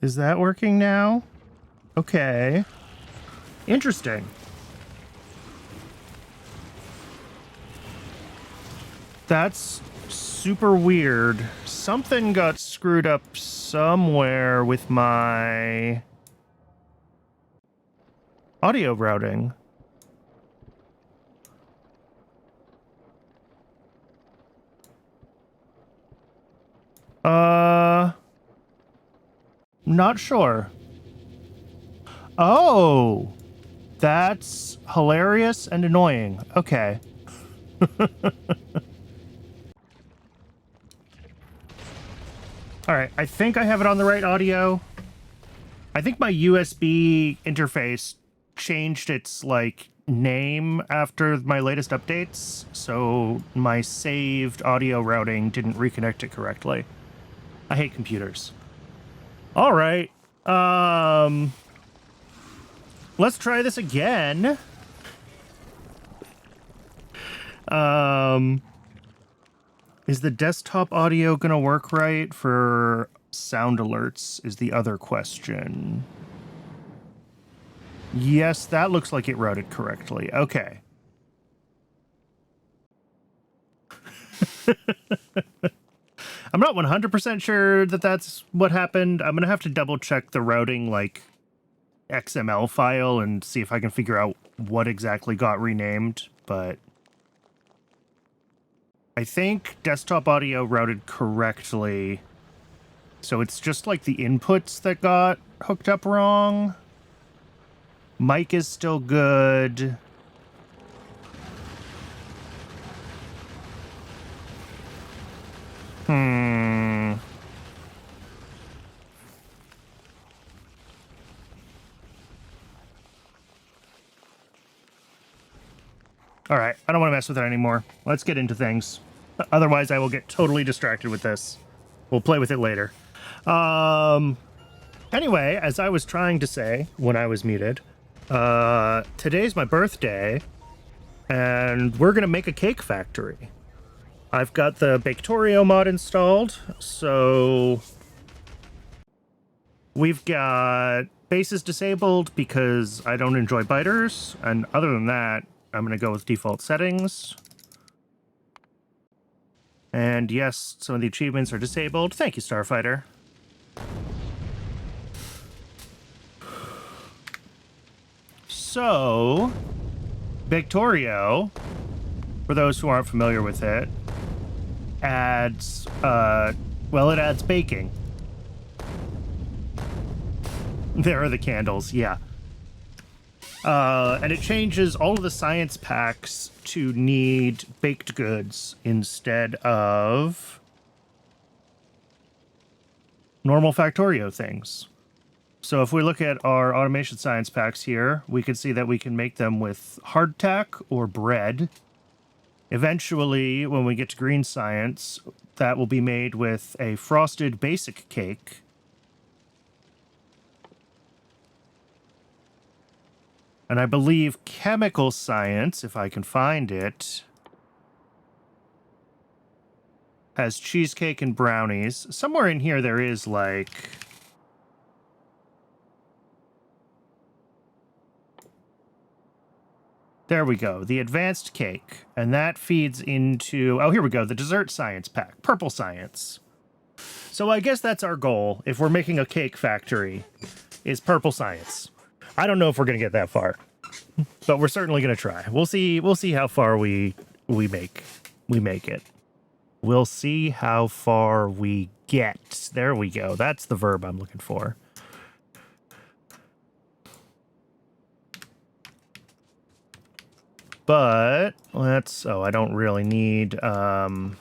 Is that working now? Okay. Interesting. That's super weird. Something got screwed up somewhere with my audio routing. Not sure. Oh, that's hilarious and annoying. Okay. All right, I think I have it on the right audio. I think my USB interface changed its, like, name after my latest updates, so my saved audio routing didn't reconnect it correctly. I hate computers. All right. Let's try this again. Is the desktop audio gonna work right for sound alerts is the other question. Yes, that looks like it routed correctly. Okay. I'm not 100% sure that that's what happened. I'm gonna have to double check the routing, like, XML file and see if I can figure out what exactly got renamed, but I think desktop audio routed correctly. So it's just like the inputs that got hooked up wrong. Mic is still good. All right, I don't want to mess with it anymore. Let's get into things. Otherwise, I will get totally distracted with this. We'll play with it later. Anyway, as I was trying to say when I was muted, today's my birthday, and we're going to make a cake factory. I've got the Baketorio mod installed, so we've got bases disabled because I don't enjoy biters, and other than that, I'm going to go with default settings. And yes, some of the achievements are disabled. Thank you, Starfighter. So, Baketorio, for those who aren't familiar with it, adds, well, it adds baking. There are the candles, yeah. And it changes all of the science packs to need baked goods instead of normal Factorio things. So if we look at our automation science packs here, we can see that we can make them with hardtack or bread. Eventually, when we get to green science, that will be made with a frosted basic cake. And I believe chemical science, if I can find it, has cheesecake and brownies. Somewhere in here there is, like, there we go, the advanced cake. And that feeds into, oh, here we go, the dessert science pack, purple science. So I guess that's our goal, if we're making a cake factory, is purple science. I don't know if we're going to get that far, but we're certainly going to try. We'll see how far we make it. We'll see how far we get. There we go. That's the verb I'm looking for. But let's, oh, I don't really need, oh,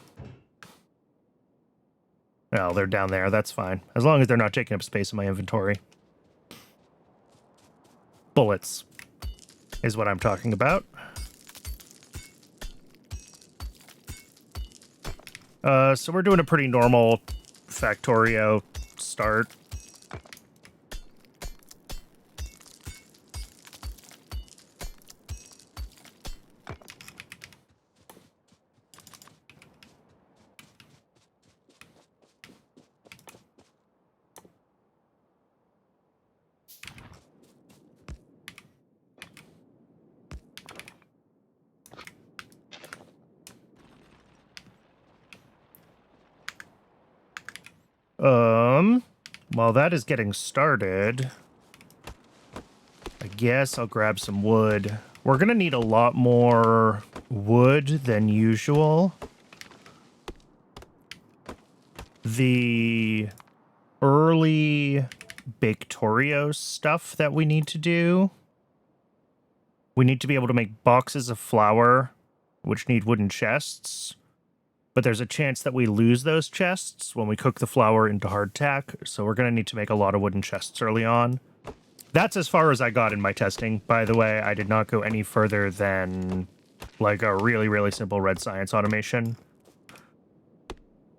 they're down there. That's fine. As long as they're not taking up space in my inventory. Bullets is what I'm talking about. So we're doing a pretty normal Factorio start. While that is getting started, I guess I'll grab some wood. We're gonna need a lot more wood than usual. The early Baketorio stuff that we need to do. We need to be able to make boxes of flour, which need wooden chests. But there's a chance that we lose those chests when we cook the flour into hardtack, so we're going to need to make a lot of wooden chests early on. That's as far as I got in my testing. By the way, I did not go any further than like a really, really simple red science automation.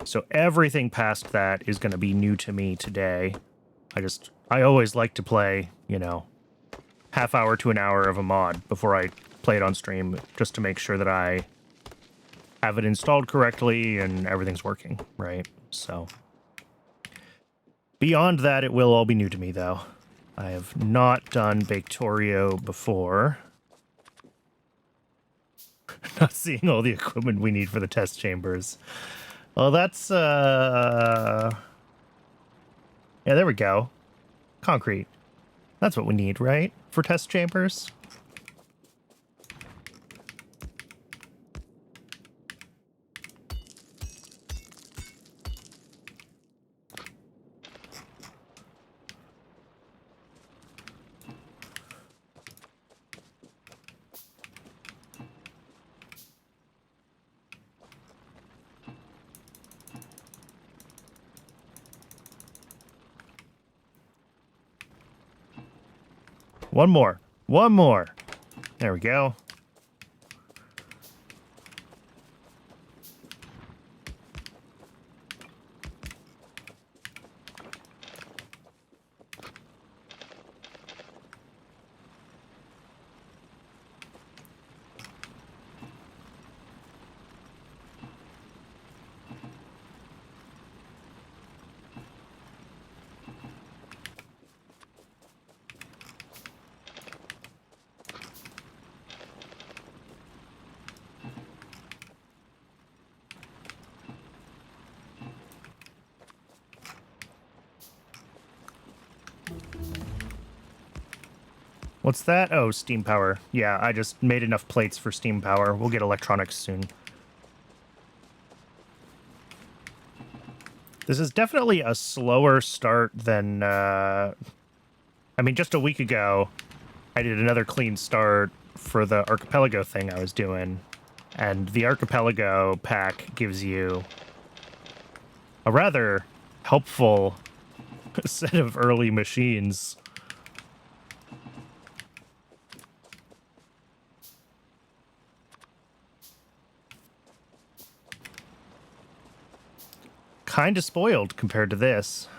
So everything past that is going to be new to me today. I always like to play, you know, half hour to an hour of a mod before I play it on stream, just to make sure that I have it installed correctly and everything's working, right? So beyond that, it will all be new to me, though. I have not done Baketorio before. Not seeing all the equipment we need for the test chambers. Well, that's, yeah, there we go. Concrete. That's what we need, right? For test chambers? One more. One more. There we go. What's that? Oh, steam power. Yeah, I just made enough plates for steam power. We'll get electronics soon. This is definitely a slower start than, I mean, just a week ago, I did another clean start for the Archipelago thing I was doing. And the Archipelago pack gives you a rather helpful set of early machines. Kind of spoiled compared to this.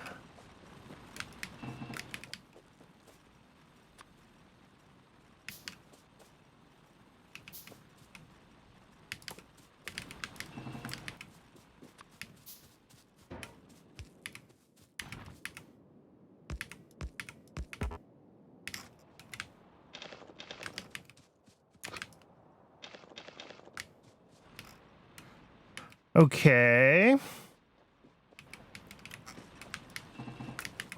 Okay.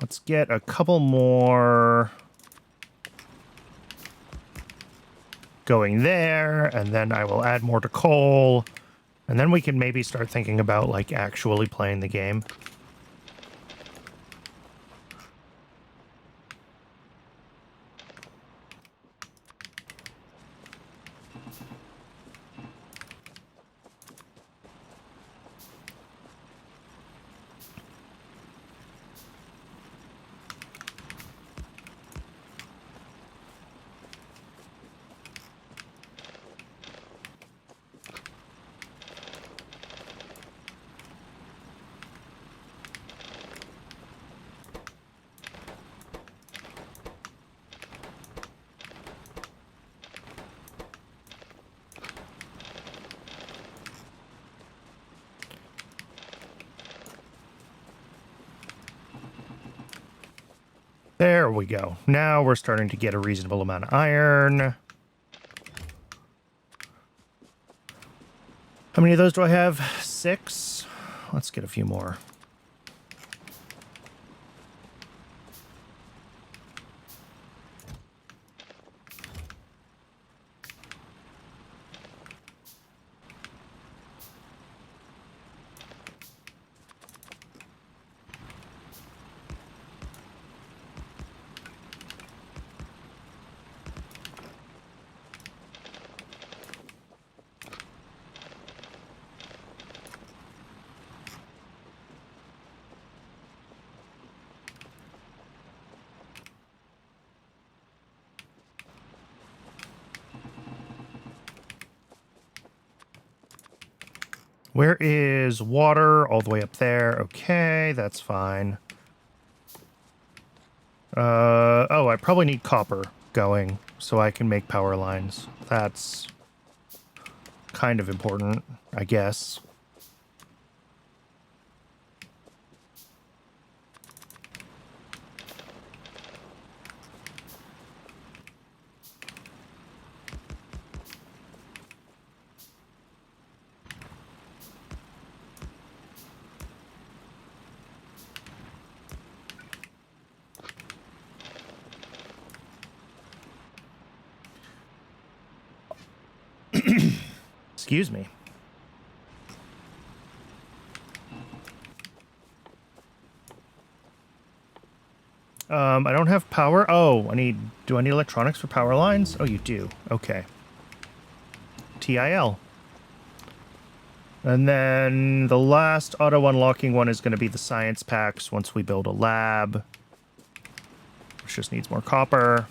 Let's get a couple more going there, and then I will add more to coal, and then we can maybe start thinking about, like, actually playing the game. There we go. Now we're starting to get a reasonable amount of iron. How many of those do I have? 6? Let's get a few more. Where is water? All the way up there. Okay, that's fine. Oh, I probably need copper going so I can make power lines. That's kind of important, I guess. Excuse me. I don't have power. Oh, do I need electronics for power lines? Oh, you do. Okay. TIL. And then the last auto unlocking one is going to be the science packs once we build a lab. Which just needs more copper.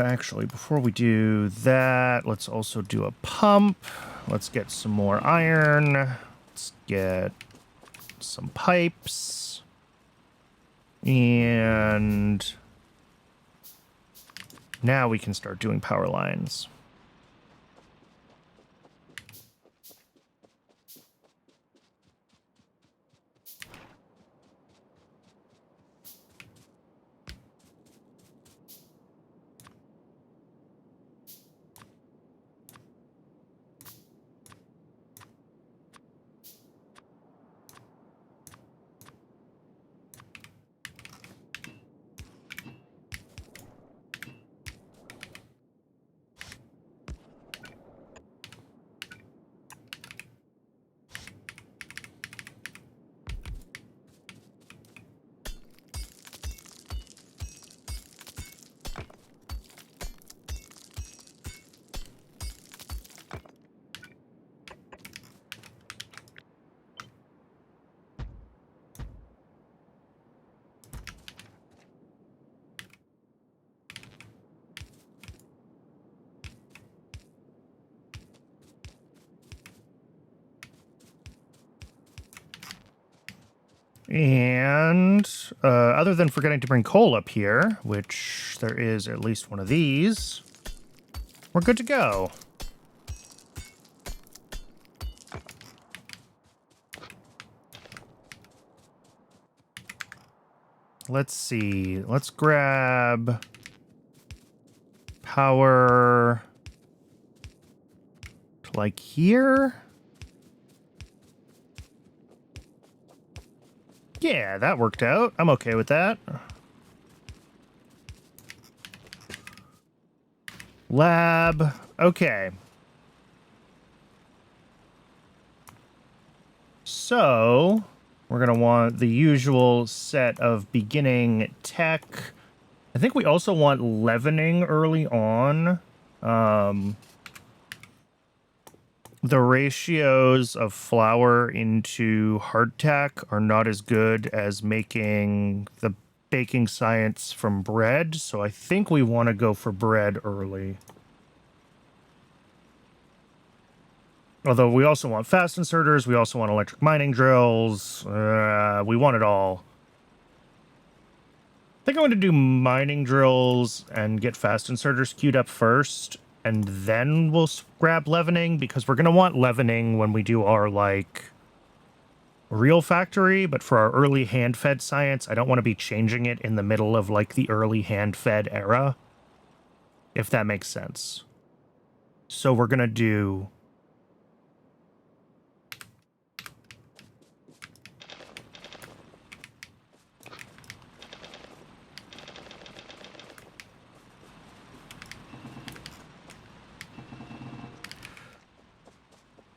Actually, before we do that, let's also do a pump. Let's get some more iron. Let's get some pipes. And now we can start doing power lines. And other than forgetting to bring coal up here, which there is at least one of these, we're good to go. Let's see. Let's grab power to like here. Yeah, that worked out. I'm okay with that. Lab. Okay. So, we're going to want the usual set of beginning tech. I think we also want leavening early on. The ratios of flour into hardtack are not as good as making the baking science from bread, so I think we want to go for bread early. Although we also want fast inserters, we also want electric mining drills, we want it all. I think I'm going to do mining drills and get fast inserters queued up first, and then we'll grab leavening, because we're going to want leavening when we do our, like, real factory, but for our early hand-fed science, I don't want to be changing it in the middle of, like, the early hand-fed era, if that makes sense. So we're going to do...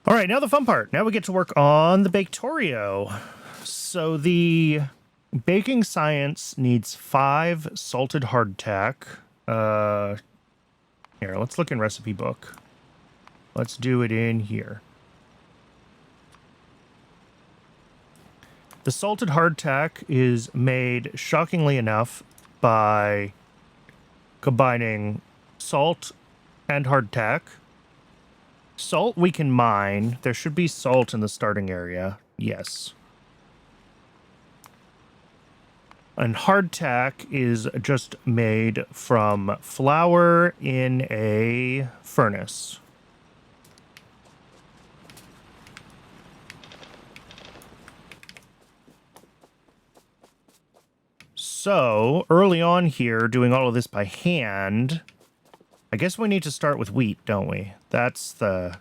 All right, now the fun part. Now we get to work on the Baketorio. So the baking science needs 5 salted hardtack. Here, let's look in recipe book. Let's do it in here. The salted hardtack is made, shockingly enough, by combining salt and hardtack. Salt we can mine. There should be salt in the starting area. Yes. And hardtack is just made from flour in a furnace. So, early on here, doing all of this by hand, I guess we need to start with wheat, don't we? That's the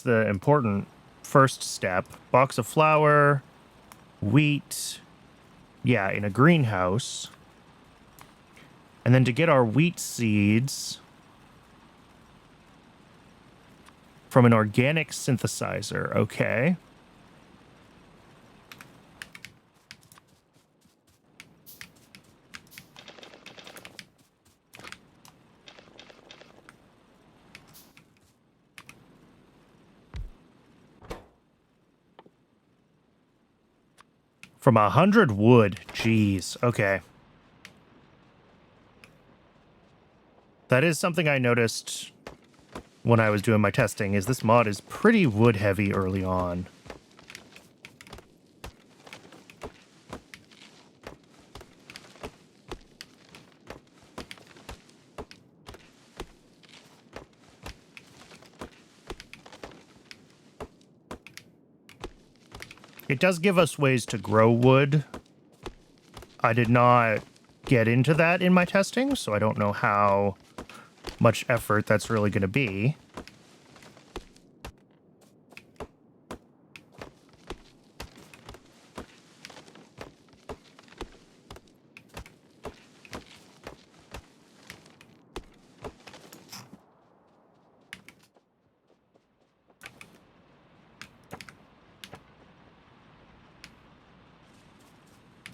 important first step. Box of flour, wheat, yeah, in a greenhouse. And then to get our wheat seeds from an organic synthesizer, okay. From 100 wood. Jeez. Okay. That is something I noticed when I was doing my testing, is this mod is pretty wood heavy early on. It does give us ways to grow wood. I did not get into that in my testing, so I don't know how much effort that's really going to be.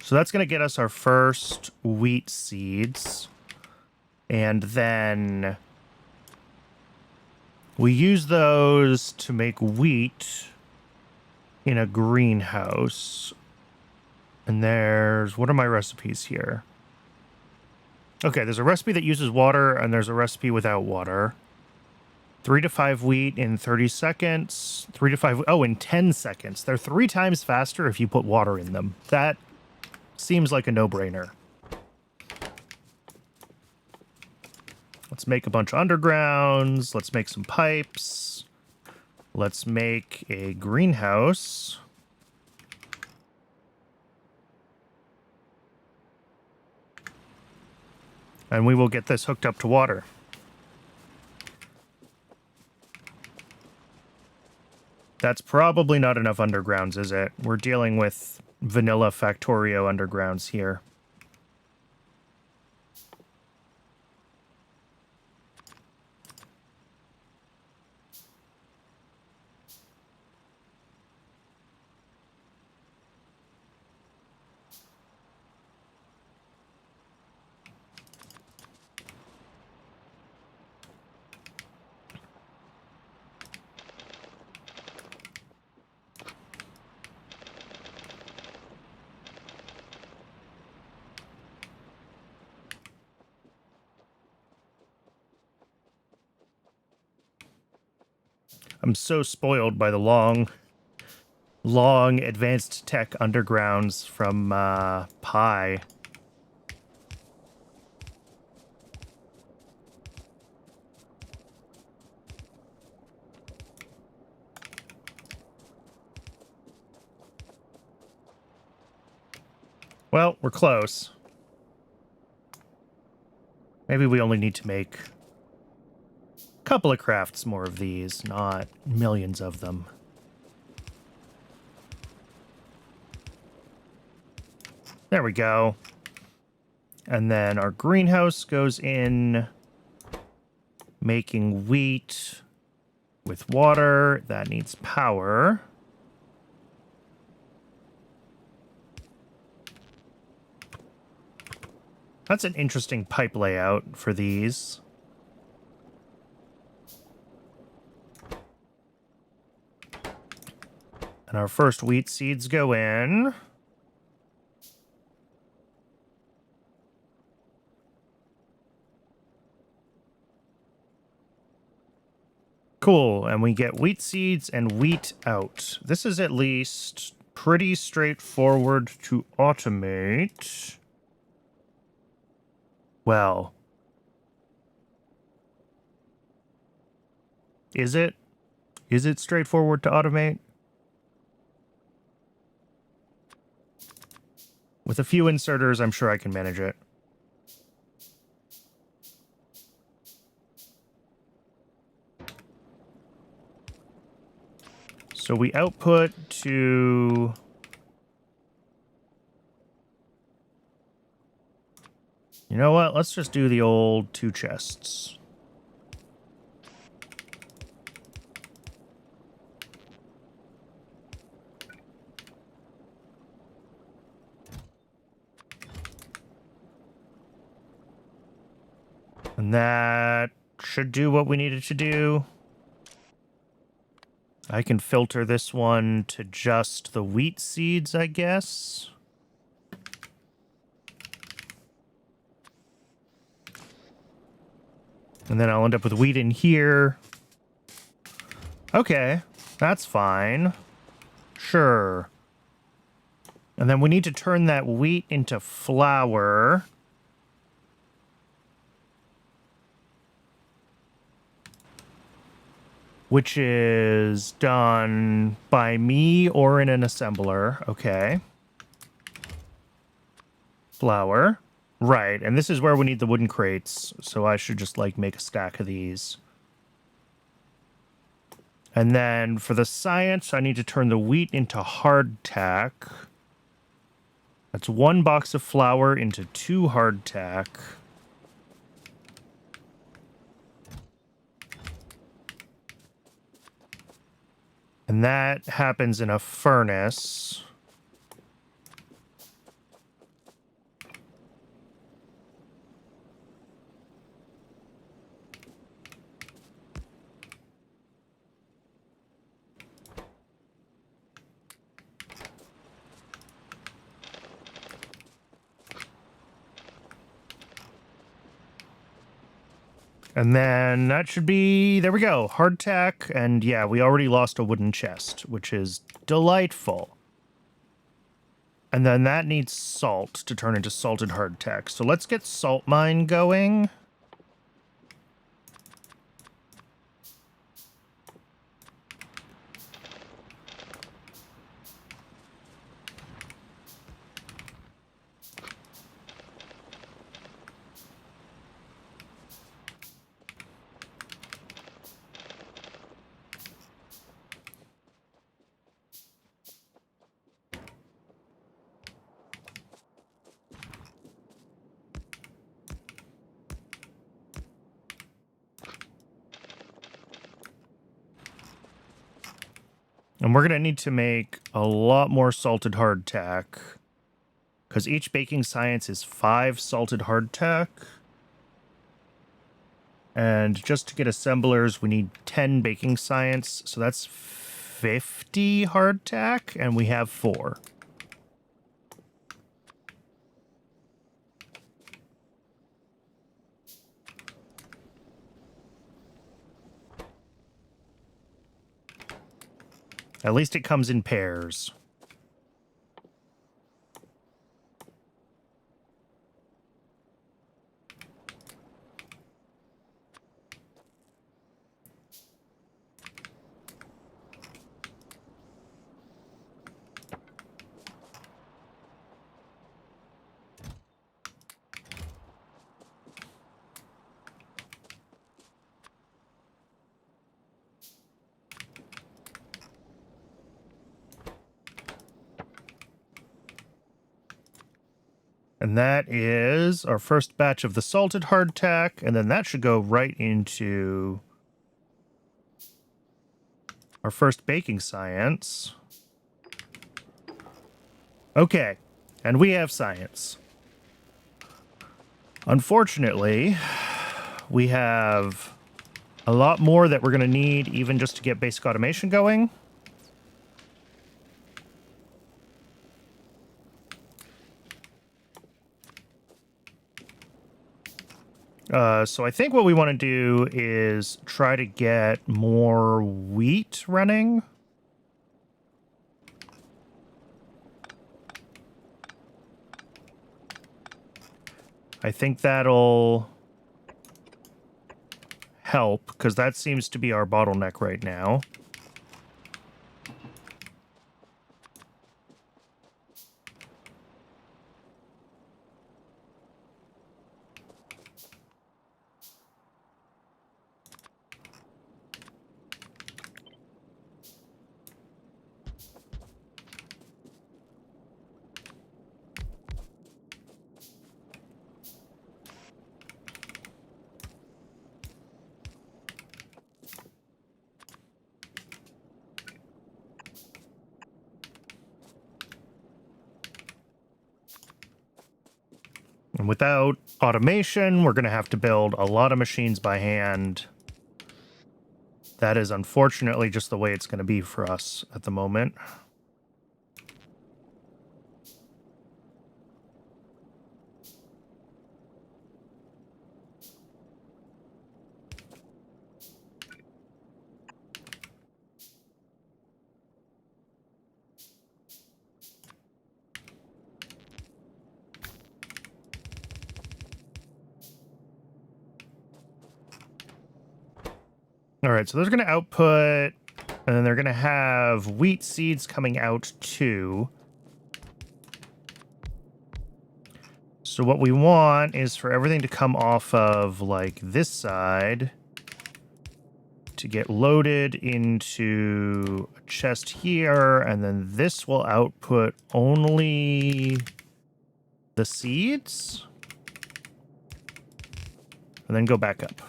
So that's going to get us our first wheat seeds. And then we use those to make wheat in a greenhouse. And what are my recipes here? Okay, there's a recipe that uses water, and there's a recipe without water. 3 to 5 wheat in 30 seconds. 3 to 5, in 10 seconds. They're 3 times faster if you put water in them. That seems like a no-brainer. Let's make a bunch of undergrounds. Let's make some pipes. Let's make a greenhouse. And we will get this hooked up to water. That's probably not enough undergrounds, is it? We're dealing with vanilla Factorio undergrounds here. I'm so spoiled by the long advanced tech undergrounds from Pi. Well, we're close. Maybe we only need to make a couple of crafts more of these, not millions of them. There we go. And then our greenhouse goes in, making wheat with water. That needs power. That's an interesting pipe layout for these. And our first wheat seeds go in. Cool, and we get wheat seeds and wheat out. This is at least pretty straightforward to automate. Well, is it? Is it straightforward to automate? With a few inserters, I'm sure I can manage it. So we output to... You know what? Let's just do the old 2 chests. And that should do what we needed to do. I can filter this one to just the wheat seeds, I guess. And then I'll end up with wheat in here. Okay, that's fine. Sure. And then we need to turn that wheat into flour. Which is done by me or in an assembler. Okay. Flour. Right, and this is where we need the wooden crates, so I should just, like, make a stack of these. And then for the science, I need to turn the wheat into hardtack. That's 1 box of flour into 2 hardtack. And that happens in a furnace. And then that should be, there we go, hardtack. And yeah, we already lost a wooden chest, which is delightful. And then that needs salt to turn into salted hardtack. So let's get salt mine going. And we're going to need to make a lot more salted hardtack, because each baking science is 5 salted hardtack. And just to get assemblers, we need 10 baking science, so that's 50 hardtack, and we have 4. At least it comes in pairs. And that is our first batch of the salted hardtack, and then that should go right into our first baking science. Okay, and we have science. Unfortunately, we have a lot more that we're going to need even just to get basic automation going. So I think what we want to do is try to get more wheat running. I think that'll help, because that seems to be our bottleneck right now. And without automation, we're going to have to build a lot of machines by hand. That is unfortunately just the way it's going to be for us at the moment. All right, so those are going to output, and then they're going to have wheat seeds coming out too. So what we want is for everything to come off of, like, this side to get loaded into a chest here, and then this will output only the seeds, and then go back up.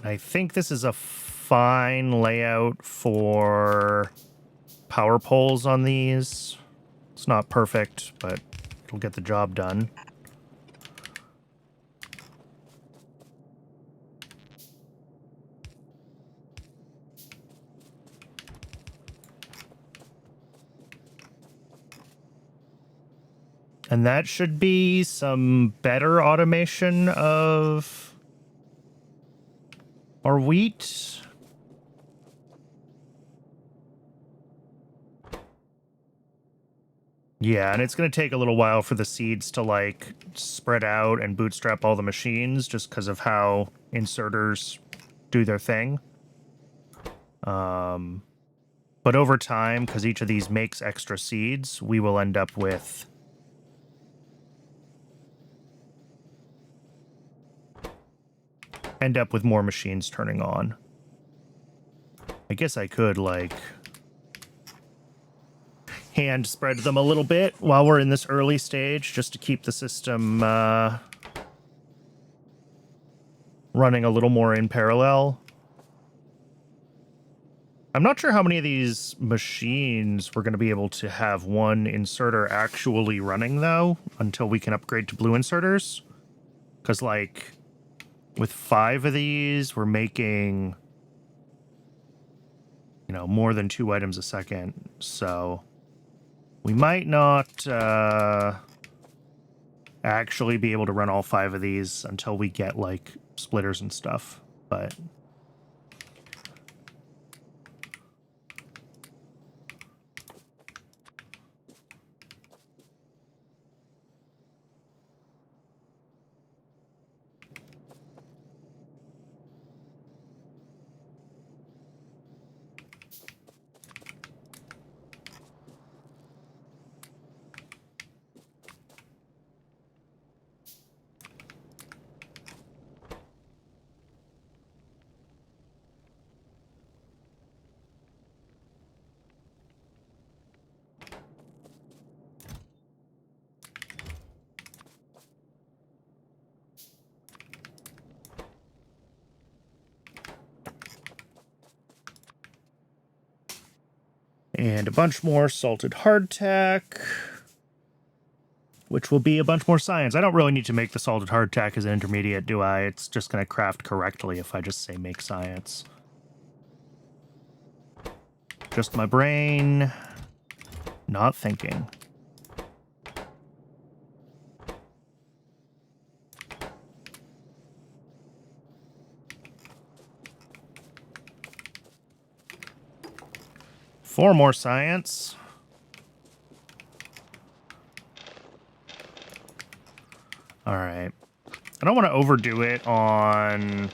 I think this is a fine layout for power poles on these. It's not perfect, but it'll get the job done. And that should be some better automation of our wheat. Yeah, and it's going to take a little while for the seeds to, like, spread out and bootstrap all the machines, just because of how inserters do their thing. But over time, because each of these makes extra seeds, we will end up with more machines turning on. I guess I could, like, hand spread them a little bit while we're in this early stage, just to keep the system running a little more in parallel. I'm not sure how many of these machines we're going to be able to have one inserter actually running, though, until we can upgrade to blue inserters. Because, like, with 5 of these, we're making, you know, more than 2 items a second. So we might not actually be able to run all 5 of these until we get, like, splitters and stuff. But and a bunch more salted hardtack, which will be a bunch more science. I don't really need to make the salted hardtack as an intermediate, do I? It's just going to craft correctly if I just say make science. Just my brain not thinking. 4 more science. All right. I don't want to overdo it on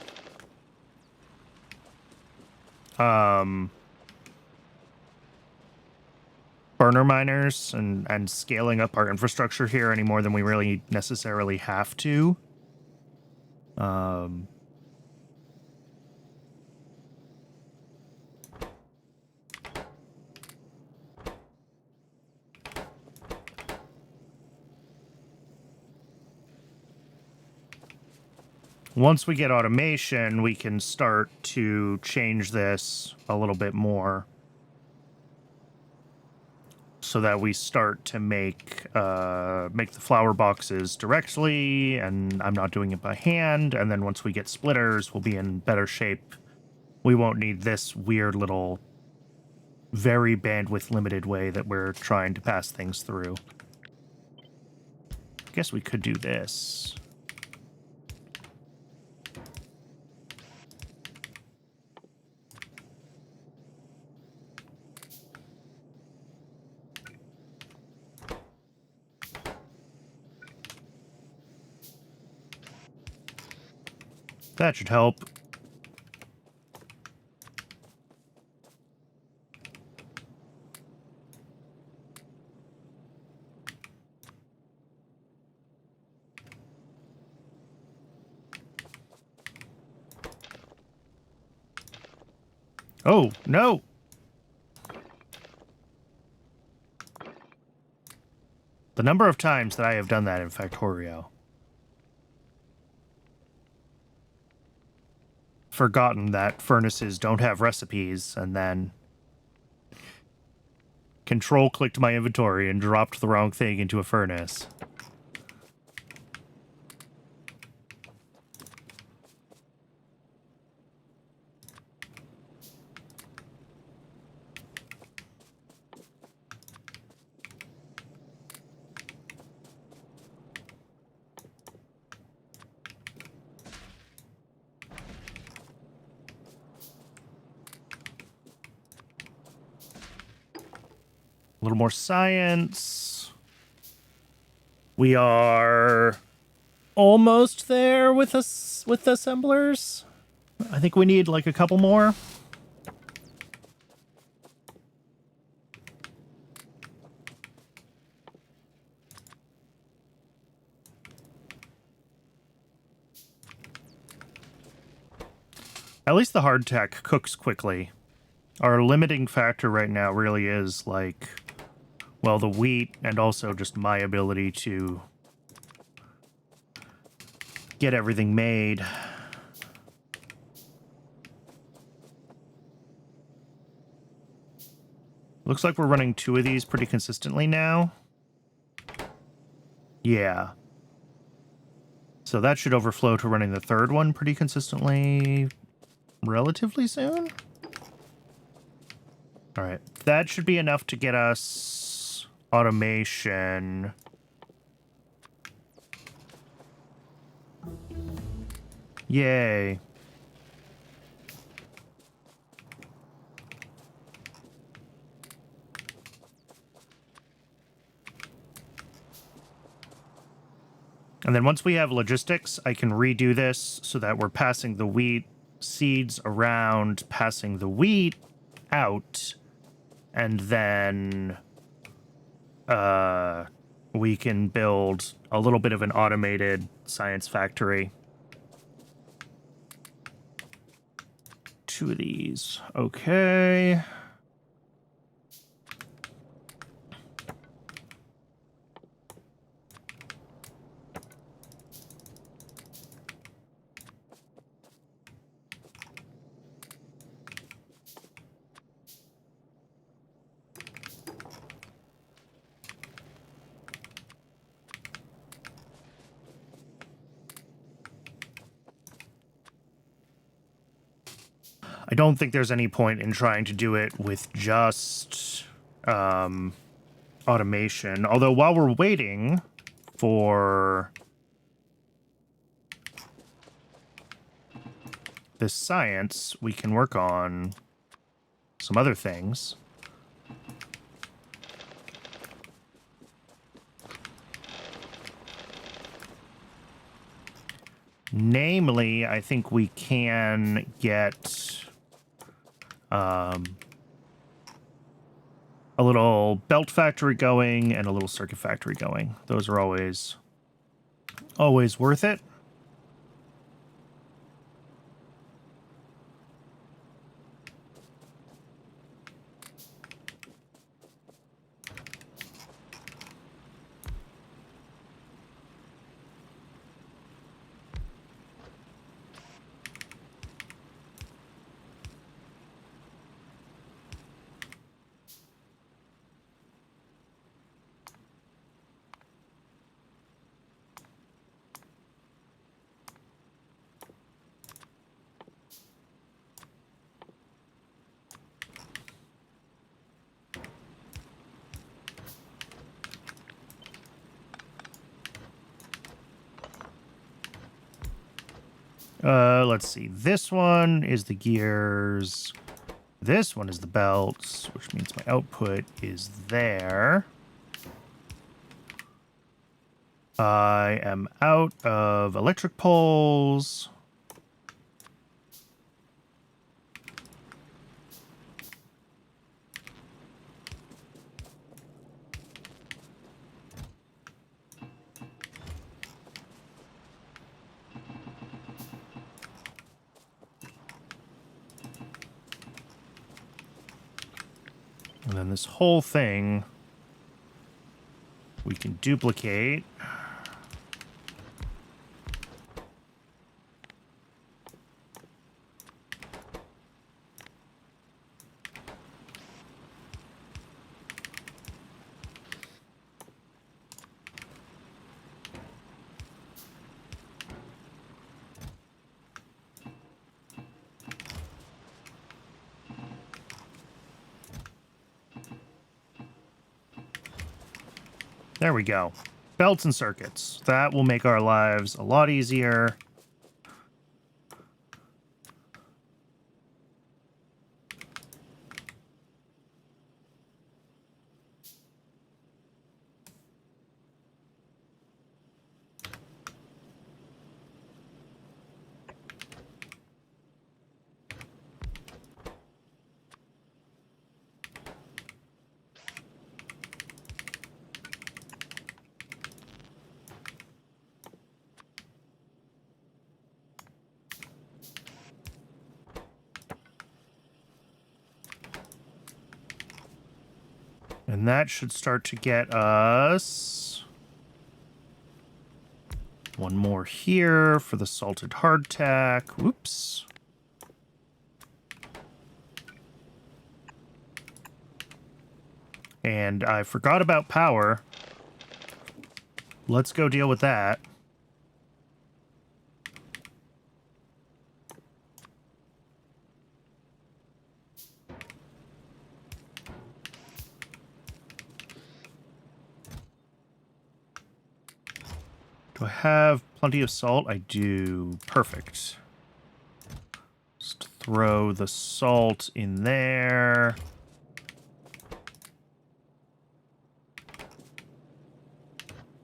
burner miners and scaling up our infrastructure here any more than we really necessarily have to. Once we get automation, we can start to change this a little bit more so that we start to make the flower boxes directly, and I'm not doing it by hand. And then once we get splitters, we'll be in better shape. We won't need this weird little, very bandwidth limited way that we're trying to pass things through. I guess we could do this. That should help. Oh, no! The number of times that I have done that in Factorio. Forgotten that furnaces don't have recipes, and then control-clicked my inventory and dropped the wrong thing into a furnace. A little more science. We are almost there with us with assemblers. I think we need like a couple more. At least the hardtack cooks quickly. Our limiting factor right now really is like, well, the wheat and also just my ability to get everything made. Looks like we're running 2 of these pretty consistently now. Yeah. So that should overflow to running the 3rd one pretty consistently relatively soon. All right. That should be enough to get us automation. Yay. And then once we have logistics, I can redo this so that we're passing the wheat seeds around, passing the wheat out, and then we can build a little bit of an automated science factory. 2 of these. Okay. I don't think there's any point in trying to do it with just automation. Although while we're waiting for this science, we can work on some other things. Namely, I think we can get a little belt factory going and a little circuit factory going. Those are always worth it. Let's see. This one is the gears. This one is the belts, which means my output is there. I am out of electric poles. And then this whole thing we can duplicate. There we go. Belts and circuits. That will make our lives a lot easier. And that should start to get us one more here for the salted hardtack. Whoops. And I forgot about power. Let's go deal with that. Do I have plenty of salt? I do. Perfect. Just throw the salt in there.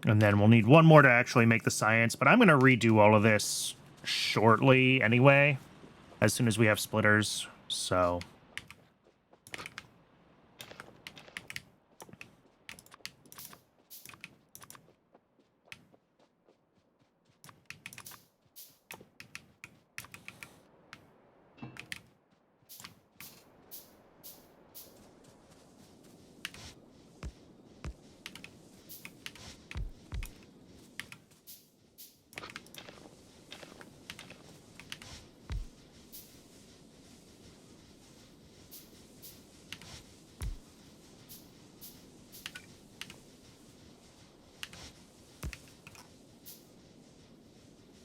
And then we'll need one more to actually make the science, but I'm going to redo all of this shortly anyway, as soon as we have splitters, so...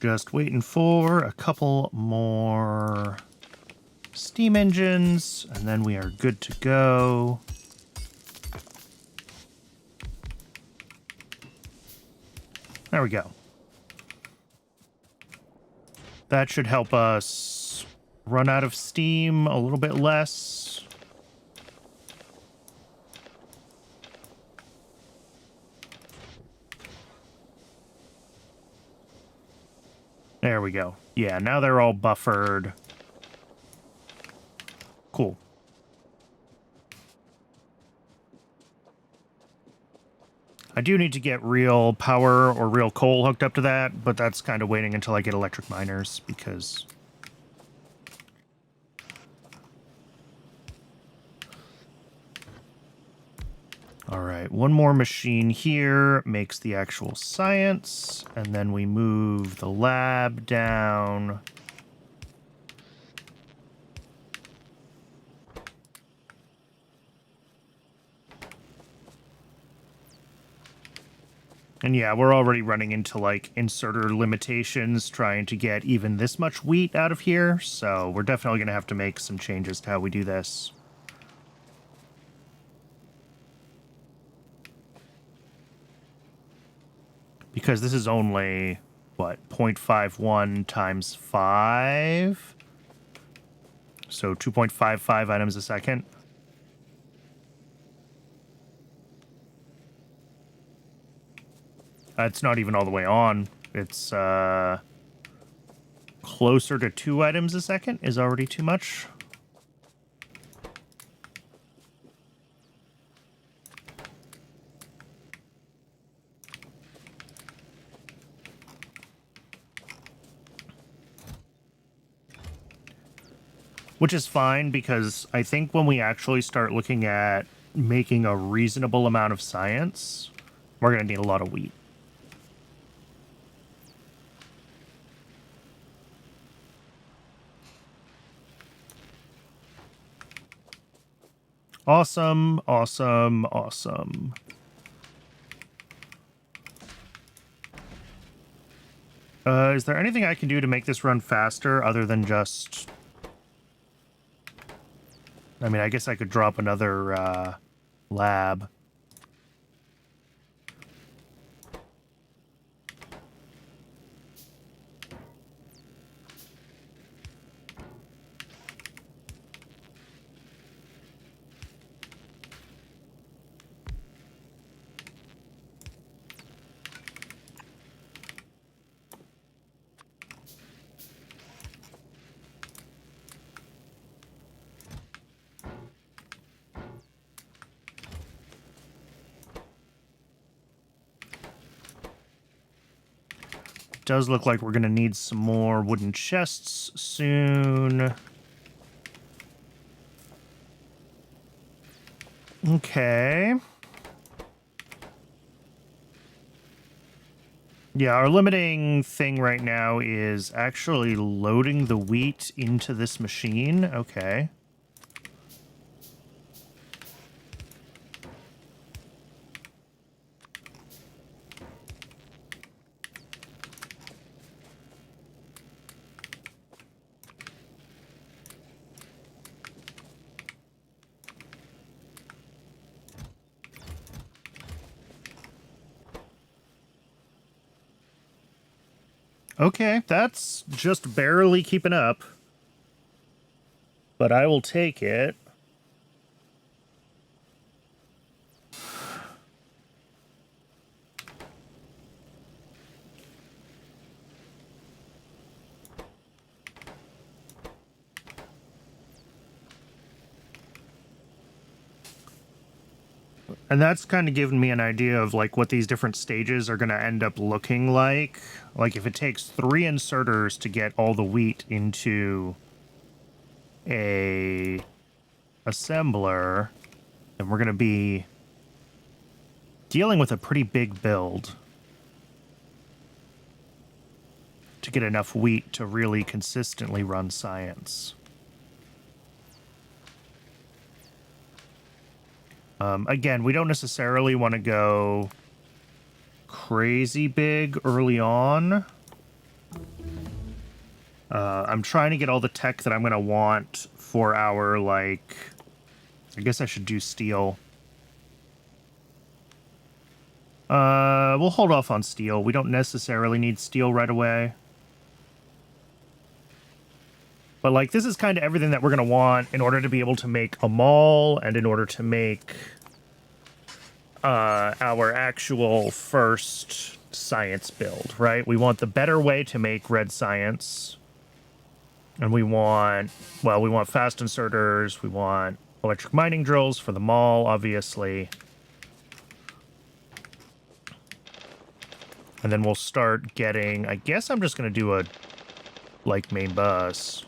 Just waiting for a couple more steam engines, and then we are good to go. There we go. That should help us run out of steam a little bit less. There we go. Yeah, now they're all buffered. Cool. I do need to get real power or real coal hooked up to that, but that's kind of waiting until I get electric miners, because... Alright, one more machine here makes the actual science, and then we move the lab down. And yeah, we're already running into, like, inserter limitations trying to get even this much wheat out of here, so we're definitely going to have to make some changes to how we do this. Because this is only, what, 0.51 times 5? So 2.55 items a second. It's not even all the way on. It's closer to 2 items a second is already too much. Which is fine, because I think when we actually start looking at making a reasonable amount of science, we're going to need a lot of wheat. Awesome, awesome, awesome. Is there anything I can do to make this run faster other than just... I mean, I guess I could drop another lab. Does look like we're going to need some more wooden chests soon. Okay. Yeah, our limiting thing right now is actually loading the wheat into this machine. Okay. Okay, that's just barely keeping up. But I will take it. And that's kind of given me an idea of, like, what these different stages are going to end up looking like. Like, if it takes 3 inserters to get all the wheat into a assembler, then we're going to be dealing with a pretty big build to get enough wheat to really consistently run science. Again, we don't necessarily want to go crazy big early on. I'm trying to get all the tech that I'm going to want for our, like... I guess I should do steel. We'll hold off on steel. We don't necessarily need steel right away. But, like, this is kind of everything that we're going to want in order to be able to make a mall and in order to make our actual first science build, right? We want the better way to make red science. And we want fast inserters. We want electric mining drills for the mall, obviously. And then we'll start getting, I guess I'm just going to do a, like, main bus.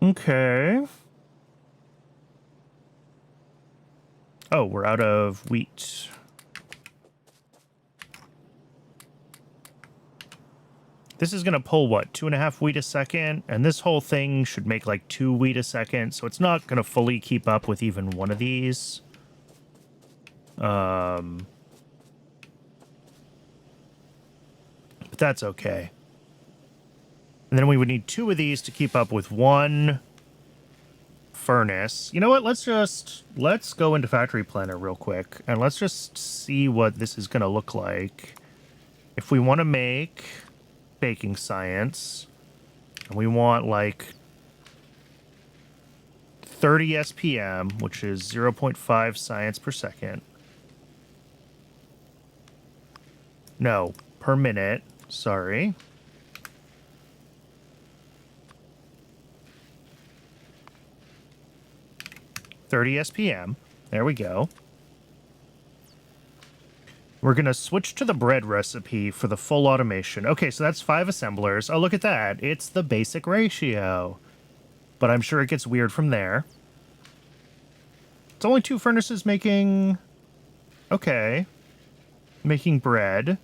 Okay. Oh, we're out of wheat. This is going to pull, what, 2.5 wheat a second? And this whole thing should make like 2 wheat a second, so it's not going to fully keep up with even one of these. But that's okay. And then we would need 2 of these to keep up with 1 furnace. You know what? Let's go into Factory Planner real quick, and let's just see what this is going to look like. If we want to make baking science, and we want like 30 SPM, which is 0.5 science per second. No, per minute. Sorry. $30 SPM. There we go. We're going to switch to the bread recipe for the full automation. Okay, so that's 5 assemblers. Oh, look at that. It's the basic ratio. But I'm sure it gets weird from there. It's only 2 furnaces making... Okay. Making bread.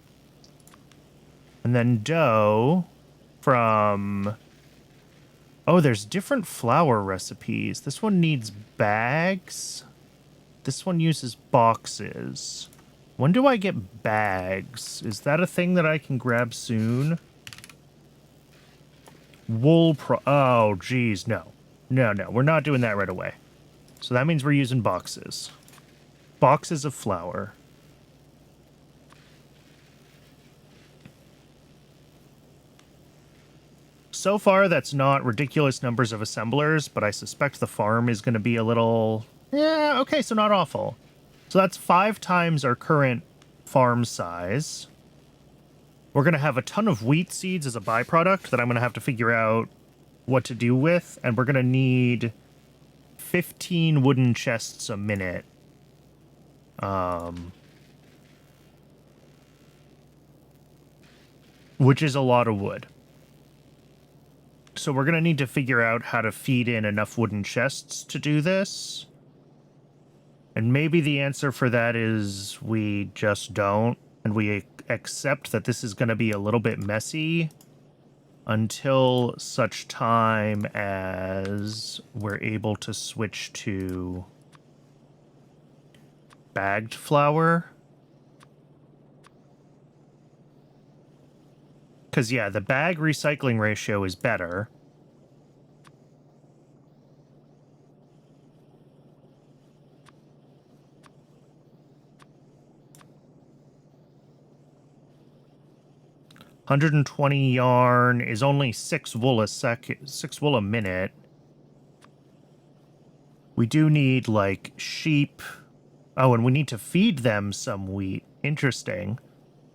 And then dough from... Oh, there's different flour recipes. This one needs bags. This one uses boxes. When do I get bags? Is that a thing that I can grab soon? Oh, geez, no. No, we're not doing that right away. So that means we're using boxes. Boxes of flour. So far, that's not ridiculous numbers of assemblers, but I suspect the farm is going to be a little... Yeah, okay, so not awful. So that's 5 times our current farm size. We're going to have a ton of wheat seeds as a byproduct that I'm going to have to figure out what to do with, and we're going to need 15 wooden chests a minute. Which is a lot of wood. So we're going to need to figure out how to feed in enough wooden chests to do this. And maybe the answer for that is we just don't, and we accept that this is going to be a little bit messy until such time as we're able to switch to bagged flour. Because, yeah, the bag recycling ratio is better. $120 yarn is only 6 wool a minute. We do need, like, sheep. Oh, and we need to feed them some wheat. Interesting.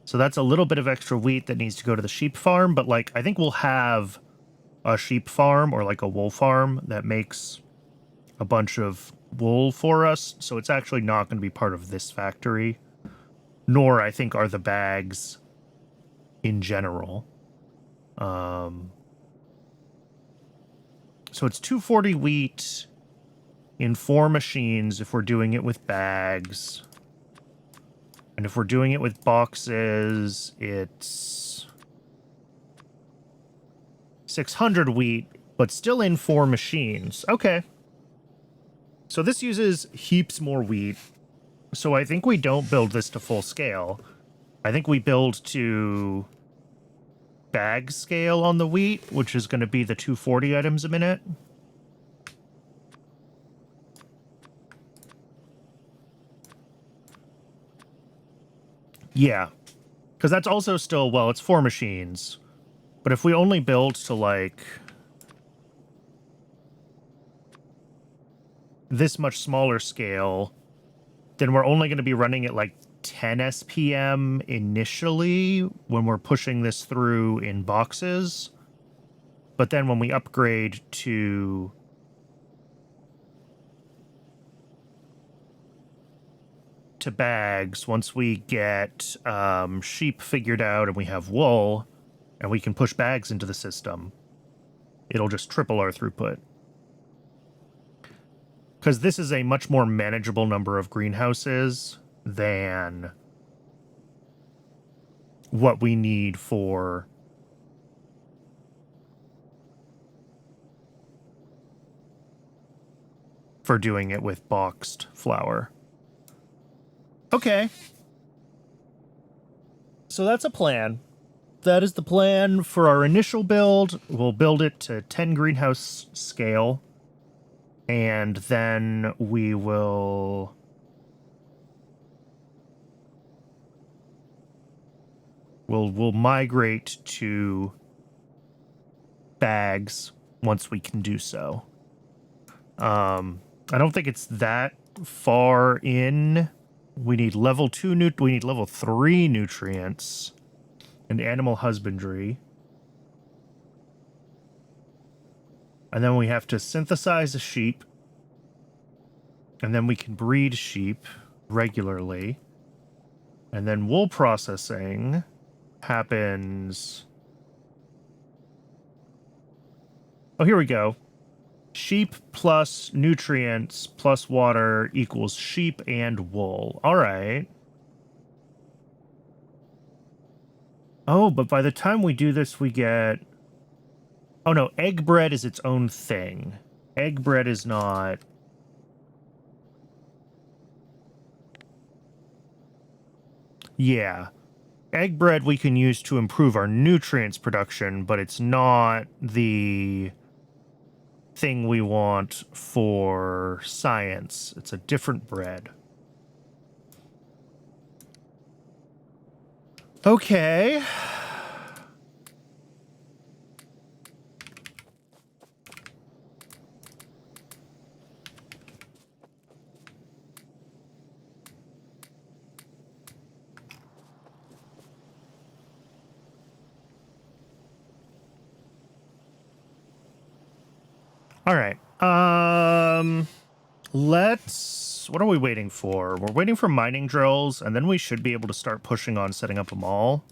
So that's a little bit of extra wheat that needs to go to the sheep farm, but, like, I think we'll have a sheep farm or, like, a wool farm that makes a bunch of wool for us, so it's actually not going to be part of this factory. Nor, I think, are the bags in general. So it's 240 wheat in 4 machines if we're doing it with bags. And if we're doing it with boxes, it's 600 wheat, but still in 4 machines. Okay. So this uses heaps more wheat. So I think we don't build this to full scale. I think we build to bag scale on the wheat, which is going to be the 240 items a minute. Yeah. Because that's also still, well, it's 4 machines. But if we only build to, like, this much smaller scale, then we're only going to be running at, like, 10 SPM initially when we're pushing this through in boxes. But then when we upgrade to bags, once we get sheep figured out and we have wool and we can push bags into the system, it'll just triple our throughput. Because this is a much more manageable number of greenhouses than what we need for doing it with boxed flour. Okay. So that's a plan. That is the plan for our initial build. We'll build it to 10 greenhouse scale. And then we will... We'll migrate to bags once we can do so. I don't think it's that far in. We need level 2 we need level 3 nutrients and animal husbandry. And then we have to synthesize a sheep. And then we can breed sheep regularly. And then wool processing happens... Oh, here we go. Sheep plus nutrients plus water equals sheep and wool. All right. Oh, but by the time we do this, we get... Oh, no. Egg bread is its own thing. Egg bread is not... Yeah. Egg bread we can use to improve our nutrients production, but it's not the thing we want for science. It's a different bread. Okay. All right. What are we waiting for? We're waiting for mining drills, and then we should be able to start pushing on setting up a mall.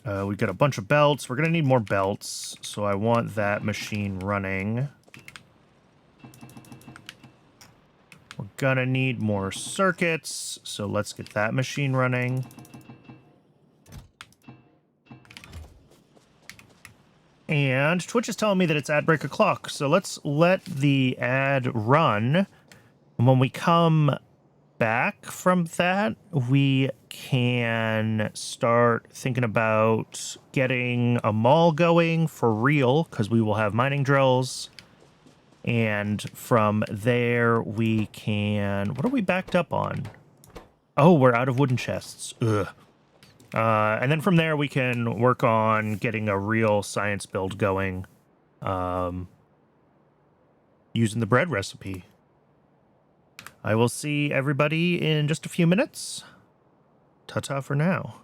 We've got a bunch of belts. We're going to need more belts, so I want that machine running. We're going to need more circuits, so let's get that machine running. And Twitch is telling me that it's ad break o'clock, so let's let the ad run. And when we come back from that, we can start thinking about getting a mall going for real, because we will have mining drills. And from there, we can... What are we backed up on? Oh, we're out of wooden chests. Ugh. And then from there, we can work on getting a real science build going using the bread recipe. I will see everybody in just a few minutes. Ta-ta for now.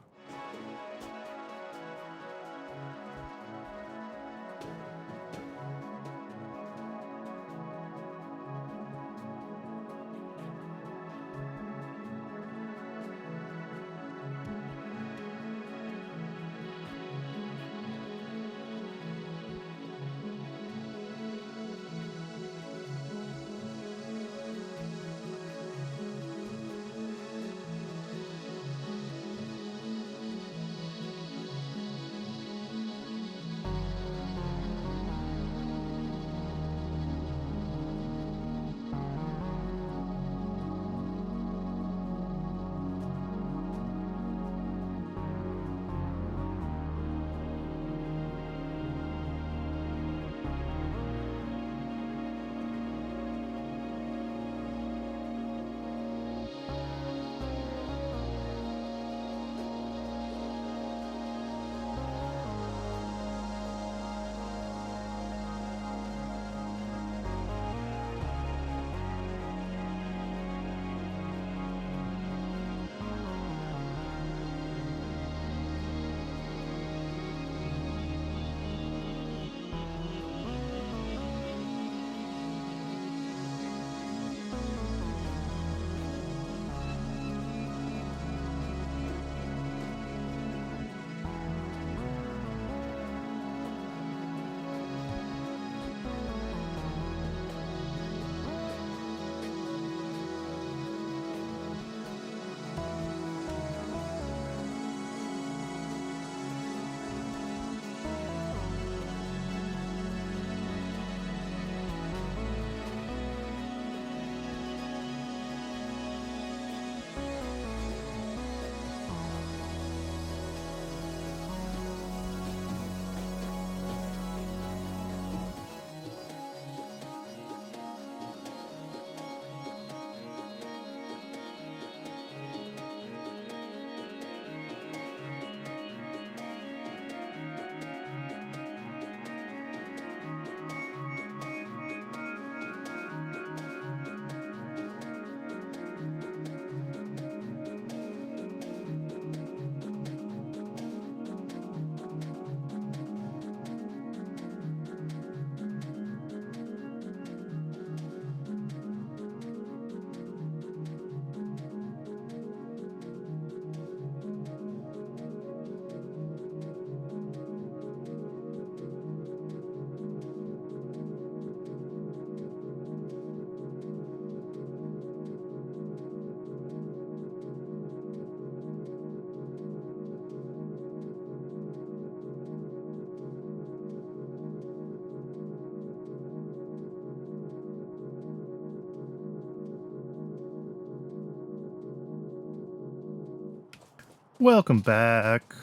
Welcome back.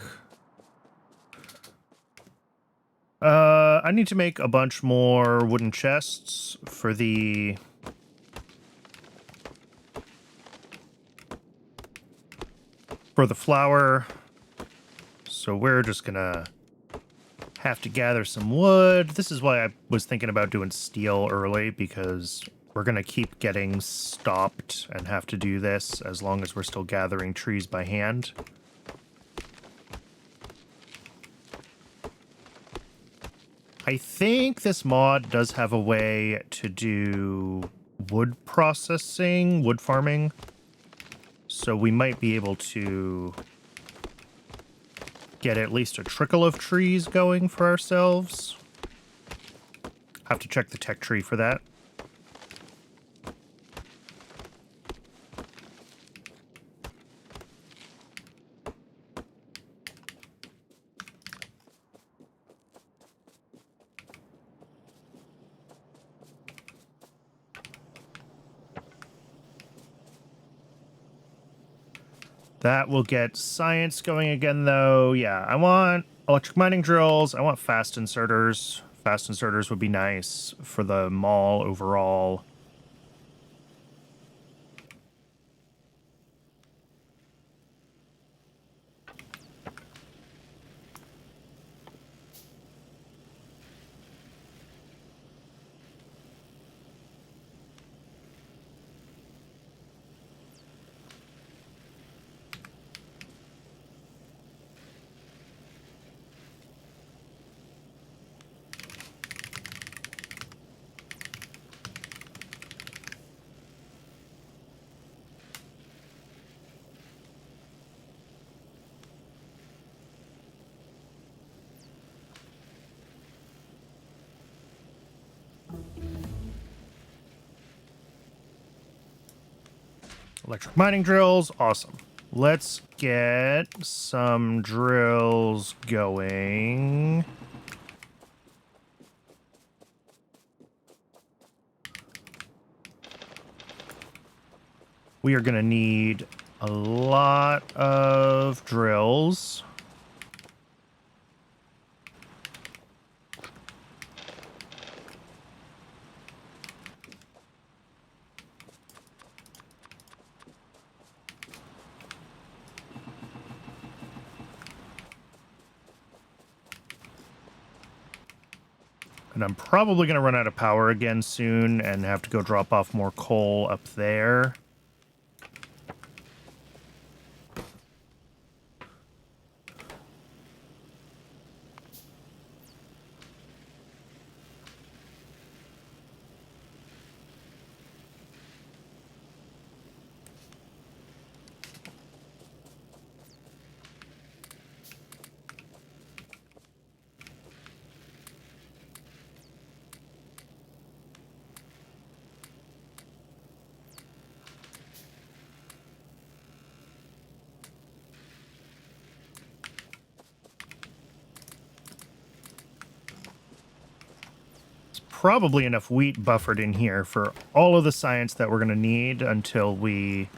I need to make a bunch more wooden chests for the... flour. So we're just gonna have to gather some wood. This is why I was thinking about doing steel early, because we're gonna keep getting stopped and have to do this as long as we're still gathering trees by hand. I think this mod does have a way to do wood processing, wood farming. So we might be able to get at least a trickle of trees going for ourselves. Have to check the tech tree for that. That will get science going again, though. Yeah, I want electric mining drills. I want fast inserters. Fast inserters would be nice for the mall overall. Electric mining drills, awesome. Let's get some drills going. We are going to need a lot of drills. And I'm probably going to run out of power again soon and have to go drop off more coal up there. Probably enough wheat buffered in here for all of the science that we're going to need until we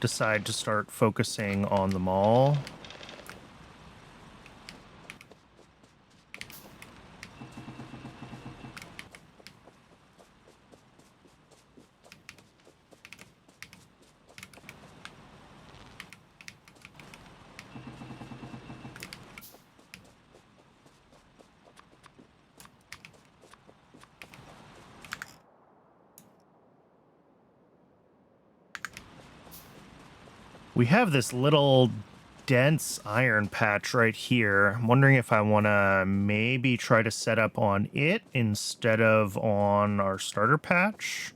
decide to start focusing on the mall. We have this little dense iron patch right here. I'm wondering if I want to maybe try to set up on it instead of on our starter patch.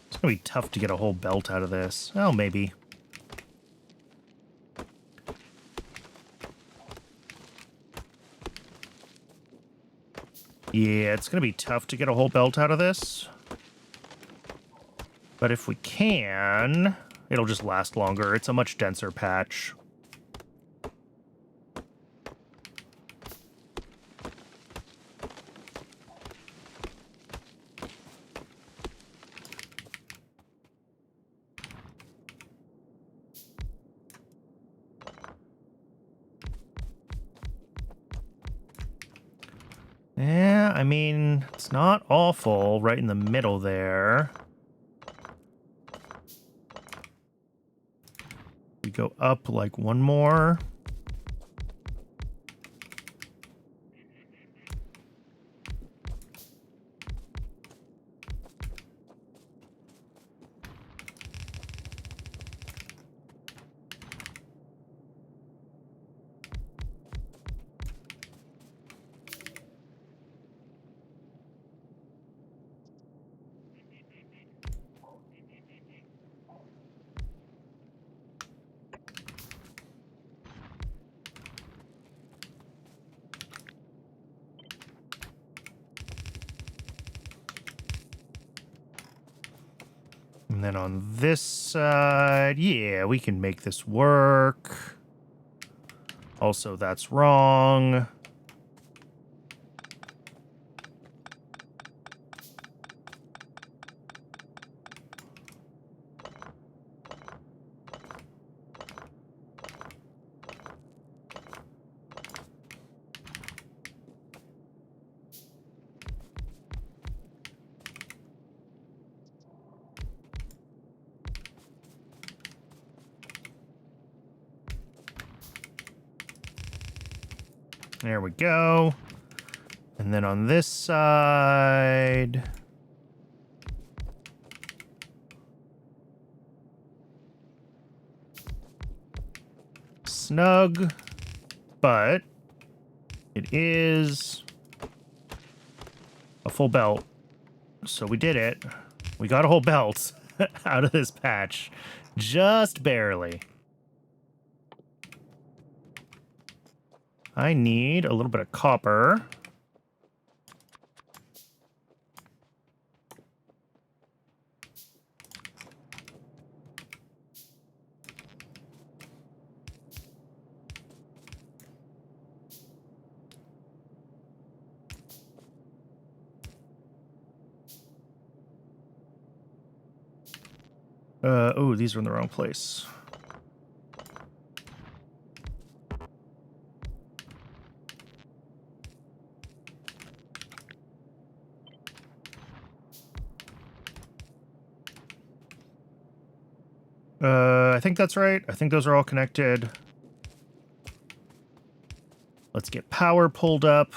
It's going to be tough to get a whole belt out of this. Oh, maybe. Yeah, it's going to be tough to get a whole belt out of this. But if we can, it'll just last longer. It's a much denser patch. I mean, it's not awful right in the middle there. We go up like one more. And then on this side, yeah, we can make this work. Also, that's wrong. There we go. And then on this side... snug, but it is a full belt. So we did it. We got a whole belt out of this patch. Just barely. I need a little bit of copper. Oh, these are in the wrong place. I think that's right. I think those are all connected. Let's get power pulled up.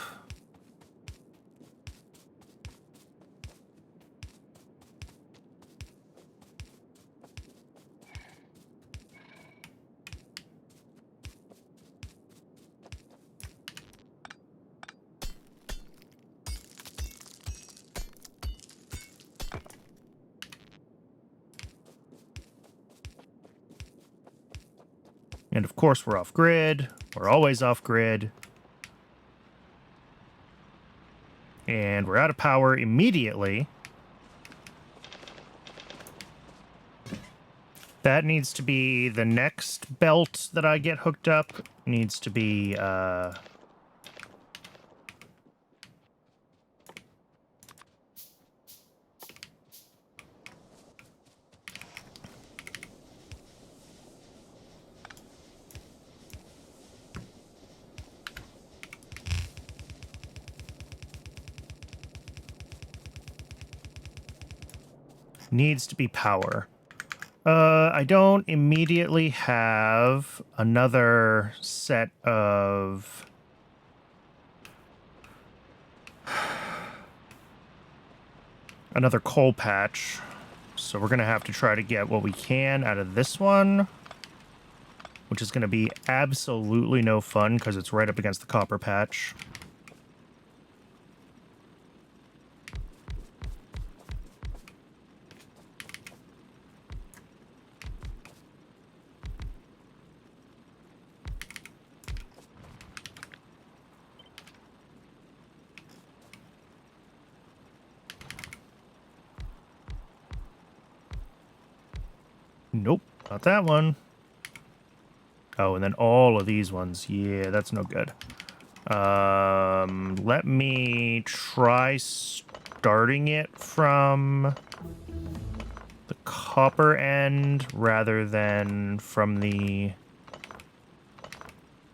And of course, we're off grid. We're always off grid. And we're out of power immediately. That needs to be the next belt that I get hooked up. Needs to be, needs to be power. I don't immediately have another set of... another coal patch. So we're going to have to try to get what we can out of this one. Which is going to be absolutely no fun because it's right up against the copper patch. Nope, not that one. Oh, and then all of these ones. Yeah, that's no good. Let me try starting it from the copper end rather than from the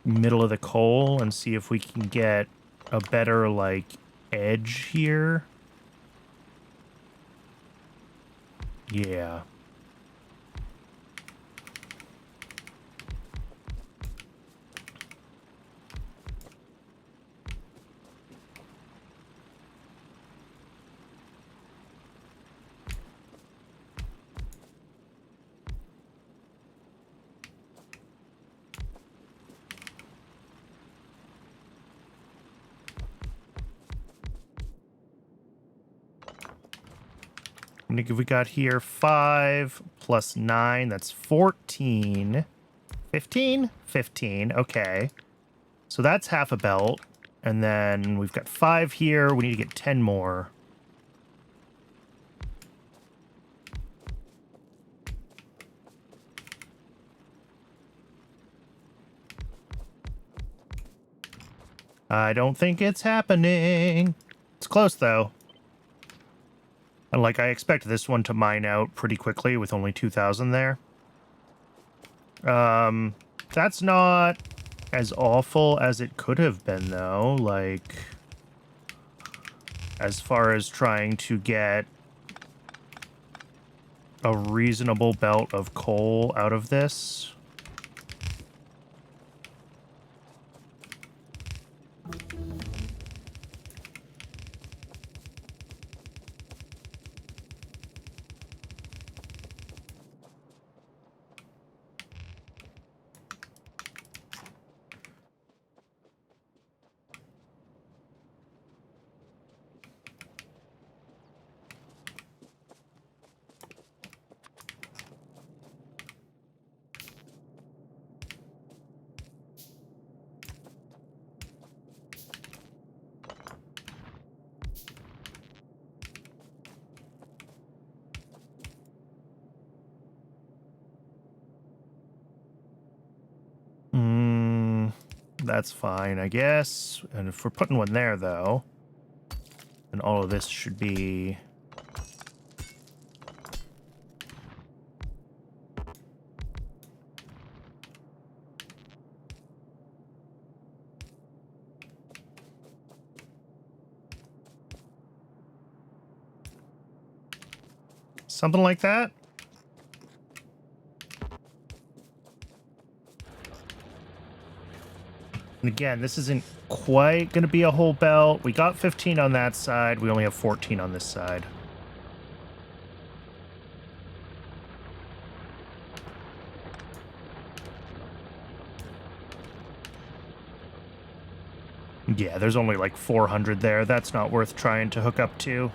middle of the coal and see if we can get a better, like, edge here. Yeah. I think if we got here 5 plus 9, that's 14. 15? 15, okay. So that's half a belt. And then we've got 5 here. We need to get 10 more. I don't think it's happening. It's close, though. And like, I expect this one to mine out pretty quickly with only 2,000 there. That's not as awful as it could have been, though. Like, as far as trying to get a reasonable belt of coal out of this. That's fine, I guess. And if we're putting one there, though, then all of this should be... something like that. And again, this isn't quite going to be a whole belt. We got 15 on that side. We only have 14 on this side. Yeah, there's only like 400 there. That's not worth trying to hook up to.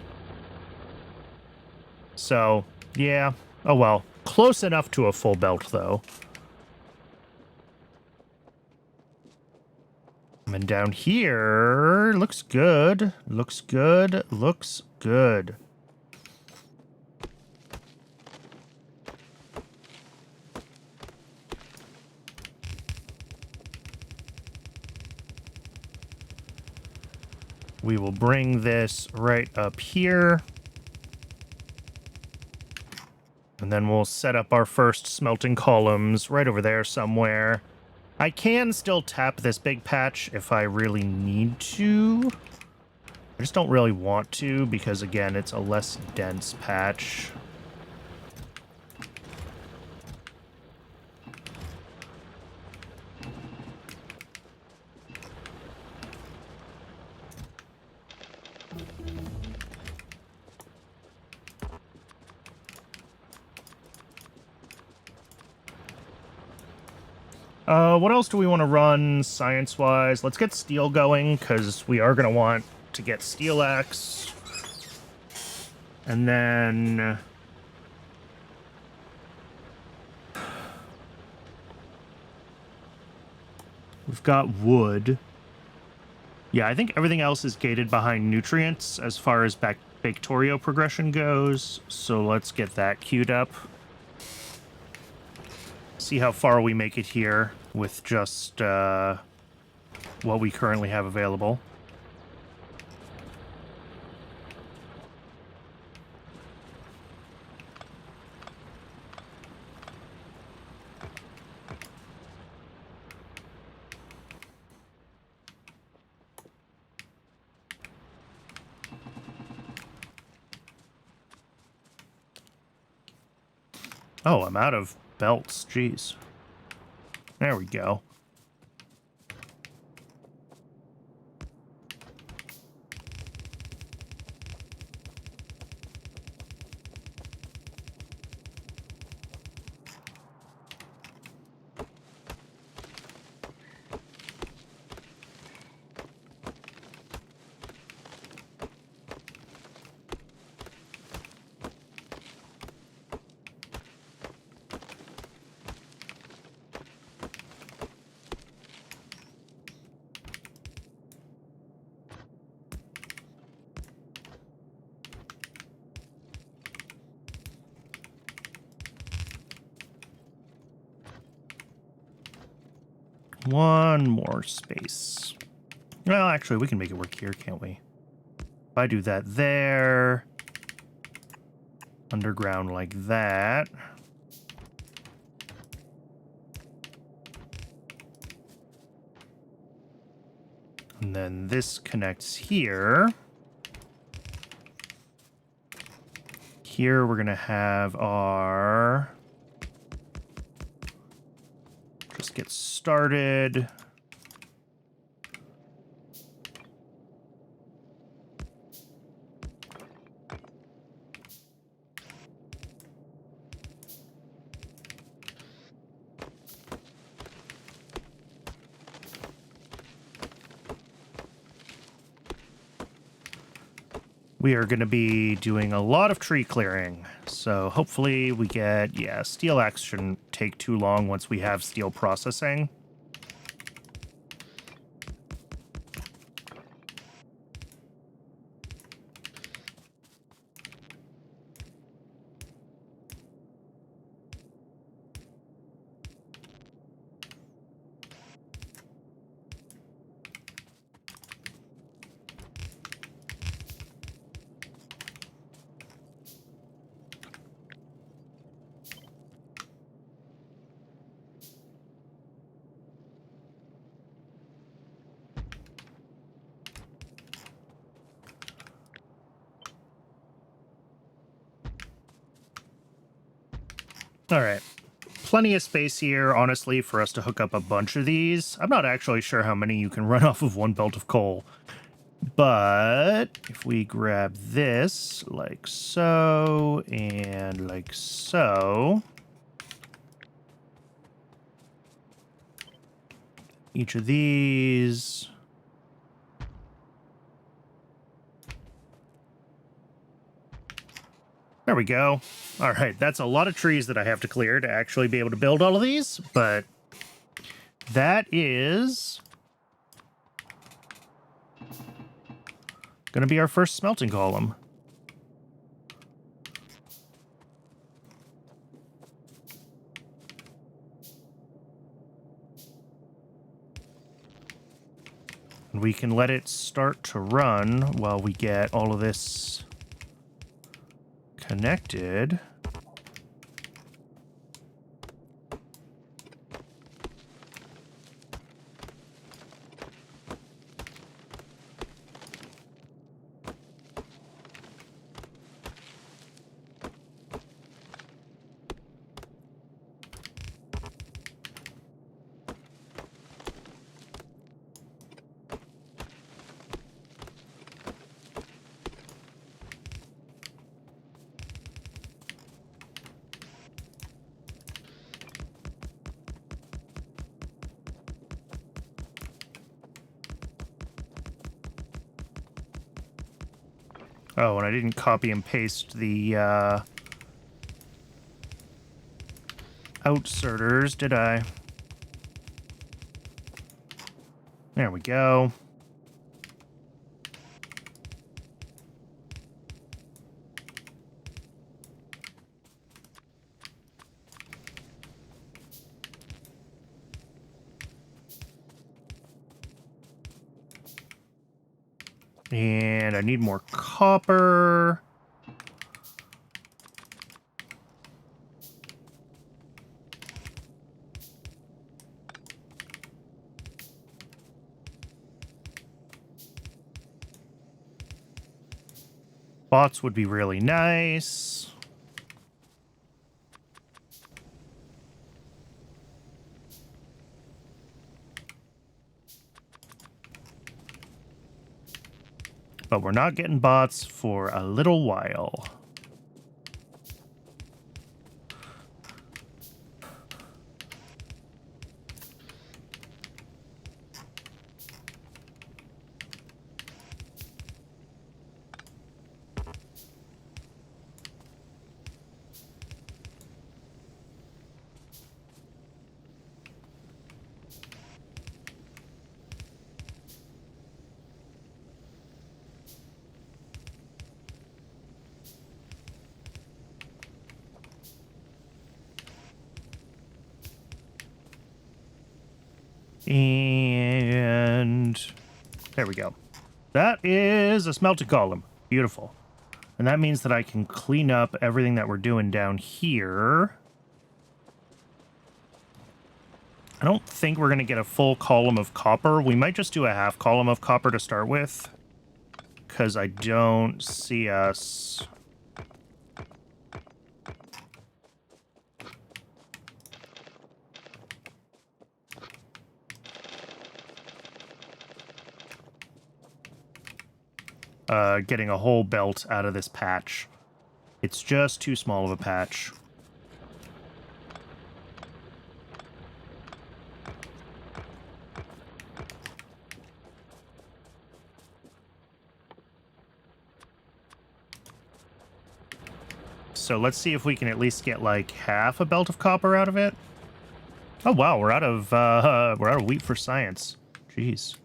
So, yeah. Oh well. Close enough to a full belt, though. And down here, looks good. Looks good. Looks good. We will bring this right up here. And then we'll set up our first smelting columns right over there somewhere. I can still tap this big patch if I really need to. I just don't really want to because, again, it's a less dense patch. What else do we want to run science-wise? Let's get steel going, because we are going to want to get steel axe. And then... we've got wood. Yeah, I think everything else is gated behind nutrients as far as Baketorio progression goes. So let's get that queued up. See how far we make it here with just what we currently have available. Oh, I'm out of belts. Jeez. There we go. One more space. Well, actually, we can make it work here, can't we? If I do that there, underground like that. And then this connects here. Here we're going to have our... Just get started. We are going to be doing a lot of tree clearing. So hopefully we get, yeah, steel axe shouldn't take too long once we have steel processing. All right. Plenty of space here, honestly, for us to hook up a bunch of these. I'm not actually sure how many you can run off of one belt of coal. But if we grab this like so and like so, each of these... There we go. All right, that's a lot of trees that I have to clear to actually be able to build all of these, but that is going to be our first smelting column. And we can let it start to run while we get all of this connected. Oh, and I didn't copy and paste the outserters, did I? There we go. And I need more copper. Bots would be really nice. But we're not getting bots for a little while. And there we go. That is a smelting column. Beautiful. And that means that I can clean up everything that we're doing down here. I don't think we're going to get a full column of copper. We might just do a half column of copper to start with, because I don't see us... getting a whole belt out of this patch. It's just too small of a patch. So let's see if we can at least get like half a belt of copper out of it. Oh wow, we're out of wheat for science. Jeez.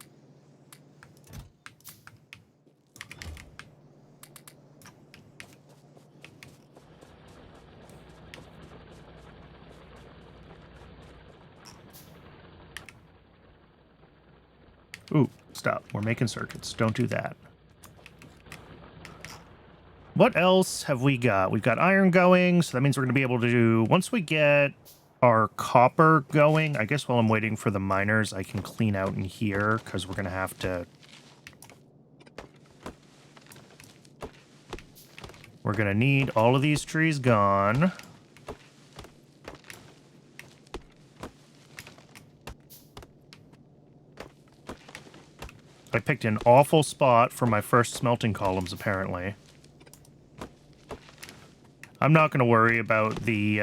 Ooh, stop. We're making circuits. Don't do that. What else have we got? We've got iron going, so that means we're going to be able to do... Once we get our copper going, I guess while I'm waiting for the miners, I can clean out in here, because we're going to have to... We're going to need all of these trees gone. I picked an awful spot for my first smelting columns, apparently. I'm not going to worry about the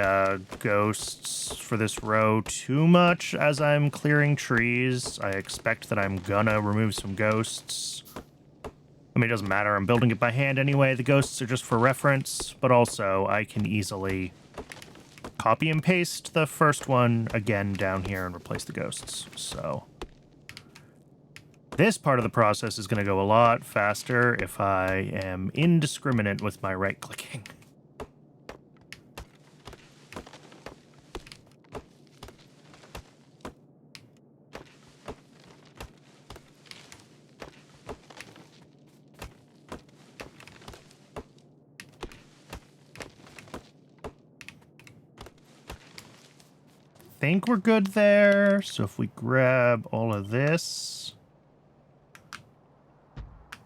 ghosts for this row too much as I'm clearing trees. I expect that I'm gonna remove some ghosts. I mean, it doesn't matter. I'm building it by hand anyway. The ghosts are just for reference, but also I can easily copy and paste the first one again down here and replace the ghosts. So this part of the process is going to go a lot faster if I am indiscriminate with my right-clicking. Think we're good there. So if we grab all of this,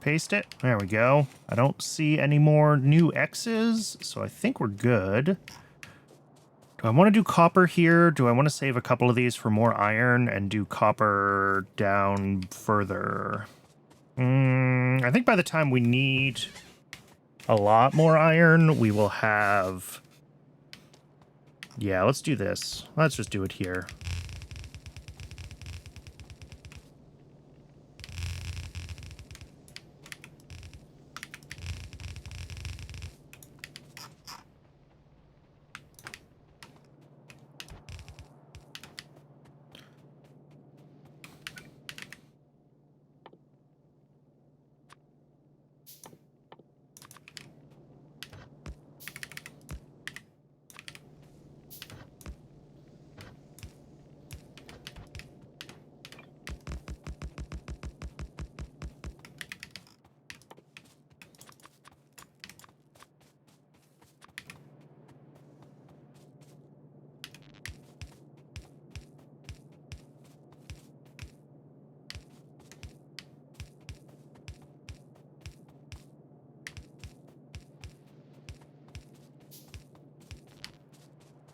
paste it. There we go. I don't see any more new X's, so I think we're good. Do I want to do copper here? Do I want to save a couple of these for more iron and do copper down further? I think by the time we need a lot more iron, we will have... Yeah, let's do this. Let's just do it here.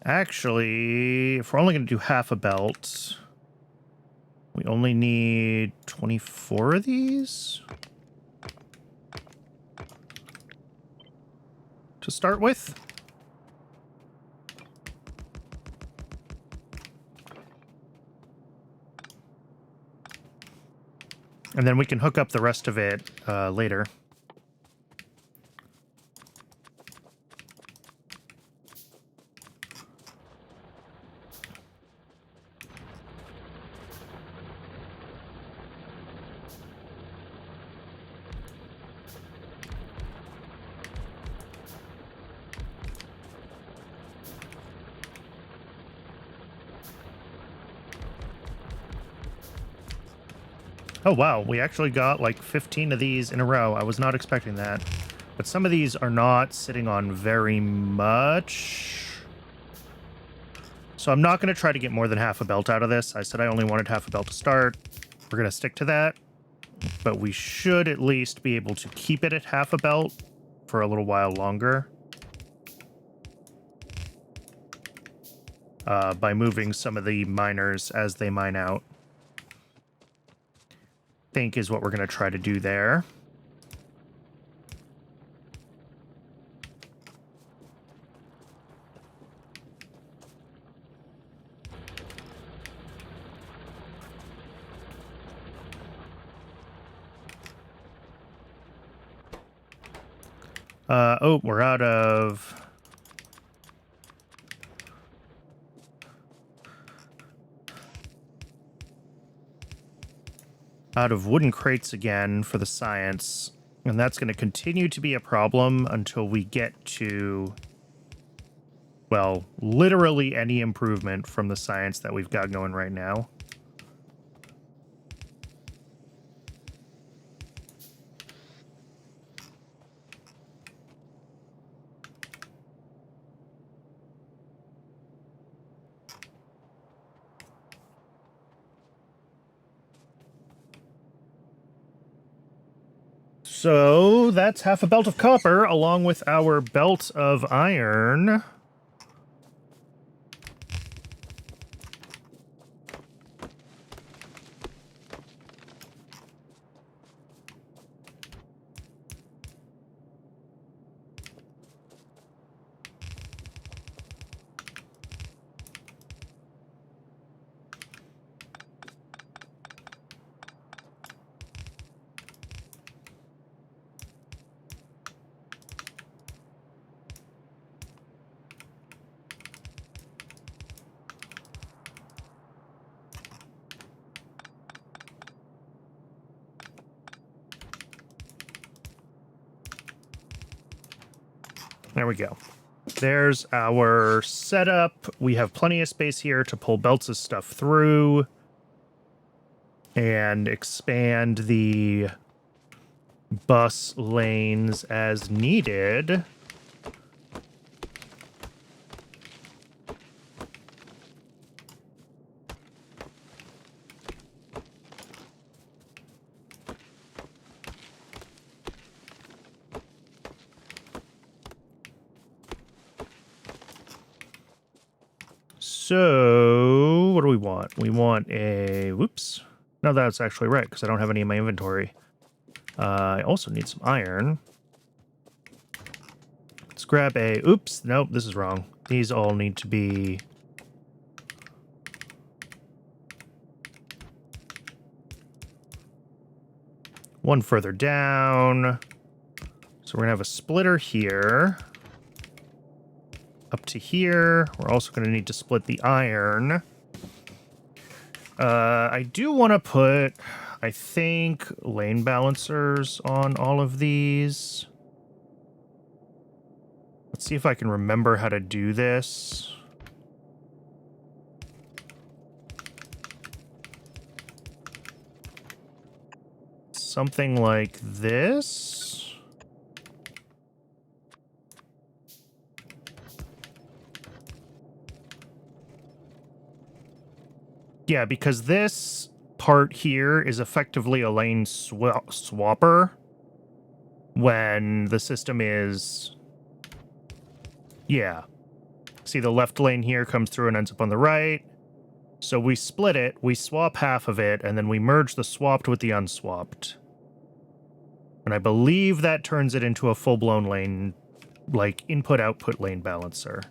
Actually, if we're only going to do half a belt, we only need 24 of these? to start with. And then we can hook up the rest of it later. Oh, wow. We actually got like 15 of these in a row. I was not expecting that. But some of these are not sitting on very much. So I'm not going to try to get more than half a belt out of this. I said I only wanted half a belt to start. We're going to stick to that. But we should at least be able to keep it at half a belt for a little while longer. By moving some of the miners as they mine out. Think is what we're going to try to do there. Oh, we're out of... wooden crates again for the science, and that's going to continue to be a problem until we get to, well, literally any improvement from the science that we've got going right now. So that's half a belt of copper along with our belt of iron. There we go. There's our setup. We have plenty of space here to pull Belts' stuff through and expand the bus lanes as needed. So, what do we want? We want a... Whoops. No, that's actually right, because I don't have any in my inventory. I also need some iron. Let's grab a... Oops, nope, this is wrong. These all need to be... one further down. So we're going to have a splitter here. Up to here. We're also going to need to split the iron. I do want to put, I think, lane balancers on all of these. Let's see if I can remember how to do this. Something like this. Yeah, because this part here is effectively a lane swapper when the system is... Yeah. See, the left lane here comes through and ends up on the right. So we split it, we swap half of it, and then we merge the swapped with the unswapped. And I believe that turns it into a full-blown lane like input-output lane balancer.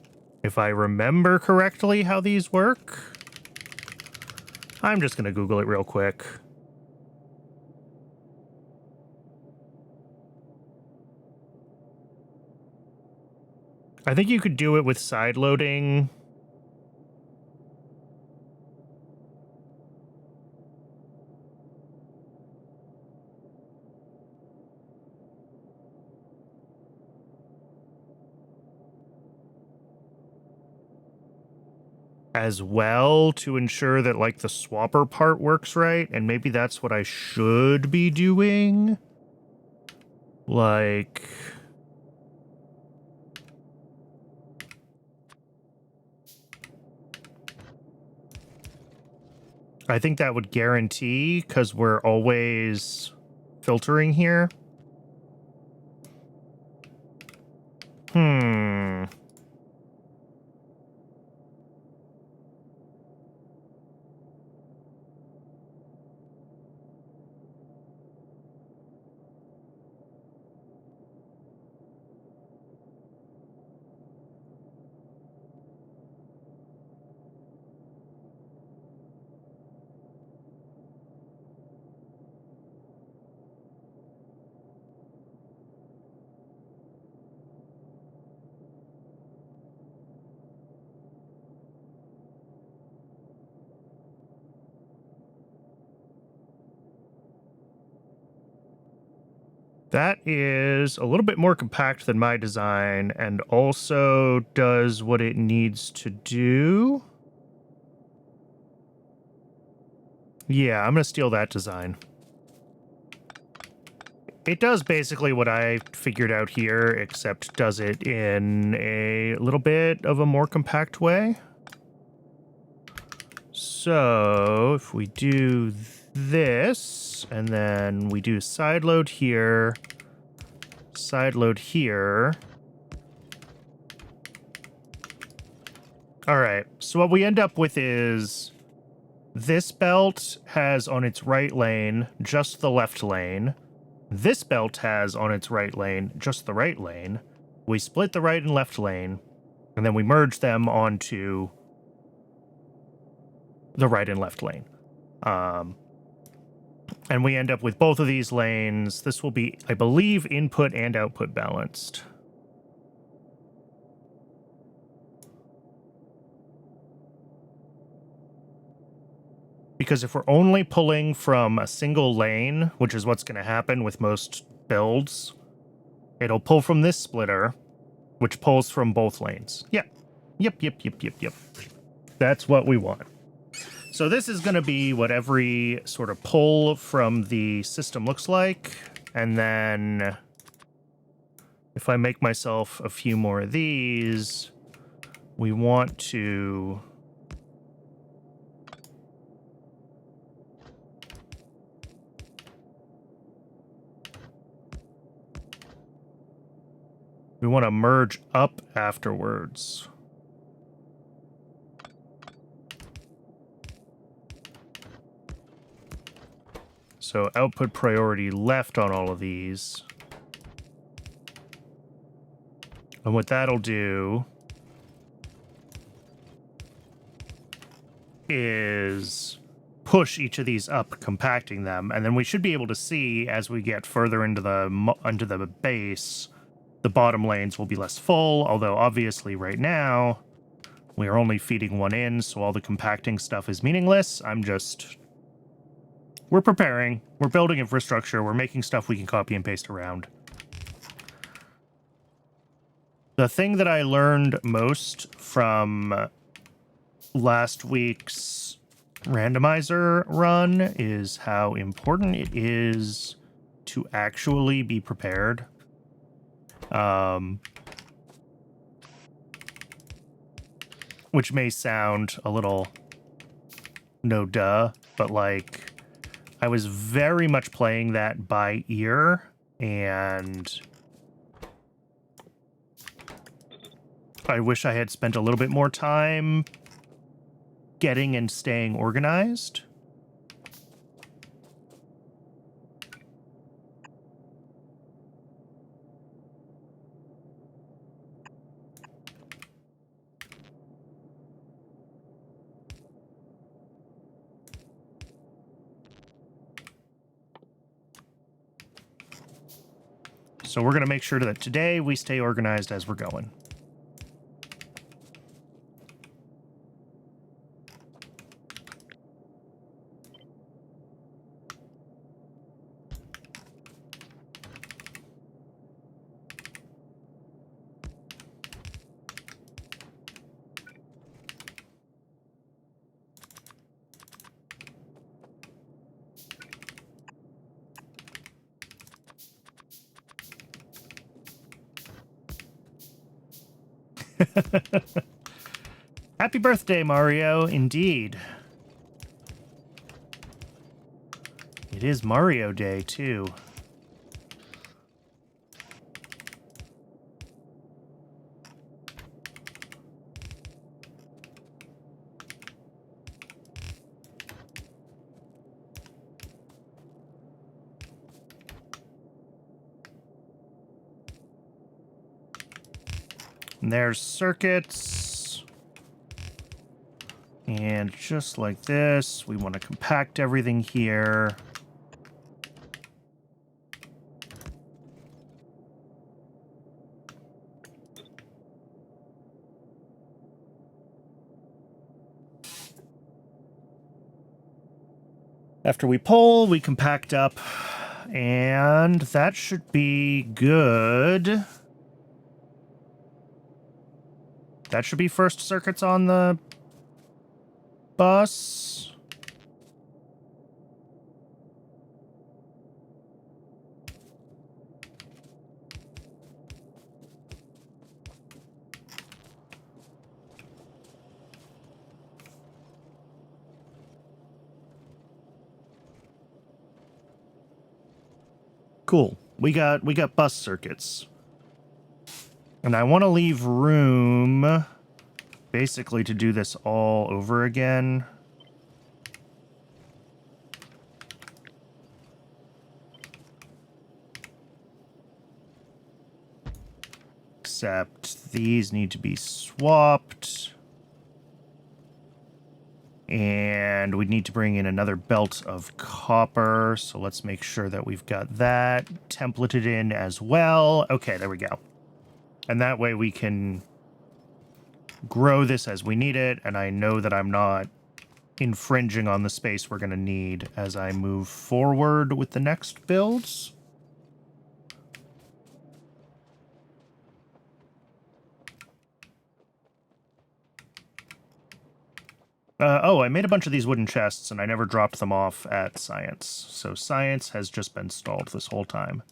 If I remember correctly how these work, I'm just going to Google it real quick. I think you could do it with side loading. As well, to ensure that like the swapper part works right, and maybe that's what I should be doing. Like, I think that would guarantee, because we're always filtering here. That is a little bit more compact than my design and also does what it needs to do. Yeah, I'm going to steal that design. It does basically what I figured out here, except does it in a little bit of a more compact way. So if we do this, and then we do side load here, side load here. All right, so what we end up with is this belt has on its right lane just the left lane. This belt has on its right lane just the right lane. We split the right and left lane, and then we merge them onto the right and left lane. And we end up with both of these lanes. This will be, I believe, input and output balanced. Because if we're only pulling from a single lane, which is what's going to happen with most builds, it'll pull from this splitter, which pulls from both lanes. Yep. Yep. That's what we want. So this is going to be what every sort of pull from the system looks like. And then if I make myself a few more of these, we want to... we want to merge up afterwards. So output priority left on all of these. And what that'll do is push each of these up, compacting them, and then we should be able to see as we get further into the base, the bottom lanes will be less full, although obviously right now we are only feeding one in, so all the compacting stuff is meaningless. We're preparing, we're building infrastructure, we're making stuff we can copy and paste around. The thing that I learned most from last week's randomizer run is how important it is to actually be prepared. Which may sound a little no duh, but like I was very much playing that by ear, and I wish I had spent a little bit more time getting and staying organized. So we're going to make sure that today we stay organized as we're going. Happy birthday, Mario. Indeed. It is Mario Day, too. And there's circuits. And just like this, we want to compact everything here. After we pull, we compact up, and that should be good. That should be first circuits on the bus. Cool. We got bus circuits. And I want to leave room basically to do this all over again. Except these need to be swapped. And we need to bring in another belt of copper. So let's make sure that we've got that templated in as well. Okay, there we go. And that way we can grow this as we need it. And I know that I'm not infringing on the space we're going to need as I move forward with the next builds. Oh, I made a bunch of these wooden chests, and I never dropped them off at Science. So Science has just been stalled this whole time.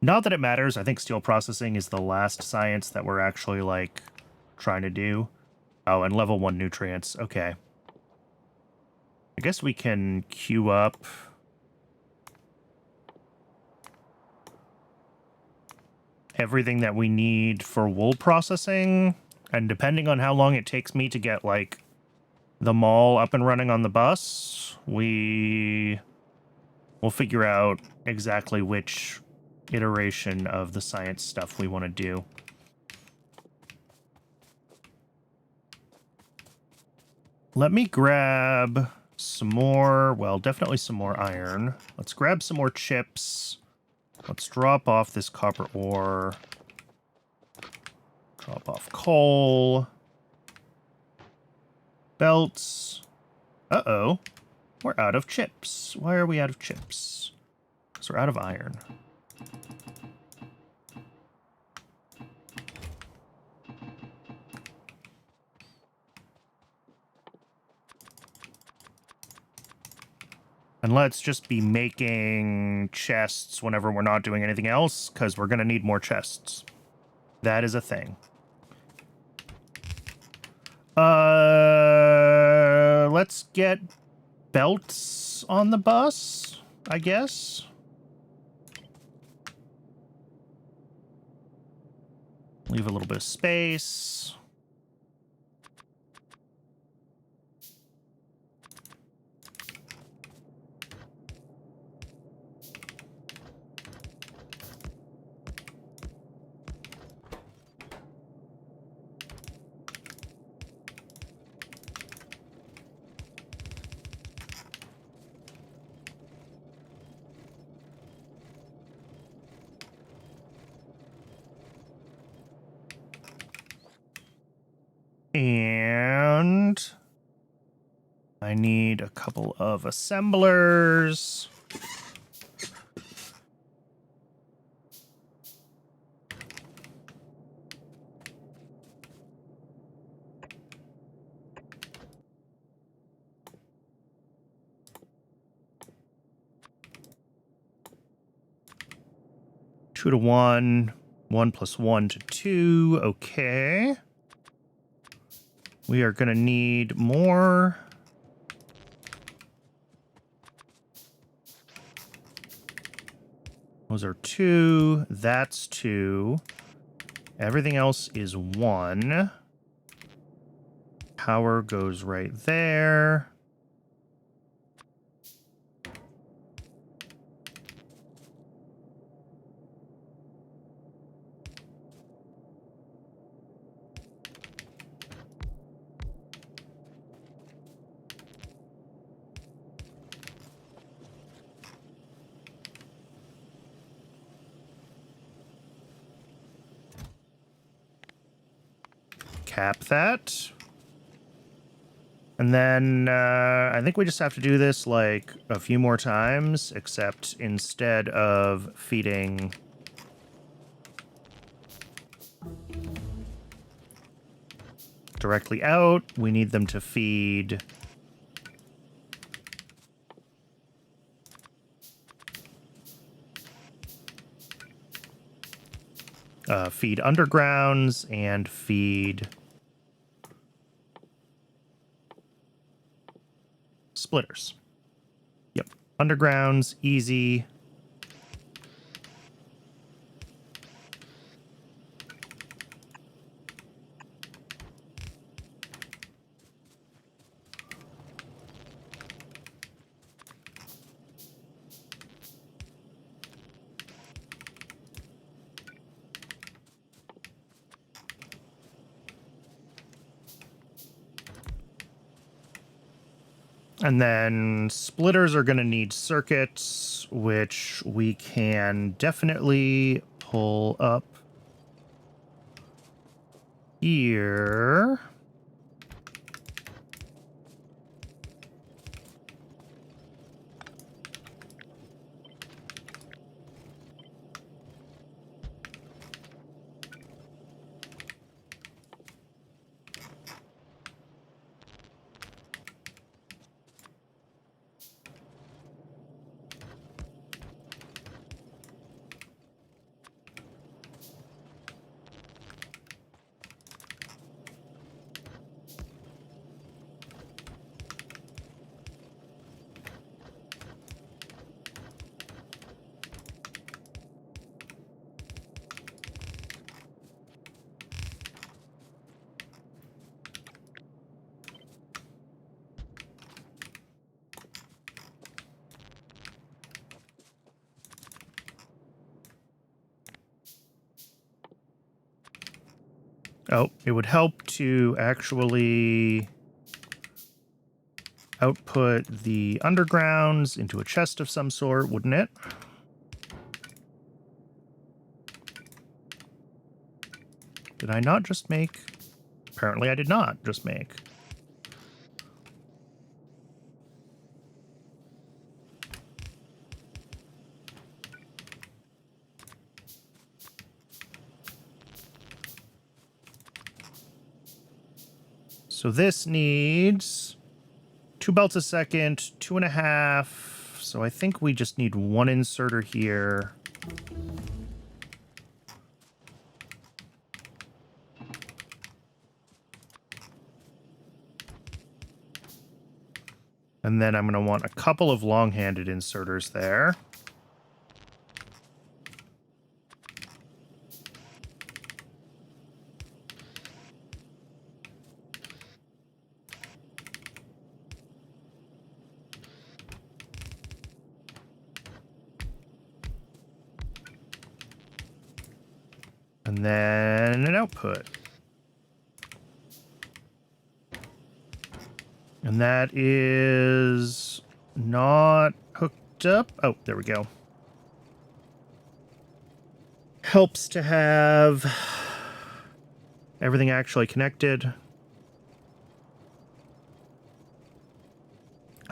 Not that it matters. I think steel processing is the last science that we're actually, like, trying to do. Oh, and level 1 nutrients. Okay. I guess we can queue up everything that we need for wool processing. And depending on how long it takes me to get, like, the mall up and running on the bus, we'll figure out exactly which iteration of the science stuff we want to do. Let me grab some more, well, definitely some more iron. Let's grab some more chips. Let's drop off this copper ore. Drop off coal. Belts. Uh-oh. We're out of chips. Why are we out of chips? Because we're out of iron. And let's just be making chests whenever we're not doing anything else, because we're going to need more chests. That is a thing. Let's get belts on the bus, I guess. Leave a little bit of space. I need a couple of assemblers. Two to one. 1 + 1 to 2. Okay. We are going to need more. Those are 2. That's 2. Everything else is 1. Power goes right there. Cap that. And then I think we just have to do this like a few more times, except instead of feeding directly out, we need them to feed feed undergrounds and feed splitters. Yep. Undergrounds, easy. And then splitters are going to need circuits, which we can definitely pull up here. Oh, it would help to actually output the undergrounds into a chest of some sort, wouldn't it? Did I not just make? Apparently I did not just make. So this needs 2 belts a second, 2.5. So I think we just need 1 inserter here. And then I'm going to want a couple of long-handed inserters there. And then an output. And that is not hooked up. Oh, there we go. Helps to have everything actually connected.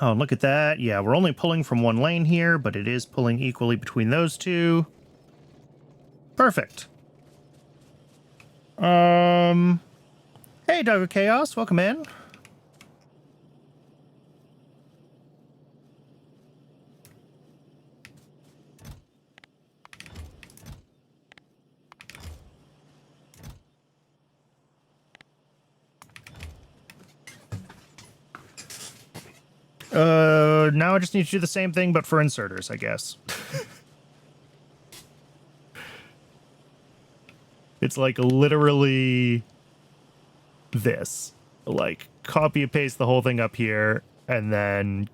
Oh, look at that. Yeah, we're only pulling from one lane here, but it is pulling equally between those two. Perfect. Hey, Dog of Chaos, welcome in. Now I just need to do the same thing, but for inserters, I guess. It's like literally this. Like, copy and paste the whole thing up here, and then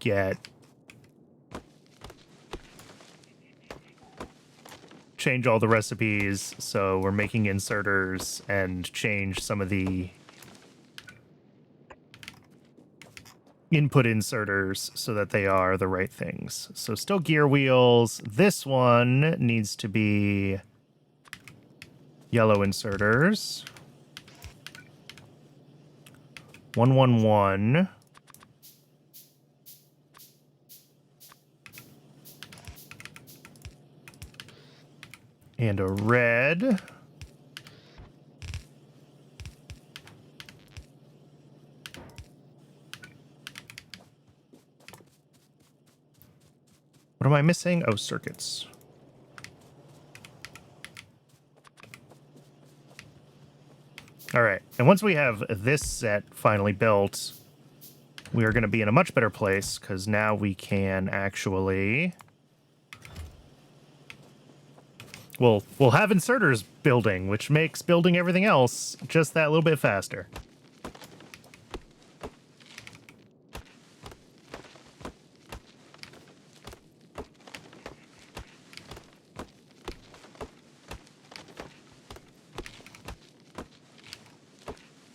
change all the recipes, so we're making inserters, and change some of the input inserters so that they are the right things. So still gear wheels. This one needs to be yellow inserters. 111. And a red. What am I missing? Oh, circuits. All right. And once we have this set finally built, we are going to be in a much better place because now we can actually... We'll have inserters building, which makes building everything else just that little bit faster.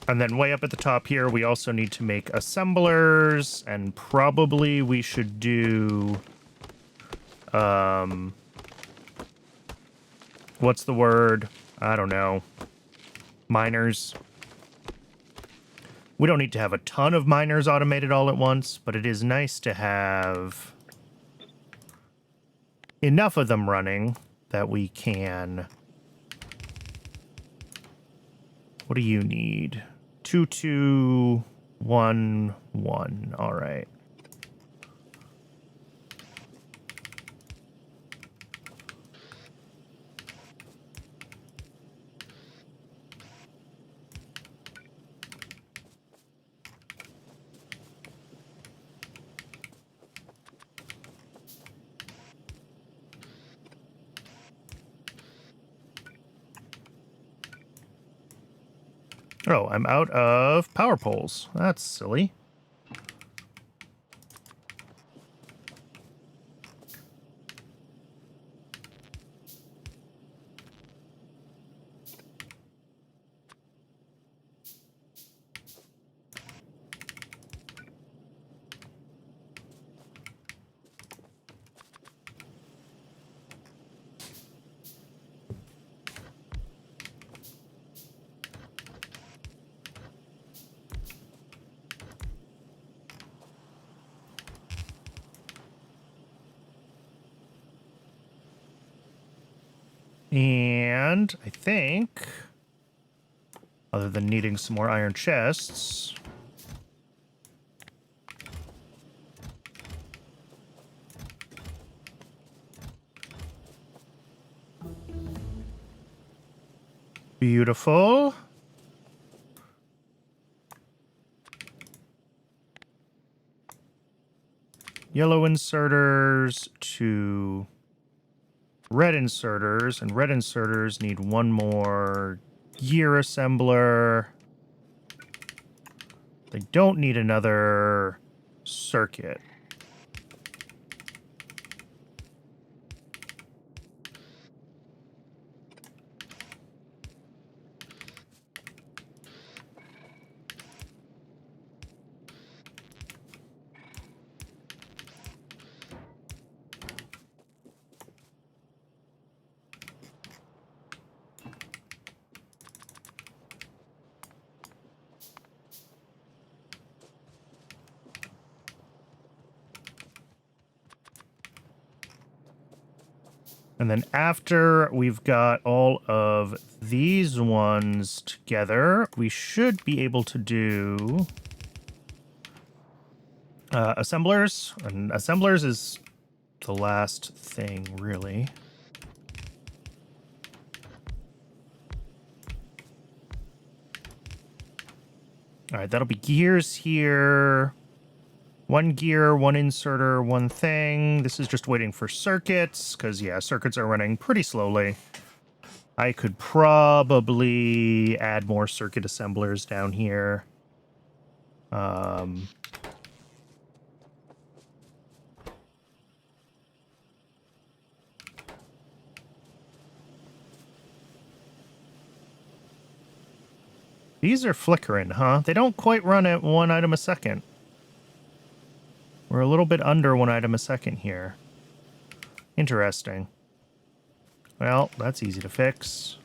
And then way up at the top here, we also need to make assemblers, and probably we should do... what's the word? I don't know. Miners. We don't need to have a ton of miners automated all at once, but it is nice to have enough of them running that we can... What do you need? 2211. All right. Oh, I'm out of power poles. That's silly. And I think, other than needing some more iron chests, beautiful. Yellow inserters to red inserters, and red inserters need one more gear assembler. They don't need another circuit. And then after we've got all of these ones together, we should be able to do assemblers. And assemblers is the last thing, really. All right, that'll be gears here. One gear, one inserter, one thing. This is just waiting for circuits, because, yeah, circuits are running pretty slowly. I could probably add more circuit assemblers down here. These are flickering, huh? They don't quite run at 1 item a second. We're a little bit under 1 item a second here. Interesting. Well, that's easy to fix.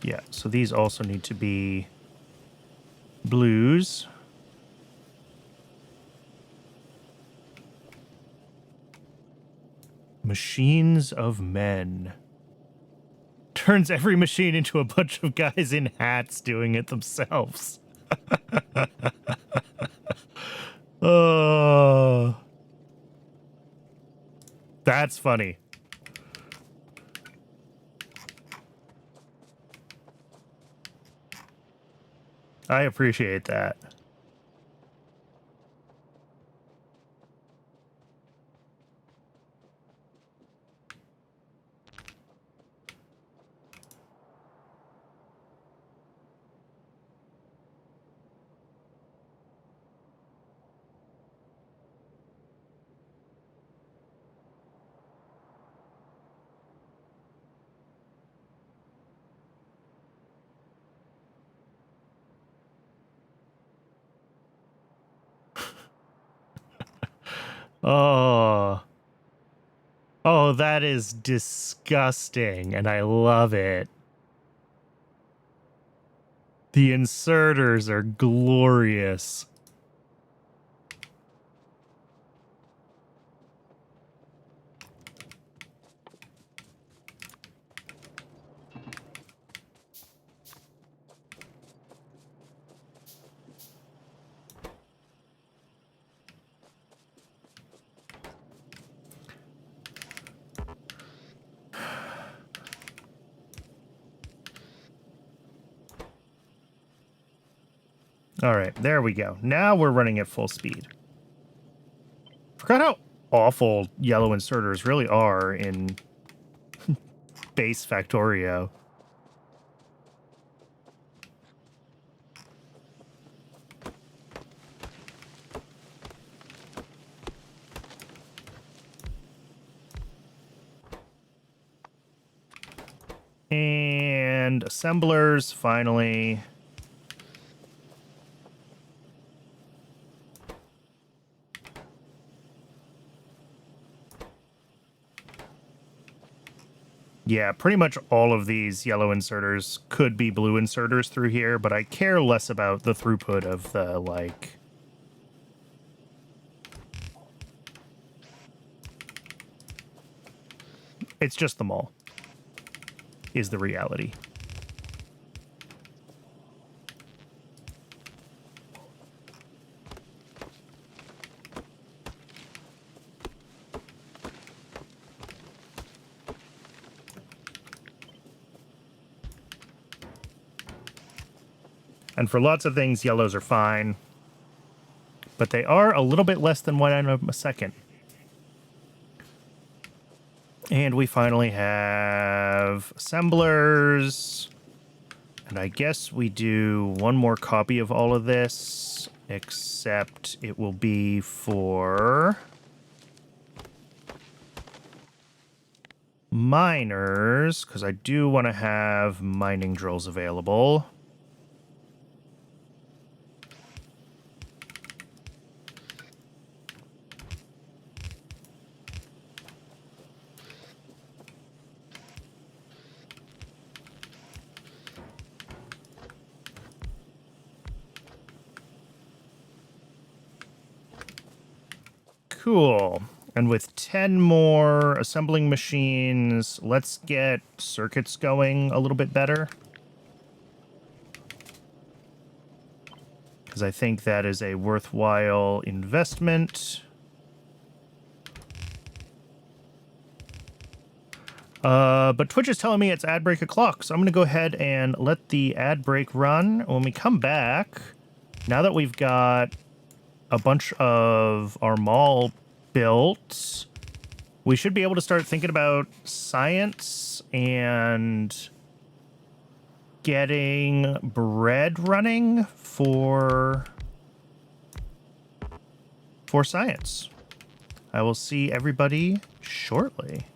Yeah, so these also need to be blues. Machines of men. Turns every machine into a bunch of guys in hats doing it themselves. Oh, that's funny. I appreciate that. Oh. Oh, that is disgusting, and I love it. The inserters are glorious. All right, there we go. Now we're running at full speed. Forgot how awful yellow inserters really are in base Factorio. And assemblers, finally. Yeah, pretty much all of these yellow inserters could be blue inserters through here, but I care less about the throughput of the, like... It's just them all, is the reality. And for lots of things, yellows are fine. But they are a little bit less than 1 item a second. And we finally have assemblers. And I guess we do one more copy of all of this, except it will be for miners, because I do want to have mining drills available. Cool. And with 10 more assembling machines, let's get circuits going a little bit better. Because I think that is a worthwhile investment. But Twitch is telling me it's ad break o'clock, so I'm going to go ahead and let the ad break run. When we come back, now that we've got a bunch of our mall built, we should be able to start thinking about science and getting bread running for science. I will see everybody shortly.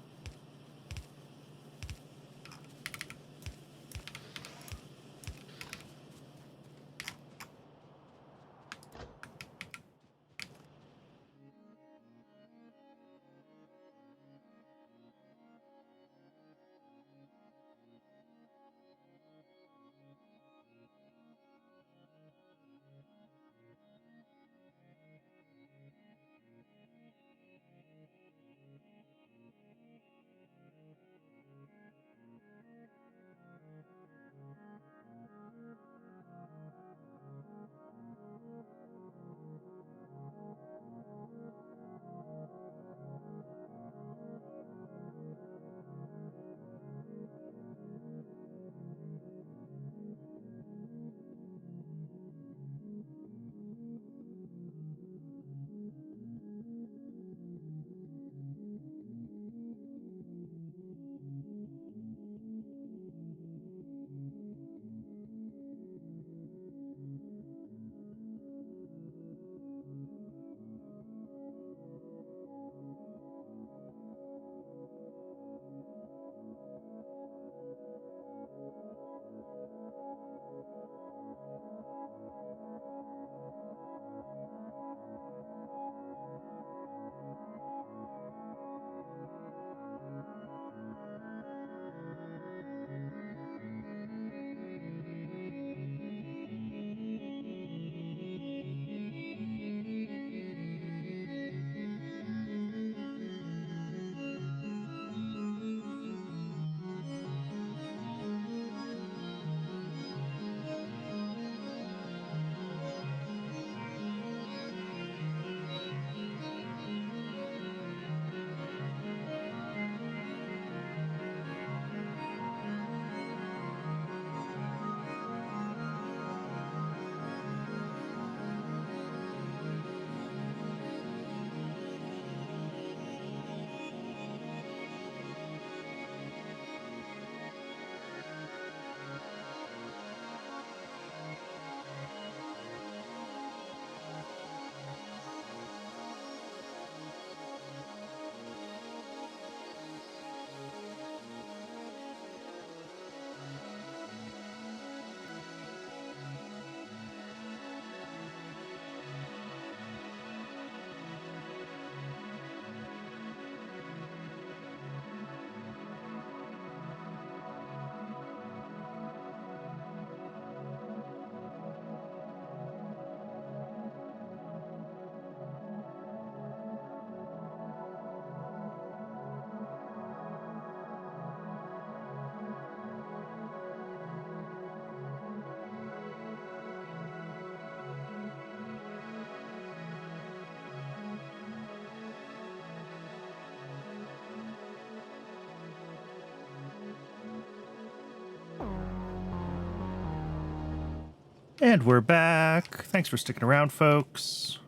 And we're back. Thanks for sticking around, folks.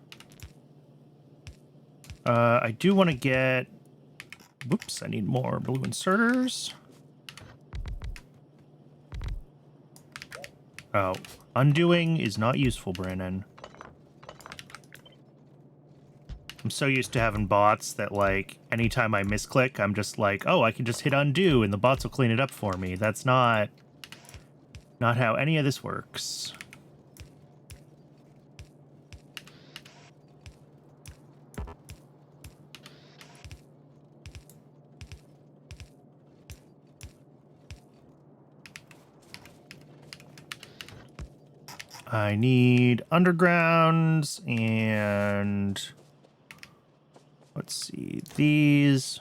I do want to get... Whoops, I need more blue inserters. Oh, undoing is not useful, Brandon. I'm so used to having bots that, like, anytime I misclick, I'm just like, oh, I can just hit undo and the bots will clean it up for me. That's not how any of this works. I need undergrounds and let's see, these.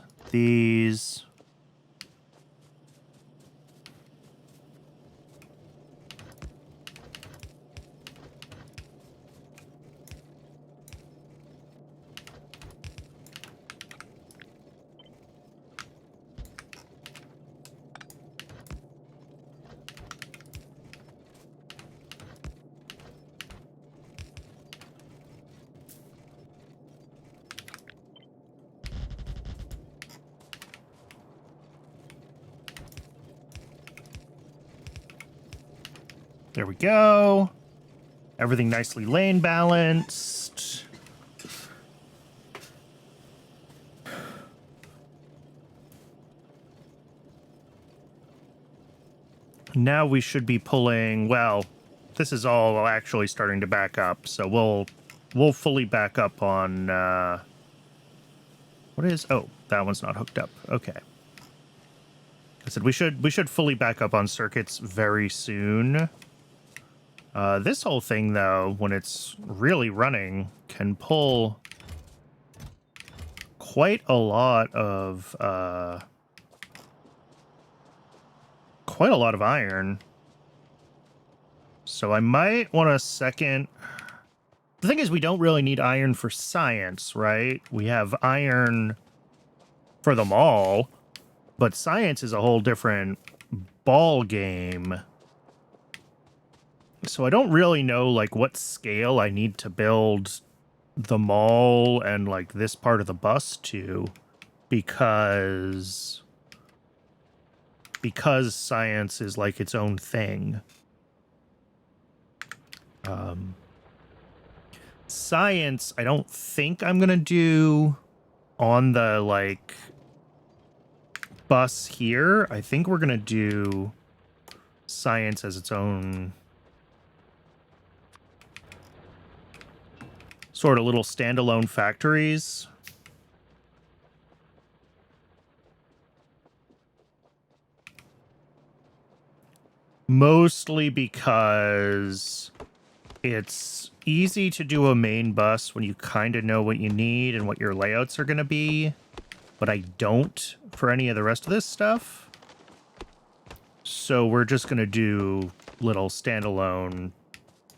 There we go. Everything nicely lane balanced. Now we should be pulling, well, this is all actually starting to back up, so we'll fully back up on what is, oh, that one's not hooked up. Okay. I said we should fully back up on circuits very soon. This whole thing, though, when it's really running, can pull quite a lot of iron. So I might want a second. The thing is, we don't really need iron for science, right? We have iron for them all, but science is a whole different ball game. So I don't really know, like, what scale I need to build the mall and, like, this part of the bus to, because science is, like, its own thing. Science, I don't think I'm gonna do on the, like, bus here. I think we're gonna do science as its own sort of little standalone factories. Mostly because it's easy to do a main bus when you kind of know what you need and what your layouts are going to be, but I don't for any of the rest of this stuff. So we're just going to do little standalone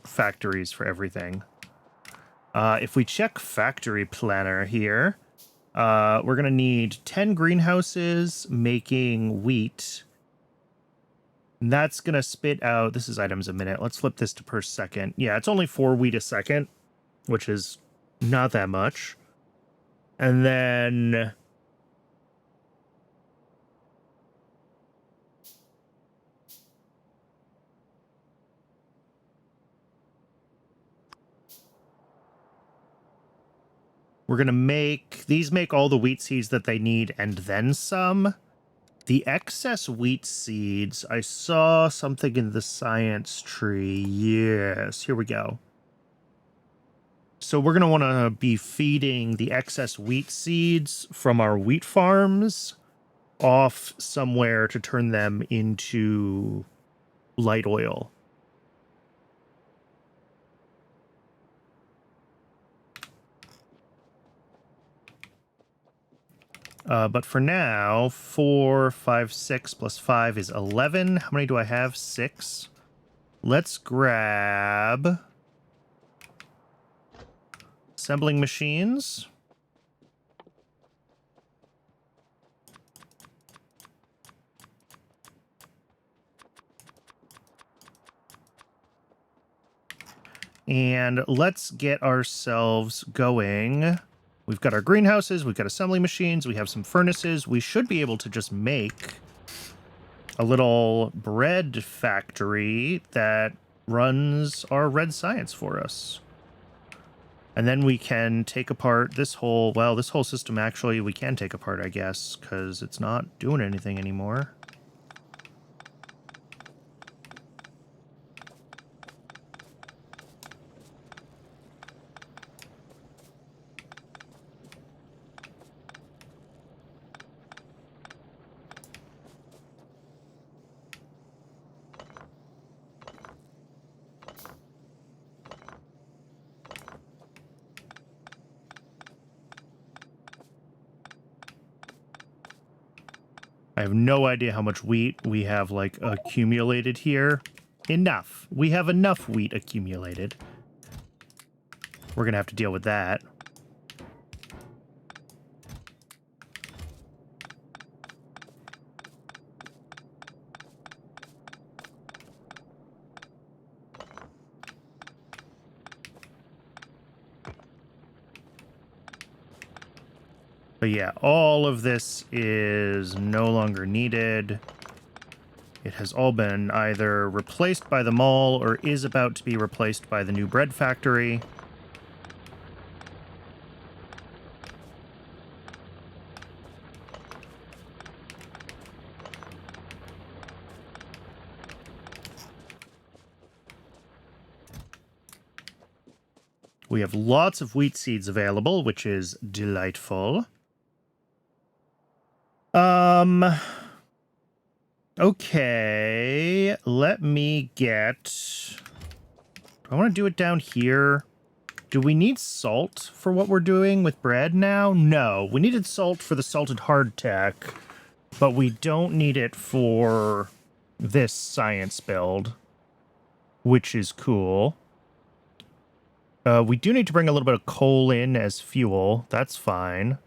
factories for everything. If we check factory planner here, we're going to need 10 greenhouses making wheat. And that's going to spit out, this is items a minute. Let's flip this to per second. Yeah, it's only 4 wheat a second, which is not that much. And then we're going to make, these make all the wheat seeds that they need and then some. The excess wheat seeds, I saw something in the science tree. Yes, here we go. So we're going to want to be feeding the excess wheat seeds from our wheat farms off somewhere to turn them into light oil. But for now, 4, 5, 6 plus 5 is 11. How many do I have? 6. Let's grab assembling machines. And let's get ourselves going. We've got our greenhouses, we've got assembly machines, we have some furnaces. We should be able to just make a little bread factory that runs our red science for us. And then we can take apart this whole, well, this whole system actually we can take apart, I guess, because it's not doing anything anymore. I have no idea how much wheat we have, like, accumulated here. Enough. We have enough wheat accumulated. We're gonna have to deal with that. But yeah, all of this is no longer needed. It has all been either replaced by the mall or is about to be replaced by the new bread factory. We have lots of wheat seeds available, which is delightful. Okay, let me get... Do I want to do it down here? Do we need salt for what we're doing with bread now? No, we needed salt for the salted hardtack, but we don't need it for this science build, which is cool. We do need to bring a little bit of coal in as fuel. That's fine.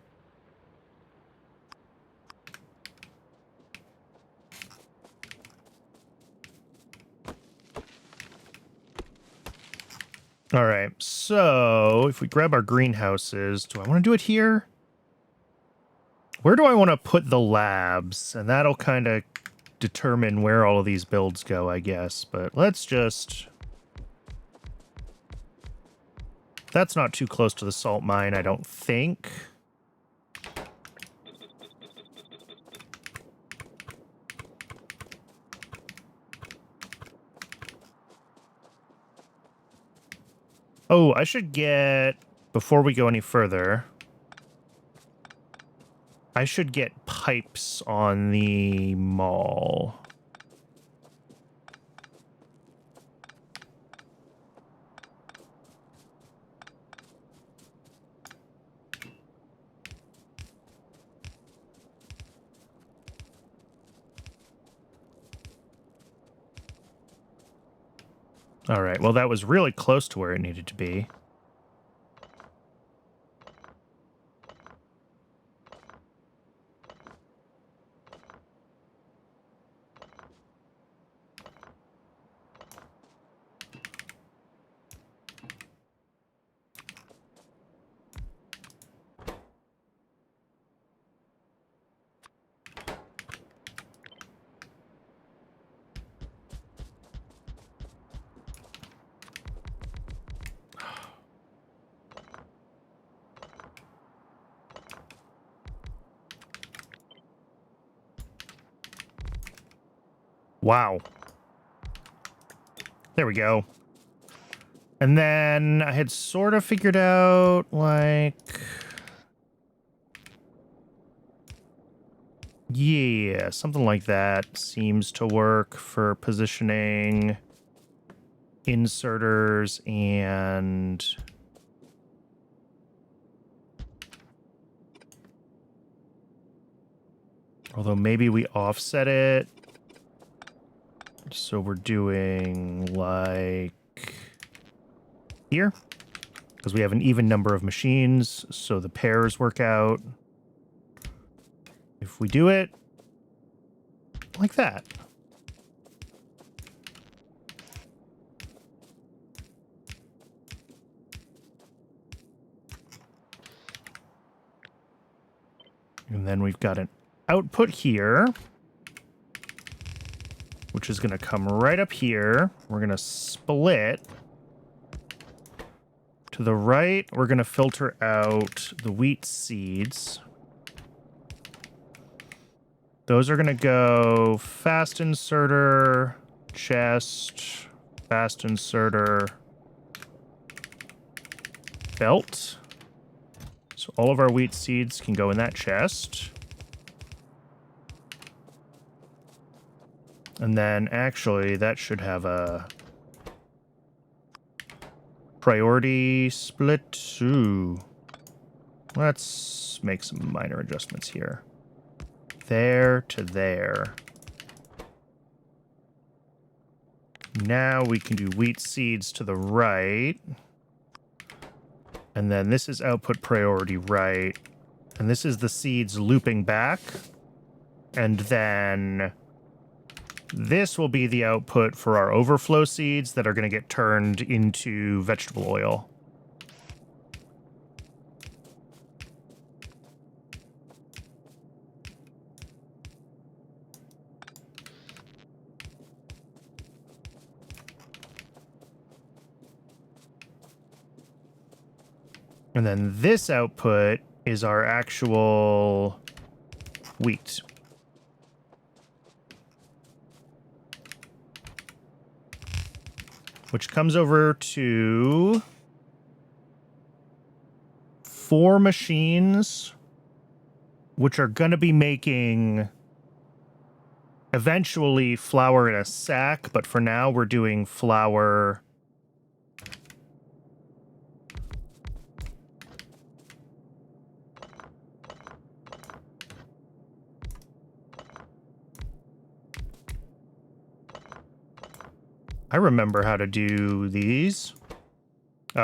All right, so if we grab our greenhouses, do I want to do it here? Where do I want to put the labs? And that'll kind of determine where all of these builds go, I guess. But let's just... That's not too close to the salt mine, I don't think. Oh, I should get... Before we go any further... I should get pipes on the mall. All right, well, that was really close to where it needed to be. Wow. There we go. And then I had sort of figured out, like... Yeah, something like that seems to work for positioning inserters and... Although maybe we offset it. So we're doing like here, because we have an even number of machines, so the pairs work out. If we do it like that. And then we've got an output here, which is going to come right up here. We're going to split. To the right, we're going to filter out the wheat seeds. Those are going to go fast inserter, chest, fast inserter, belt. So all of our wheat seeds can go in that chest. And then actually that should have a priority split. Ooh. Let's make some minor adjustments here. I there to there. Now we can do wheat seeds to the right. And then this is output priority right. And this is the seeds looping back. And then this will be the output for our overflow seeds that are going to get turned into vegetable oil. And then this output is our actual wheat. Which comes over to 4 machines, which are going to be making eventually flour in a sack, but for now we're doing flour. I remember how to do these.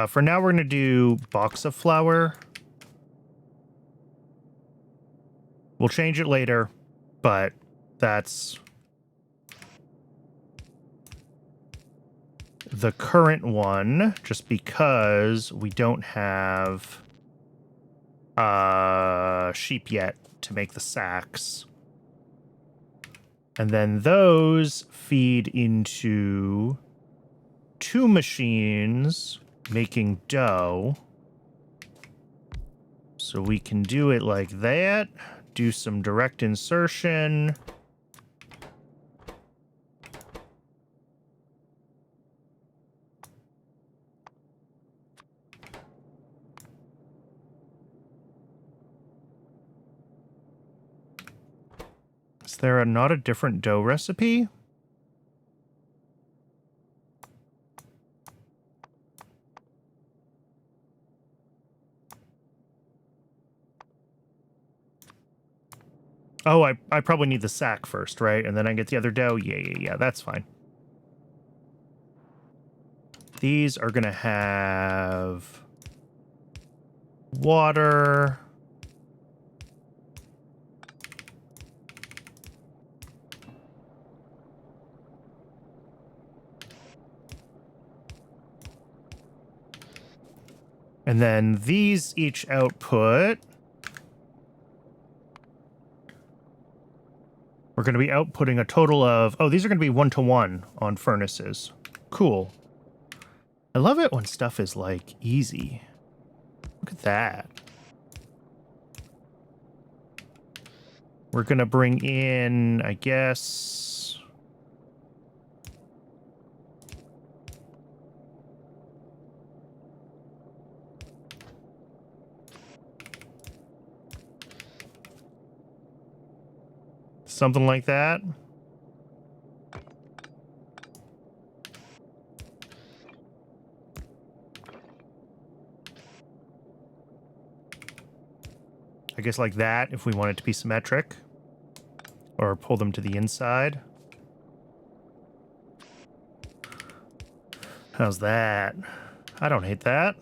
For now, we're going to do box of flour. We'll change it later, but that's the current one, just because we don't have sheep yet to make the sacks. And then those feed into 2 machines making dough. So we can do it like that. Do some direct insertion. Is there not a different dough recipe? Oh, I probably need the sack first, right? And then I get the other dough? Yeah, that's fine. These are going to have water. And then these each output. We're going to be outputting a total of... Oh, these are going to be 1-to-1 on furnaces. Cool. I love it when stuff is, like, easy. Look at that. We're going to bring in, I guess... something like that. I guess like that if we want it to be symmetric. Or pull them to the inside. How's that? I don't hate that.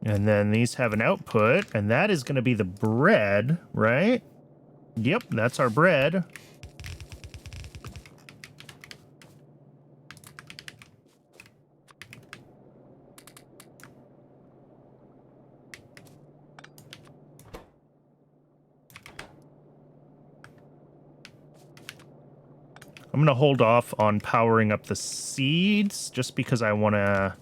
And then these have an output, and that is going to be the bread, right? Yep, that's our bread. I'm going to hold off on powering up the seeds, just because I want to...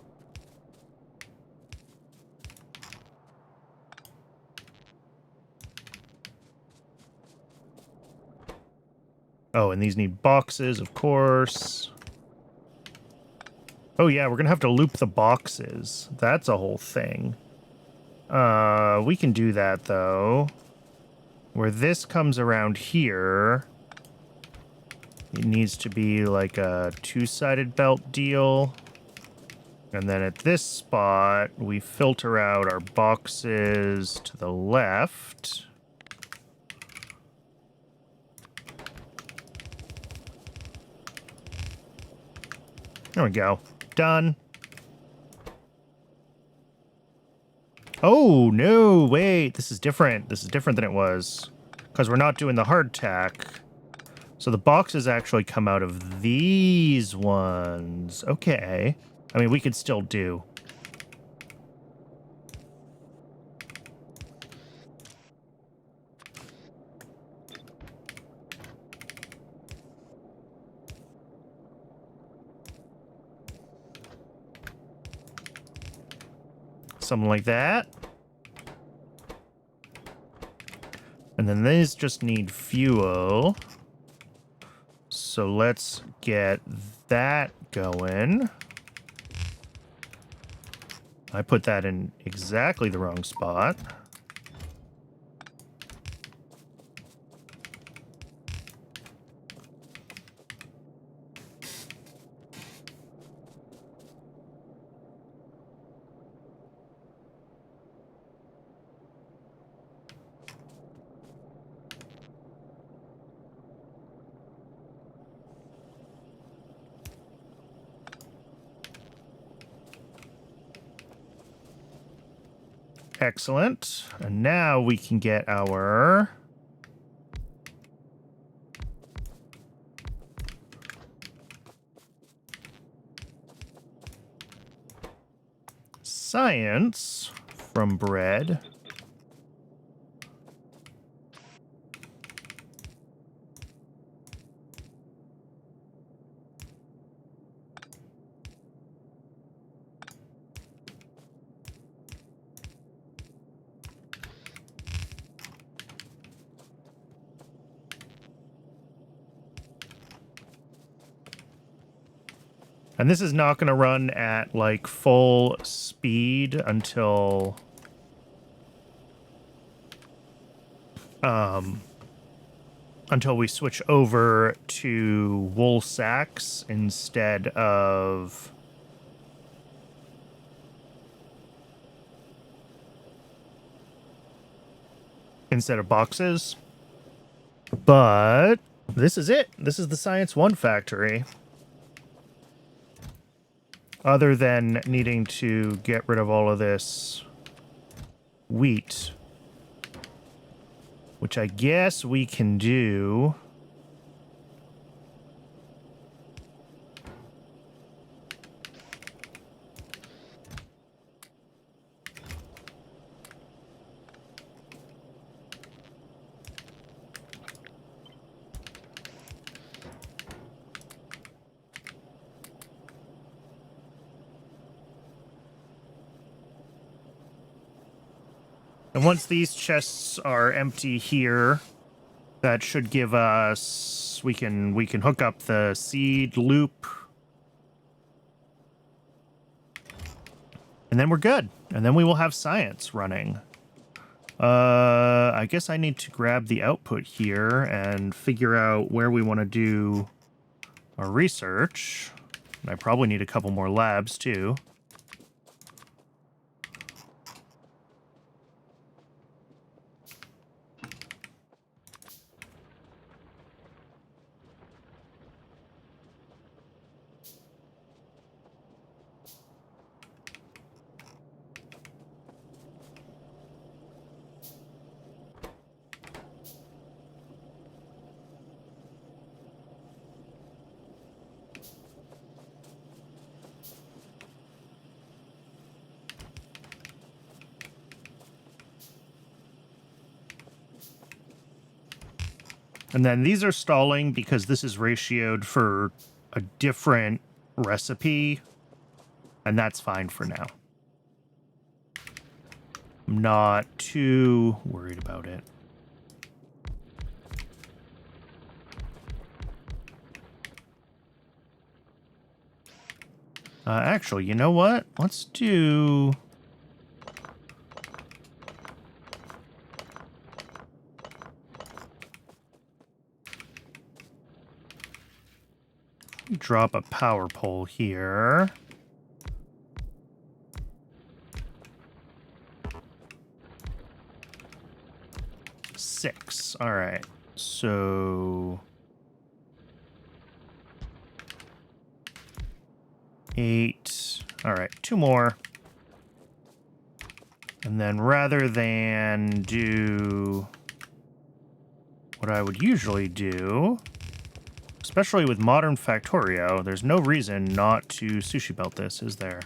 Oh, and these need boxes, of course. Oh yeah, we're gonna have to loop the boxes. That's a whole thing. We can do that, though. Where this comes around here, it needs to be like a 2-sided belt deal. And then at this spot, we filter out our boxes to the left. There we go. Done. Oh, no, wait. This is different. This is different than it was. Because we're not doing the hardtack. So the boxes actually come out of these ones. Okay. I mean, we could still do. Something like that. And then these just need fuel. So let's get that going. I put that in exactly the wrong spot. Excellent. And now we can get our science from bread. And this is not going to run at, like, full speed until... until we switch over to wool sacks instead of... boxes. But this is it. This is the Science 1 factory. Other than needing to get rid of all of this wheat, which I guess we can do. And once these chests are empty here, that should give us... we can hook up the seed loop. And then we're good. And then we will have science running. I guess I need to grab the output here and figure out where we want to do our research. And I probably need a couple more labs, too. And then these are stalling because this is ratioed for a different recipe, and that's fine for now. I'm not too worried about it. Actually, you know what? Let's do... drop a power pole here. 6. All right. So 8. All right, 2 more. And then rather than do what I would usually do, especially with modern Factorio, there's no reason not to sushi belt this, is there?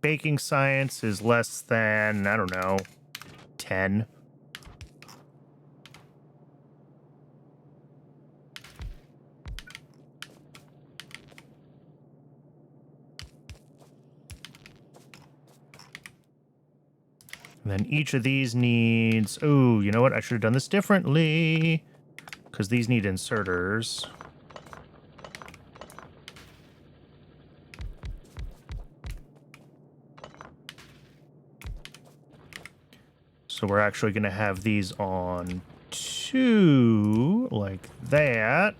Baking science is less than, I don't know, 10. And then each of these needs... Oh, you know what? I should have done this differently. Because these need inserters. So we're actually going to have these on 2, like that.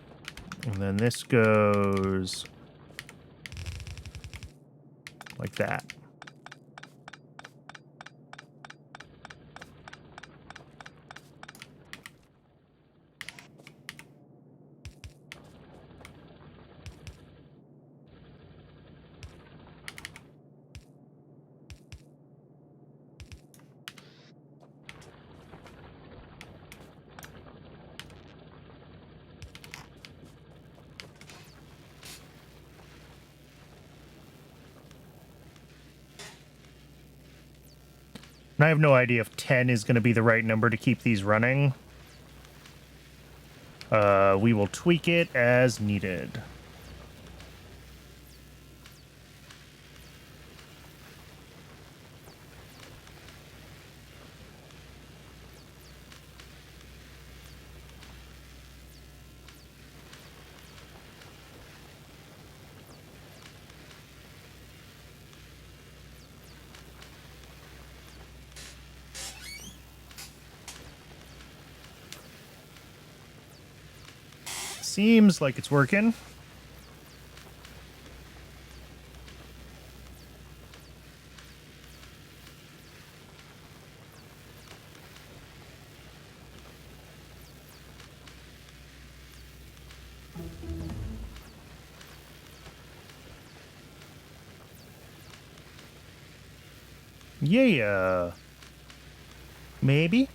And then this goes like that. And I have no idea if 10 is going to be the right number to keep these running. We will tweak it as needed. Seems like it's working. Yeah. Maybe?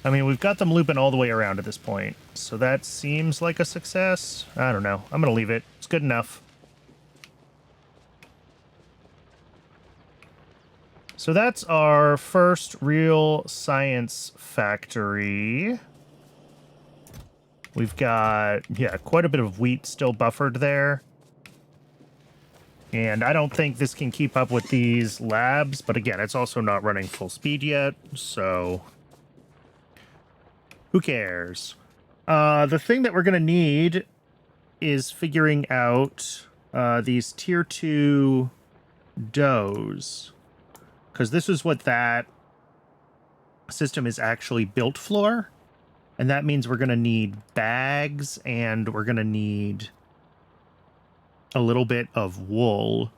I mean, we've got them looping all the way around at this point, so that seems like a success. I don't know. I'm going to leave it. It's good enough. So that's our first real science factory. We've got, yeah, quite a bit of wheat still buffered there. And I don't think this can keep up with these labs, but again, it's also not running full speed yet, so who cares? The thing that we're going to need is figuring out these tier 2 doughs, because this is what that system is actually built for, and that means we're going to need bags, and we're going to need a little bit of wool.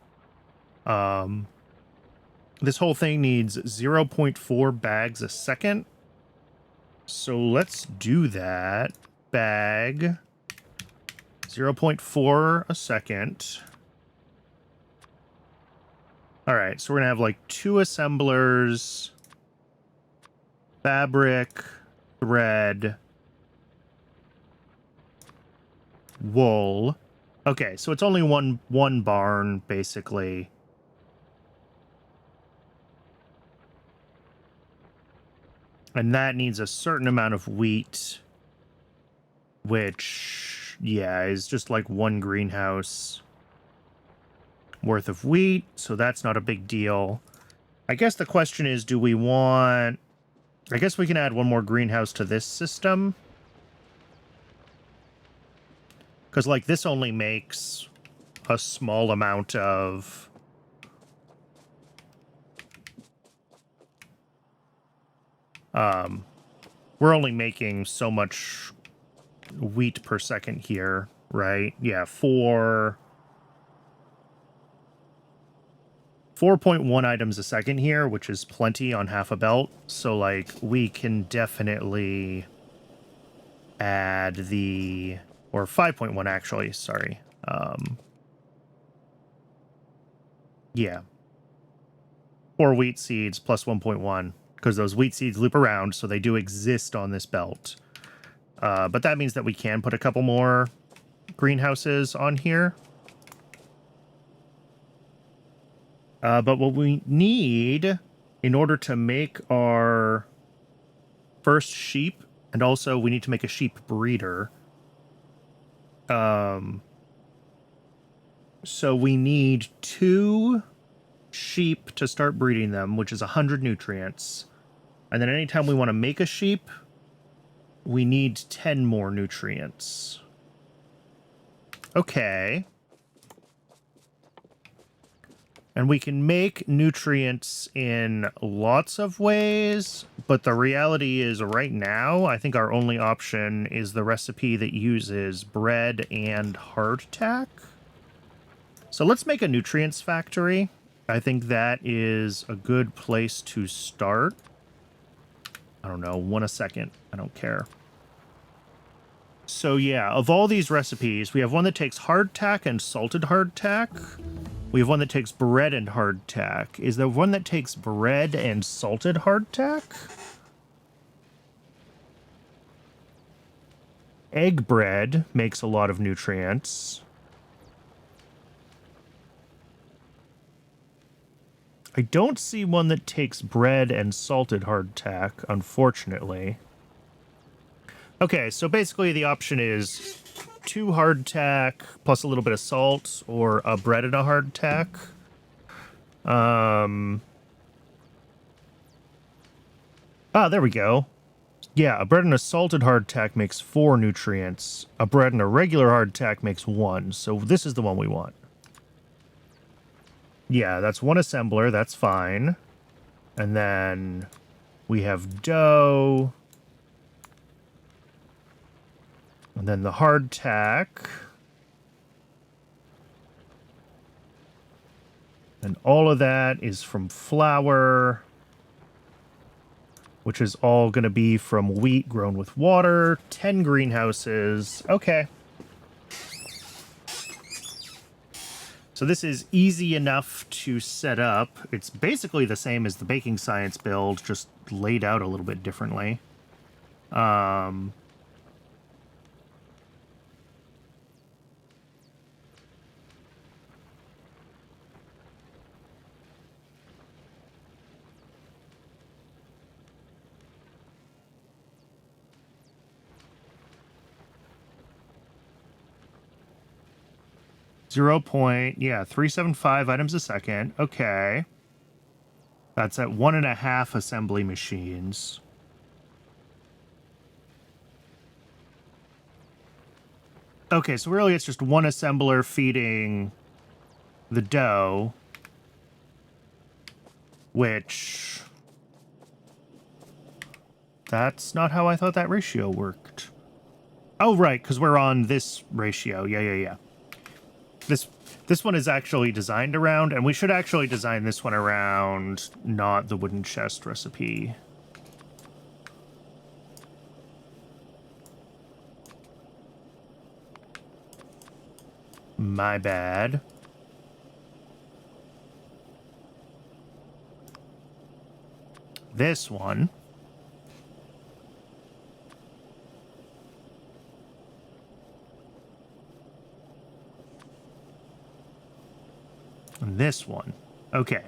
This whole thing needs 0.4 bags a second. So let's do that. Bag 0.4 a second. All right, so we're gonna have like 2 assemblers, fabric, thread, wool. Okay, so it's only one barn basically. And that needs a certain amount of wheat, which, yeah, is just like 1 greenhouse worth of wheat, so that's not a big deal. I guess the question is, do we want... I guess we can add 1 more greenhouse to this system. Because, like, this only makes a small amount of... we're only making so much wheat per second here, right? Yeah, 4.1 items a second here, which is plenty on half a belt. So, like, we can definitely add the... or 5.1, actually, sorry. Yeah. 4 wheat seeds plus 1.1, because those wheat seeds loop around, so they do exist on this belt. But that means that we can put a couple more greenhouses on here. But what we need in order to make our first sheep, and also we need to make a sheep breeder. So we need 2 sheep to start breeding them, which is 100 nutrients. And then anytime we want to make a sheep, we need 10 more nutrients. Okay. And we can make nutrients in lots of ways, but the reality is right now, I think our only option is the recipe that uses bread and hardtack. So let's make a nutrients factory. I think that is a good place to start. I don't know, 1 a second. I don't care. So yeah, of all these recipes, we have one that takes hardtack and salted hardtack. We have one that takes bread and hardtack. Is there one that takes bread and salted hardtack? Egg bread makes a lot of nutrients. I don't see one that takes bread and salted hardtack, unfortunately. Okay, so basically the option is 2 hardtack plus a little bit of salt, or a bread and a hardtack. There we go. Yeah, a bread and a salted hardtack makes 4 nutrients. A bread and a regular hardtack makes 1, so this is the one we want. Yeah, that's 1 assembler, that's fine. And then we have dough. And then the hardtack. And all of that is from flour, which is all going to be from wheat grown with water. 10 greenhouses. Okay. So this is easy enough to set up. It's basically the same as the baking science build, just laid out a little bit differently. 375 items a second. Okay. That's at 1.5 assembly machines. Okay, so really it's just 1 assembler feeding the dough, which... that's not how I thought that ratio worked. Oh, right, because we're on this ratio. Yeah. This one is actually designed around, and we should actually design this one around not the wooden chest recipe. My bad. This one. And this one. Okay.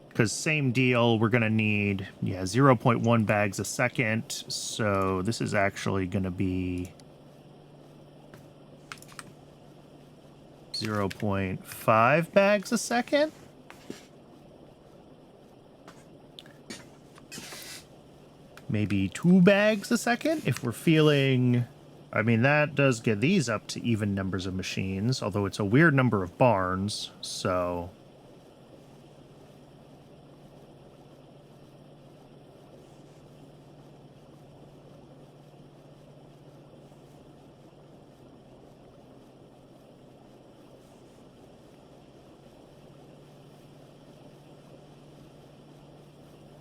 Because same deal, we're going to need, 0.1 bags a second. So this is actually going to be 0.5 bags a second. Maybe 2 bags a second if we're feeling I mean, that does get these up to even numbers of machines, although it's a weird number of barns, so...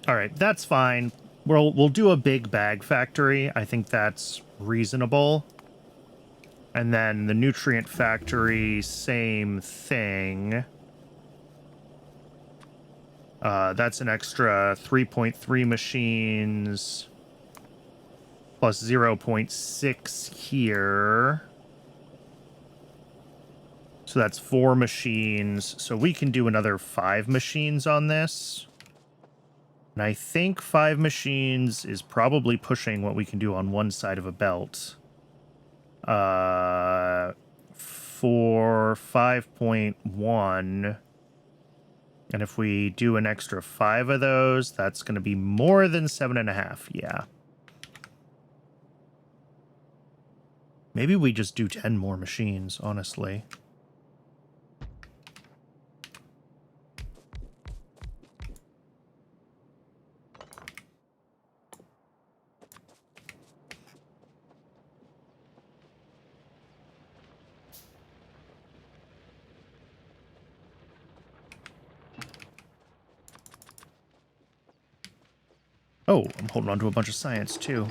All right, that's fine. We'll do a big bag factory. I think that's reasonable. And then the nutrient factory, same thing. That's an extra 3.3 machines plus 0.6 here. So that's 4 machines. So we can do another 5 machines on this. And I think 5 machines is probably pushing what we can do on one side of a belt. For 5.1, and if we do an extra 5 of those, that's going to be more than 7.5. Yeah. Maybe we just do 10 more machines, honestly. Oh, I'm holding on to a bunch of science, too.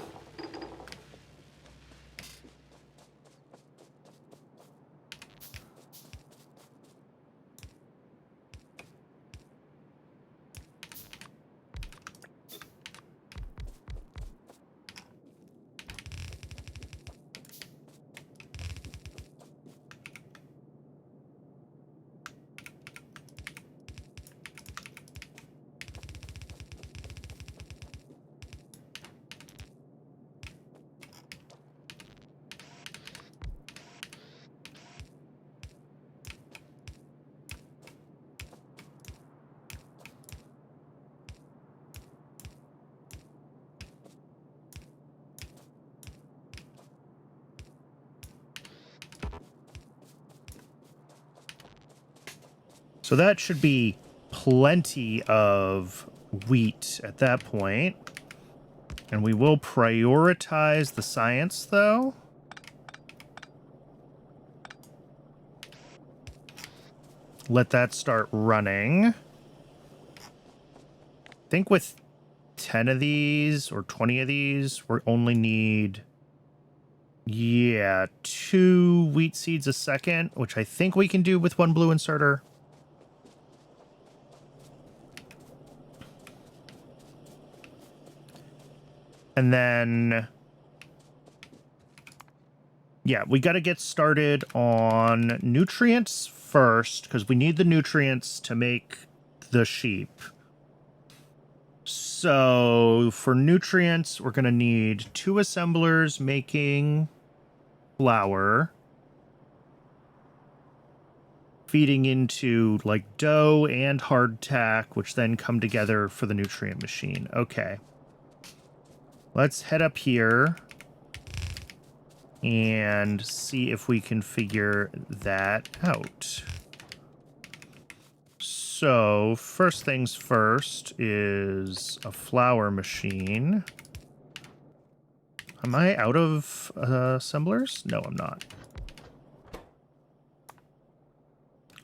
So that should be plenty of wheat at that point. And we will prioritize the science, though. Let that start running. I think with 10 of these or 20 of these, we only need... Yeah, 2 wheat seeds a second, which I think we can do with 1 blue inserter. And then, yeah, we got to get started on nutrients first, because we need the nutrients to make the sheep. So for nutrients, we're going to need 2 assemblers making flour, feeding into like dough and hardtack, which then come together for the nutrient machine. Okay. Let's head up here and see if we can figure that out. So, first things first is a flour machine. Am I out of assemblers? No, I'm not.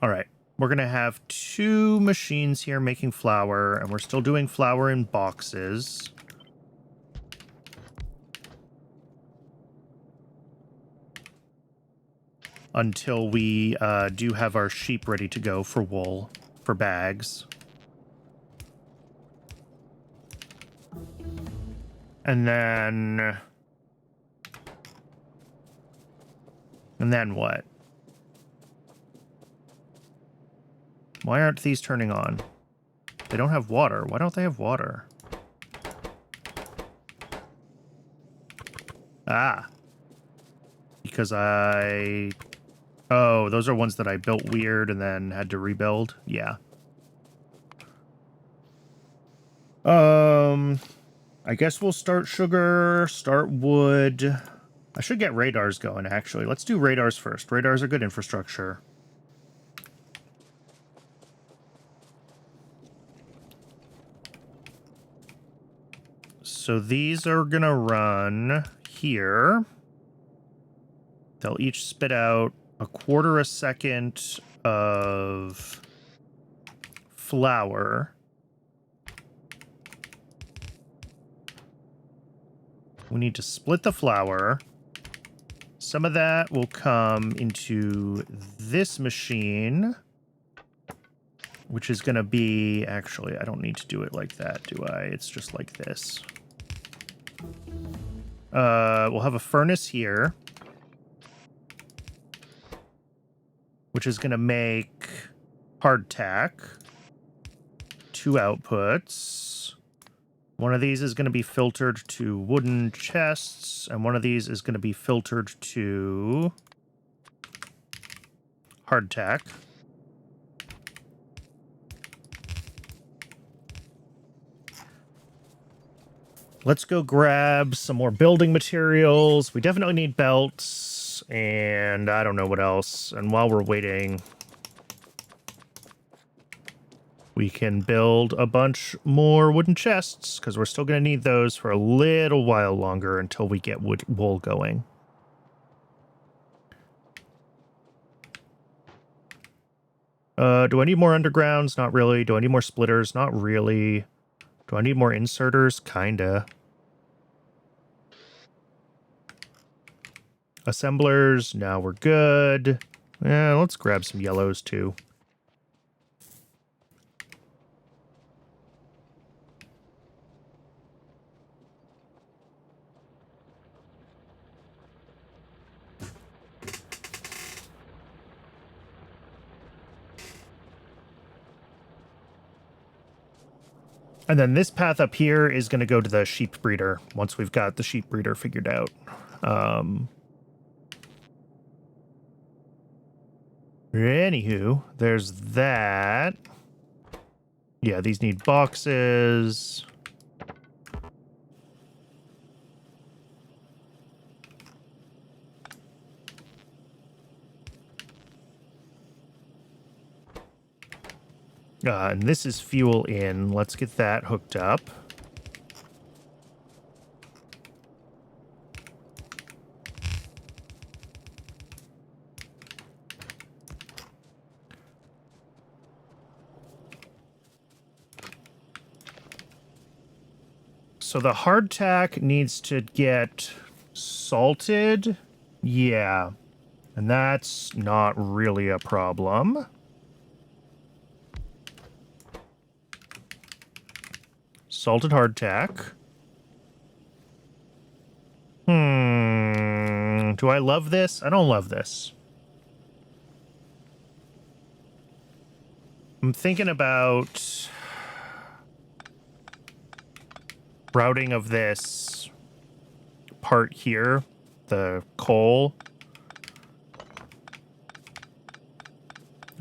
All right. We're going to have 2 machines here making flour, and we're still doing flour in boxes. Until we do have our sheep ready to go for wool, for bags. And then what? Why aren't these turning on? They don't have water. Why don't they have water? Ah. Because Oh, those are ones that I built weird and then had to rebuild? Yeah. I guess we'll start sugar, start wood, I should get radars going, actually. Let's do radars first. Radars are good infrastructure. So these are going to run here. They'll each spit out 1/4 second of flour. We need to split the flour. Some of that will come into this machine, which is going to be... Actually, I don't need to do it like that, do I? It's just like this. We'll have a furnace here, which is going to make hardtack. 2 outputs. One of these is going to be filtered to wooden chests, and one of these is going to be filtered to hardtack. Let's go grab some more building materials. We definitely need belts, and I don't know what else. And while we're waiting, we can build a bunch more wooden chests, because we're still going to need those for a little while longer until we get wool going. Do I need more undergrounds? Not really. Do I need more splitters? Not really. Do I need more inserters? Kinda. Assemblers? No, we're good. Yeah, let's grab some yellows too. And then this path up here is going to go to the sheep breeder once we've got the sheep breeder figured out. Anywho, there's that. Yeah, these need boxes. And this is fuel in. Let's get that hooked up. So the hardtack needs to get salted. Yeah. And that's not really a problem. Salted hardtack. Do I love this? I don't love this. I'm thinking about routing of this part here, the coal.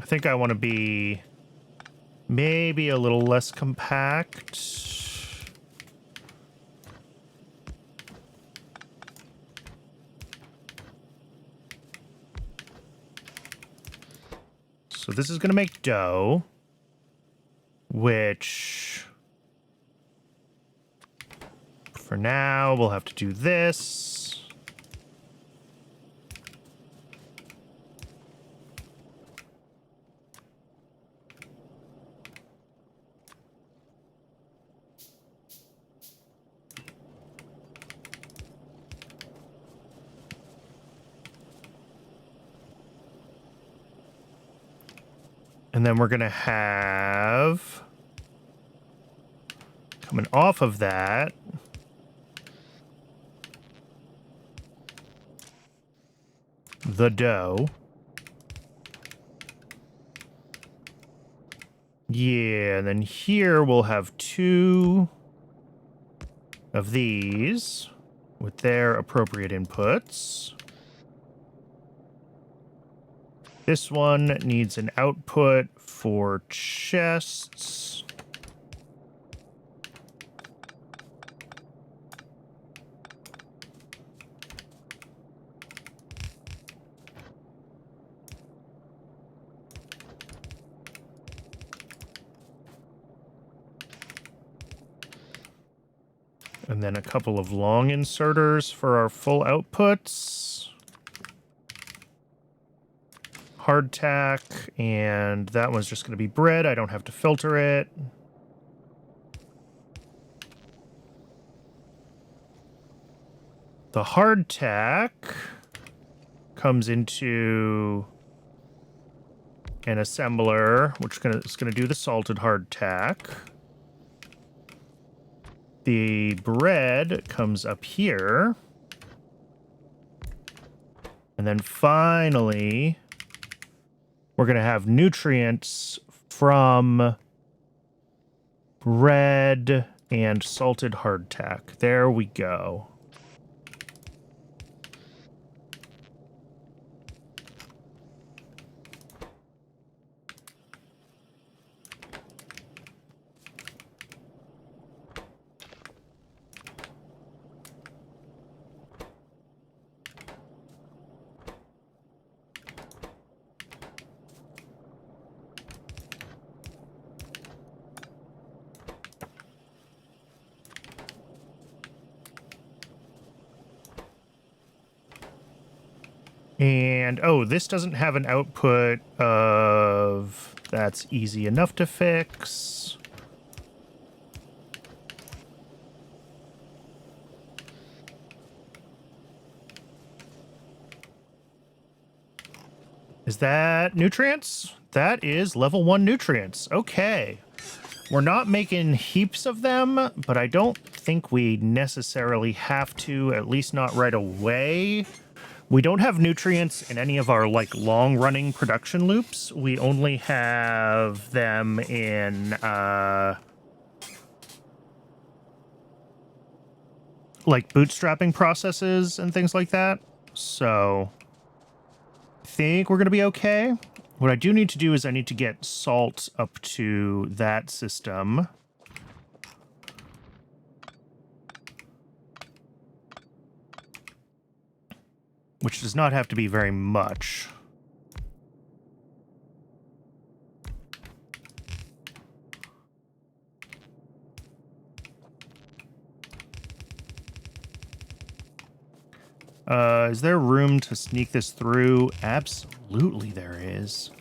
I think I want to be maybe a little less compact. So this is going to make dough, which for now we'll have to do this. And then we're going to have, coming off of that, the dough. Yeah, and then here we'll have 2 of these with their appropriate inputs. This one needs an output for chests. And then a couple of long inserters for our full outputs. Hardtack, and that one's just going to be bread. I don't have to filter it. The hardtack comes into an assembler, which is going to do the salted hardtack. The bread comes up here. And then finally, we're going to have nutrients from bread and salted hardtack. There we go. And, oh, this doesn't have an output of... That's easy enough to fix. Is that nutrients? That is level 1 nutrients. Okay. We're not making heaps of them, but I don't think we necessarily have to, at least not right away. We don't have nutrients in any of our, like, long-running production loops. We only have them in, like, bootstrapping processes and things like that. So, I think we're going to be okay. What I do need to do is I need to get salt up to that system. Which does not have to be very much. Is there room to sneak this through? Absolutely there is.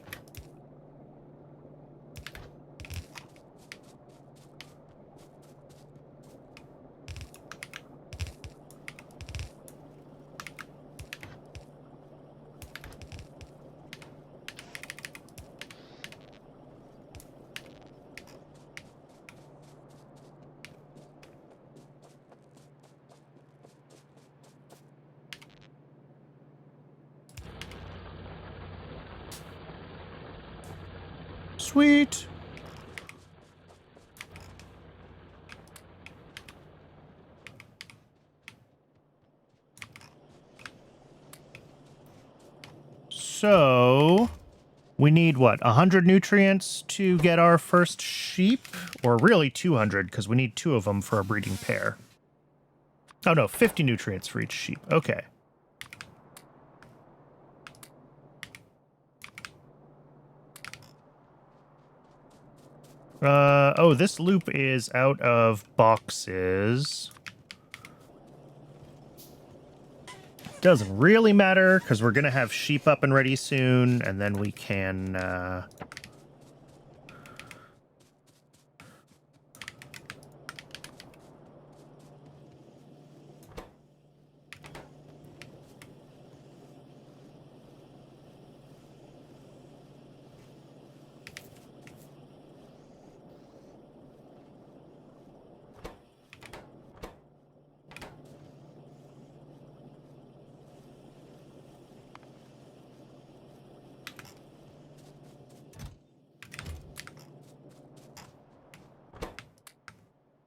Sweet. So, we need, what, 100 nutrients to get our first sheep? Or really 200, because we need 2 of them for a breeding pair. Oh no, 50 nutrients for each sheep. Okay. Oh, this loop is out of boxes. Doesn't really matter, because we're going to have sheep up and ready soon, and then we can,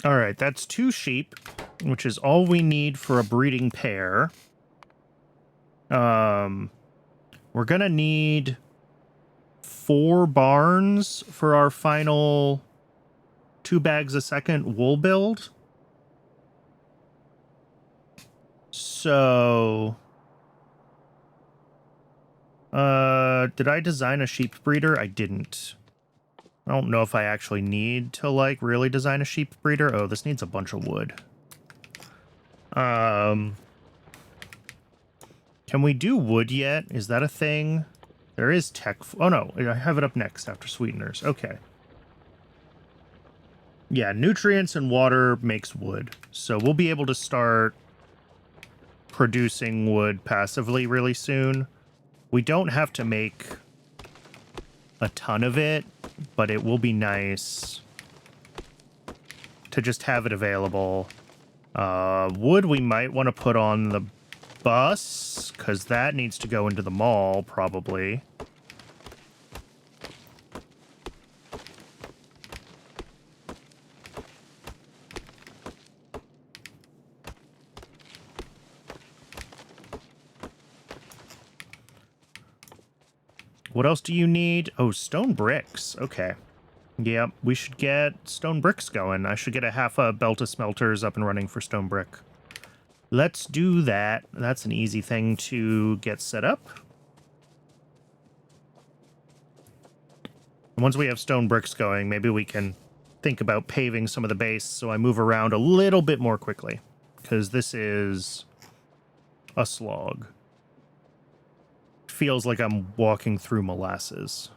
all right, that's 2 sheep, which is all we need for a breeding pair. We're gonna need 4 barns for our final 2 bags a second wool build. So, did I design a sheep breeder? I didn't. I don't know if I actually need to, like, really design a sheep breeder. Oh, this needs a bunch of wood. Can we do wood yet? Is that a thing? There is tech. Oh no, I have it up next after sweeteners. Okay. Yeah, nutrients and water makes wood. So we'll be able to start producing wood passively really soon. We don't have to make a ton of it, but it will be nice to just have it available. Wood we might want to put on the bus, because that needs to go into the mall, probably. What else do you need? Oh, stone bricks. Okay. Yep, we should get stone bricks going. I should get a half a belt of smelters up and running for stone brick. Let's do that. That's an easy thing to get set up. And once we have stone bricks going, maybe we can think about paving some of the base so I move around a little bit more quickly. Because this is a slog. Feels like I'm walking through molasses.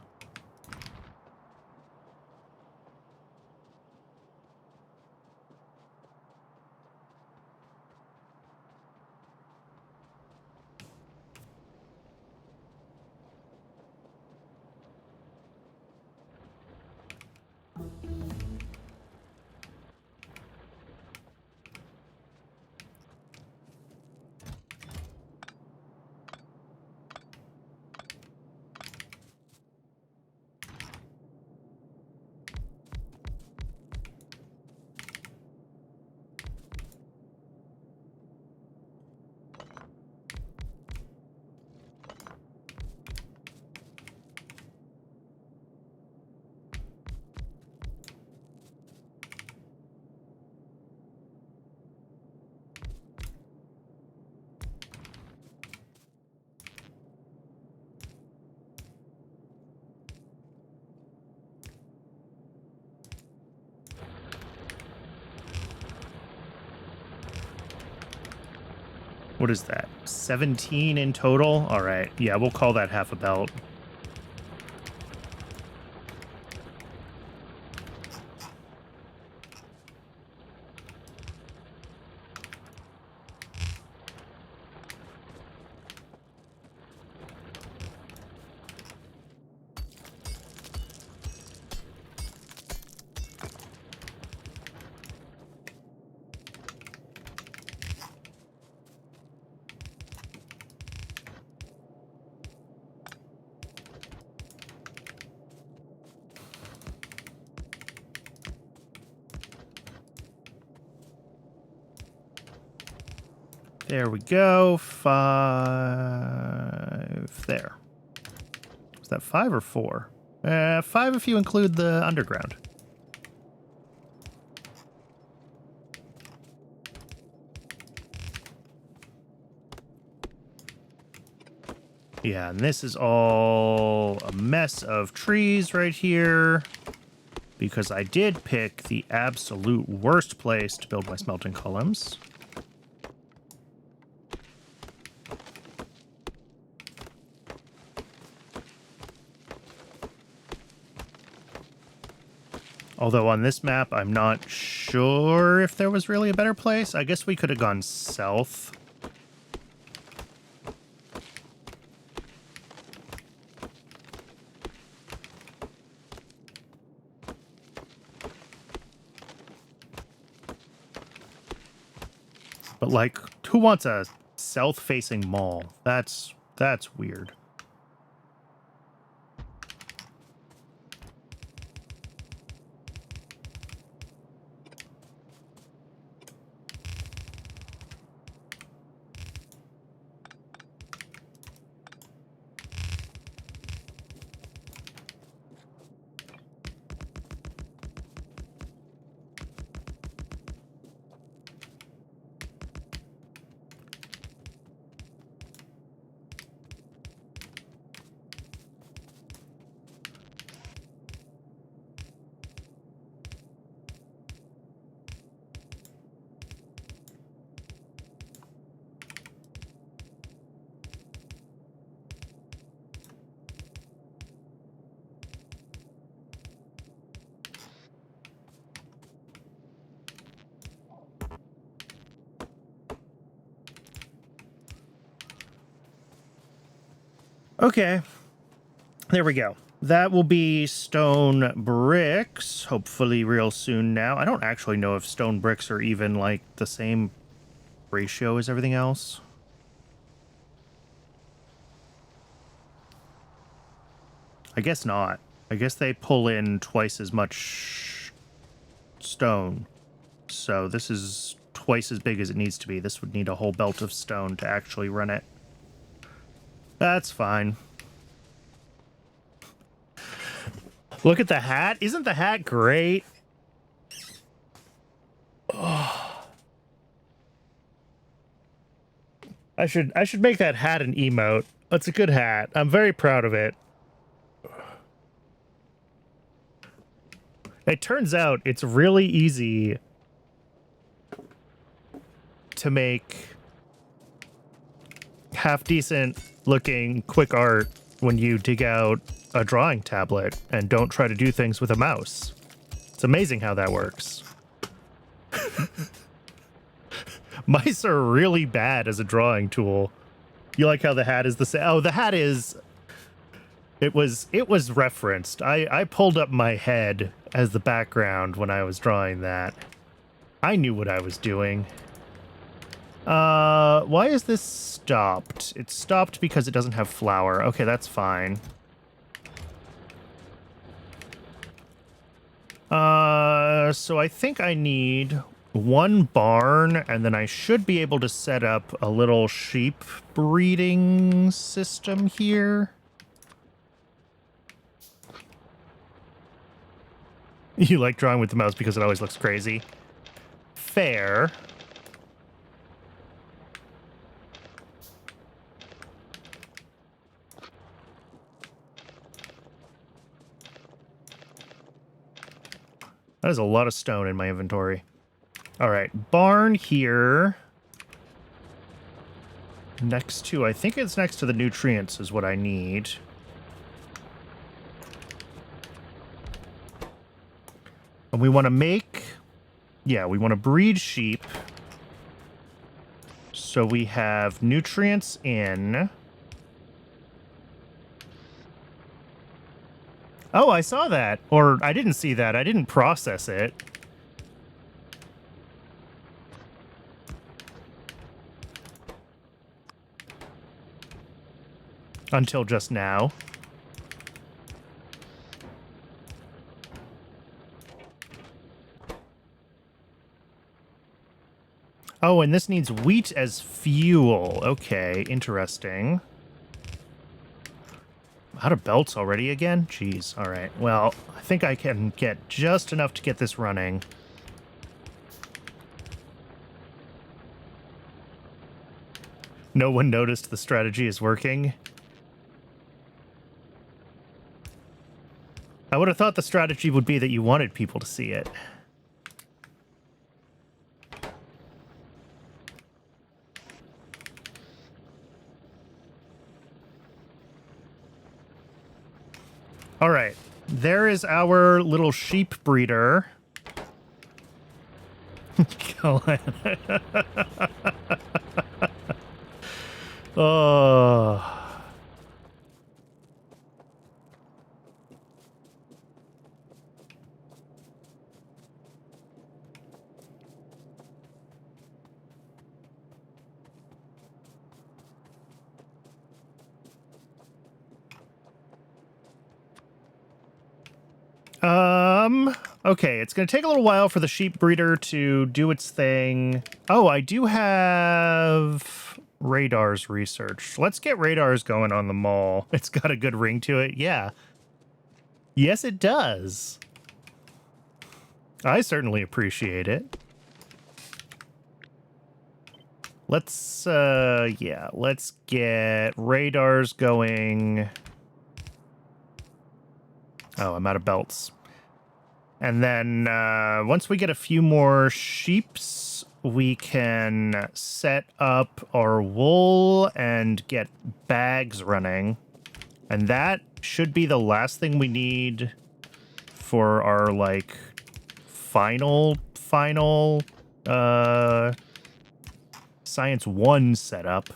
What is that? 17 in total? All right. Yeah, we'll call that half a belt. There we go. 5 there. Is that 5 or 4? 5 if you include the underground. Yeah, and this is all a mess of trees right here. Because I did pick the absolute worst place to build my smelting columns. Although on this map, I'm not sure if there was really a better place. I guess we could have gone south. But like, who wants a south-facing mall? That's weird. Okay. There we go. That will be stone bricks, hopefully real soon now. I don't actually know if stone bricks are even, like, the same ratio as everything else. I guess not. I guess they pull in twice as much stone. So this is twice as big as it needs to be. This would need a whole belt of stone to actually run it. That's fine. Look at the hat. Isn't the hat great? Oh. I should make that hat an emote. That's a good hat. I'm very proud of it. It turns out it's really easy to make half-decent looking quick art when you dig out a drawing tablet and don't try to do things with a mouse. It's amazing how that works. Mice are really bad as a drawing tool. You like how the hat is the same? Oh, the hat is... It was referenced. I pulled up my head as the background when I was drawing that. I knew what I was doing. Why is this stopped? It's stopped because it doesn't have flour. Okay, that's fine. So I think I need one barn, and then I should be able to set up a little sheep breeding system here. You like drawing with the mouse because it always looks crazy. Fair. That is a lot of stone in my inventory. All right, barn here. Next to, I think it's next to the nutrients is what I need. And we want to make, yeah, we want to breed sheep. So we have nutrients in. Oh, I saw that. Or I didn't see that. I didn't process it. Until just now. Oh, and this needs wheat as fuel. Okay, interesting. Out of belts already again? Jeez, all right. Well, I think I can get just enough to get this running. No one noticed the strategy is working. I would have thought the strategy would be that you wanted people to see it. All right, there is our little sheep breeder. Oh. Okay, it's going to take a little while for the sheep breeder to do its thing. Oh, I do have radars researched. Let's get radars going on the mall. It's got a good ring to it. Yeah. Yes, it does. I certainly appreciate it. Let's, yeah, let's get radars going. Oh, I'm out of belts. And then once we get a few more sheeps, we can set up our wool and get bags running. And that should be the last thing we need for our, like, final Science 1 setup.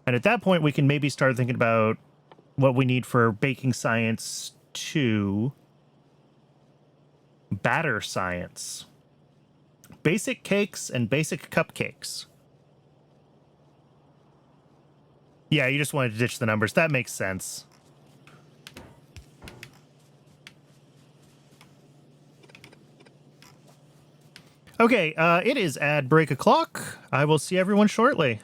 And at that point, we can maybe start thinking about what we need for baking science 2. Batter science. Basic cakes and basic cupcakes. Yeah, you just wanted to ditch the numbers. That makes sense. Okay, it is ad break o'clock. I will see everyone shortly.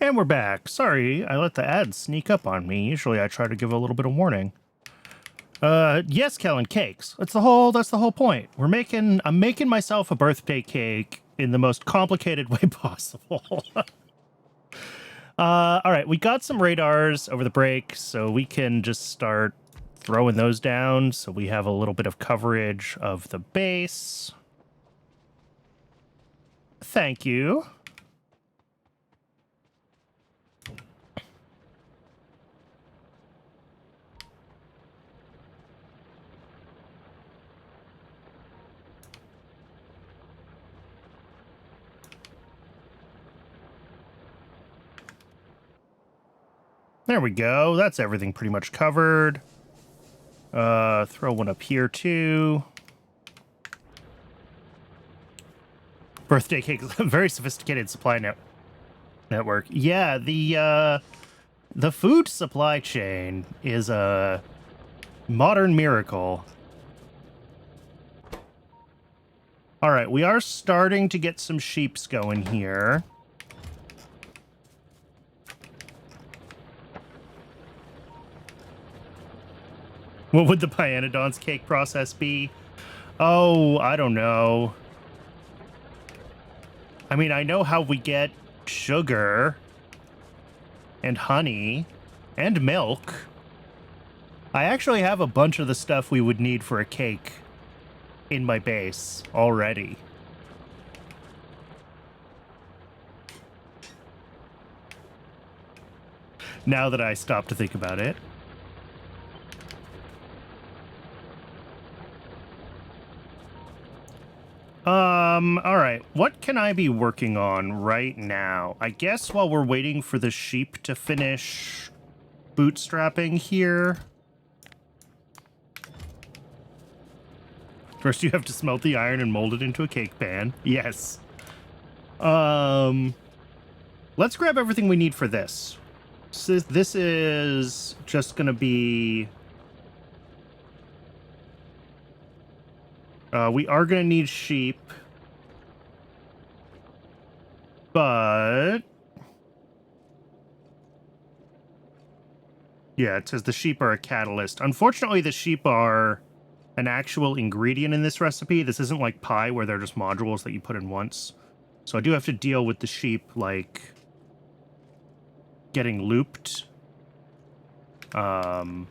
And we're back. Sorry, I let the ads sneak up on me. Usually I try to give a little bit of warning. Yes, Kellen, cakes. That's the whole point. I'm making myself a birthday cake in the most complicated way possible. All right, we got some radars over the break, so we can just start throwing those down so we have a little bit of coverage of the base. Thank you. There we go. That's everything pretty much covered. Throw one up here too. Birthday cake, very sophisticated supply network. Yeah, the food supply chain is a modern miracle. All right, we are starting to get some sheeps going here. What would the Pyanodon's cake process be? Oh, I don't know. I mean, I know how we get sugar. and honey and milk. I actually have a bunch of the stuff we would need for a cake in my base already. Now that I stop to think about it. All right. What can I be working on right now? I guess while we're waiting for the sheep to finish bootstrapping here. First, you have to smelt the iron and mold it into a cake pan. Yes. Let's grab everything we need for this. So this is just gonna be... we are gonna need sheep. But... yeah, it says the sheep are a catalyst. Unfortunately, the sheep are an actual ingredient in this recipe. This isn't like pie where they're just modules that you put in once. So I do have to deal with the sheep, like, getting looped. And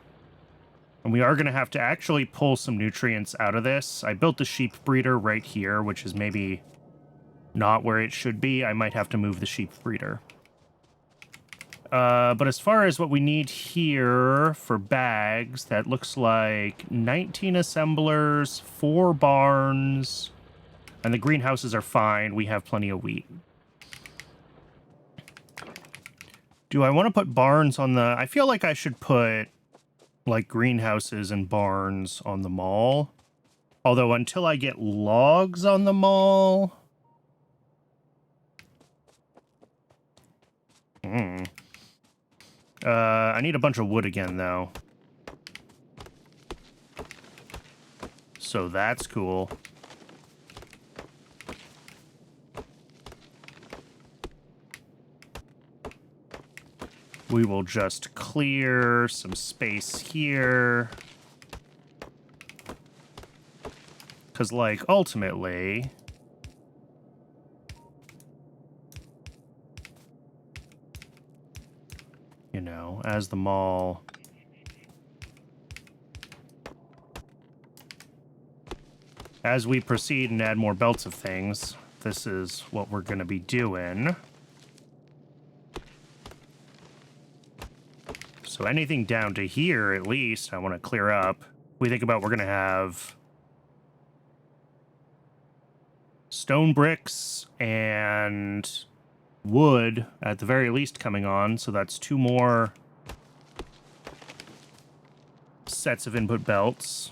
we are going to have to actually pull some nutrients out of this. I built the sheep breeder right here, which is maybe not where it should be. I might have to move the sheep breeder. But as far as what we need here for bags, that looks like 19 assemblers, 4 barns, and the greenhouses are fine. We have plenty of wheat. Do I want to put barns on the... I feel like I should put, like, greenhouses and barns on the mall. Although, until I get logs on the mall... I need a bunch of wood again, though. So that's cool. We will just clear some space here. Because, like, ultimately... you know, as the mall... as we proceed and add more belts of things, this is what we're going to be doing. So anything down to here, at least, I want to clear up. We think about we're going to have stone bricks and wood, at the very least, coming on. So that's 2 more sets of input belts.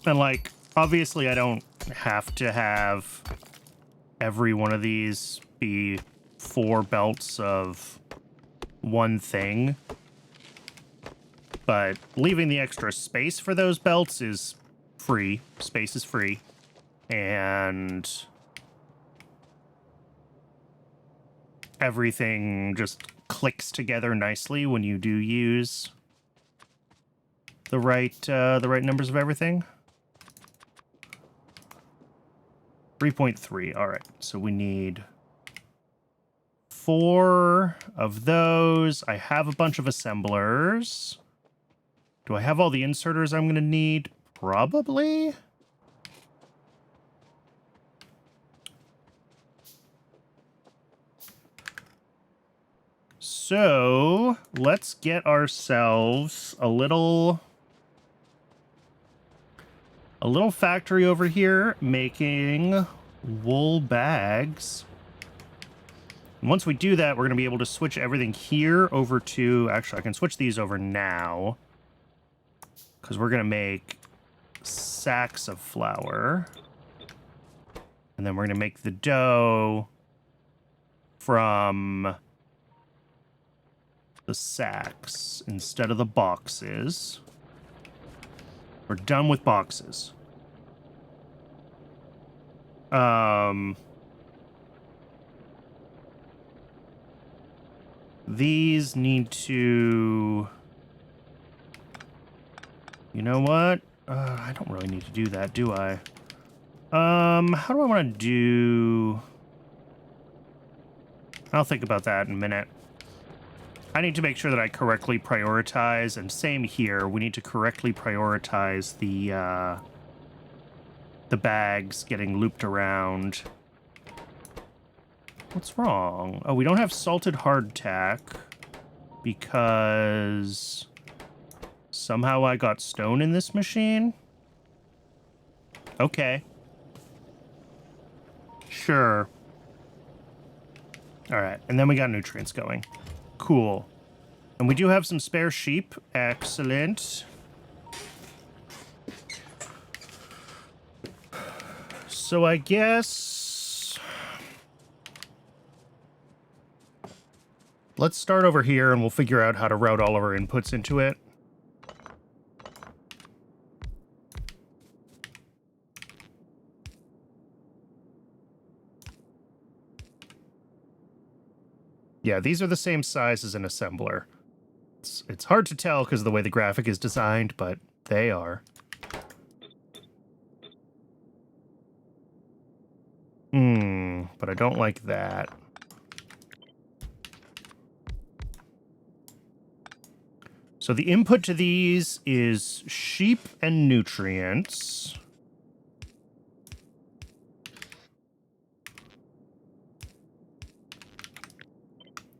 And, like, obviously I don't have to have every one of these be 4 belts of one thing. But leaving the extra space for those belts is free. Space is free. And everything just clicks together nicely when you do use the right numbers of everything. 3.3. All right, so we need 4 of those. I have a bunch of assemblers. Do I have all the inserters I'm going to need? Probably. So let's get ourselves a little factory over here making wool bags. And once we do that, we're going to be able to switch everything here over to... actually, I can switch these over now. Because we're going to make sacks of flour. And then we're going to make the dough from the sacks instead of the boxes. We're done with boxes. These need to... you know what? I don't really need to do that, do I? How do I want to do... I'll think about that in a minute. I need to make sure that I correctly prioritize, and same here. We need to correctly prioritize the bags getting looped around. What's wrong? Oh, we don't have salted hardtack because somehow I got stone in this machine? Okay. Sure. All right, and then we got nutrients going. Cool. And we do have some spare sheep. Excellent. So I guess let's start over here and we'll figure out how to route all of our inputs into it. Yeah, these are the same size as an assembler. It's hard to tell because of the way the graphic is designed, but they are. But I don't like that. So the input to these is sheep and nutrients.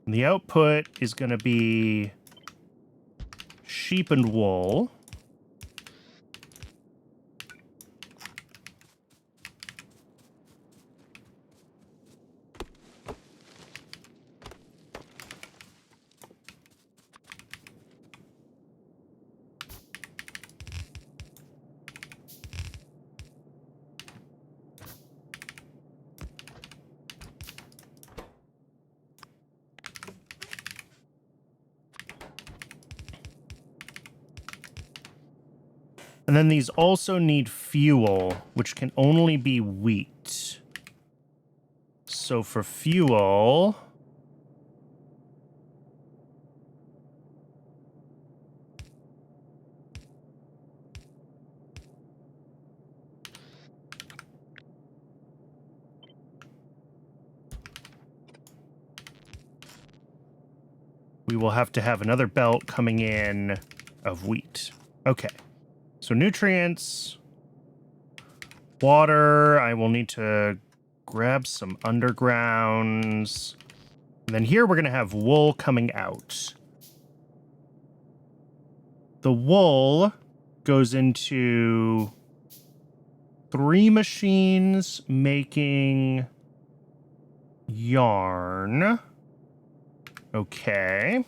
And the output is going to be sheep and wool. And then these also need fuel, which can only be wheat. So for fuel, we will have to have another belt coming in of wheat. Okay. So nutrients, water, I will need to grab some undergrounds. And then here we're going to have wool coming out. The wool goes into 3 machines making yarn. Okay.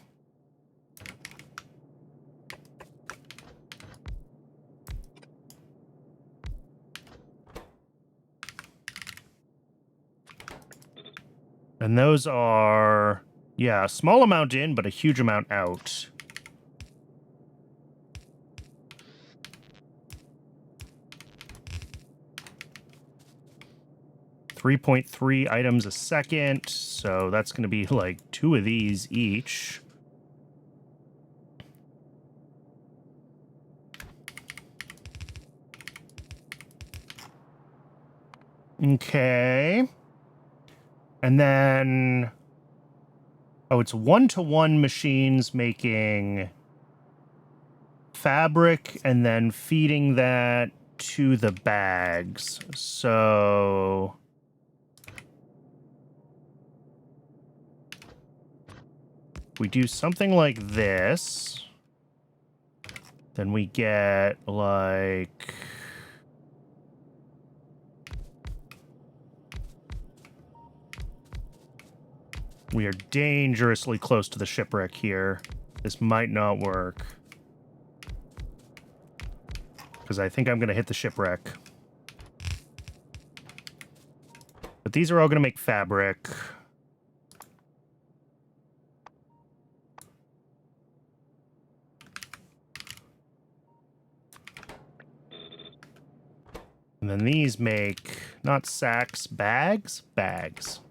And those are, yeah, a small amount in, but a huge amount out. .3 items a second, so that's going to be like 2 of these each. Okay. And then, oh, it's 1-to-1 machines making fabric and then feeding that to the bags. So we do something like this, then we get like, we are dangerously close to the shipwreck here. This might not work, because I think I'm going to hit the shipwreck. But these are all going to make fabric. And then these make, not sacks, bags? Bags.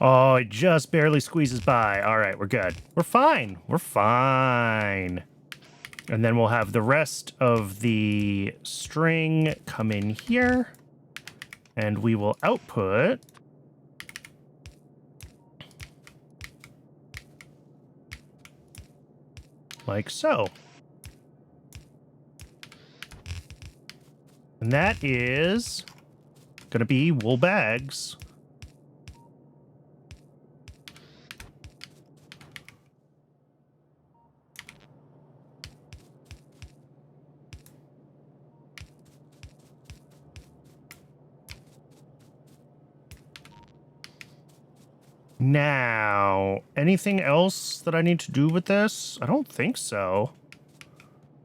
Oh, it just barely squeezes by. All right, we're good. We're fine. We're fine. And then we'll have the rest of the string come in here. And we will output like so. And that is going to be wool bags. Now, anything else that I need to do with this? I don't think so.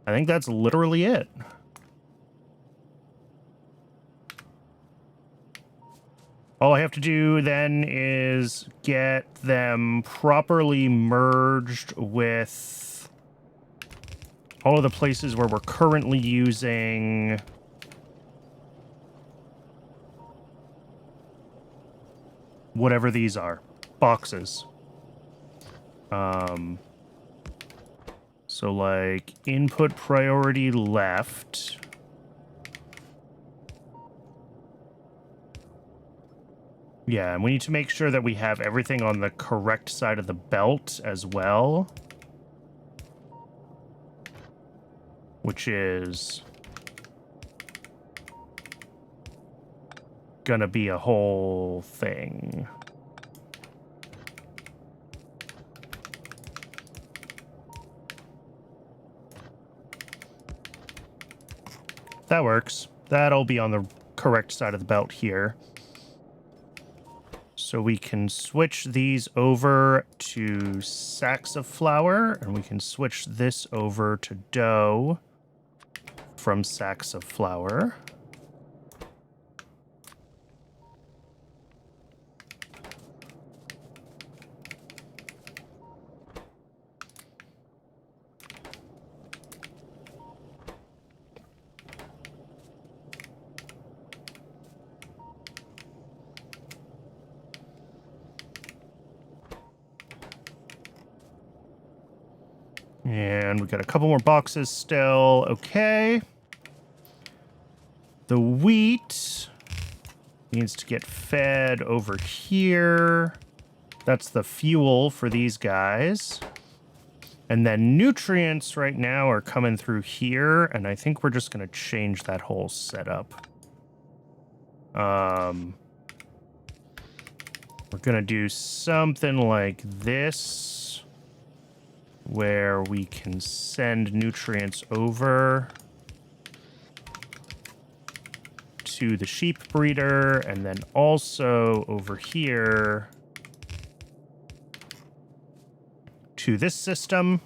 I think that's literally it. All I have to do then is get them properly merged with all of the places where we're currently using whatever these are. Boxes. So like input priority left. Yeah, and we need to make sure that we have everything on the correct side of the belt as well. Which is gonna be a whole thing. That works. That'll be on the correct side of the belt here. So we can switch these over to sacks of flour, and we can switch this over to dough from sacks of flour. And we got a couple more boxes still. Okay. The wheat needs to get fed over here. That's the fuel for these guys. And then nutrients right now are coming through here, and I think we're just going to change that whole setup. We're going to do something like this, where we can send nutrients over to the sheep breeder, and then also over here to this system.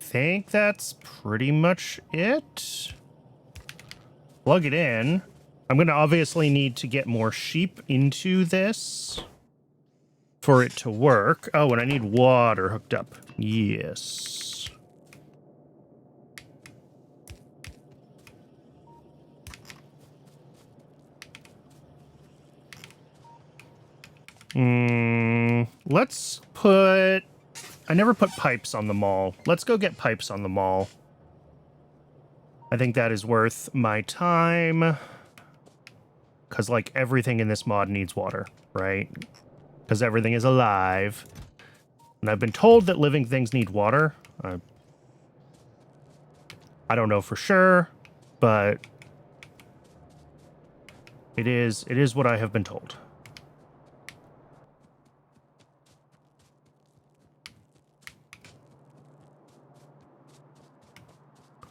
I think that's pretty much it. Plug it in. I'm going to obviously need to get more sheep into this for it to work. Oh, and I need water hooked up. Yes. Let's put... I never put pipes on the mall. Let's go get pipes on the mall. I think that is worth my time. Because, like, everything in this mod needs water, right? Because everything is alive. And I've been told that living things need water. I don't know for sure, but it is what I have been told.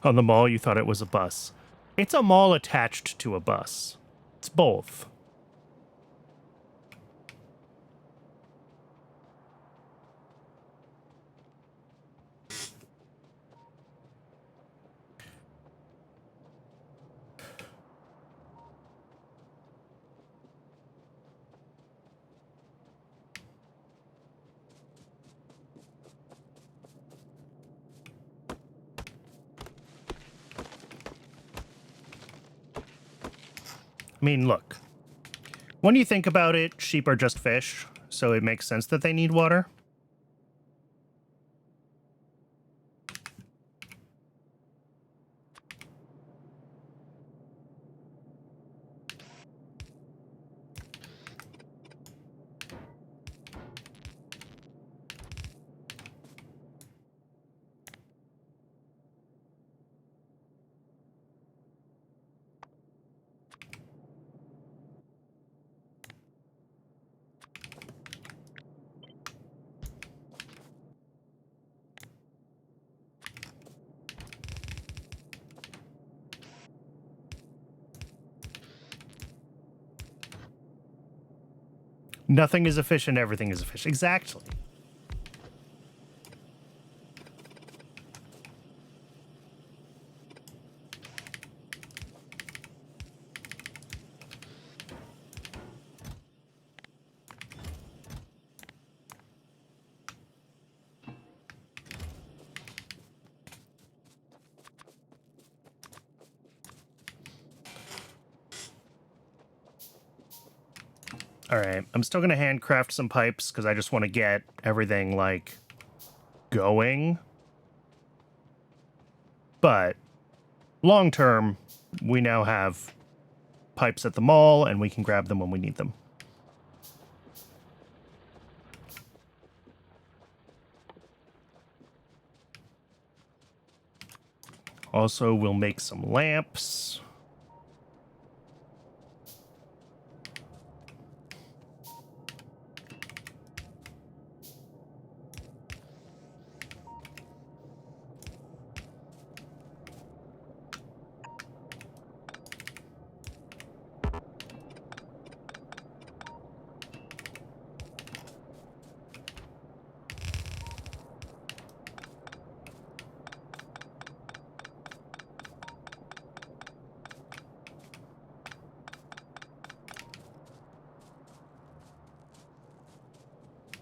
On the mall, you thought it was a bus. It's a mall attached to a bus. It's both. I mean, look. When you think about it, sheep are just fish, so it makes sense that they need water. Nothing is a fish and everything is a fish. Exactly. All right, I'm still going to handcraft some pipes because I just want to get everything, like, going. But long term, we now have pipes at the mall, and we can grab them when we need them. Also, we'll make some lamps.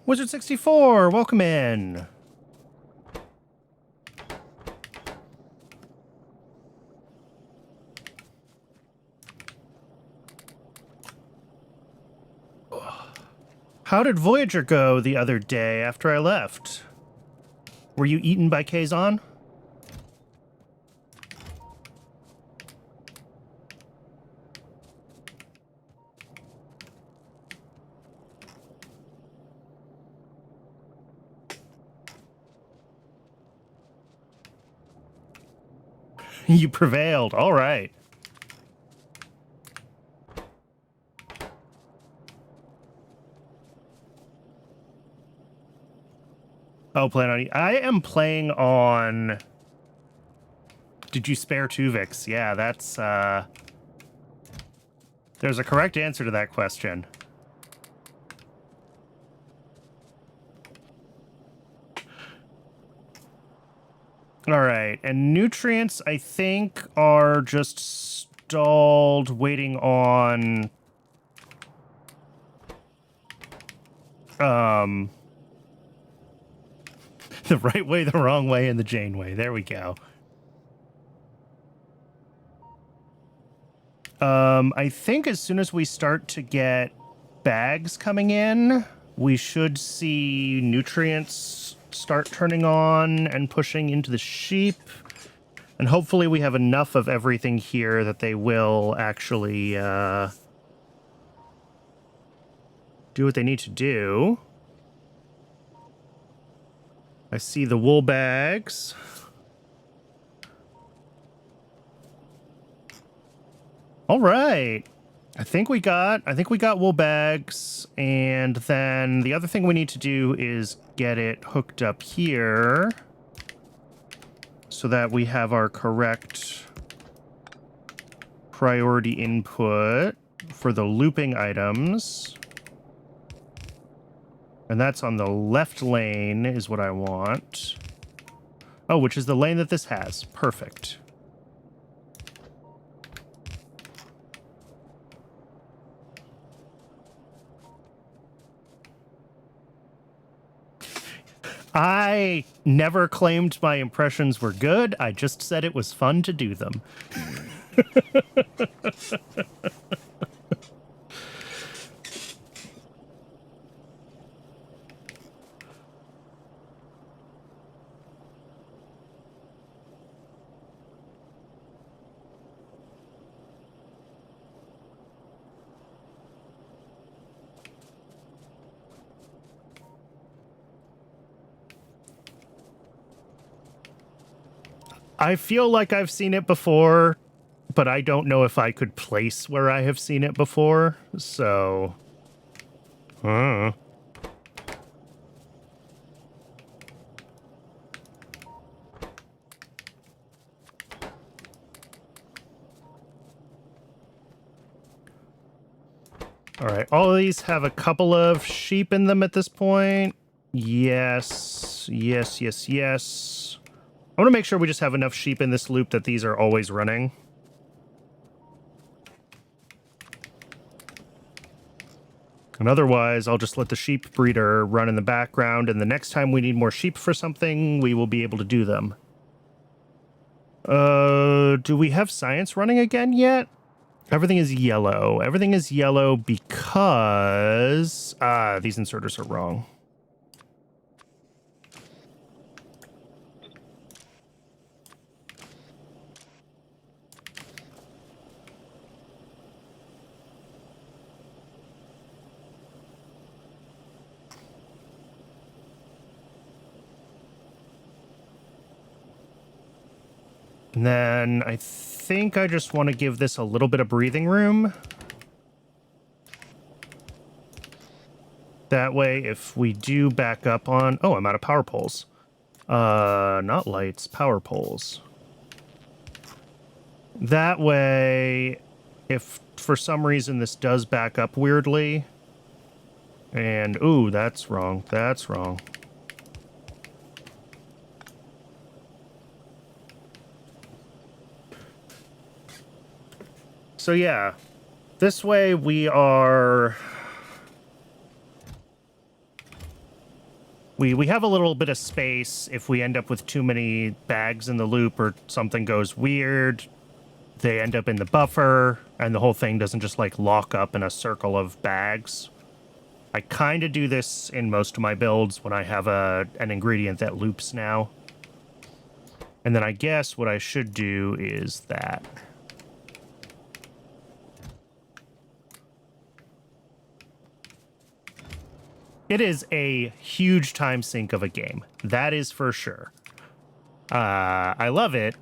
Wizard64, welcome in. How did Voyager go the other day after I left? Were you eaten by Kazon? You prevailed. All right. Oh, I am playing on... Did you spare Tuvix? Yeah, that's, There's a correct answer to that question. All right, and nutrients, I think, are just stalled waiting on... the right way, the wrong way, and the Janeway. There we go. I think as soon as we start to get bags coming in, we should see nutrients start turning on and pushing into the sheep. And hopefully we have enough of everything here that they will actually do what they need to do. I see the wool bags. All right. I think we got wool bags, and then the other thing we need to do is get it hooked up here so that we have our correct priority input for the looping items. And that's on the left lane is what I want. Oh, which is the lane that this has. Perfect. I never claimed my impressions were good. I just said it was fun to do them. I feel like I've seen it before, but I don't know if I could place where I have seen it before, so... All right, all of these have a couple of sheep in them at this point. Yes, yes, yes, yes. I want to make sure we just have enough sheep in this loop that these are always running. And otherwise, I'll just let the sheep breeder run in the background, and the next time we need more sheep for something, we will be able to do them. Do we have science running again yet? Everything is yellow. Everything is yellow because... these inserters are wrong. And then I think I just want to give this a little bit of breathing room. That way, if we do back up on... Oh, I'm out of power poles. Not lights, power poles. That way, if for some reason this does back up weirdly... And, ooh, that's wrong. That's wrong. So yeah, this way we are... We have a little bit of space if we end up with too many bags in the loop or something goes weird. They end up in the buffer, and the whole thing doesn't just, like, lock up in a circle of bags. I kind of do this in most of my builds when I have an ingredient that loops now. And then I guess what I should do is that... It is a huge time sink of a game. That is for sure. I love it.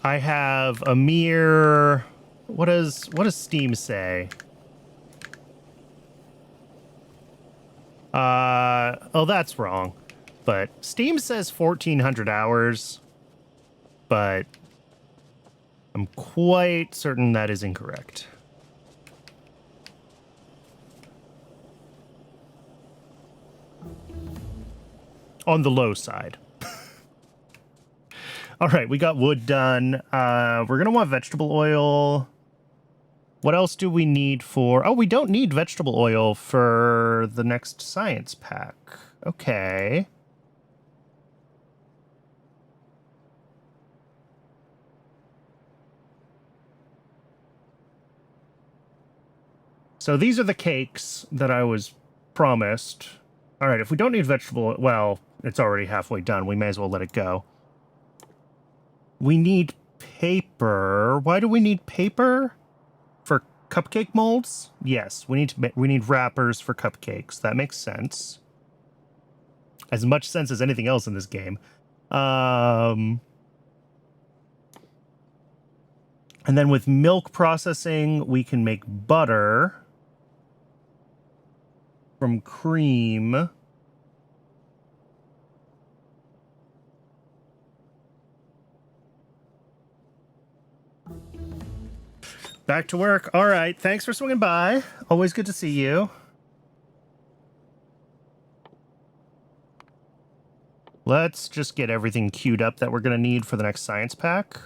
I have a mere... What does Steam say? Oh, that's wrong. But Steam says 1,400 hours, but I'm quite certain that is incorrect. On the low side. All right, we got wood done. We're going to want vegetable oil. What else do we need for... Oh, we don't need vegetable oil for the next science pack. Okay. So these are the cakes that I was promised. All right, if we don't need vegetable... Well, it's already halfway done. We may as well let it go. We need paper. Why do we need paper? For cupcake molds? Yes, we need wrappers for cupcakes. That makes sense. As much sense as anything else in this game. And then with milk processing, we can make butter from cream. Back to work. All right. Thanks for swinging by. Always good to see you. Let's just get everything queued up that we're going to need for the next science pack.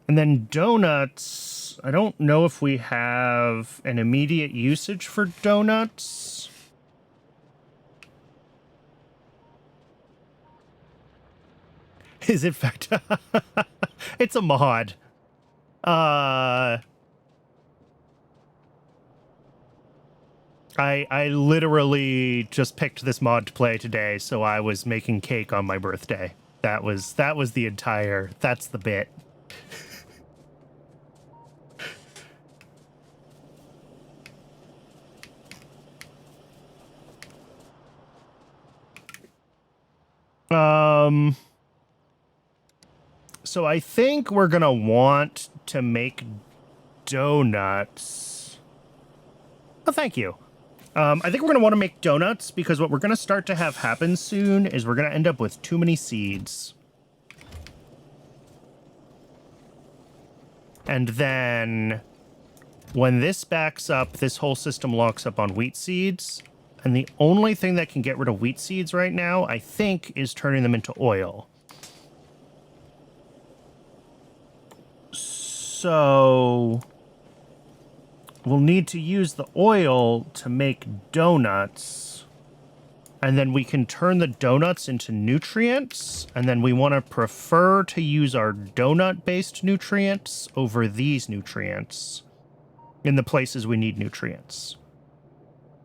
And then donuts. I don't know if we have an immediate usage for donuts. Is it fact? It's a mod. I literally just picked this mod to play today, so I was making cake on my birthday. That was the entire, that's the bit. So I think we're gonna want to make donuts. Oh, thank you. I think we're gonna want to make donuts because what we're gonna start to have happen soon is we're gonna end up with too many seeds. And then when this backs up, this whole system locks up on wheat seeds. And the only thing that can get rid of wheat seeds right now, I think, is turning them into oil. So we'll need to use the oil to make donuts. And then we can turn the donuts into nutrients. And then we want to prefer to use our donut-based nutrients over these nutrients in the places we need nutrients.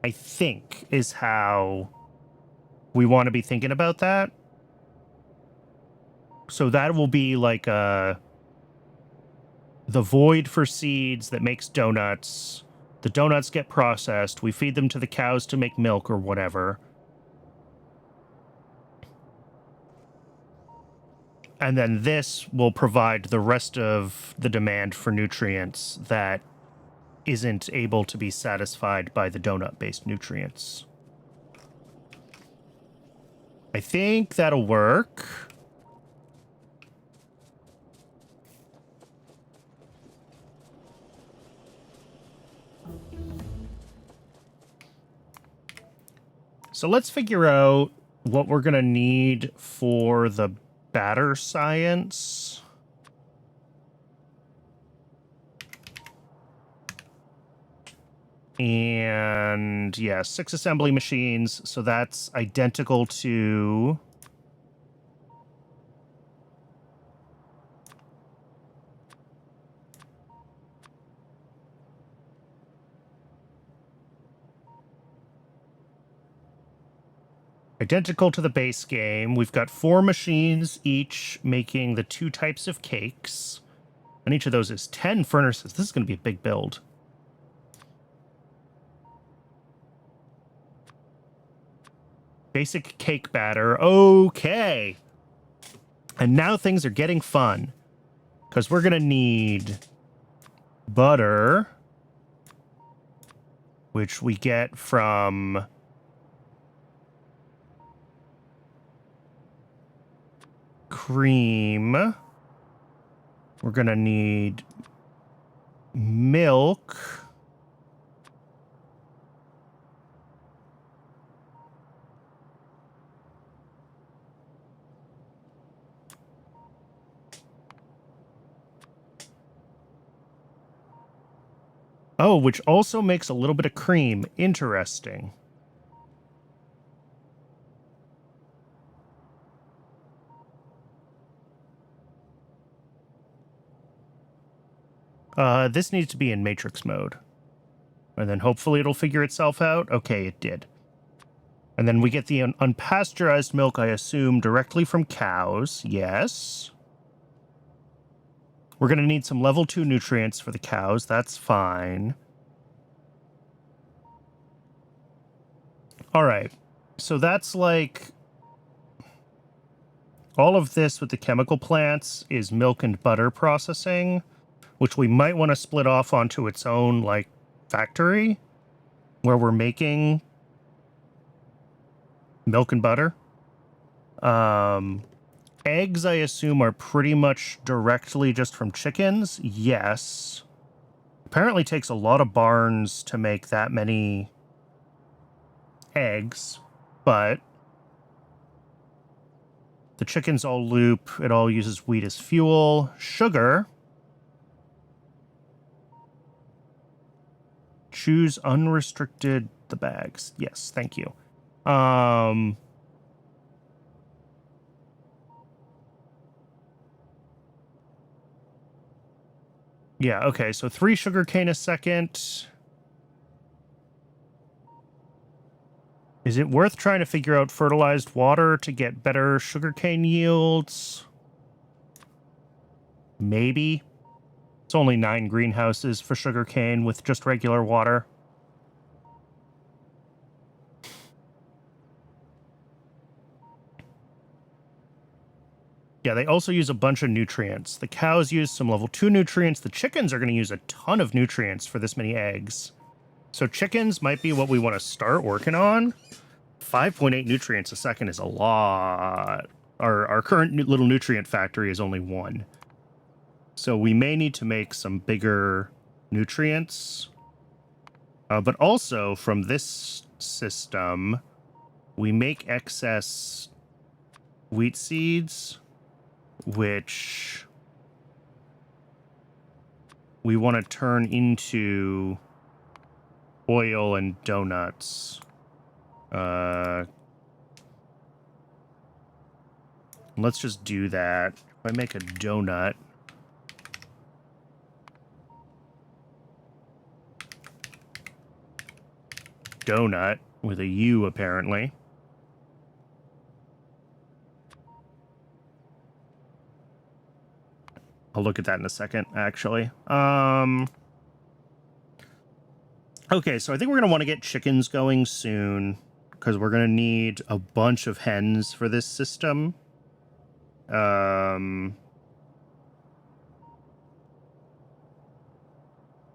I think is how we want to be thinking about that. So that will be like the void for seeds that makes donuts. The donuts get processed. We feed them to the cows to make milk or whatever. And then this will provide the rest of the demand for nutrients that isn't able to be satisfied by the donut-based nutrients. I think that'll work. So let's figure out what we're going to need for the batter science. And yeah, 6 assembly machines. So that's identical to... identical to the base game. We've got 4 machines, each making the 2 types of cakes. And each of those is 10 furnaces. This is going to be a big build. Basic cake batter. Okay. And now things are getting fun. Because we're going to need butter, which we get from... cream. We're going to need milk. Oh, which also makes a little bit of cream. Interesting. This needs to be in matrix mode. And then hopefully it'll figure itself out. Okay, it did. And then we get the unpasteurized milk, I assume, directly from cows. Yes. We're going to need some level 2 nutrients for the cows. That's fine. All right. So that's like... all of this with the chemical plants is milk and butter processing, which we might want to split off onto its own, like, factory where we're making milk and butter. Eggs, I assume, are pretty much directly just from chickens. Yes. Apparently takes a lot of barns to make that many eggs, but the chickens all loop. It all uses wheat as fuel. Sugar. Choose unrestricted the bags. Yes, thank you. Yeah, okay, so 3 sugarcane a second. Is it worth trying to figure out fertilized water to get better sugarcane yields? Maybe. It's only 9 greenhouses for sugarcane with just regular water. Yeah, they also use a bunch of nutrients. The cows use some level 2 nutrients. The chickens are going to use a ton of nutrients for this many eggs. So chickens might be what we want to start working on. 5.8 nutrients a second is a lot. Our current little nutrient factory is only 1. So we may need to make some bigger nutrients. But also from this system, we make excess wheat seeds, which we want to turn into oil and donuts. Let's just do that. If I make a donut, with a U apparently. I'll look at that in a second, actually. Okay, so I think we're going to want to get chickens going soon, because we're going to need a bunch of hens for this system. We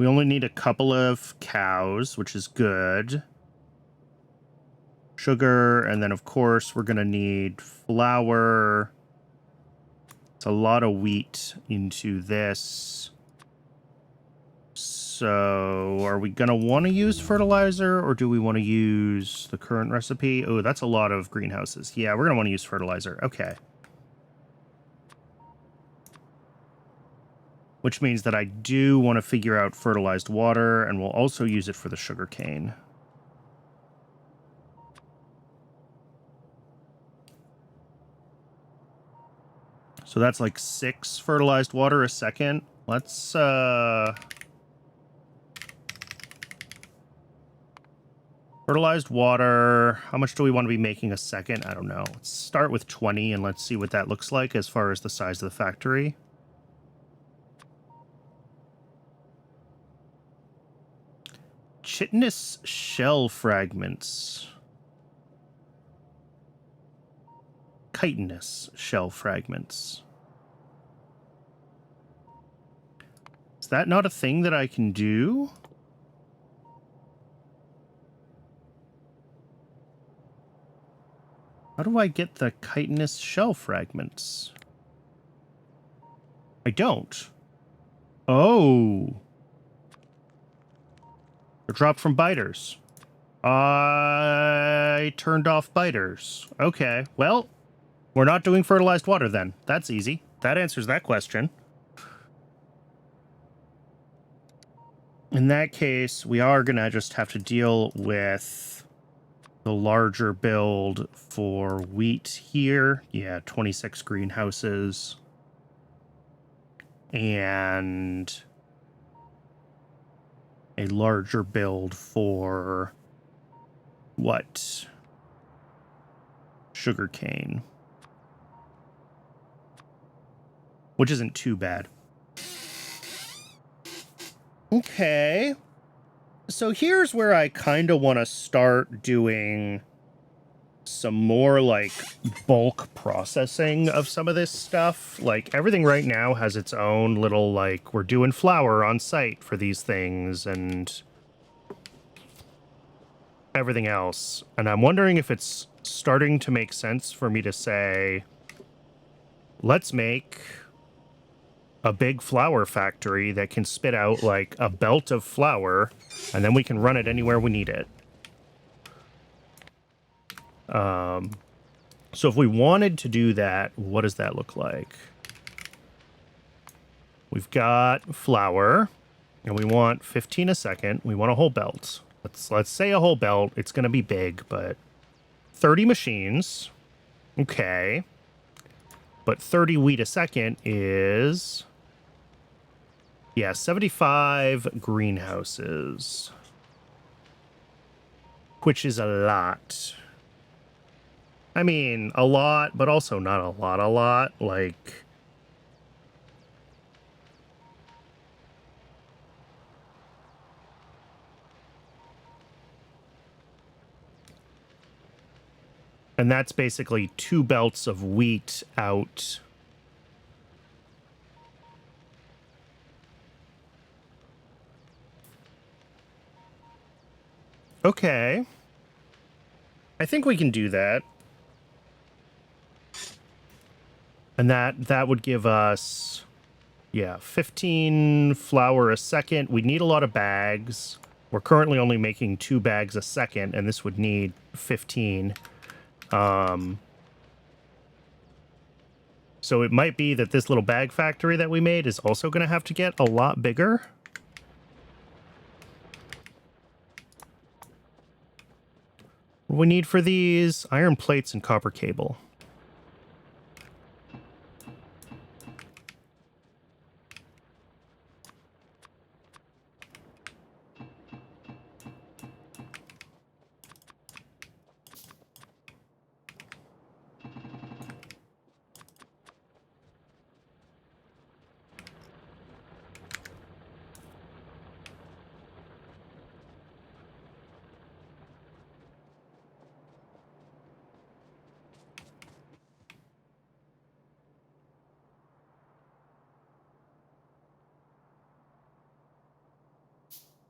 only need a couple of cows, which is good. Sugar, and then, of course, we're going to need flour. It's a lot of wheat into this. So, are we going to want to use fertilizer, or do we want to use the current recipe? Oh, that's a lot of greenhouses. Yeah, we're going to want to use fertilizer. Okay. Which means that I do want to figure out fertilized water, and we'll also use it for the sugarcane. So that's like 6 fertilized water a second. Let's, fertilized water, how much do we want to be making a second? I don't know. Let's start with 20 and let's see what that looks like as far as the size of the factory. Chitinous shell fragments. Chitinous shell fragments. Is that not a thing that I can do? How do I get the chitinous shell fragments? I don't. Oh. They're dropped from biters. I turned off biters. Okay, well, we're not doing fertilized water then. That's easy. That answers that question. In that case, we are going to just have to deal with the larger build for wheat here. Yeah, 26 greenhouses. And a larger build for what? Sugarcane. Which isn't too bad. Okay. So here's where I kind of want to start doing some more, like, bulk processing of some of this stuff. Like, everything right now has its own little, like, we're doing flour on site for these things and everything else. And I'm wondering if it's starting to make sense for me to say, let's make a big flour factory that can spit out, like, a belt of flour, and then we can run it anywhere we need it. So if we wanted to do that, what does that look like? We've got flour, and we want 15 a second. We want a whole belt. Let's say a whole belt. It's going to be big, but 30 machines. Okay. But 30 wheat a second is... yeah, 75 greenhouses. which is a lot. I mean, a lot, but also not a lot. Like, and that's basically 2 belts of wheat out. Okay. I think we can do that. And that would give us, yeah, 15 flour a second. We need a lot of bags. We're currently only making 2 bags a second, and this would need 15. So it might be that this little bag factory that we made is also going to have to get a lot bigger. What do we need for these? Iron plates and copper cable.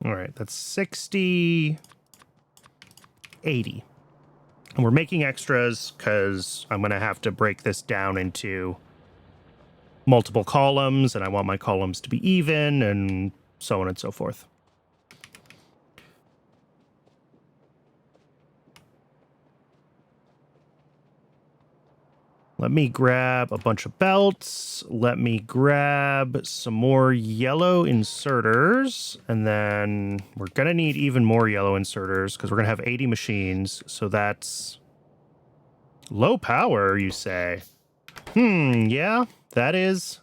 All right, that's 60, 80. And we're making extras because I'm going to have to break this down into multiple columns, and I want my columns to be even, and so on and so forth. Let me grab a bunch of belts. Let me grab some more yellow inserters. And then we're going to need even more yellow inserters because we're going to have 80 machines. So that's low power, you say? Yeah, that is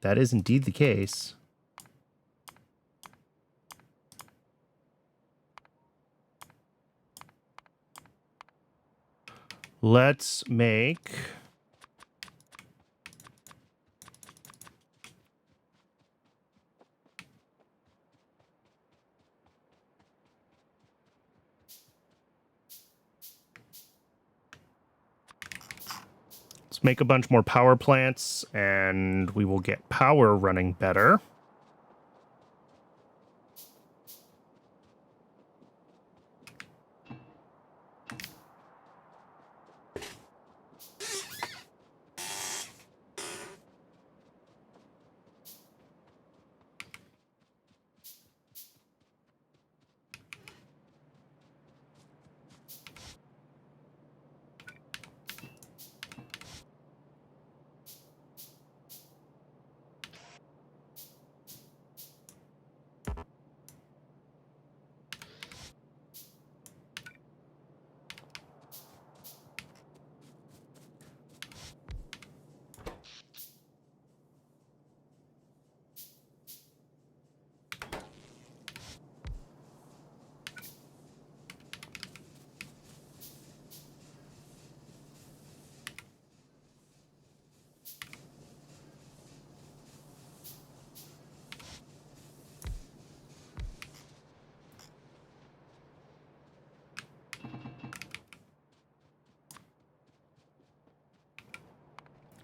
indeed the case. Let's make... make a bunch more power plants, and we will get power running better.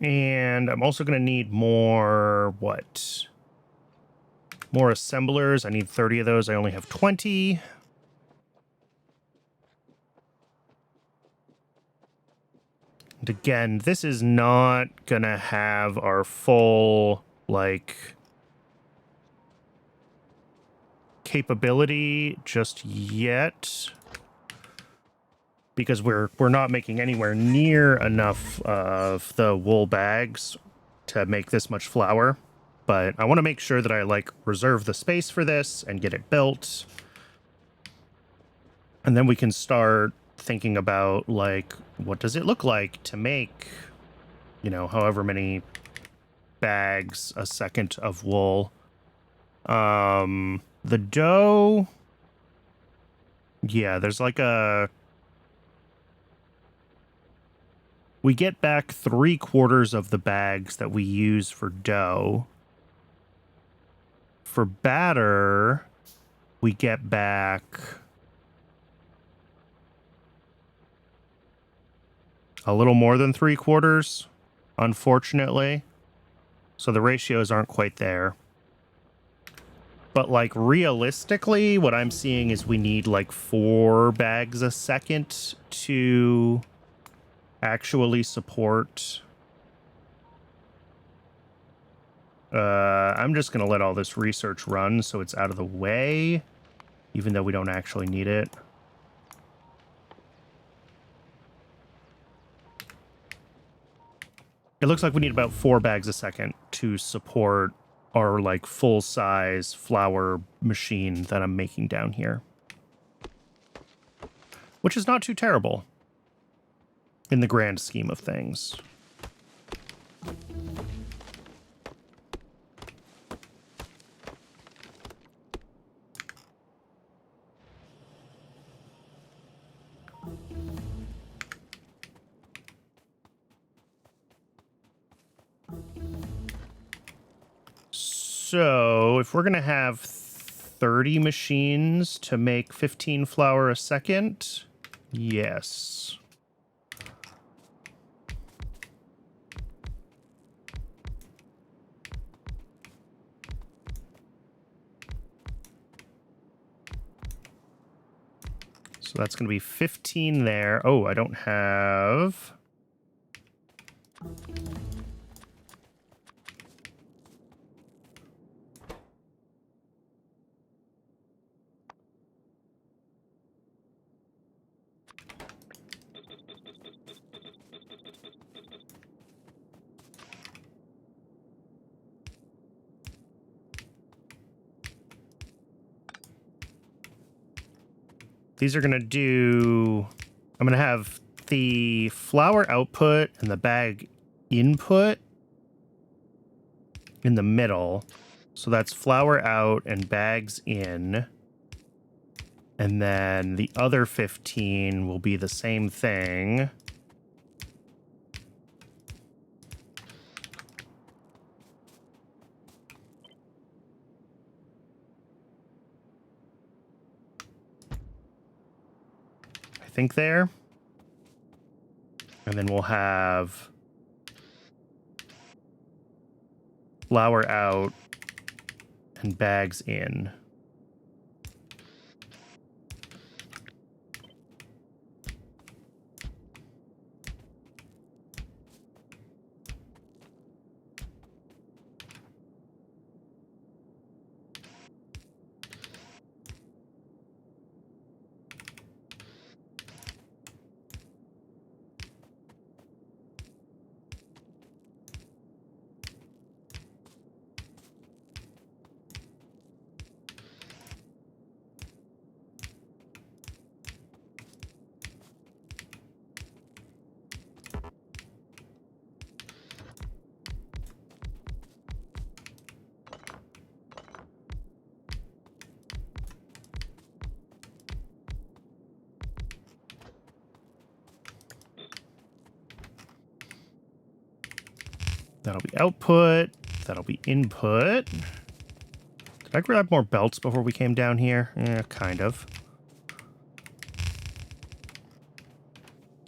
And I'm also going to need more, what? More assemblers. I need 30 of those. I only have 20. And again, this is not going to have our full, like, capability just yet, because we're not making anywhere near enough of the wool bags to make this much flour. But I want to make sure that I, like, reserve the space for this and get it built. And then we can start thinking about, like, what does it look like to make, you know, however many bags a second of wool. The dough... Yeah, there's like a... We get back 3/4 of the bags that we use for dough. For batter, we get back a little more than 3/4, unfortunately. So the ratios aren't quite there. But, like, realistically, what I'm seeing is we need, like, 4 bags a second to actually support. I'm just going to let all this research run so it's out of the way, even though we don't actually need it. It looks like we need about 4 bags a second to support our, like, full-size flour machine that I'm making down here. Which is not too terrible in the grand scheme of things. So, if we're going to have 30 machines to make 15 flour a second, yes. So that's going to be 15 there. Oh, I don't have... These are going to do... I'm going to have the flour output and the bag input in the middle. So that's flour out and bags in. And then the other 15 will be the same thing. I think there. And then we'll have flour out and bags in. That'll be output. That'll be input. Did I grab more belts before we came down here? Yeah, kind of.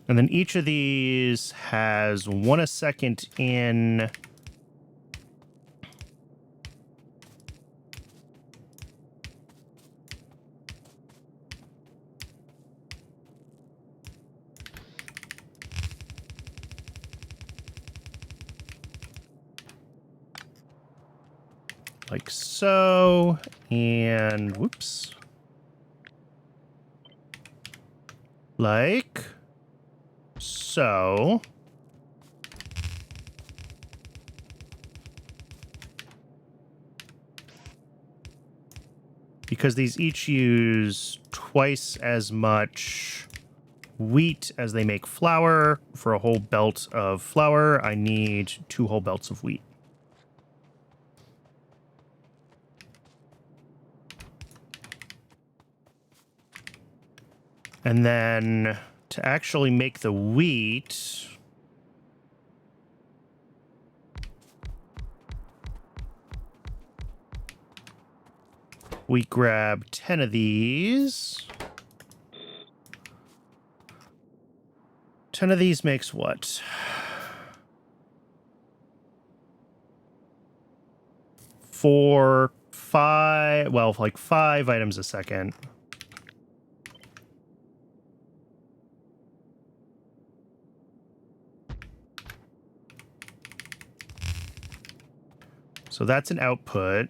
And then each of these has 1 a second in... like so, and whoops. Like so. Because these each use twice as much wheat as they make flour. For a whole belt of flour, I need 2 whole belts of wheat. And then to actually make the wheat, we grab 10 of these. 10 of these makes what? 4, 5, well, like 5 items a second. So that's an output.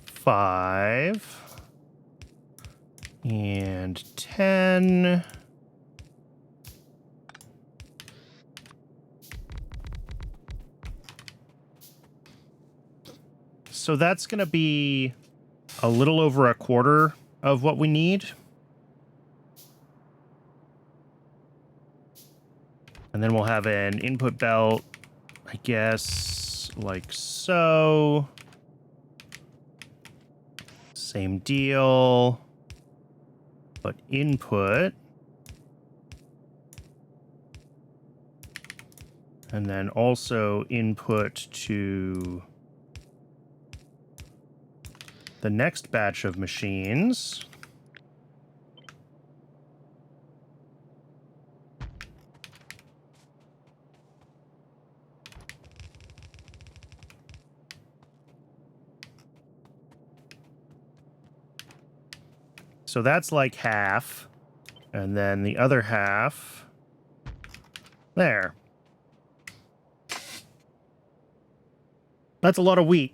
Five and 10. So that's going to be a little over a quarter of what we need. And then we'll have an input belt, I guess, like so. Same deal, but input. And then also input to the next batch of machines. So that's like half. And then the other half. There. That's a lot of wheat.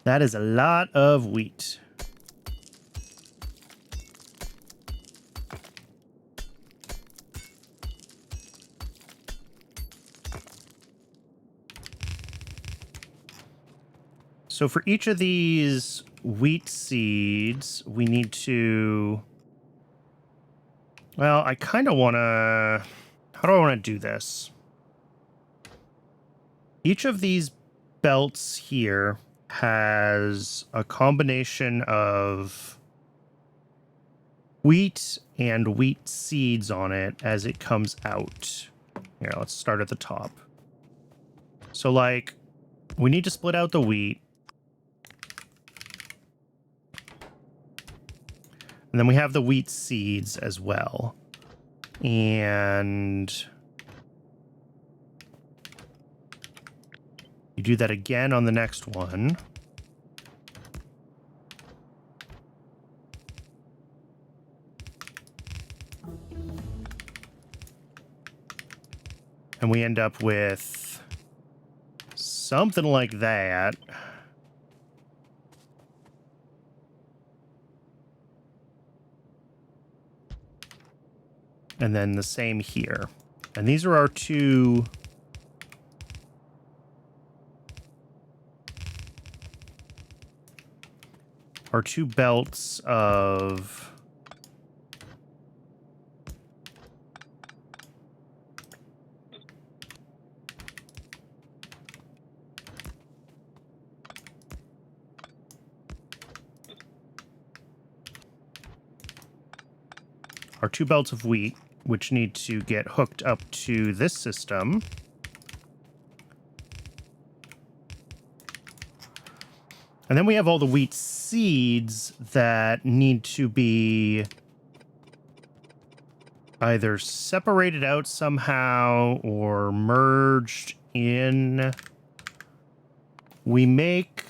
That is a lot of wheat. So for each of these wheat seeds, we need to... Well, I kind of want to... How do I want to do this? Each of these belts here has a combination of wheat and wheat seeds on it as it comes out. Here, let's start at the top. So, like, we need to split out the wheat. And then we have the wheat seeds as well. And you do that again on the next one. And we end up with something like that. And then the same here. And these are our two belts of wheat, which need to get hooked up to this system. And then we have all the wheat seeds that need to be either separated out somehow or merged in. We make,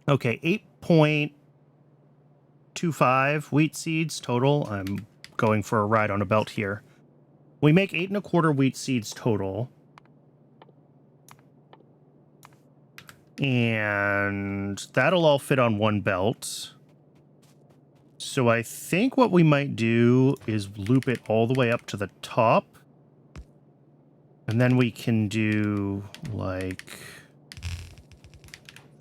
okay, 8.25 wheat seeds total. I'm going for a ride on a belt here. We make 8 1/4 wheat seeds total. And that'll all fit on one belt. So I think what we might do is loop it all the way up to the top. And then we can do like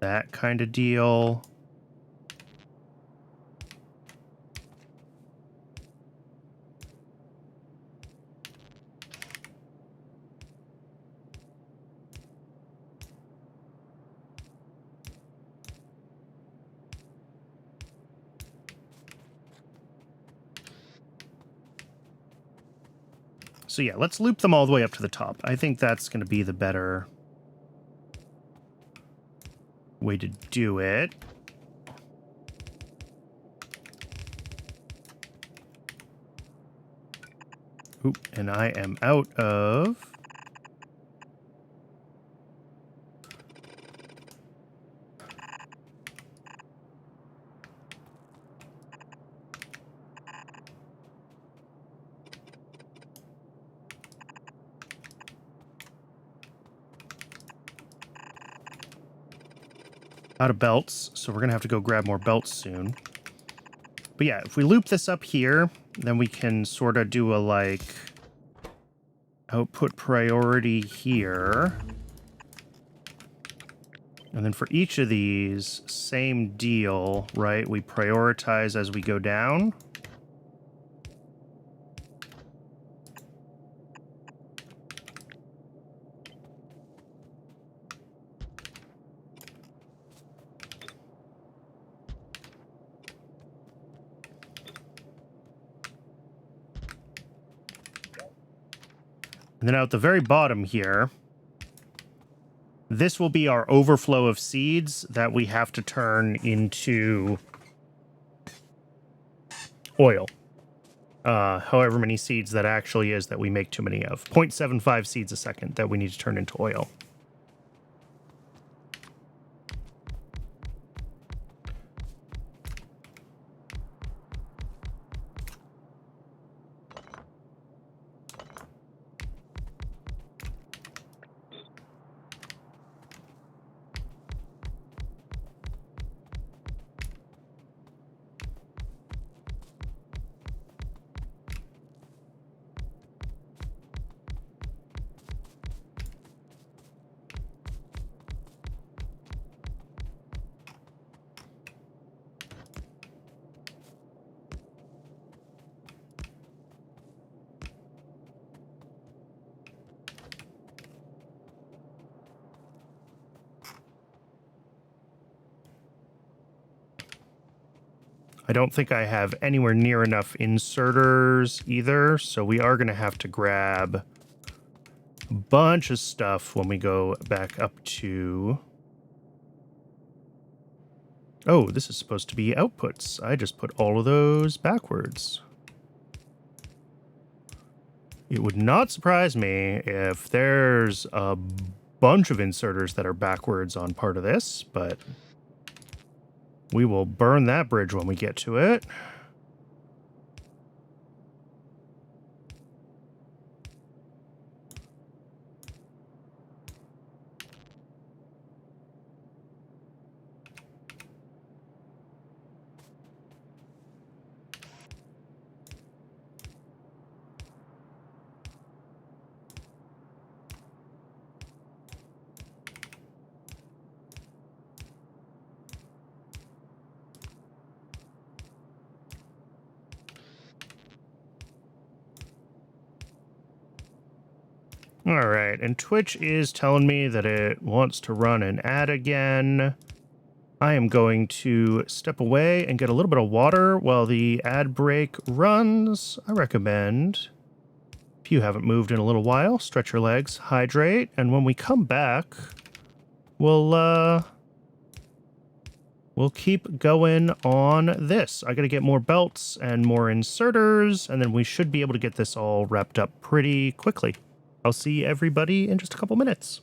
that kind of deal. So yeah, let's loop them all the way up to the top. I think that's going to be the better way to do it. Oop, and I am out of... out of belts, so we're going to have to go grab more belts soon. But yeah, if we loop this up here, then we can sort of do a, like, output priority here. And then for each of these, same deal, right? We prioritize as we go down. And then out the very bottom here, this will be our overflow of seeds that we have to turn into oil. However many seeds that actually is that we make too many of. 0.75 seeds a second that we need to turn into oil. I don't think I have anywhere near enough inserters either, so we are going to have to grab a bunch of stuff when we go back up to... Oh, this is supposed to be outputs. I just put all of those backwards. It would not surprise me if there's a bunch of inserters that are backwards on part of this, but we will burn that bridge when we get to it. All right, and Twitch is telling me that it wants to run an ad again. I am going to step away and get a little bit of water while the ad break runs. I recommend, if you haven't moved in a little while, stretch your legs, hydrate, and when we come back, we'll keep going on this. I gotta get more belts and more inserters, and then we should be able to get this all wrapped up pretty quickly. I'll see everybody in just a couple minutes.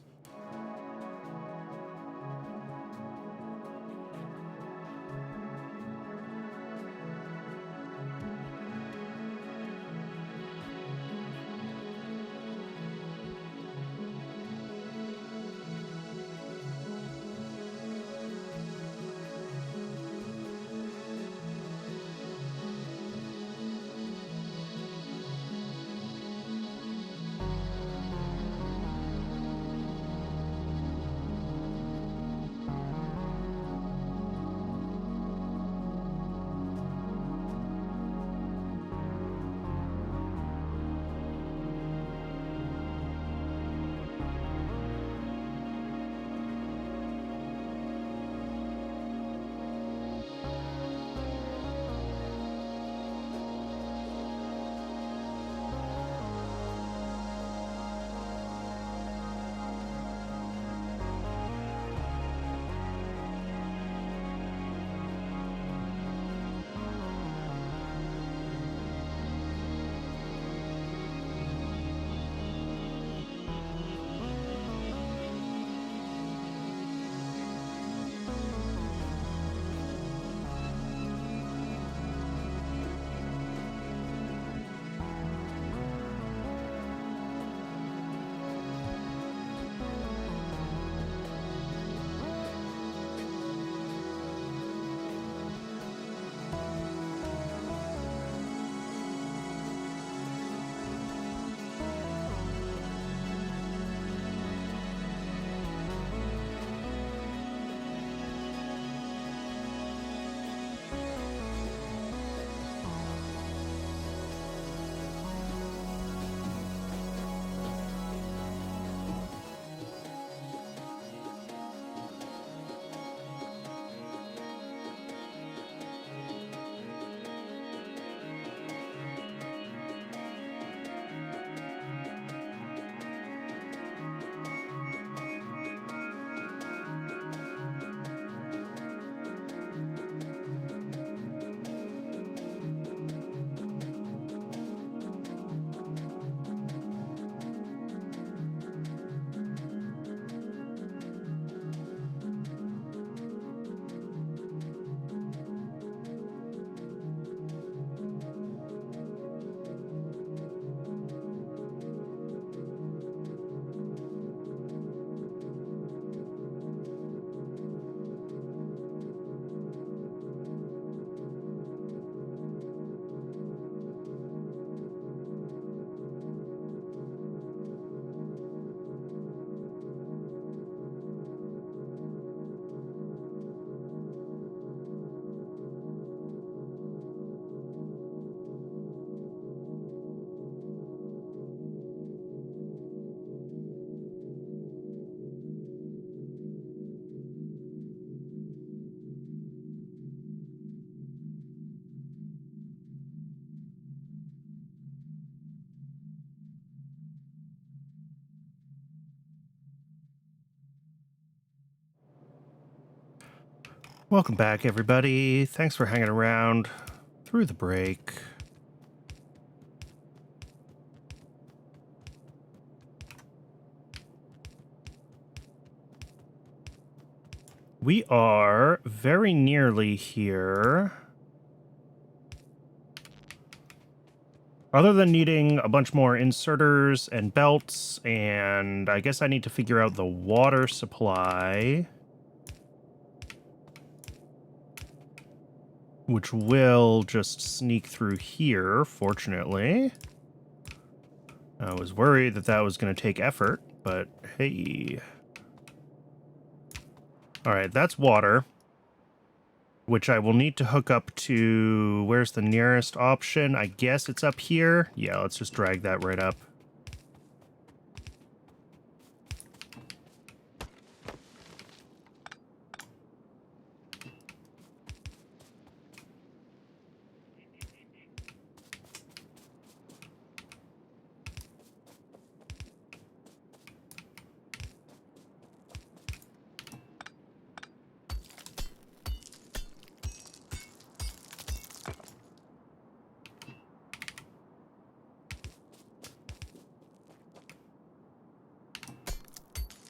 Welcome back, everybody. Thanks for hanging around through the break. We are very nearly here. Other than needing a bunch more inserters and belts, and I guess I need to figure out the water supply, which will just sneak through here, fortunately. I was worried that that was going to take effort, but hey. All right, that's water, which I will need to hook up to... Where's the nearest option? I guess it's up here. Yeah, let's just drag that right up.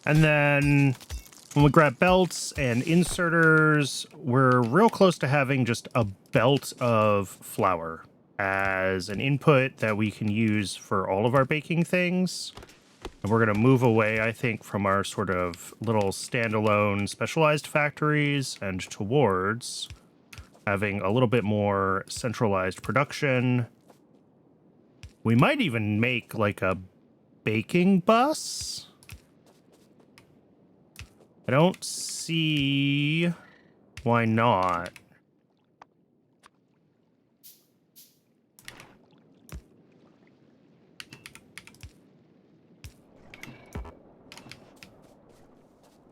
And then when we grab belts and inserters, we're real close to having just a belt of flour as an input that we can use for all of our baking things. And we're going to move away, I think, from our sort of little standalone specialized factories and towards having a little bit more centralized production. We might even make like a baking bus. I don't see why not.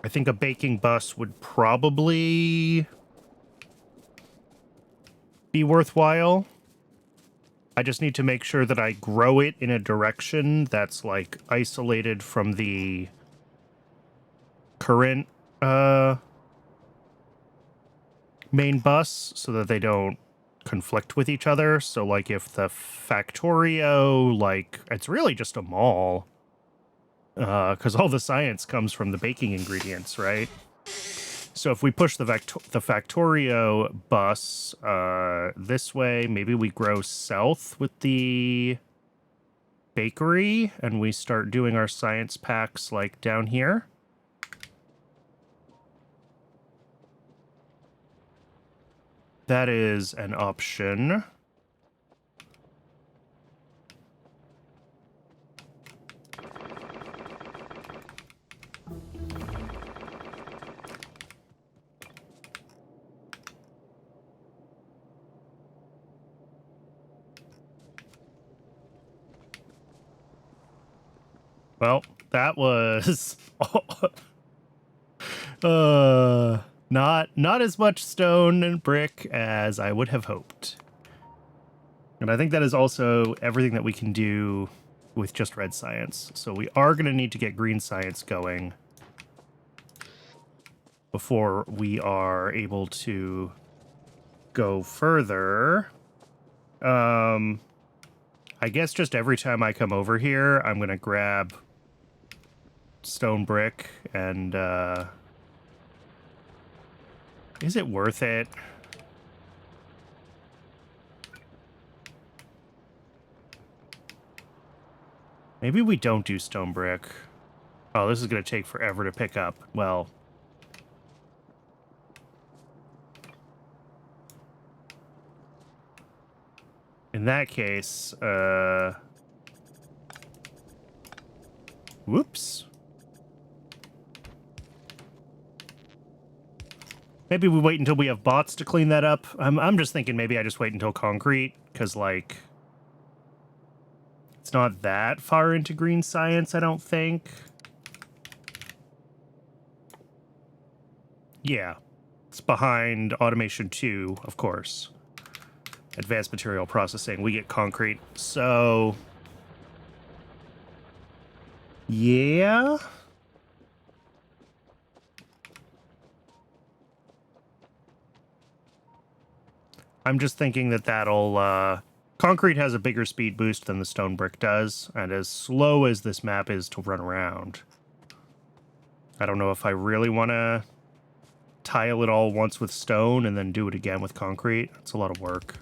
I think a baking bus would probably be worthwhile. I just need to make sure that I grow it in a direction that's like isolated from the current main bus so that they don't conflict with each other. So like if the Factorio, like it's really just a mall, because all the science comes from the baking ingredients, right? So if we push the Factorio bus this way, maybe we grow south with the bakery and we start doing our science packs like down here. That is an option. Well, that was not as much stone and brick as I would have hoped. And I think that is also everything that we can do with just red science. So we are going to need to get green science going before we are able to go further. I guess just every time I come over here, I'm going to grab stone brick and is it worth it? Maybe we don't do stone brick. Oh, this is going to take forever to pick up. Well, in that case, whoops. Maybe we wait until we have bots to clean that up. I'm just thinking maybe I just wait until concrete, because, like, it's not that far into green science, I don't think. Yeah. It's behind automation 2, of course. Advanced material processing. We get concrete. So, yeah. I'm just thinking that that'll, concrete has a bigger speed boost than the stone brick does, and as slow as this map is to run around, I don't know if I really want to tile it all once with stone and then do it again with concrete. It's a lot of work.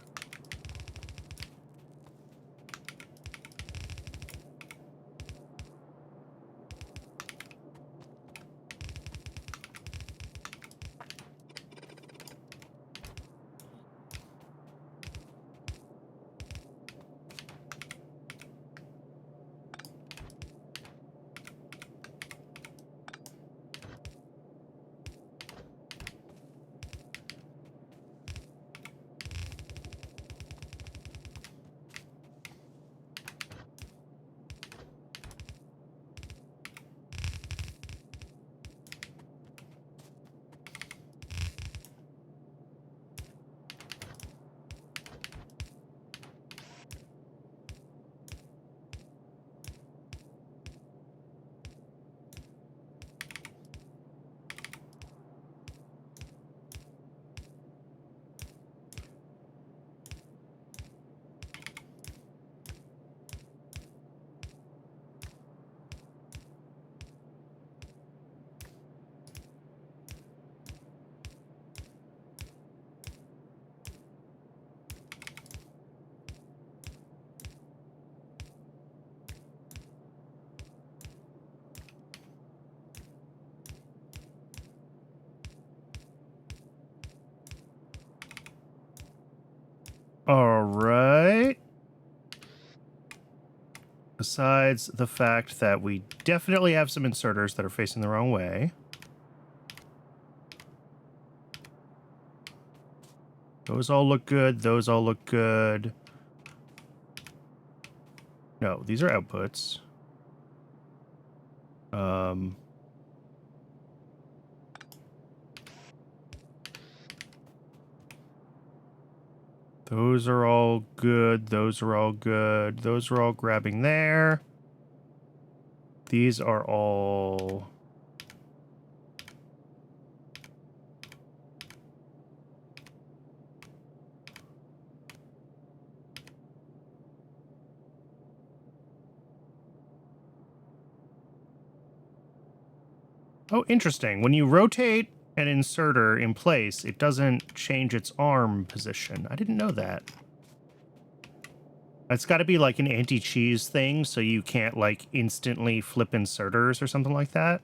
All right. Besides the fact that we definitely have some inserters that are facing the wrong way. Those all look good. Those all look good. No, these are outputs. Those are all good. Those are all good. Those are all grabbing there. These are all... Oh, interesting. When you rotate an inserter in place, it doesn't change its arm position. I didn't know that. It's got to be like an anti-cheese thing, so you can't, like, instantly flip inserters or something like that.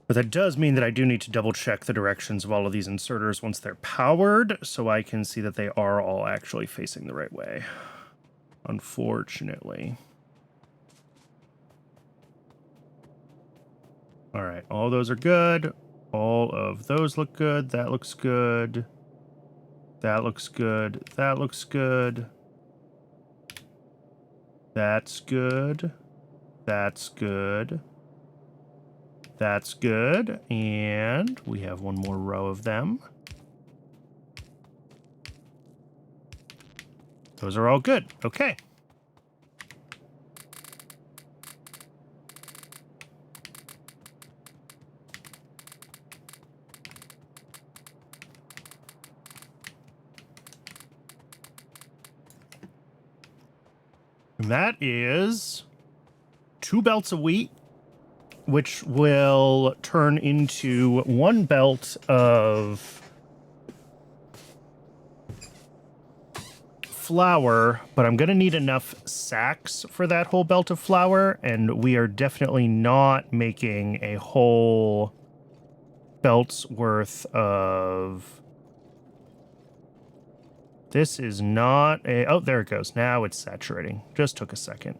But that does mean that I do need to double check the directions of all of these inserters once they're powered, so I can see that they are all actually facing the right way. Unfortunately. All right, all those are good. All of those look good. That looks good. That looks good. That looks good. That's good. That's good. That's good. And we have one more row of them. Those are all good. Okay. And that is 2 belts of wheat, which will turn into 1 belt of flour, but I'm going to need enough sacks for that whole belt of flour, and we are definitely not making a whole belt's worth of... This is not a... Oh, there it goes. Now it's saturating. Just took a second.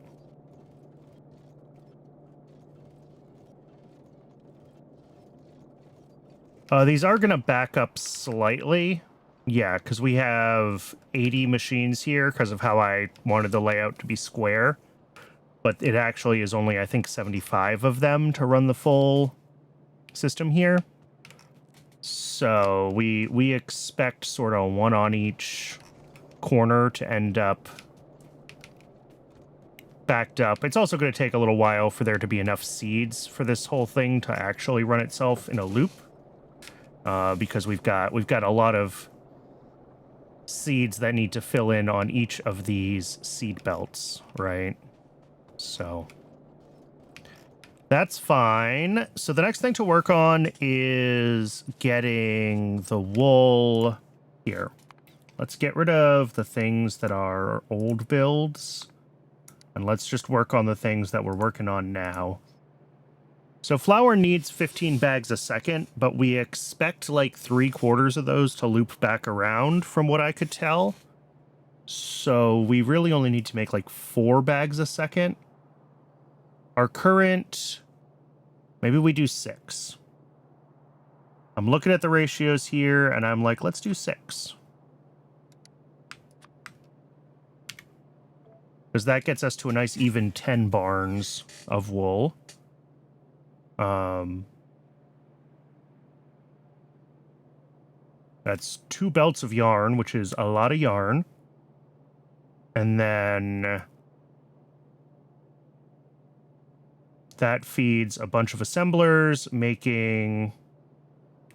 These are going to back up slightly. Yeah, because we have 80 machines here because of how I wanted the layout to be square. But it actually is only, I think, 75 of them to run the full system here. So we expect sort of one on each corner to end up backed up. It's also going to take a little while for there to be enough seeds for this whole thing to actually run itself in a loop. Because we've got a lot of seeds that need to fill in on each of these seed belts, right? So that's fine. So the next thing to work on is getting the wool here. Let's get rid of the things that are old builds, and let's just work on the things that we're working on now. So flour needs 15 bags a second, but we expect like 3/4 of those to loop back around from what I could tell. So we really only need to make like 4 bags a second. Our current, maybe we do 6. I'm looking at the ratios here and I'm like, let's do 6. Because that gets us to a nice even 10 barns of wool. That's 2 belts of yarn, which is a lot of yarn. And then that feeds a bunch of assemblers, making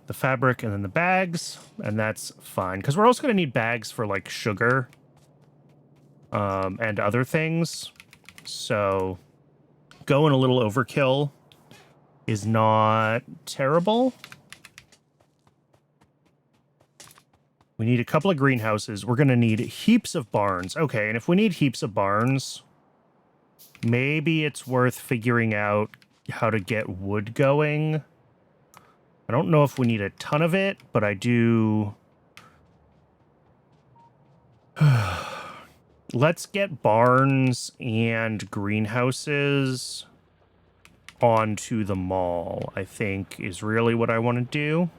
the fabric and then the bags, and that's fine. Because we're also going to need bags for, like, sugar and other things. So going a little overkill is not terrible. We need a couple of greenhouses. We're going to need heaps of barns. Okay, and if we need heaps of barns, maybe it's worth figuring out how to get wood going. I don't know if we need a ton of it, but I do. Let's get barns and greenhouses onto the mall, I think, is really what I want to do.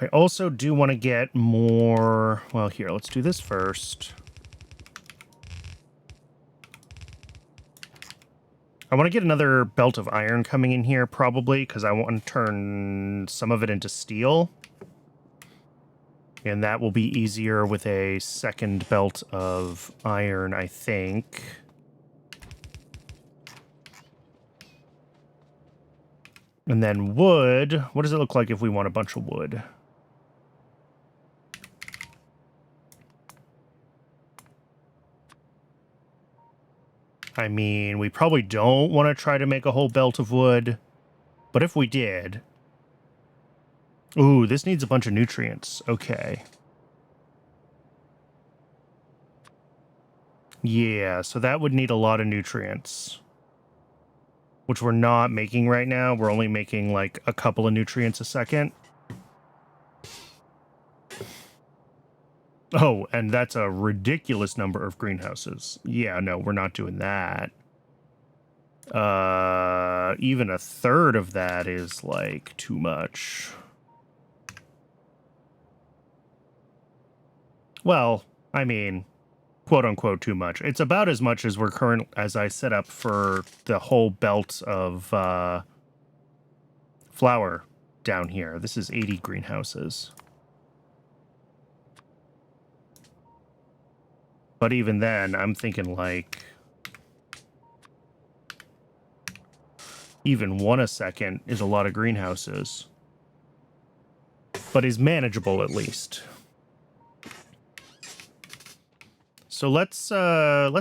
I also do want to get more. Well, here, let's do this first. I want to get another belt of iron coming in here, probably, because I want to turn some of it into steel. And that will be easier with a second belt of iron, I think. And then wood. What does it look like if we want a bunch of wood? I mean, we probably don't want to try to make a whole belt of wood. But if we did... Ooh, this needs a bunch of nutrients. Okay. Yeah, so that would need a lot of nutrients. Which we're not making right now. We're only making like a couple of nutrients a second. Oh, and that's a ridiculous number of greenhouses. Yeah, no, we're not doing that. Even a third of that is like too much. Well, I mean, quote unquote too much. It's about as much as as I set up for the whole belt of flour down here. This is 80 greenhouses. But even then, I'm thinking like even 1 a second is a lot of greenhouses. But is manageable at least. So let's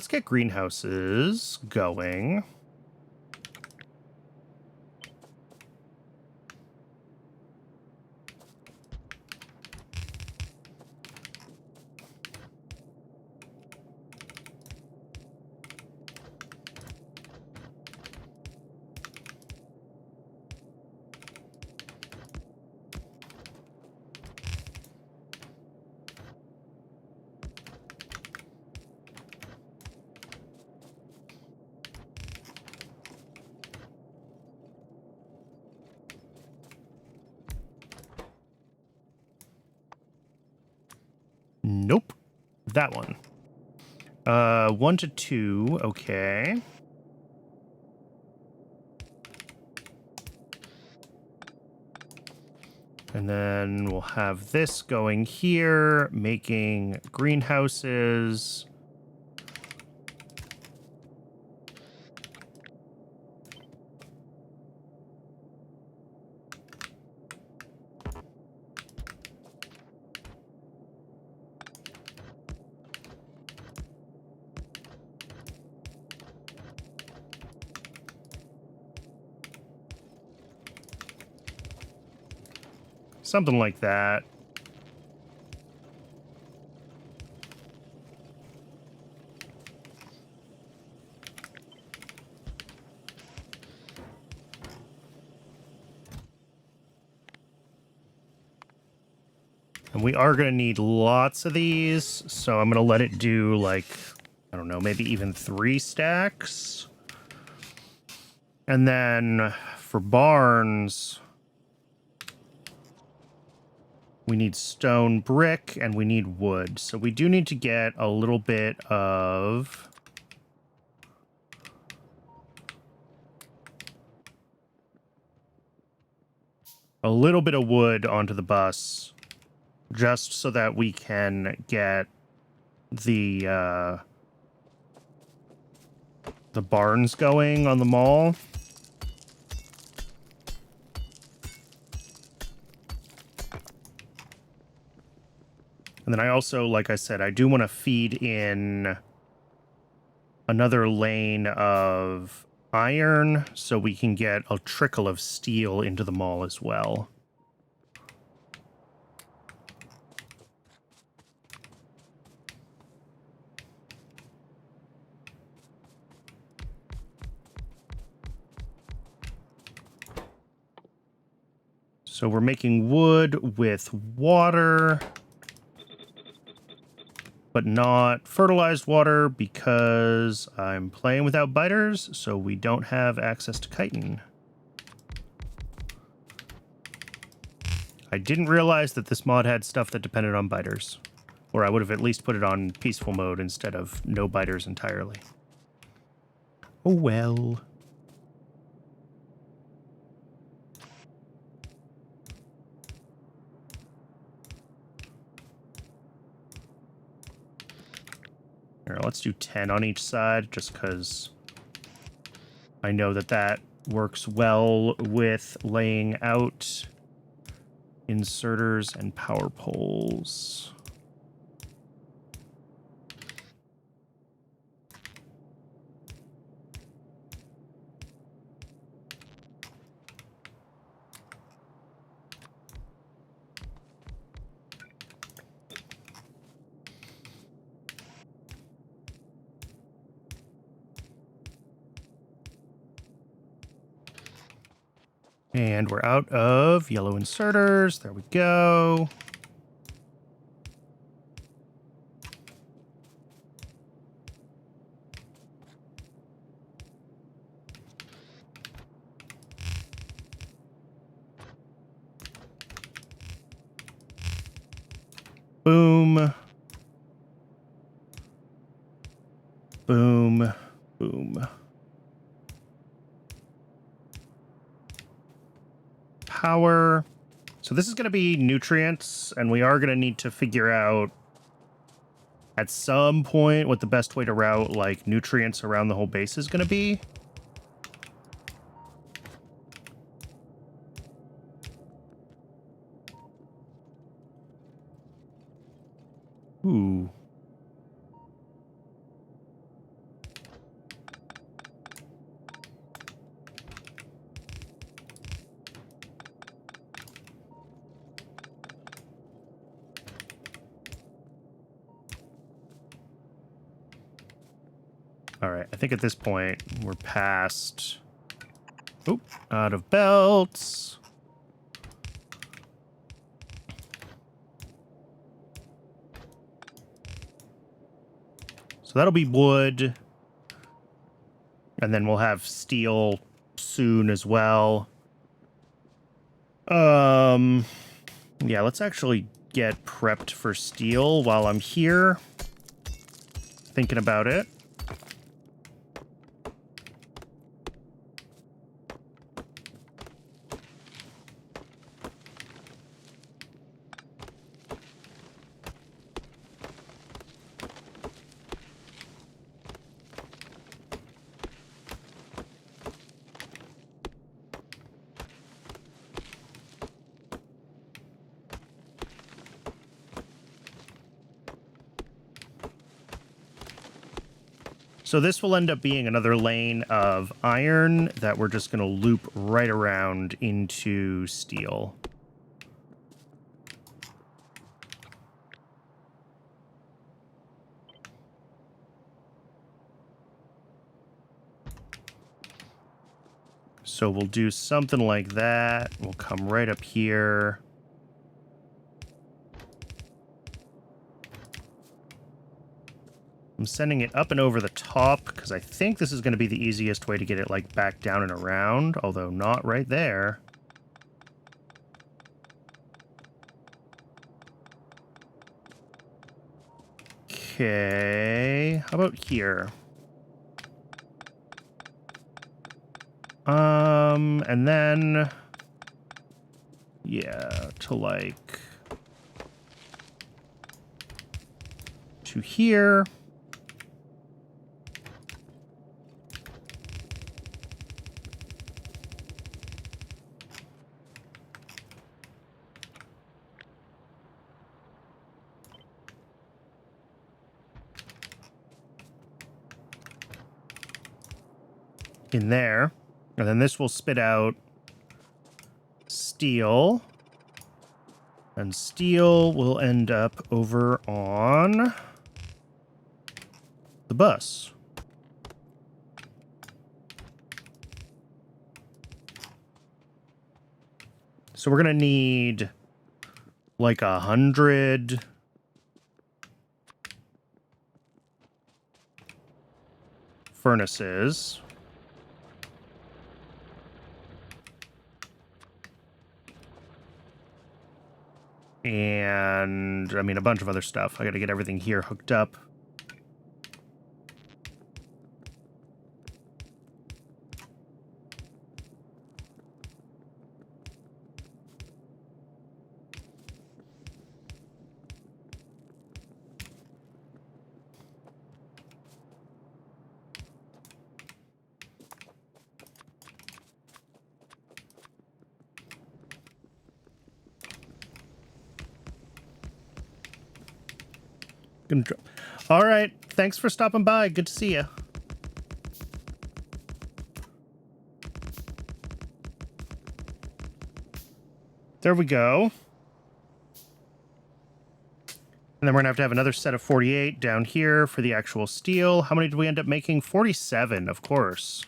get greenhouses going. Nope. That one. 1 to 2. Okay. And then we'll have this going here, making greenhouses. Something like that. And we are going to need lots of these, so I'm going to let it do, like, I don't know, maybe even 3 stacks. And then for barns, we need stone brick and we need wood. So we do need to get a little bit of... wood onto the bus, just so that we can get the barns going on the mall. And then I also, like I said, I do want to feed in another lane of iron so we can get a trickle of steel into the mall as well. So we're making wood with water, but not fertilized water because I'm playing without biters, so we don't have access to chitin. I didn't realize that this mod had stuff that depended on biters, or I would have at least put it on peaceful mode instead of no biters entirely. Oh well. Here, let's do 10 on each side, just because I know that that works well with laying out inserters and power poles. And we're out of yellow inserters. There we go. Boom. Boom. Boom. Power. So this is going to be nutrients, and we are going to need to figure out at some point what the best way to route, like, nutrients around the whole base is going to be. Ooh. All right, I think at this point we're past... Oop, out of belts. So that'll be wood. And then we'll have steel soon as well. Yeah, let's actually get prepped for steel while I'm here, thinking about it. So this will end up being another lane of iron that we're just going to loop right around into steel. So we'll do something like that. We'll come right up here. I'm sending it up and over the top because I think this is going to be the easiest way to get it like back down and around, although not right there. Okay, how about here? And then, yeah, to like, to here. In there, and then this will spit out steel, and steel will end up over on the bus. So we're gonna need like 100 furnaces. And, I mean, a bunch of other stuff. I gotta get everything here hooked up. All right. Thanks for stopping by. Good to see you. There we go. And then we're going to have another set of 48 down here for the actual steel. How many did we end up making? 47, of course.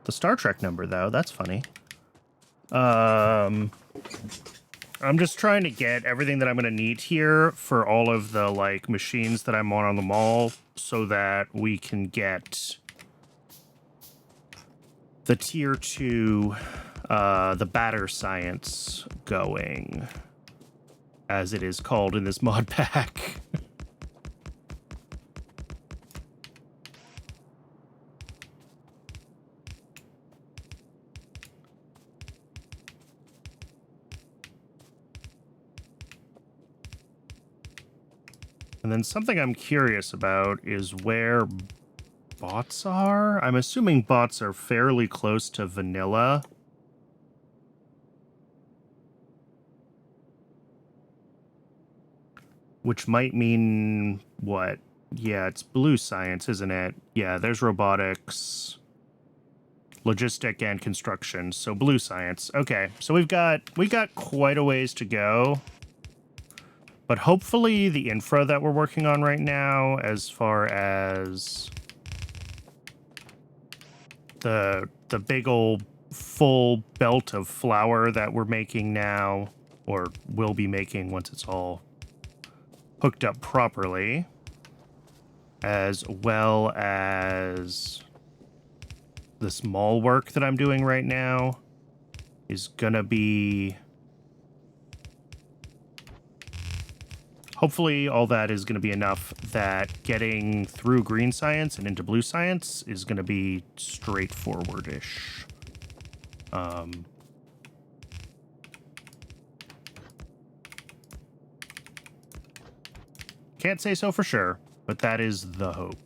The Star Trek number, though. That's funny. I'm just trying to get everything that I'm going to need here for all of the, like, machines that I'm on the mall so that we can get the tier 2, the batter science going, as it is called in this mod pack. And then something I'm curious about is where bots are. I'm assuming bots are fairly close to vanilla. Which might mean what? Yeah, it's blue science, isn't it? Yeah, there's robotics, logistic, and construction. So blue science. Okay, so we got quite a ways to go. But hopefully the infra that we're working on right now, as far as the big old full belt of flour that we're making now, or will be making once it's all hooked up properly, as well as the small work that I'm doing right now, is gonna be Hopefully all that is going to be enough that getting through green science and into blue science is going to be straightforward-ish. Can't say so for sure, but that is the hope.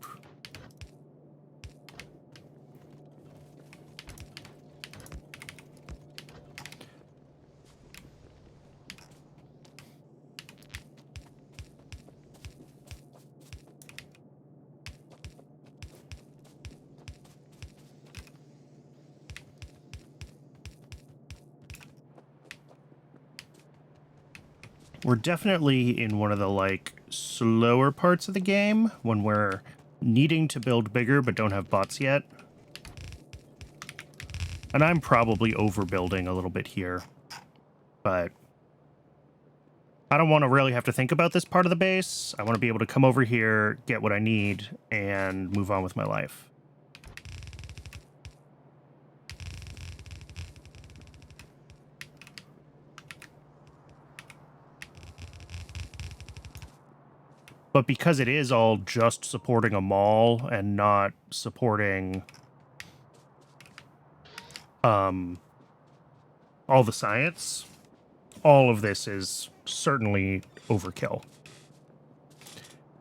We're definitely in one of the, like, slower parts of the game when we're needing to build bigger but don't have bots yet. And I'm probably overbuilding a little bit here, but I don't want to really have to think about this part of the base. I want to be able to come over here, get what I need, and move on with my life. But because it is all just supporting a mall and not supporting all the science, all of this is certainly overkill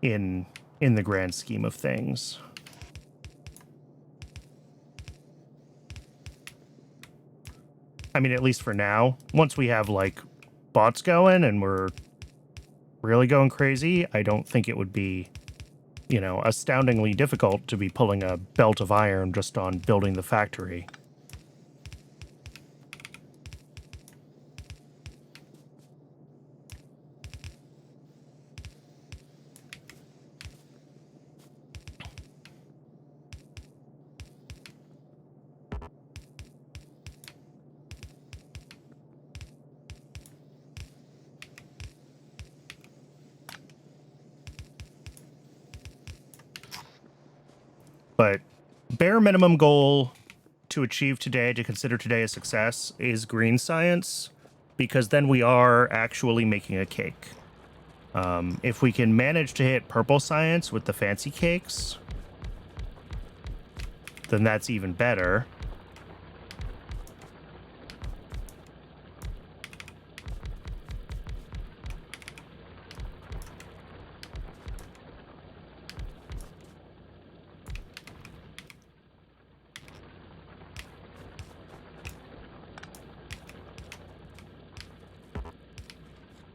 in the grand scheme of things. I mean, at least for now. Once we have, like, bots going and we're really going crazy, I don't think it would be, you know, astoundingly difficult to be pulling a belt of iron just on building the factory. But bare minimum goal to achieve today, to consider today a success, is green science, because then we are actually making a cake. If we can manage to hit purple science with the fancy cakes, then that's even better.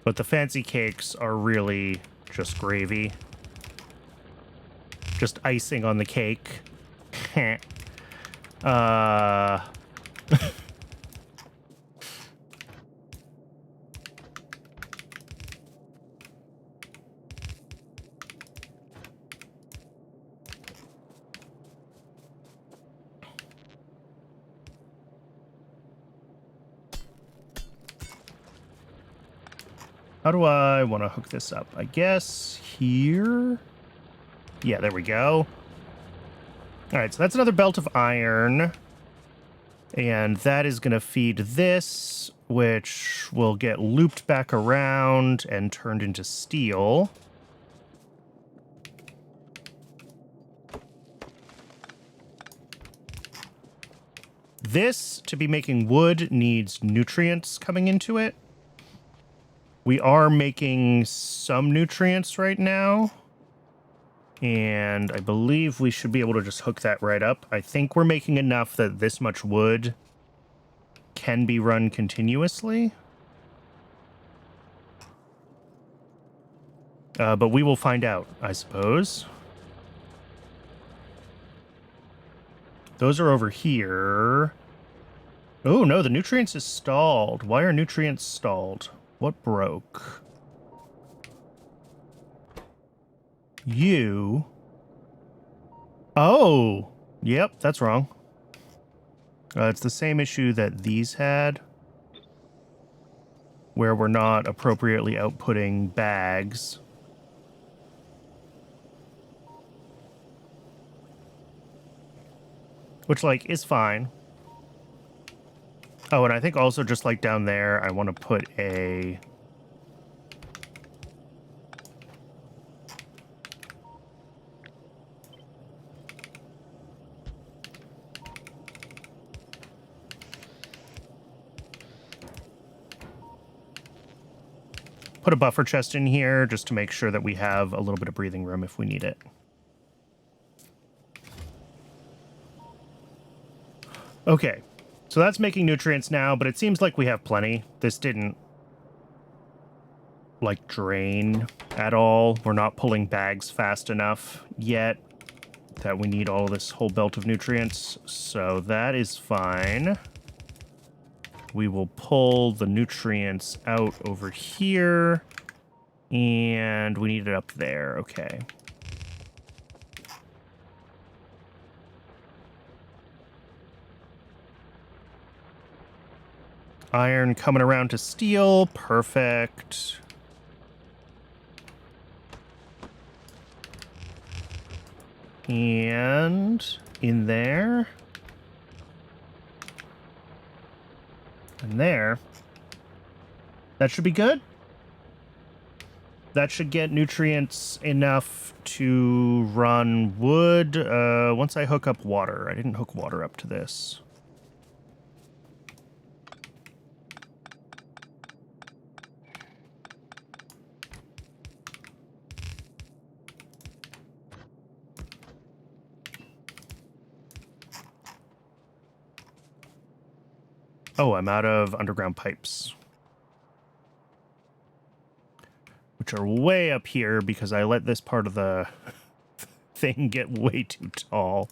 But the fancy cakes are really just gravy. Just icing on the cake. How do I want to hook this up? I guess here? Yeah, there we go. All right, so that's another belt of iron. And that is going to feed this, which will get looped back around and turned into steel. This, to be making wood, needs nutrients coming into it. We are making some nutrients right now, and I believe we should be able to just hook that right up. I think we're making enough that this much wood can be run continuously. But we will find out, I suppose. Those are over here. Oh, no, the nutrients is stalled. Why are nutrients stalled? What broke? You. Oh, yep, that's wrong. It's the same issue that these had, where we're not appropriately outputting bags. Which, like, is fine. Oh, and I think also just like down there, I want to put a put a buffer chest in here just to make sure that we have a little bit of breathing room if we need it. Okay, so that's making nutrients now, but it seems like we have plenty. This didn't, like, drain at all. We're not pulling bags fast enough yet that we need all this whole belt of nutrients, so that is fine. We will pull the nutrients out over here, and we need it up there. Okay. Iron coming around to steel. Perfect. And in there. And there. That should be good. That should get nutrients enough to run wood once I hook up water. I didn't hook water up to this. Oh, I'm out of underground pipes. Which are way up here because I let this part of the thing get way too tall.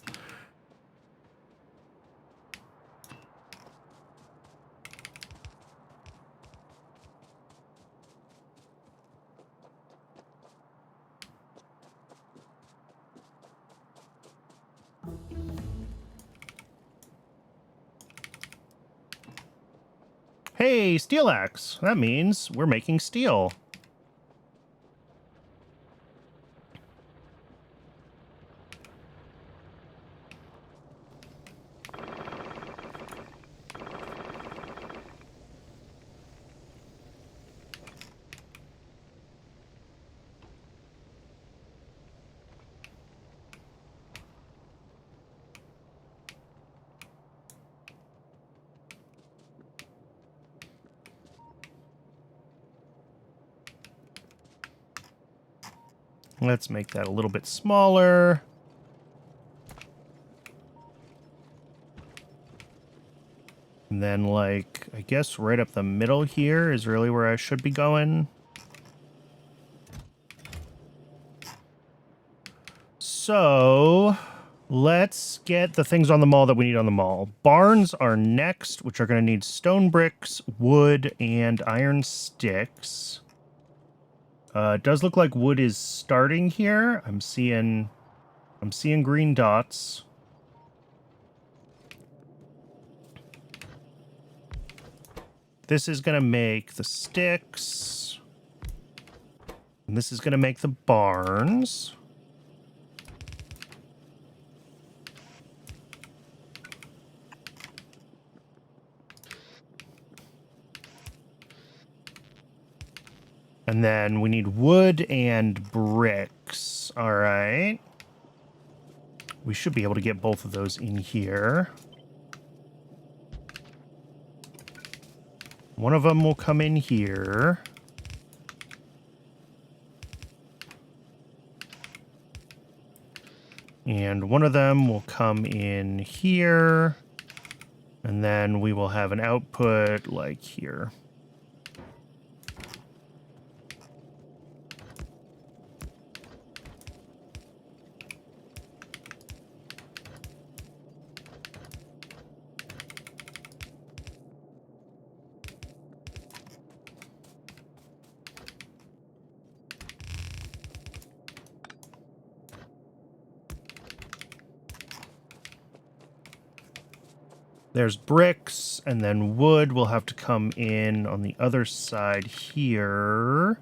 Hey, steel axe. That means we're making steel. Let's make that a little bit smaller. And then, like, I guess right up the middle here is really where I should be going. So, let's get the things on the mall that we need on the mall. Barns are next, which are going to need stone bricks, wood, and iron sticks. It does look like wood is starting here. I'm seeing green dots. This is going to make the sticks. And this is going to make the barns. And then we need wood and bricks. All right. We should be able to get both of those in here. One of them will come in here. And one of them will come in here. And then we will have an output like here. There's bricks, and then wood will have to come in on the other side here.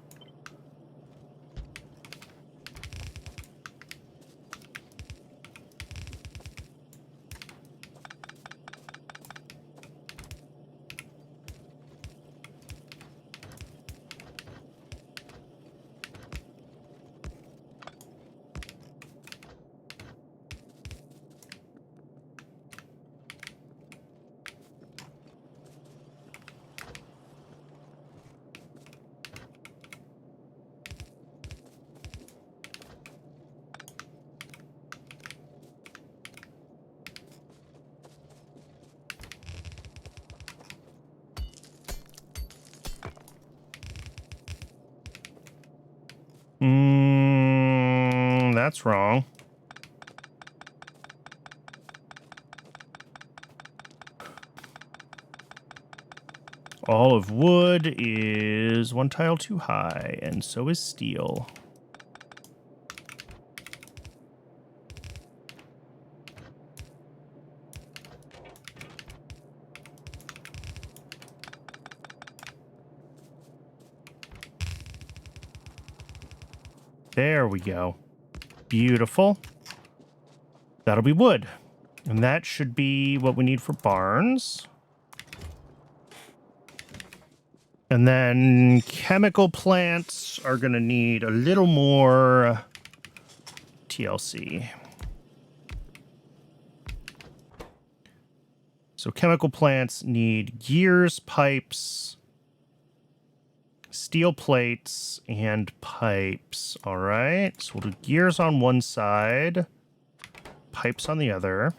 That's wrong. All of wood is one tile too high, and so is steel. There we go. Beautiful. That'll be wood. And that should be what we need for barns. And then chemical plants are going to need a little more TLC. So chemical plants need gears, pipes, steel plates, and pipes. All right. So we'll do gears on one side, pipes on the other.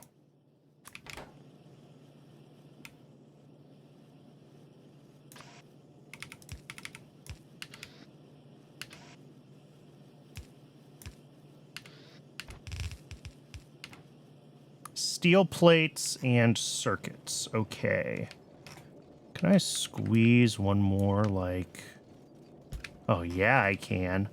Steel plates and circuits. Okay. Can I squeeze one more, like... Oh, yeah, I can.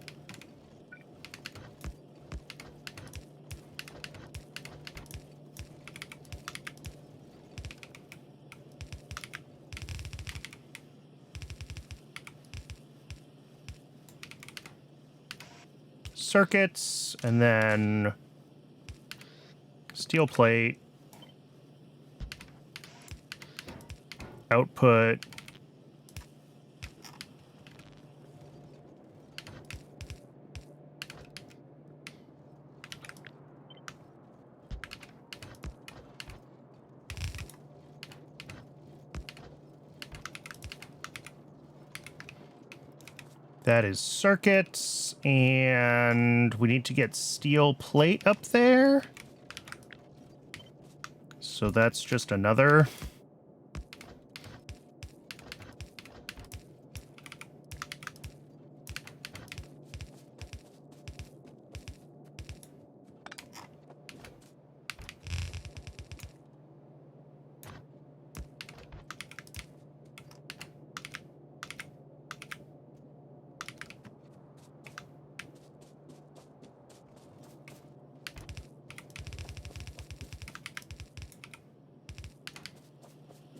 Circuits, and then steel plate, output, that is circuits, and we need to get steel plate up there. So that's just another.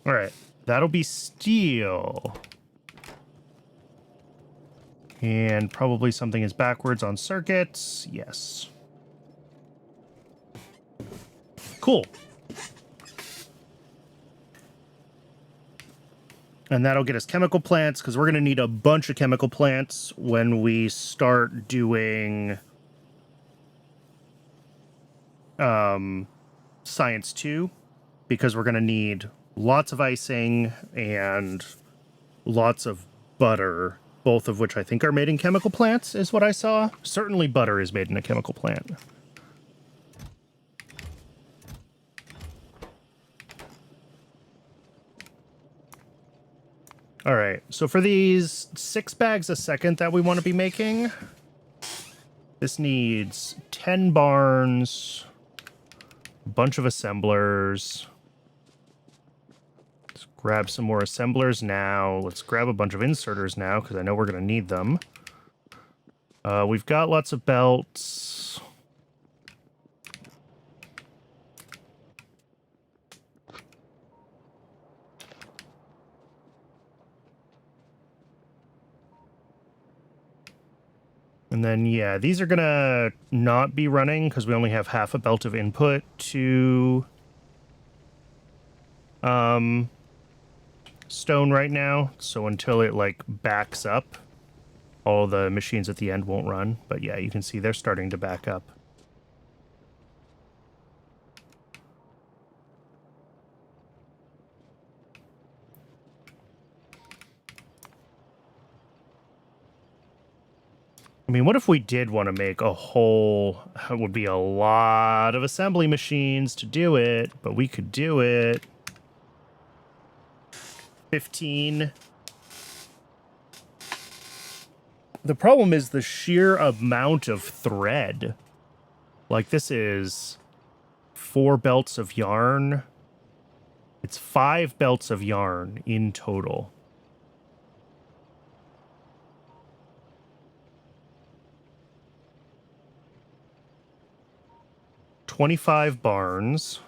All right, that'll be steel. And probably something is backwards on circuits. Yes. Cool. And that'll get us chemical plants, because we're going to need a bunch of chemical plants when we start doing Science 2, because we're going to need lots of icing and lots of butter, both of which I think are made in chemical plants, is what I saw. Certainly butter is made in a chemical plant. All right, so for these 6 bags a second that we want to be making, this needs 10 barns, a bunch of assemblers. Let's grab some more assemblers now. Let's grab a bunch of inserters now, because I know we're going to need them. We've got lots of belts. And then, yeah, these are going to not be running because we only have half a belt of input to stone right now. So until it, like, backs up, all the machines at the end won't run. But, yeah, you can see they're starting to back up. I mean, what if we did want to make a whole... It would be a lot of assembly machines to do it, but we could do it. 15. The problem is the sheer amount of thread. Like, this is 4 belts of yarn. It's 5 belts of yarn in total. $25 barns.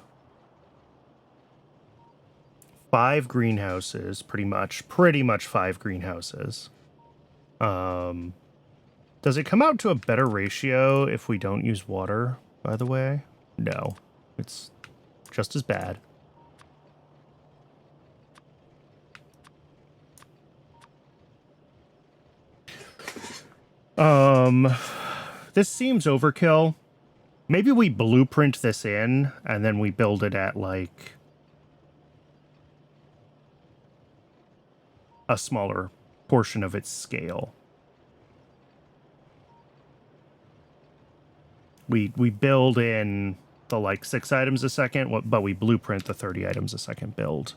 5 greenhouses, pretty much 5 greenhouses. Does it come out to a better ratio if we don't use water, by the way? No, it's just as bad. This seems overkill. Maybe we blueprint this in, and then we build it at, like, a smaller portion of its scale. We build in the, like, 6 items a second, but we blueprint the 30 items a second build.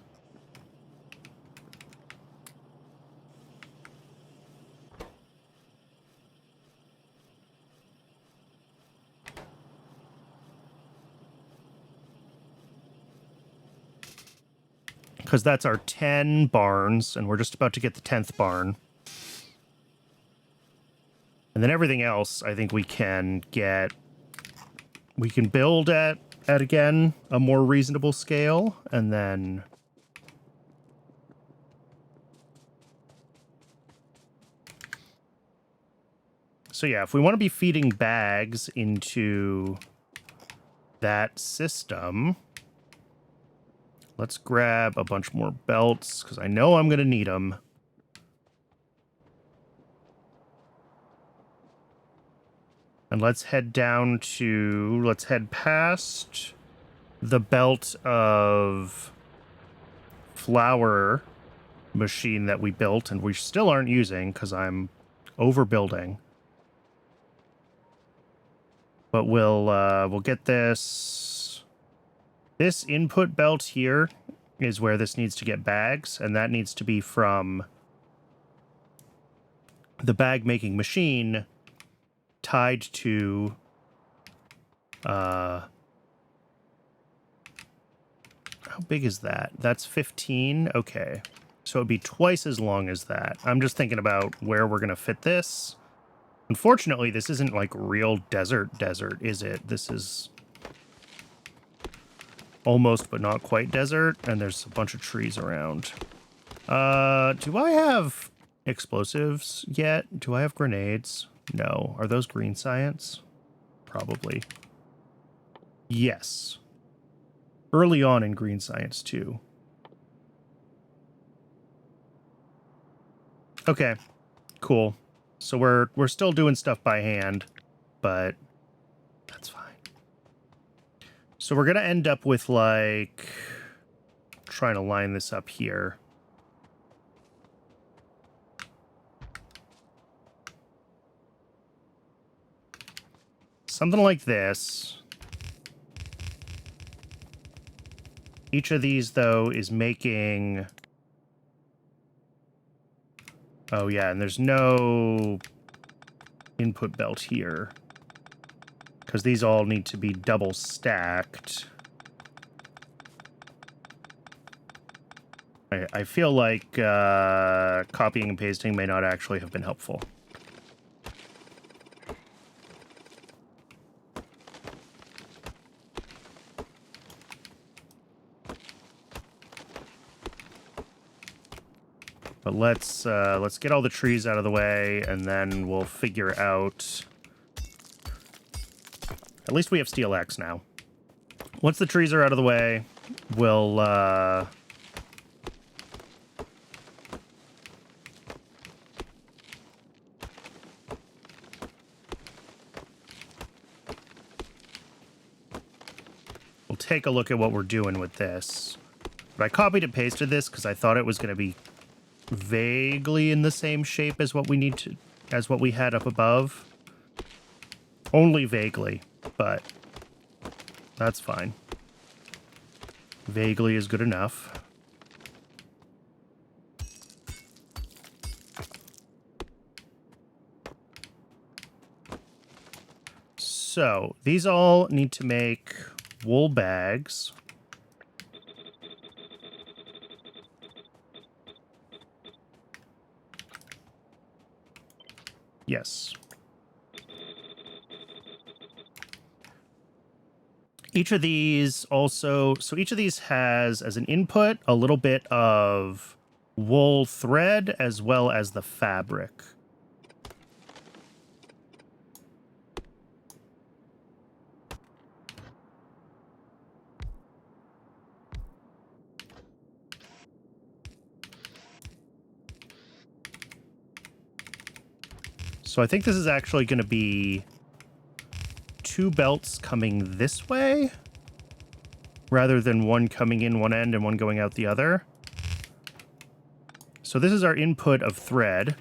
Because that's our 10 barns, and we're just about to get the 10th barn. And then everything else, I think we can get... We can build at again, a more reasonable scale, and then... So yeah, if we want to be feeding bags into that system... Let's grab a bunch more belts, because I know I'm going to need them. And let's head let's head past the belt of flour machine that we built, and we still aren't using, because I'm overbuilding. But we'll get this... This input belt here is where this needs to get bags, and that needs to be from the bag making machine tied to how big is that? That's 15. Okay, so it'd be twice as long as that. I'm just thinking about where we're gonna fit this. Unfortunately, this isn't like real desert, is it? This is almost but not quite desert, and there's a bunch of trees around. Do I have explosives yet? Do I have grenades? No. Are those green science? Probably. Yes. Early on in green science, too. Okay. Cool. So we're still doing stuff by hand, but that's fine. So we're going to end up with, like, trying to line this up here. Something like this. Each of these, though, is making... Oh, yeah, and there's no input belt here. Because these all need to be double stacked. I feel like copying and pasting may not actually have been helpful. But let's get all the trees out of the way, and then we'll figure out... At least we have steel axe now. Once the trees are out of the way, we'll take a look at what we're doing with this. But I copied and pasted this because I thought it was going to be vaguely in the same shape as what we had up above. Only vaguely, but that's fine. Vaguely is good enough. So these all need to make wool bags. Yes. Each of these also, so each of these has as an input a little bit of wool thread as well as the fabric. So I think this is actually going to be 2 belts coming this way rather than one coming in one end and one going out the other. So this is our input of thread.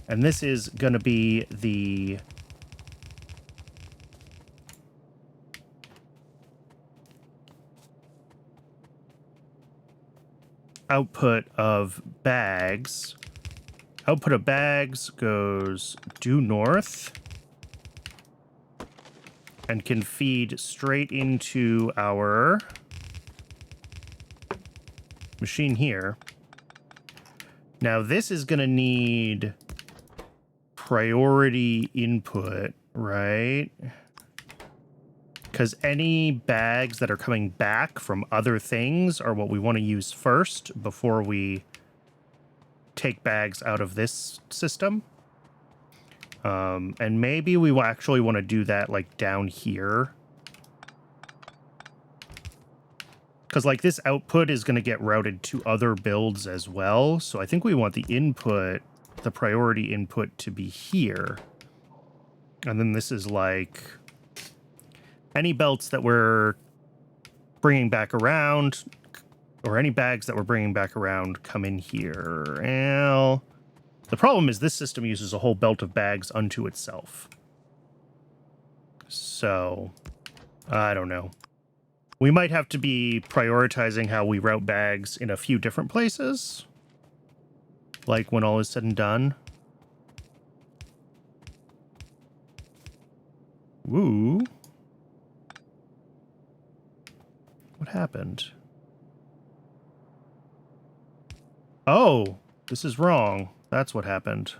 And this is going to be the output of bags. Output of bags goes due north and can feed straight into our machine here. Now this is going to need priority input, right? Because any bags that are coming back from other things are what we want to use first before we take bags out of this system. And maybe we will actually want to do that like down here. Because like this output is going to get routed to other builds as well. So I think we want the input, the priority input to be here. And then this is like any belts that we're bringing back around or any bags that we're bringing back around come in here. Well, the problem is this system uses a whole belt of bags unto itself. So, I don't know. We might have to be prioritizing how we route bags in a few different places. Like when all is said and done. Woo. What happened? Oh, this is wrong. That's what happened.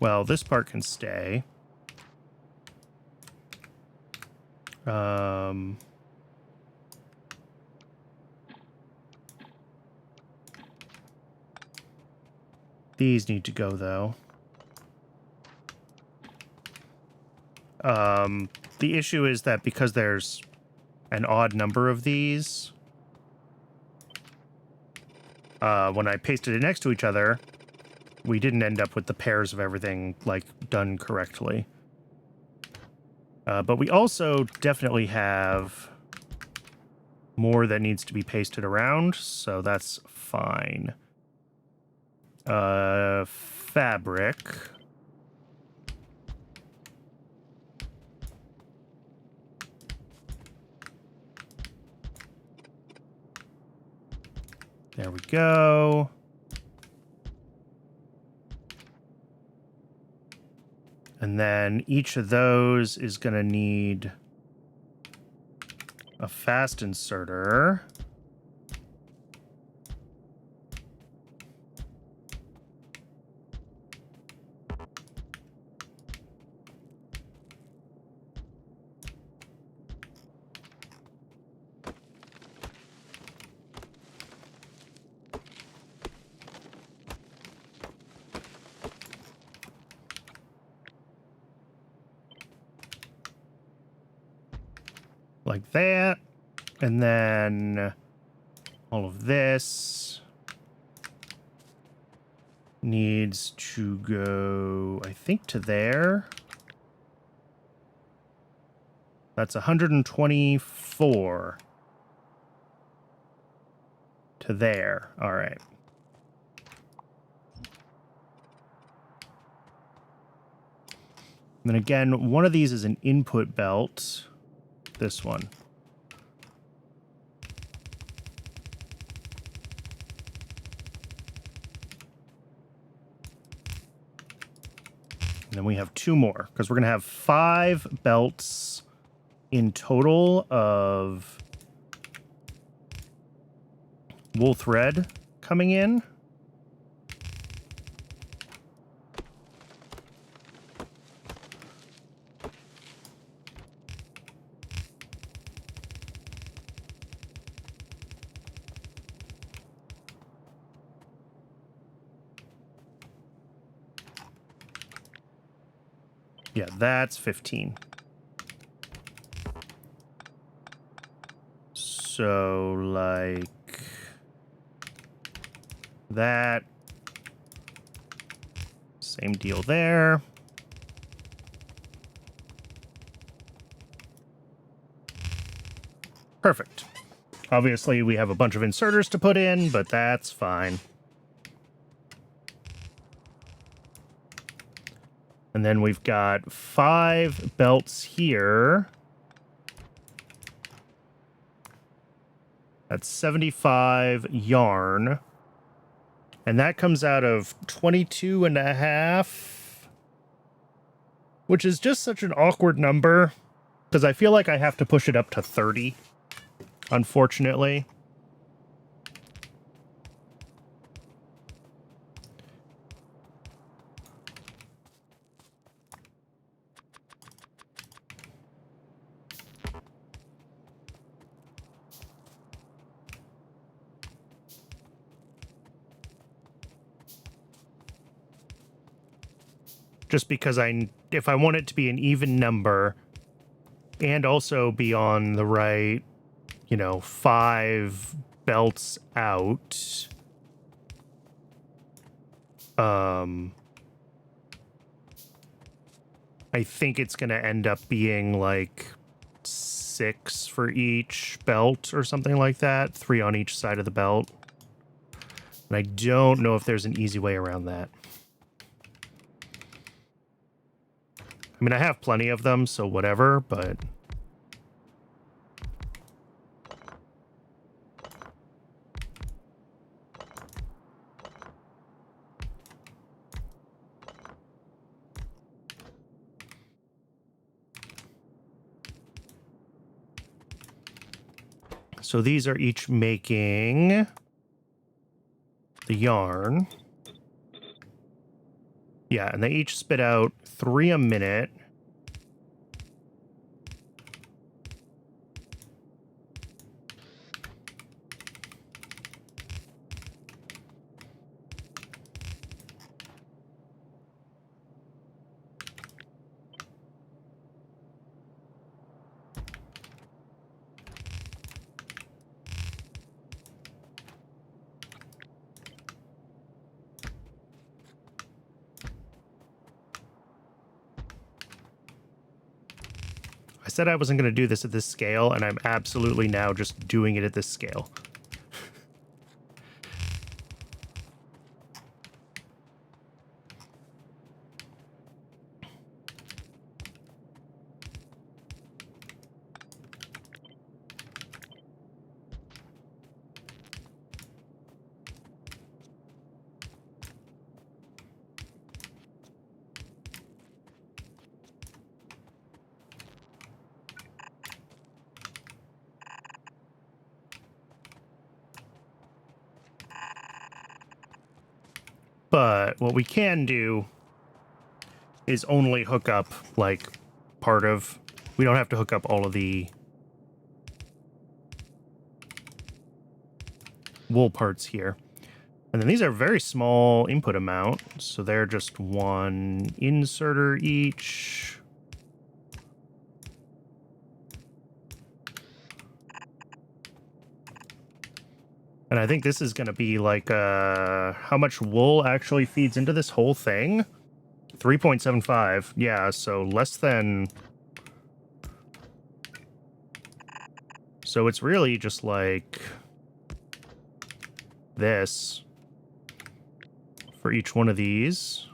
Well, this part can stay. These need to go, though. The issue is that because there's an odd number of these, when I pasted it next to each other, we didn't end up with the pairs of everything, like, done correctly. But we also definitely have more that needs to be pasted around, so that's fine. Fabric. There we go. And then each of those is going to need a fast inserter. Like that. And then all of this needs to go, I think, to there. That's 124 to there. All right. And then again, one of these is an input belt. This one. And then we have 2 more, because we're going to have 5 belts in total of wool thread coming in. Yeah, that's 15. So, like, that. Same deal there. Perfect. Obviously, we have a bunch of inserters to put in, but that's fine. And then we've got 5 belts here. That's 75 yarn. And that comes out of 22.5, which is just such an awkward number, because I feel like I have to push it up to 30, unfortunately. Just because if I want it to be an even number and also be on the right, 5 belts out, I think it's going to end up being like 6 for each belt or something like that, 3 on each side of the belt. And I don't know if there's an easy way around that. I mean, I have plenty of them, so whatever, but... So these are each making the yarn. Yeah, and they each spit out 3 a minute. I said I wasn't going to do this at this scale, and I'm absolutely now just doing it at this scale. But what we can do is only hook up, like, part of... We don't have to hook up all of the wool parts here. And then these are very small input amount, so they're just 1 inserter each. And I think this is going to be like, how much wool actually feeds into this whole thing? 3.75. Yeah, so less than... So it's really just like this for each one of these.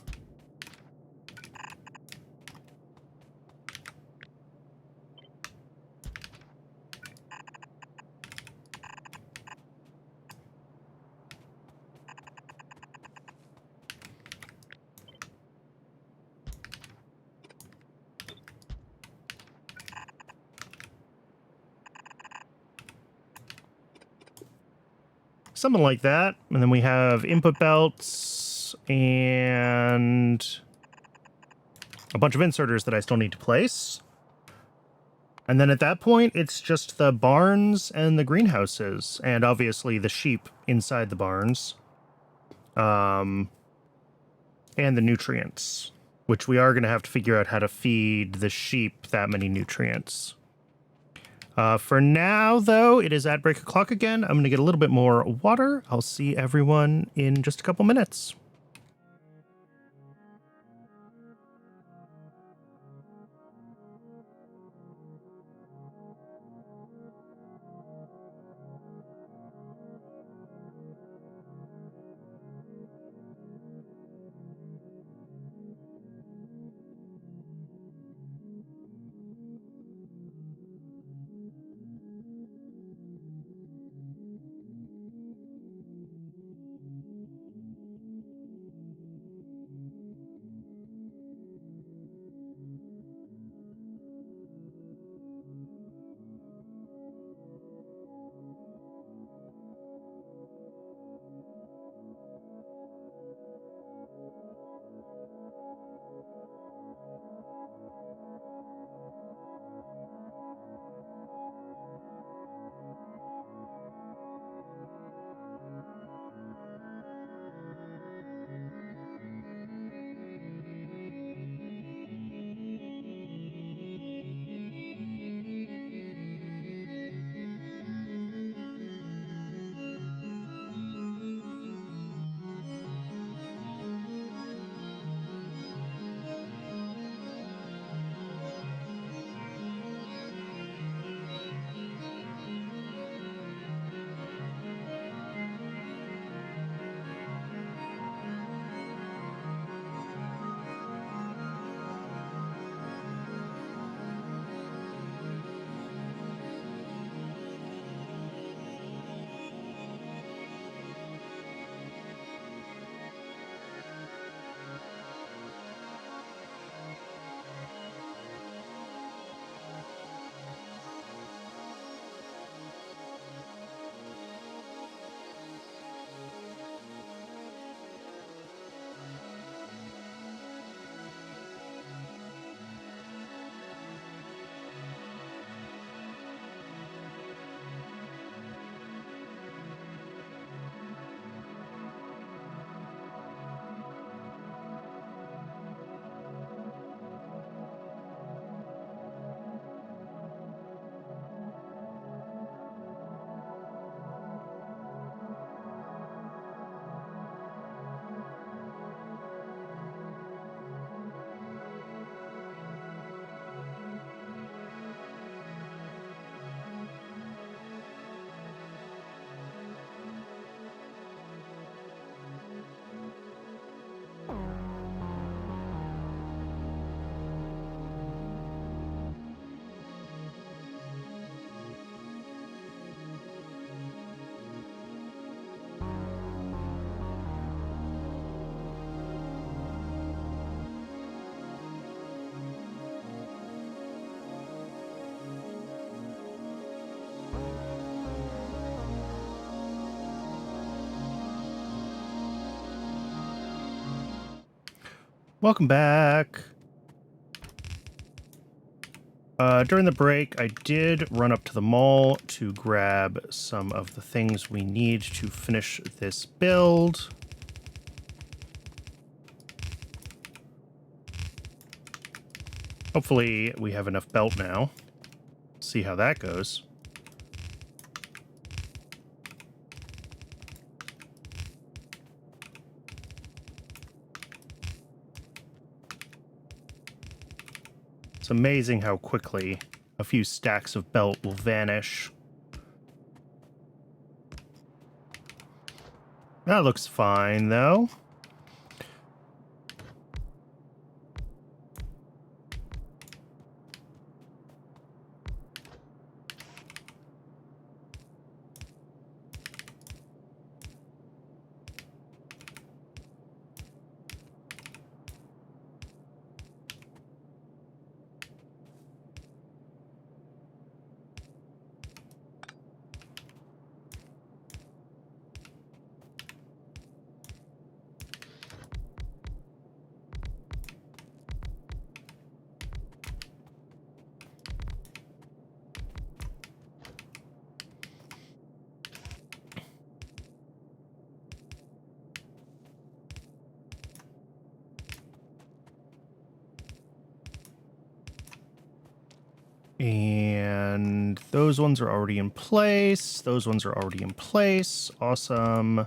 something like that. And then we have input belts and a bunch of inserters that I still need to place. And then at that point, it's just the barns and the greenhouses, and obviously the sheep inside the barns, and the nutrients, which we are going to have to figure out how to feed the sheep that many nutrients. For now, though, it is at break o'clock again. I'm going to get a little bit more water. I'll see everyone in just a couple minutes. Welcome back. During the break, I did run up to the mall to grab some of the things we need to finish this build. Hopefully we have enough belt now. See how that goes. It's amazing how quickly a few stacks of belt will vanish. That looks fine, though. And those ones are already in place. Those ones are already in place. Awesome.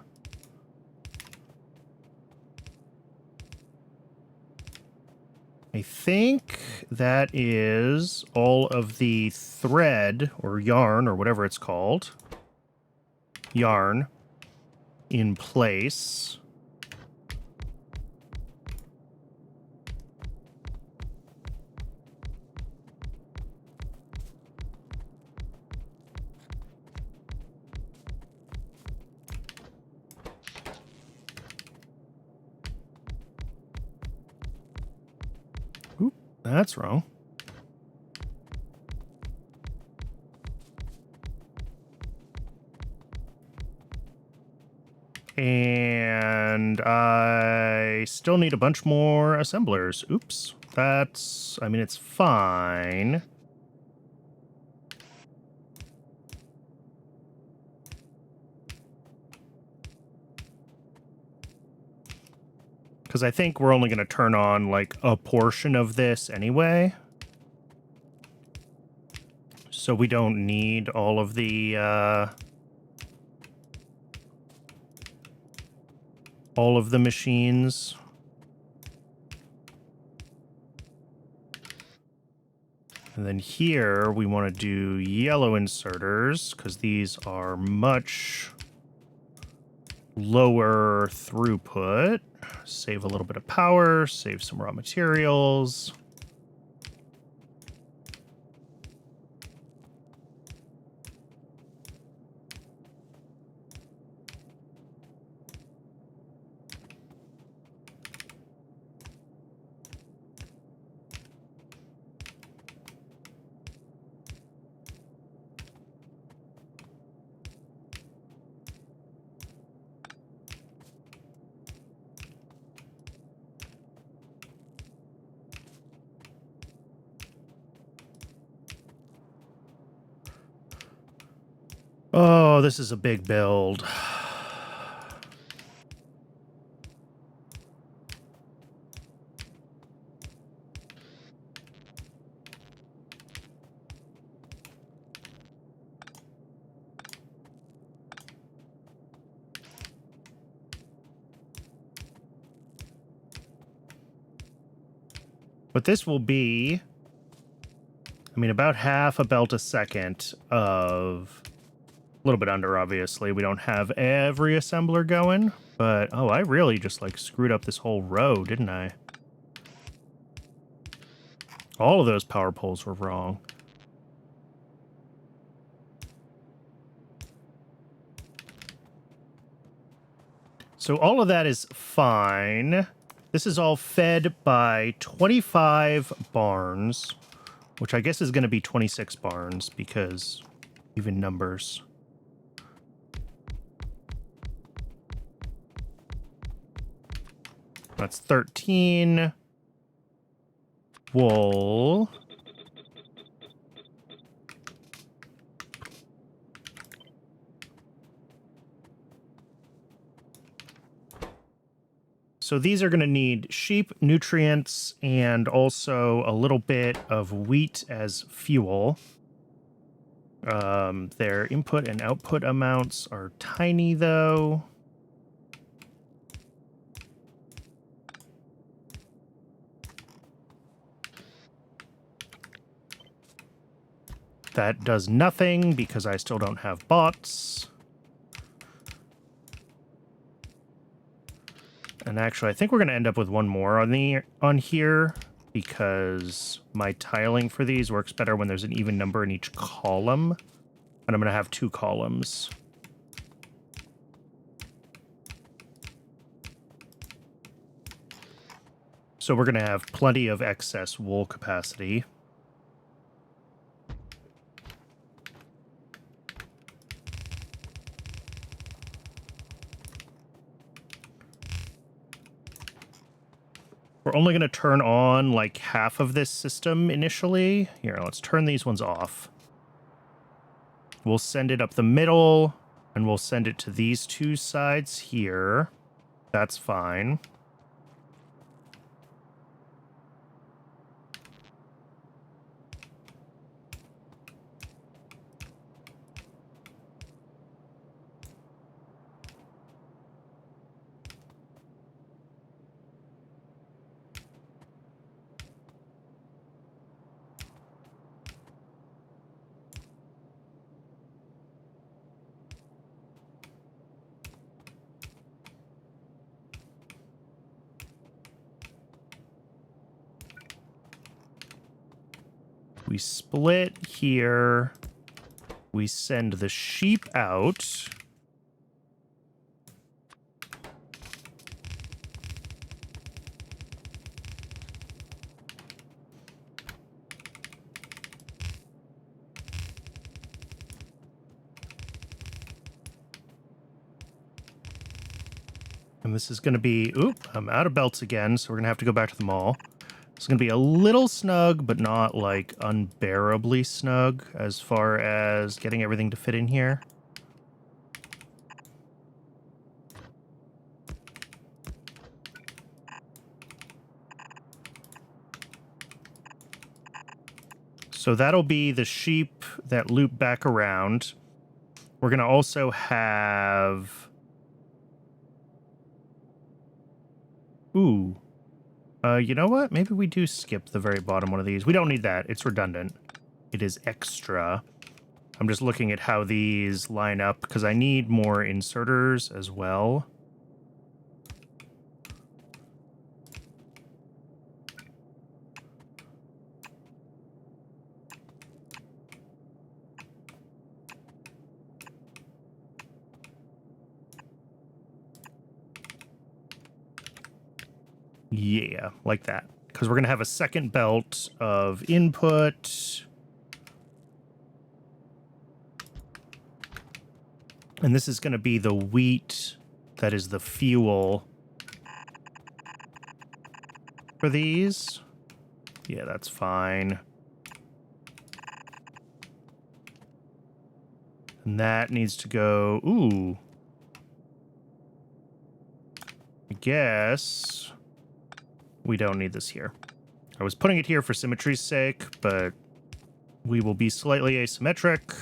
I think that is all of the thread or yarn or whatever it's called. Yarn in place. Oop, that's wrong. And I still need a bunch more assemblers. Oops. That's, I mean, it's fine. Because I think we're only going to turn on, like, a portion of this anyway. So we don't need all of the, machines. And then here we want to do yellow inserters because these are much lower throughput. Save a little bit of power, save some raw materials. Oh, this is a big build. But this will be, I mean, about half a belt a second of, a little bit under, obviously. We don't have every assembler going, but, oh, I really just, like, screwed up this whole row, didn't I? All of those power poles were wrong. So all of that is fine. This is all fed by 25 barns, which I guess is going to be 26 barns because even numbers. That's 13. Wool. So these are going to need sheep, nutrients, and also a little bit of wheat as fuel. Their input and output amounts are tiny, though. That does nothing because I still don't have bots. And actually, I think we're going to end up with one more on here because my tiling for these works better when there's an even number in each column. And I'm going to have 2 columns. So we're going to have plenty of excess wool capacity. We're only going to turn on like half of this system initially. Here, let's turn these ones off. We'll send it up the middle, and we'll send it to these 2 sides here. That's fine. we split here, we send the sheep out. And this is going to be, oop, I'm out of belts again, so we're going to have to go back to the mall. It's going to be a little snug, but not, like, unbearably snug as far as getting everything to fit in here. So that'll be the sheep that loop back around. We're going to also have... Ooh. You know what? Maybe we do skip the very bottom one of these. We don't need that. It's redundant. It is extra. I'm just looking at how these line up because I need more inserters as well. Yeah, like that. Because we're going to have a second belt of input. And this is going to be the wheat that is the fuel for these. Yeah, that's fine. And that needs to go... Ooh. I guess... we don't need this here. I was putting it here for symmetry's sake, but we will be slightly asymmetric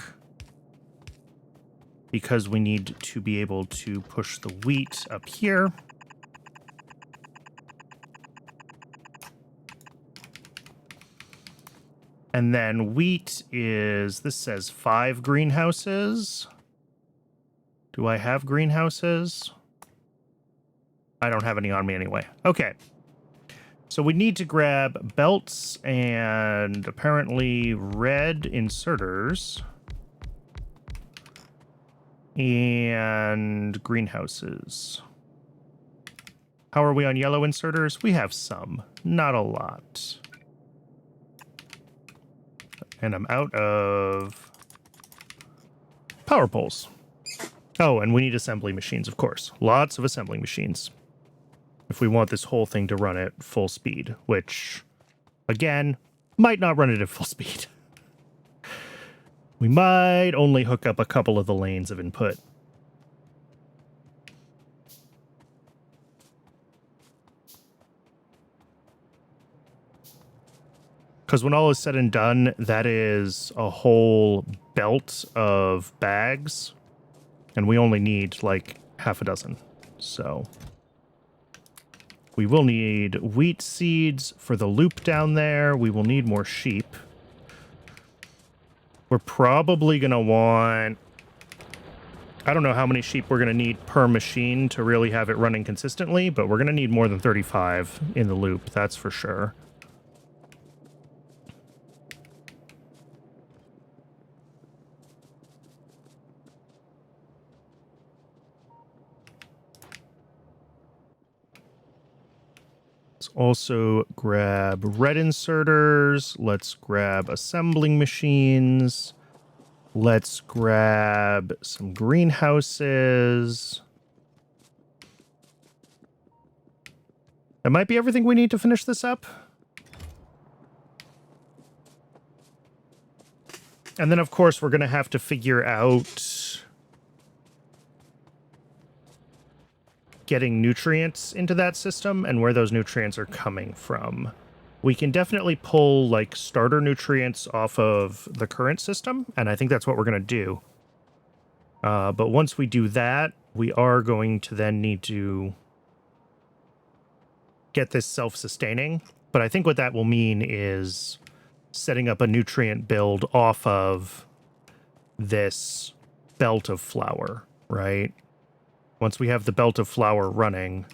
because we need to be able to push the wheat up here. And then wheat is, this says 5 greenhouses. Do I have greenhouses? I don't have any on me anyway. Okay. So we need to grab belts and apparently red inserters and greenhouses. How are we on yellow inserters? We have some, not a lot. And I'm out of power poles. Oh, and we need assembly machines, of course. Lots of assembly machines. If we want this whole thing to run at full speed, which, again, might not run it at full speed. We might only hook up a couple of the lanes of input. Because when all is said and done, that is a whole belt of bags, and we only need, like, half a dozen, so... we will need wheat seeds for the loop down there. We will need more sheep. We're probably going to want... I don't know how many sheep we're going to need per machine to really have it running consistently, but we're going to need more than 35 in the loop, that's for sure. Let's also grab red inserters. Let's grab assembling machines. Let's grab some greenhouses. That might be everything we need to finish this up. And then, of course, we're going to have to figure out getting nutrients into that system and where those nutrients are coming from. We can definitely pull, like, starter nutrients off of the current system, and I think that's what we're going to do. But once we do that, we are going to then need to get this self-sustaining. But I think what that will mean is setting up a nutrient build off of this belt of flour, right? Once we have the belt of flour running,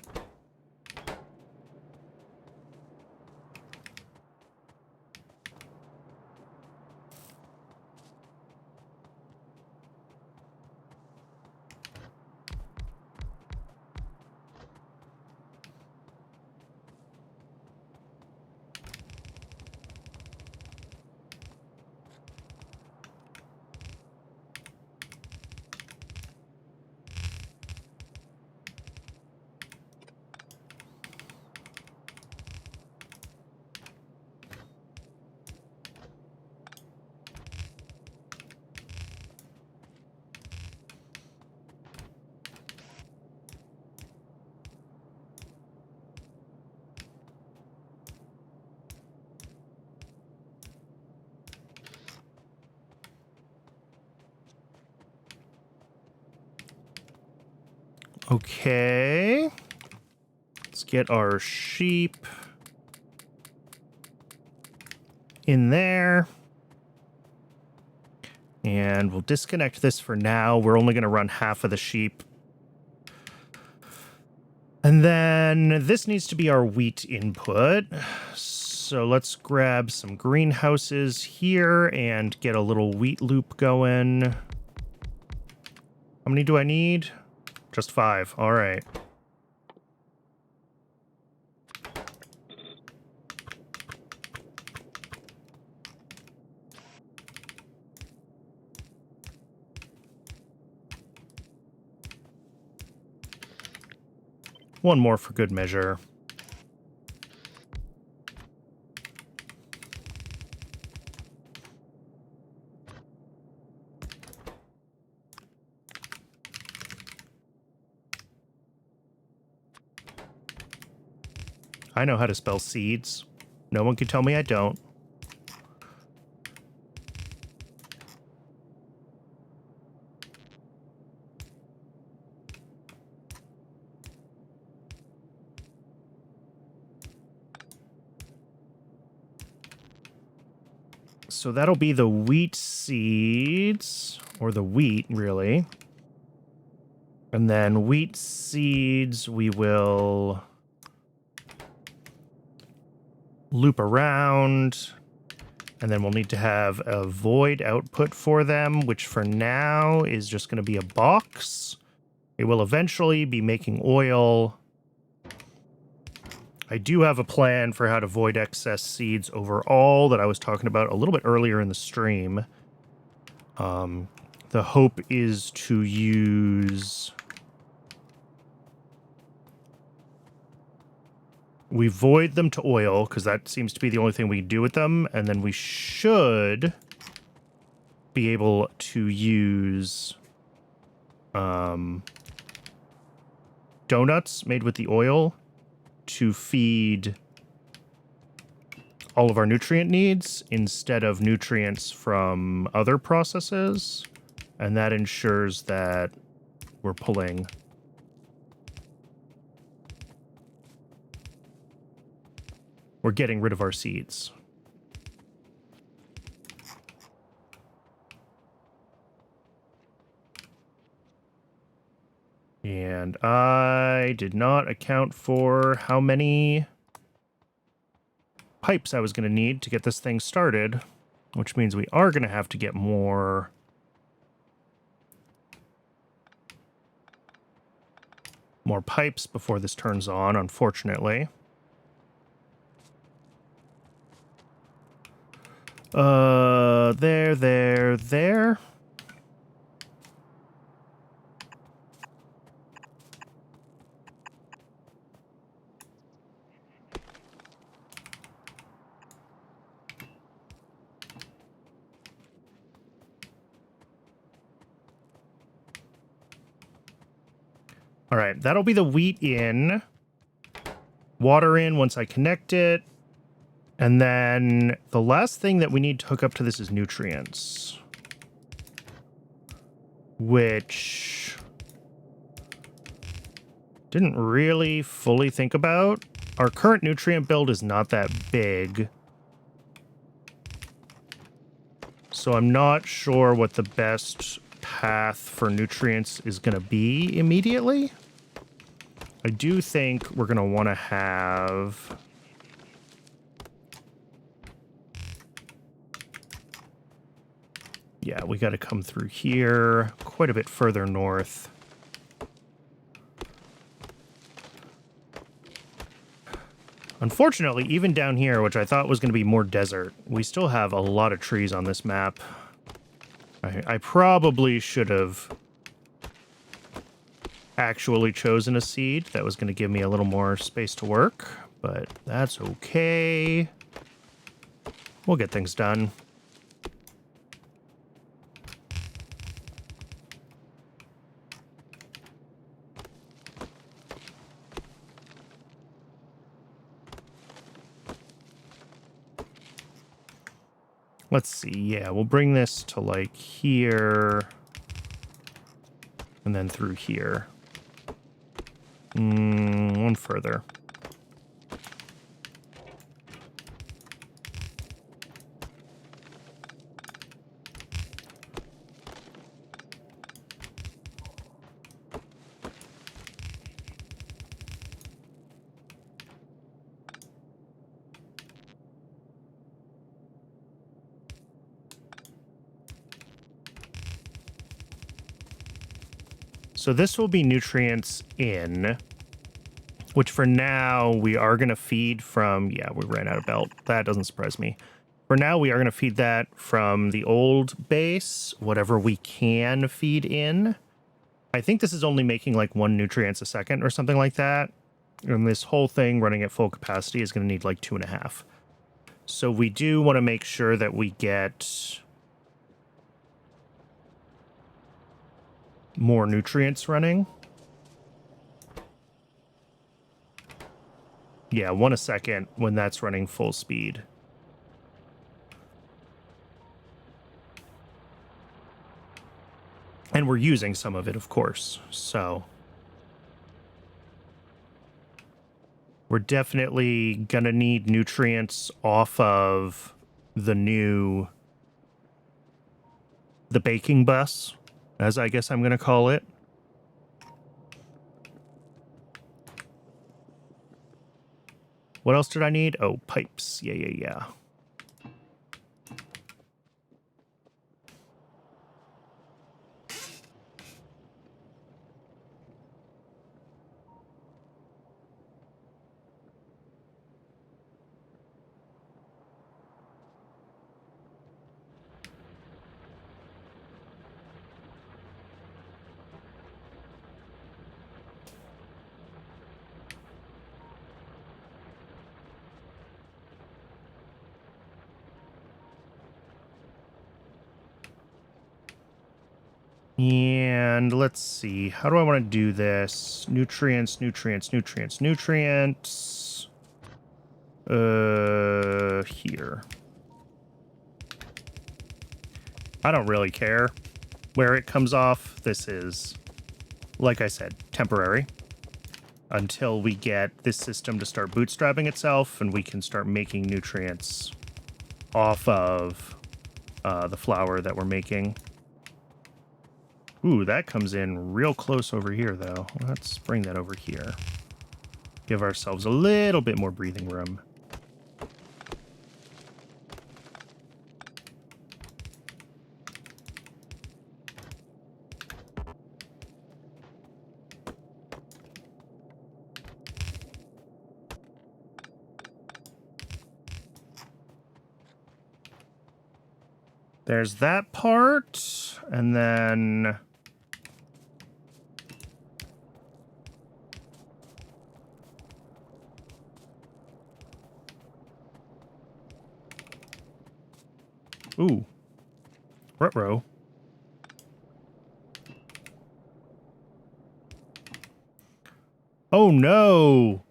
Okay. Let's get our sheep in there. And we'll disconnect this for now. We're only going to run half of the sheep. And then this needs to be our wheat input. So let's grab some greenhouses here and get a little wheat loop going. How many do I need? Just 5. All right. One more for good measure. I know how to spell seeds. No one can tell me I don't. So that'll be the wheat seeds, or the wheat, really. And then wheat seeds, we will loop around, and then we'll need to have a void output for them, which for now is just going to be a box. It will eventually be making oil. I do have a plan for how to void excess seeds overall that I was talking about a little bit earlier in the stream. The hope is to use... We void them to oil, because that seems to be the only thing we can do with them, and then we should be able to use donuts made with the oil to feed all of our nutrient needs instead of nutrients from other processes, and that ensures that we're pulling... We're getting rid of our seeds. And I did not account for how many pipes I was going to need to get this thing started, which means we are going to have to get more pipes before this turns on, unfortunately. There. All right, that'll be the wheat in. Water in once I connect it. And then the last thing that we need to hook up to this is nutrients. Which... didn't really fully think about. Our current nutrient build is not that big. So I'm not sure what the best path for nutrients is going to be immediately. I do think we're going to want to have... Yeah, we got to come through here quite a bit further north. Unfortunately, even down here, which I thought was going to be more desert, we still have a lot of trees on this map. I probably should have actually chosen a seed that was going to give me a little more space to work, but that's okay. We'll get things done. Let's see, yeah, we'll bring this to, like, here, and then through here. One further. So this will be nutrients in, which for now we are going to feed from, yeah, we ran out of belt. That doesn't surprise me. For now, we are going to feed that from the old base, whatever we can feed in. I think this is only making like 1 nutrients a second or something like that. And this whole thing running at full capacity is going to need like 2.5. So we do want to make sure that we get more nutrients running. Yeah, 1 a second when that's running full speed. And we're using some of it, of course. So we're definitely gonna need nutrients off of the baking bus, as I guess I'm gonna call it. What else did I need? Oh, pipes. Yeah. And let's see. How do I want to do this? Nutrients. Here. I don't really care where it comes off. This is, like I said, temporary. Until we get this system to start bootstrapping itself and we can start making nutrients off of the flour that we're making. Ooh, that comes in real close over here, though. Let's bring that over here. Give ourselves a little bit more breathing room. There's that part, and then... Ooh. Ruh-roh. Oh, no!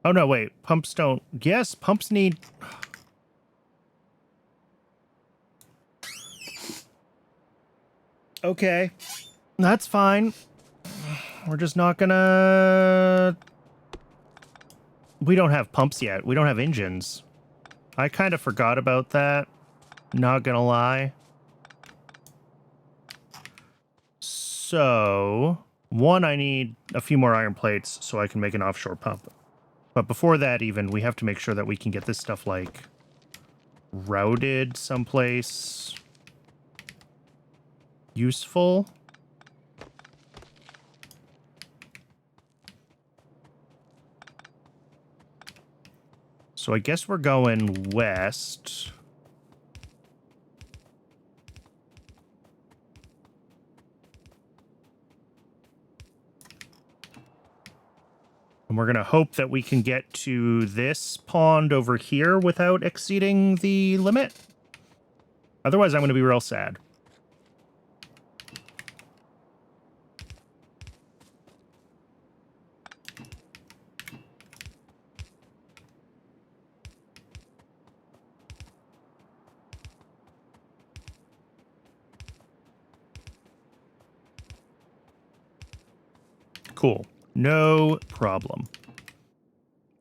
Oh, no, wait. Pumps don't... Yes, pumps need... Okay. That's fine. We're just not gonna... We don't have pumps yet. We don't have engines. I kind of forgot about that. Not gonna lie. So, one, I need a few more iron plates so I can make an offshore pump. But before that even, we have to make sure that we can get this stuff, like, routed someplace useful. So I guess we're going west. And we're going to hope that we can get to this pond over here without exceeding the limit. Otherwise, I'm going to be real sad. Cool. No problem.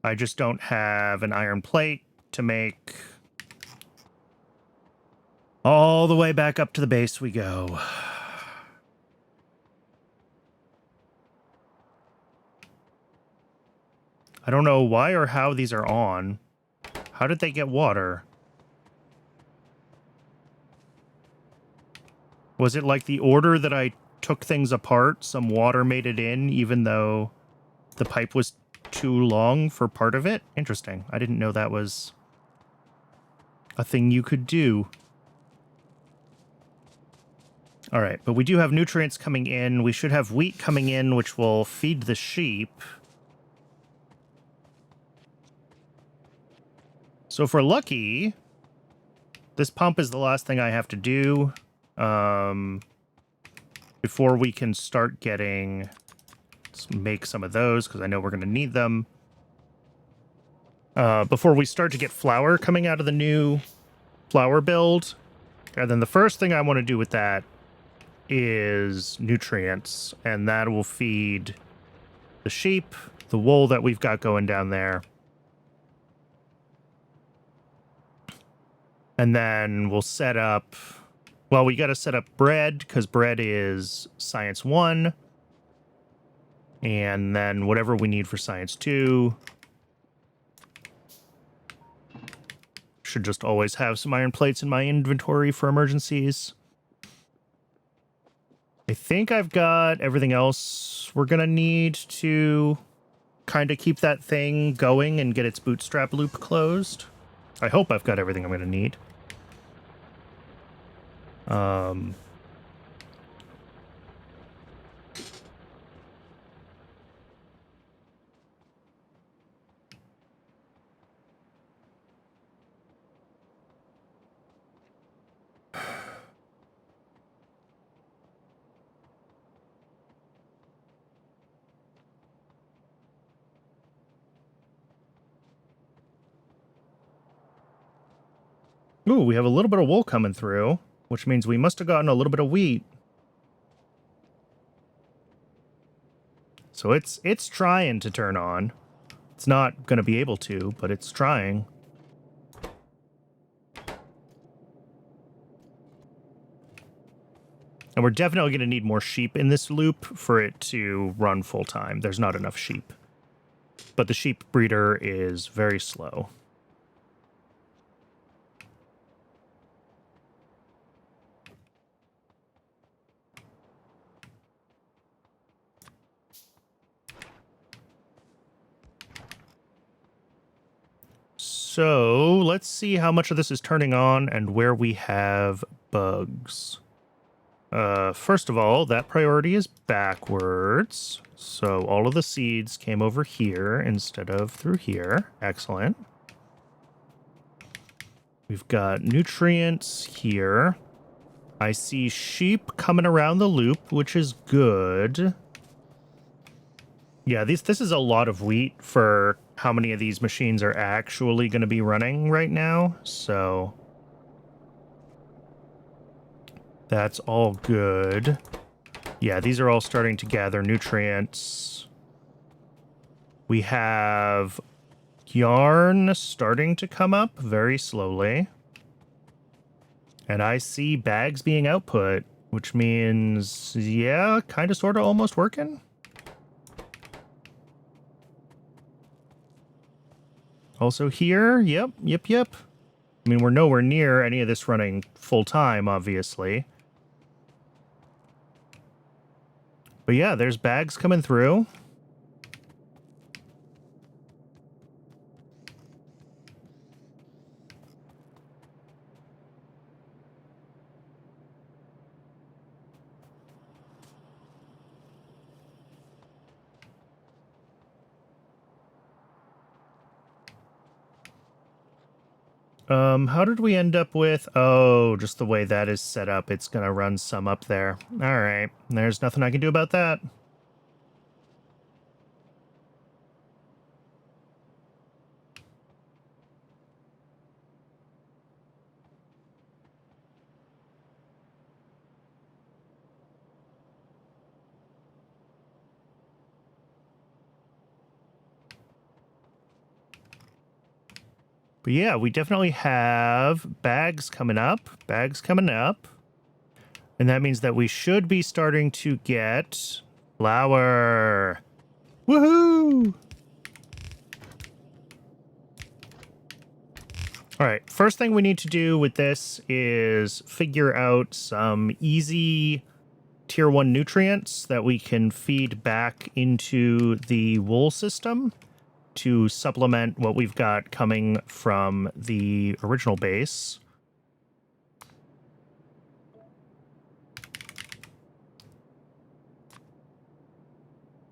I just don't have an iron plate to make. All the way back up to the base we go. I don't know why or how these are on. How did they get water? Was it like the order that I took things apart? Some water made it in, even though the pipe was too long for part of it? Interesting. I didn't know that was a thing you could do. All right, but we do have nutrients coming in. We should have wheat coming in, which will feed the sheep. So if we're lucky, this pump is the last thing I have to do before we can start getting... Let's make some of those, because I know we're going to need them. Before we start to get flour coming out of the new flour build. And then the first thing I want to do with that is nutrients, and that will feed the sheep, the wool that we've got going down there. And then we'll set up, well, we got to set up bread, because bread is science 1. And then whatever we need for science 2. Should just always have some iron plates in my inventory for emergencies. I think I've got everything else we're going to need to kind of keep that thing going and get its bootstrap loop closed. I hope I've got everything I'm going to need. Ooh, we have a little bit of wool coming through, which means we must have gotten a little bit of wheat. So it's trying to turn on. It's not going to be able to, but it's trying. And we're definitely going to need more sheep in this loop for it to run full time. There's not enough sheep. But the sheep breeder is very slow. So let's see how much of this is turning on and where we have bugs. First of all, that priority is backwards. So all of the seeds came over here instead of through here. Excellent. We've got nutrients here. I see sheep coming around the loop, which is good. Yeah, this is a lot of wheat for how many of these machines are actually going to be running right now, so that's all good. Yeah, these are all starting to gather nutrients. We have yarn starting to come up very slowly. And I see bags being output, which means, yeah, kind of, sort of, almost working. Also here, yep. I mean, we're nowhere near any of this running full time, obviously. But yeah, there's bags coming through. How did we end up with... Oh, just the way that is set up, it's gonna run some up there. Alright, there's nothing I can do about that. But yeah, we definitely have bags coming up. Bags coming up. And that means that we should be starting to get flour. Woohoo! All right, first thing we need to do with this is figure out some easy tier 1 nutrients that we can feed back into the wool system to supplement what we've got coming from the original base.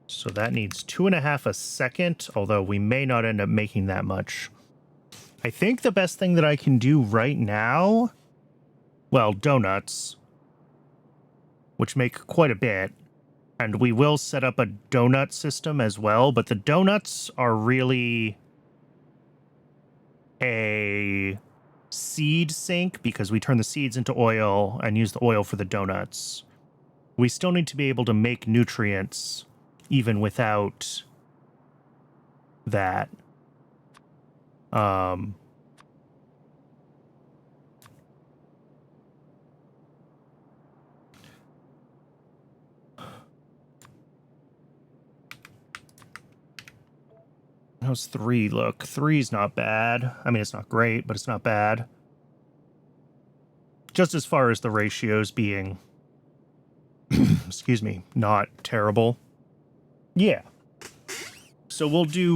So that needs 2.5 a second, although we may not end up making that much. I think the best thing that I can do right now, well, donuts, which make quite a bit, and we will set up a donut system as well, but the donuts are really a seed sink because we turn the seeds into oil and use the oil for the donuts. We still need to be able to make nutrients even without that. How's 3 look? 3's not bad. I mean, it's not great, but it's not bad. Just as far as the ratios being, excuse me, not terrible. Yeah. So we'll do,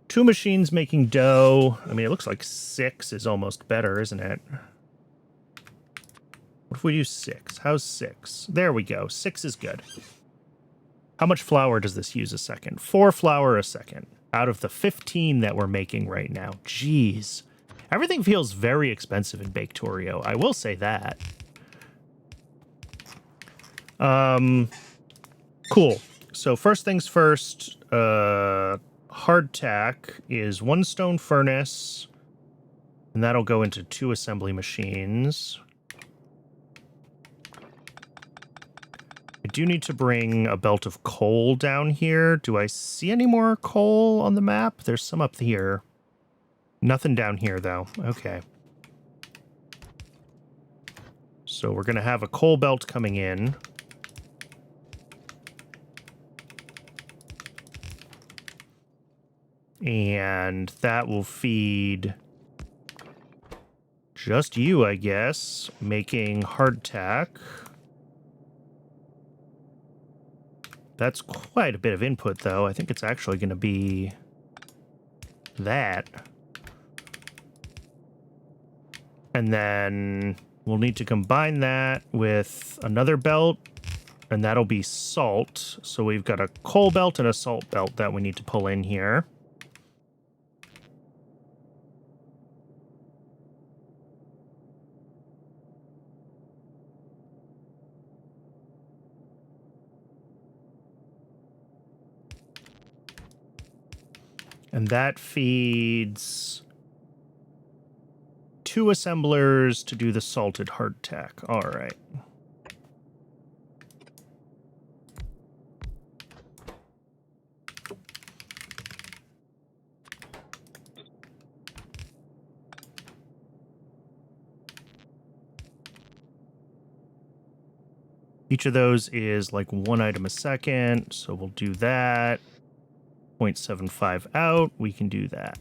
2 machines making dough. I mean, it looks like 6 is almost better, isn't it? What if we do 6? How's 6? There we go. 6 is good. How much flour does this use a second? 4 flour a second out of the 15 that we're making right now. Jeez. Everything feels very expensive in Baketorio. I will say that. Cool. So first things first, hardtack is 1 stone furnace, and that'll go into 2 assembly machines. I do need to bring a belt of coal down here. Do I see any more coal on the map? There's some up here. Nothing down here, though. Okay. So we're going to have a coal belt coming in. And that will feed just you, I guess, making hardtack. That's quite a bit of input, though. I think it's actually going to be that. And then we'll need to combine that with another belt, and that'll be salt. So we've got a coal belt and a salt belt that we need to pull in here. And that feeds 2 assemblers to do the salted hardtack. All right. Each of those is like 1 item a second, so we'll do that. 0.75 out, we can do that.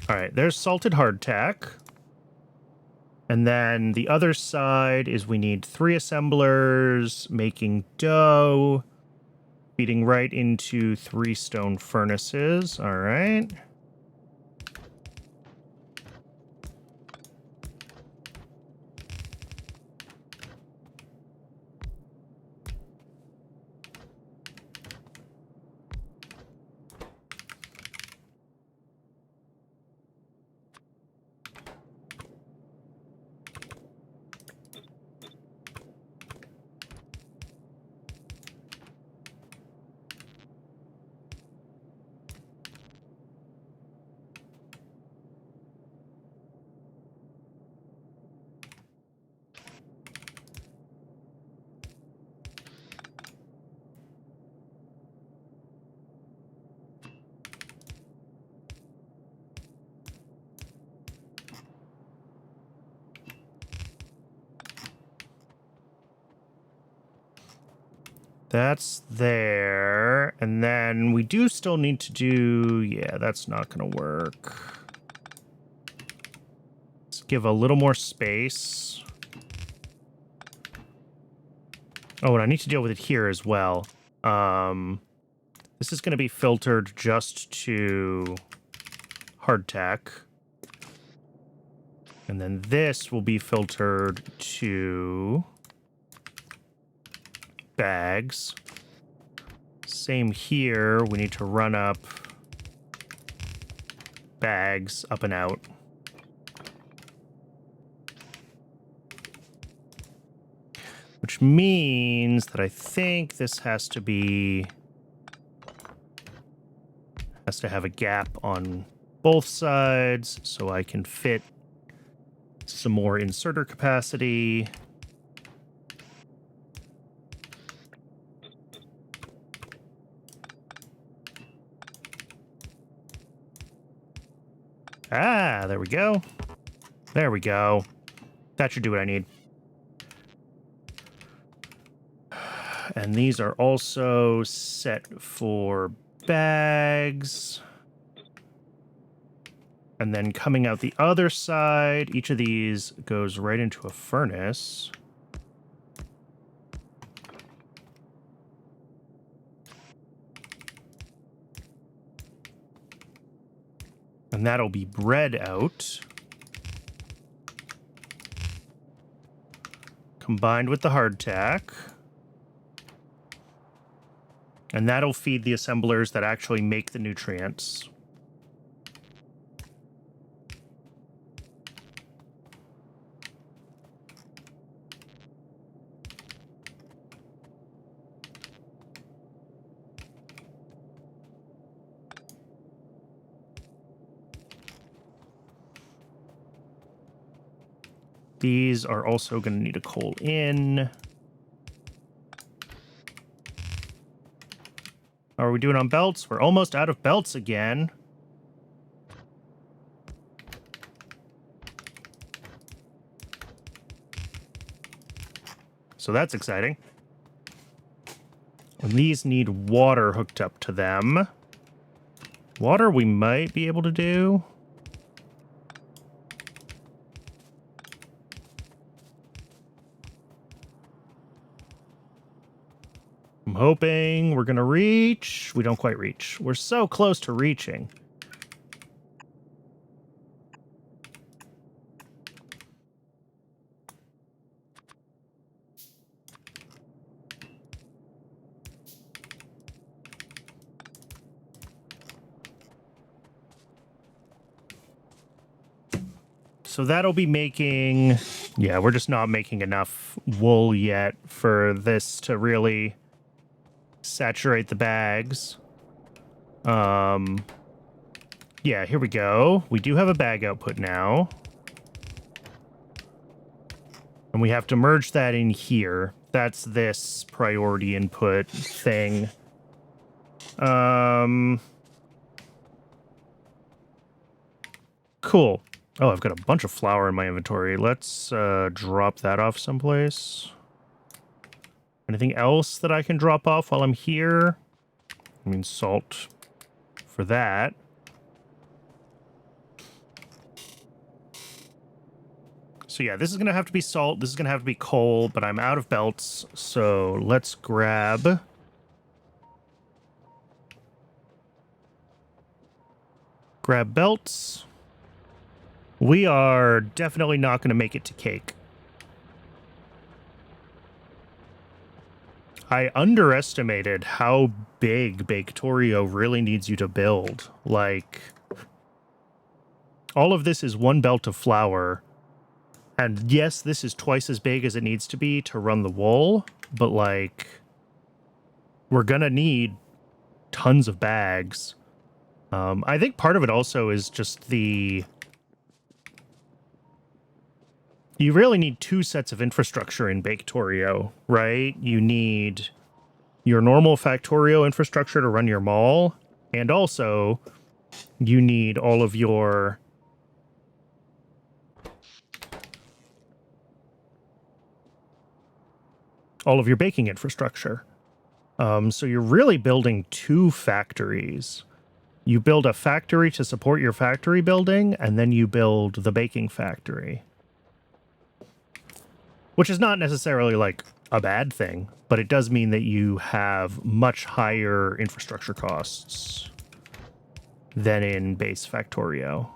All right, there's salted hardtack. And then the other side is we need 3 assemblers making dough, feeding right into 3 stone furnaces. All right. That's there. And then we do still need to do... Yeah, that's not going to work. Let's give a little more space. Oh, and I need to deal with it here as well. This is going to be filtered just to hardtack. And then this will be filtered to bags. Same here. We need to run up bags up and out. Which means that I think this has to have a gap on both sides so I can fit some more inserter capacity. Ah, there we go. There we go. That should do what I need. And these are also set for bags. And then coming out the other side, each of these goes right into a furnace. And that'll be bread out. Combined with the hardtack. And that'll feed the assemblers that actually make the nutrients. These are also going to need a coal in. How are we doing on belts? We're almost out of belts again. So that's exciting. And these need water hooked up to them. Water we might be able to do. I'm hoping we're going to reach. We don't quite reach. We're so close to reaching. So that'll be making... Yeah, we're just not making enough wool yet for this to really saturate the bags. Yeah, here we go. We do have a bag output now. And we have to merge that in here. That's this priority input thing. Cool. Oh, I've got a bunch of flour in my inventory. Let's drop that off someplace. Anything else that I can drop off while I'm here? I mean, salt for that. So yeah, this is going to have to be salt. This is going to have to be coal, but I'm out of belts. So let's grab... belts. We are definitely not going to make it to cake. I underestimated how big Baketorio really needs you to build. Like, all of this is one belt of flour. And yes, this is twice as big as it needs to be to run the wool. But, like, we're going to need tons of bags. I think part of it also is just the... You really need two sets of infrastructure in Baketorio, right? You need your normal Factorio infrastructure to run your mall, and also you need all of your baking infrastructure. So you're really building two factories. You build a factory to support your factory building, and then you build the baking factory. Which is not necessarily like a bad thing, but it does mean that you have much higher infrastructure costs than in base Factorio.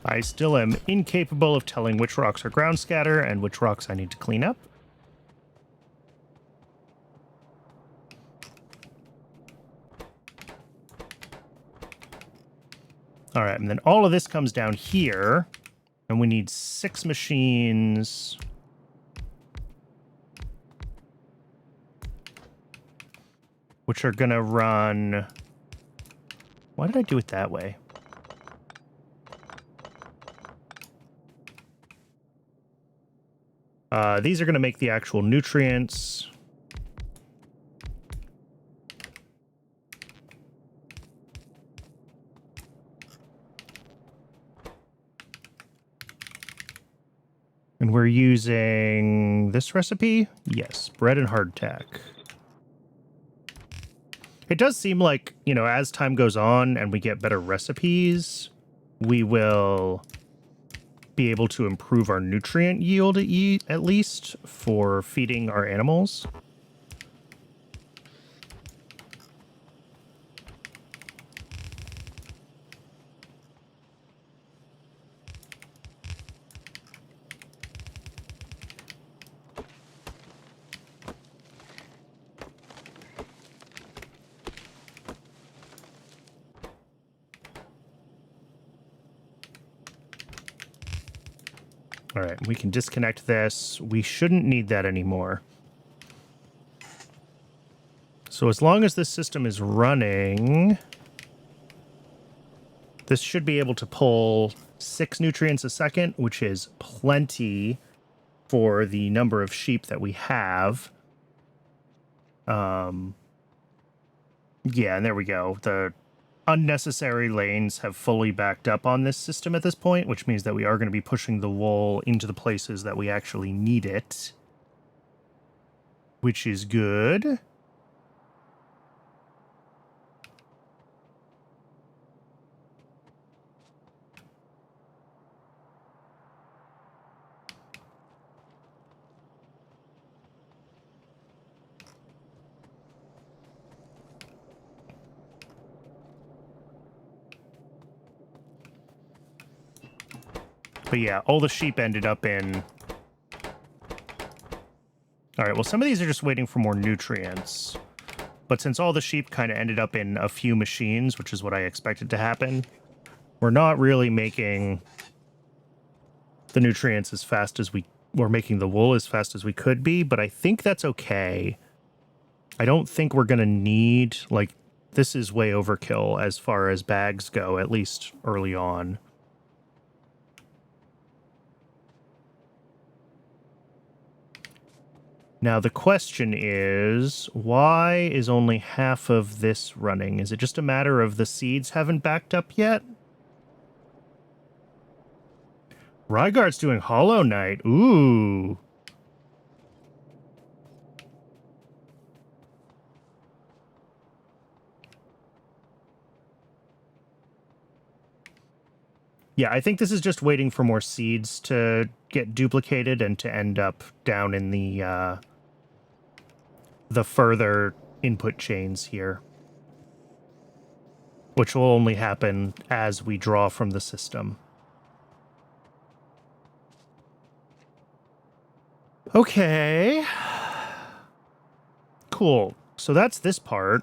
I still am incapable of telling which rocks are ground scatter and which rocks I need to clean up. All right, and then all of this comes down here, and we need 6 machines. Which are gonna run... Why did I do it that way? These are gonna make the actual nutrients. And we're using this recipe? Yes, bread and hardtack. It does seem like, you know, as time goes on and we get better recipes, we will be able to improve our nutrient yield at least for feeding our animals. All right, we can disconnect this. We shouldn't need that anymore. So as long as this system is running, this should be able to pull 6 nutrients a second, which is plenty for the number of sheep that we have. Yeah, and there we go. The unnecessary lanes have fully backed up on this system at this point, which means that we are going to be pushing the wool into the places that we actually need it, which is good. But yeah, all the sheep ended up in... All right, well, some of these are just waiting for more nutrients. But since all the sheep kind of ended up in a few machines, which is what I expected to happen, we're not really making the nutrients as fast as we're making the wool as fast as we could be, but I think that's okay. I don't think we're going to need, like, this is way overkill as far as bags go, at least early on. Now, the question is, why is only half of this running? Is it just a matter of the seeds haven't backed up yet? Rygar's doing Hollow Knight. Ooh. Yeah, I think this is just waiting for more seeds to get duplicated and to end up down in the further input chains here, which will only happen as we draw from the system. Okay. Cool. So that's this part.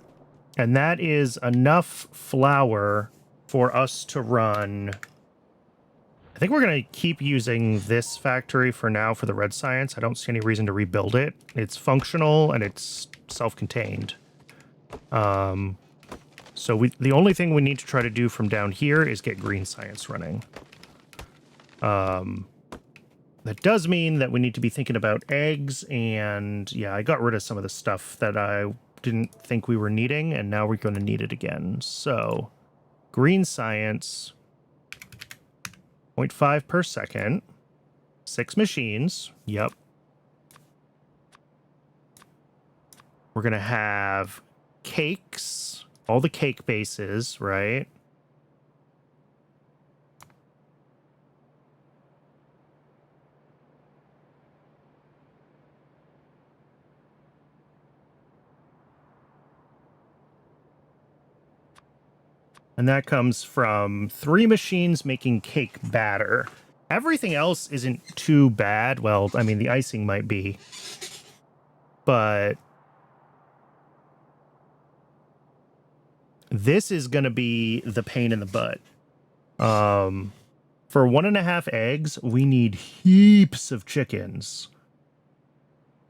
And that is enough flour for us to run. I think we're going to keep using this factory for now for the red science. I don't see any reason to rebuild it. It's functional and it's self-contained. So the only thing we need to try to do from down here is get green science running. That does mean that we need to be thinking about eggs, and yeah, I got rid of some of the stuff that I didn't think we were needing, and now we're going to need it again. So, green science, 0.5 per second, 6 machines, yep. We're going to have cakes, all the cake bases, right? And that comes from 3 machines making cake batter. Everything else isn't too bad. Well, I mean, the icing might be. But this is going to be the pain in the butt. For 1.5 eggs, we need heaps of chickens.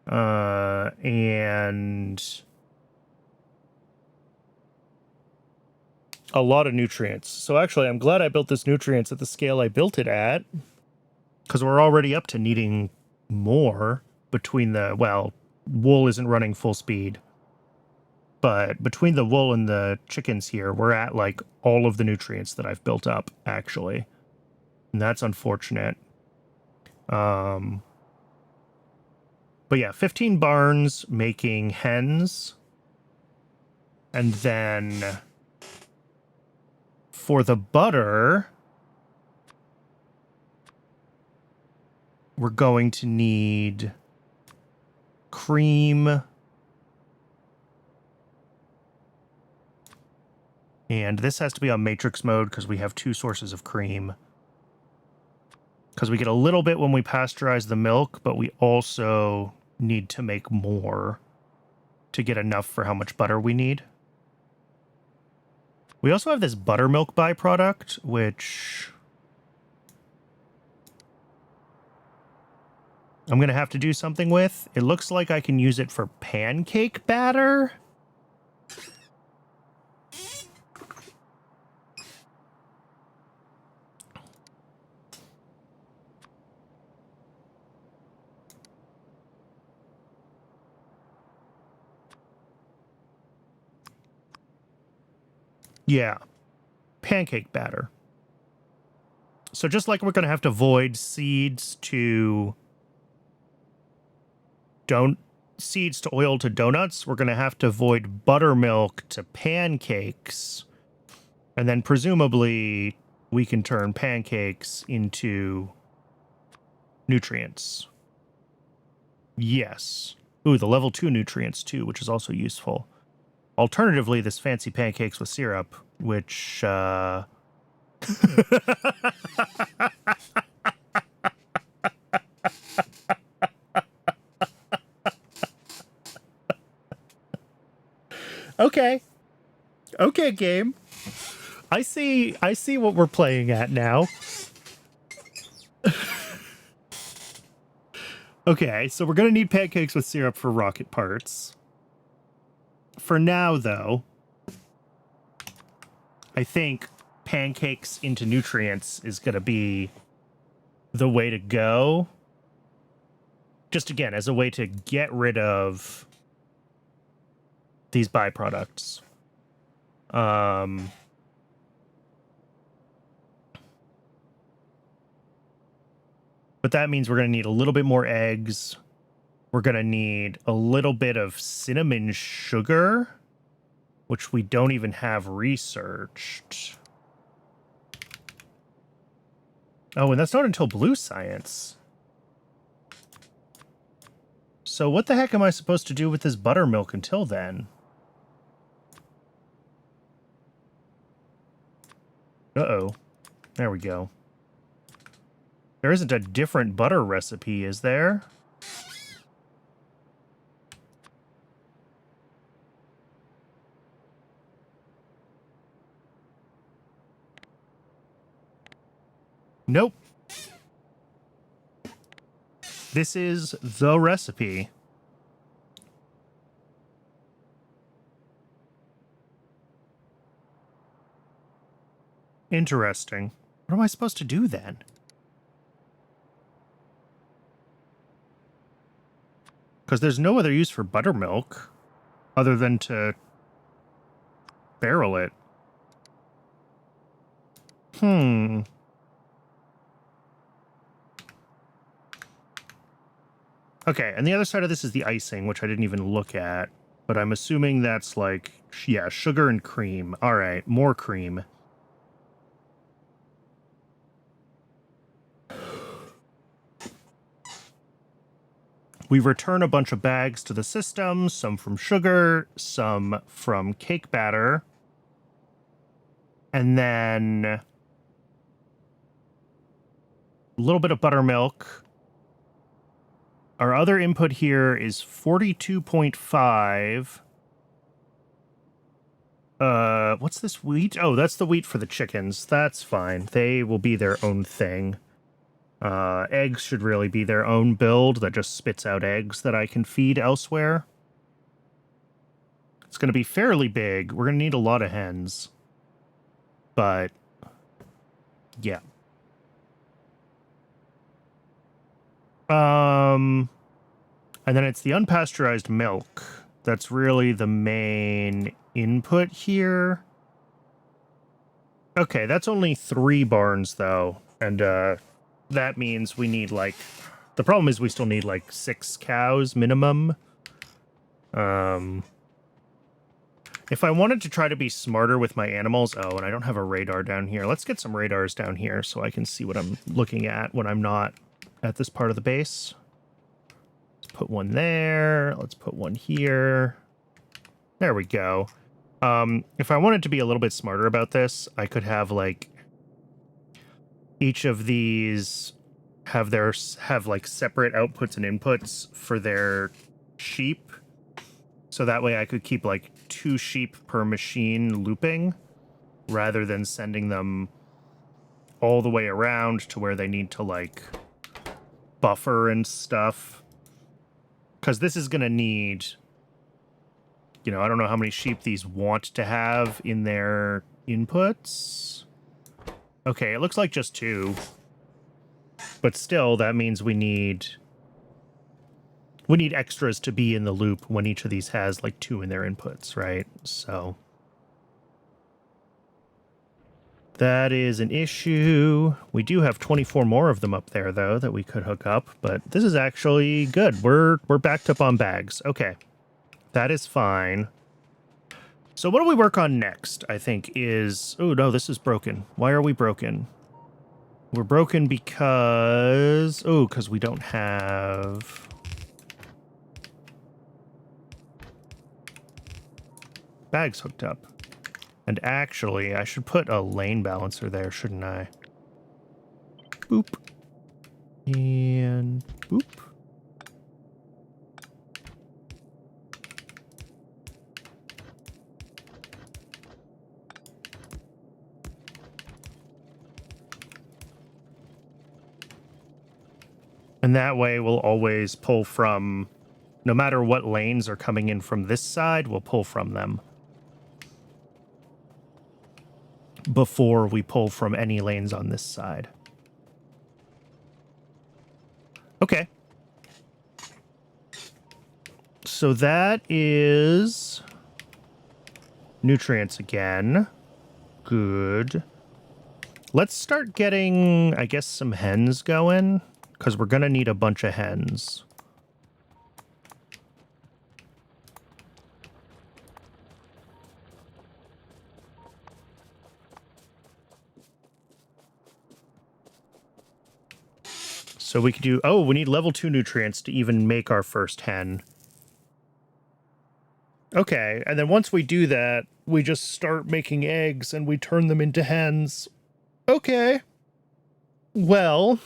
And a lot of nutrients. So actually, I'm glad I built this nutrients at the scale I built it at, because we're already up to needing more between the, well, wool isn't running full speed, but between the wool and the chickens here, we're at like all of the nutrients that I've built up, actually. And that's unfortunate. But yeah, 15 barns making hens. And then for the butter, we're going to need cream. And this has to be on matrix mode because we have 2 sources of cream. Because we get a little bit when we pasteurize the milk, but we also need to make more to get enough for how much butter we need. We also have this buttermilk byproduct, which I'm going to have to do something with. It looks like I can use it for pancake batter. Yeah, pancake batter. So just like we're going to have to void seeds to seeds to oil to donuts, we're going to have to void buttermilk to pancakes. And then presumably we can turn pancakes into nutrients. Yes. Ooh, the level 2 nutrients too, which is also useful. Alternatively, this fancy pancakes with syrup, which, Okay. Okay, game. I see what we're playing at now. Okay, so we're going to need pancakes with syrup for rocket parts. For now, though, I think pancakes into nutrients is going to be the way to go. Just again, as a way to get rid of these byproducts. But that means we're going to need a little bit more eggs. We're going to need a little bit of cinnamon sugar, which we don't even have researched. Oh, and that's not until blue science. So what the heck am I supposed to do with this buttermilk until then? Uh-oh. There we go. There isn't a different butter recipe, is there? Nope. This is the recipe. Interesting. What am I supposed to do then? Because there's no other use for buttermilk other than to barrel it. Okay, and the other side of this is the icing, which I didn't even look at. But I'm assuming that's like, yeah, sugar and cream. All right, more cream. We return a bunch of bags to the system, some from sugar, some from cake batter. And then a little bit of buttermilk. Our other input here is 42.5. What's this wheat? Oh, that's the wheat for the chickens. That's fine. They will be their own thing. Eggs should really be their own build that just spits out eggs that I can feed elsewhere. It's going to be fairly big. We're going to need a lot of hens. But, yeah. And then it's the unpasteurized milk. That's really the main input here. Okay, that's only 3 barns, though. And, that means we need, like... The problem is we still need, like, 6 cows minimum. If I wanted to try to be smarter with my animals... Oh, and I don't have a radar down here. Let's get some radars down here so I can see what I'm looking at when I'm not at this part of the base. Let's put one there. Let's put one here. There we go. If I wanted to be a little bit smarter about this, I could have, like... Each of these have like separate outputs and inputs for their sheep. So that way I could keep like 2 sheep per machine looping rather than sending them all the way around to where they need to like buffer and stuff. Because this is going to need, you know, I don't know how many sheep these want to have in their inputs. Okay, it looks like just 2. But still, that means we need extras to be in the loop when each of these has like 2 in their inputs, right? So that is an issue. We do have 24 more of them up there though that we could hook up, but this is actually good. We're backed up on bags. Okay. That is fine. So what do we work on next, I think, is... Oh, no, this is broken. Why are we broken? We're broken because... Oh, because we don't have... bags hooked up. And actually, I should put a lane balancer there, shouldn't I? Boop. And boop. And that way we'll always pull from, no matter what lanes are coming in from this side, we'll pull from them before we pull from any lanes on this side. Okay. So that is nutrients again. Good. Let's start getting, I guess, some hens going. Because we're going to need a bunch of hens. So we could do... Oh, we need level 2 nutrients to even make our first hen. Okay, and then once we do that, we just start making eggs and we turn them into hens. Okay. Well...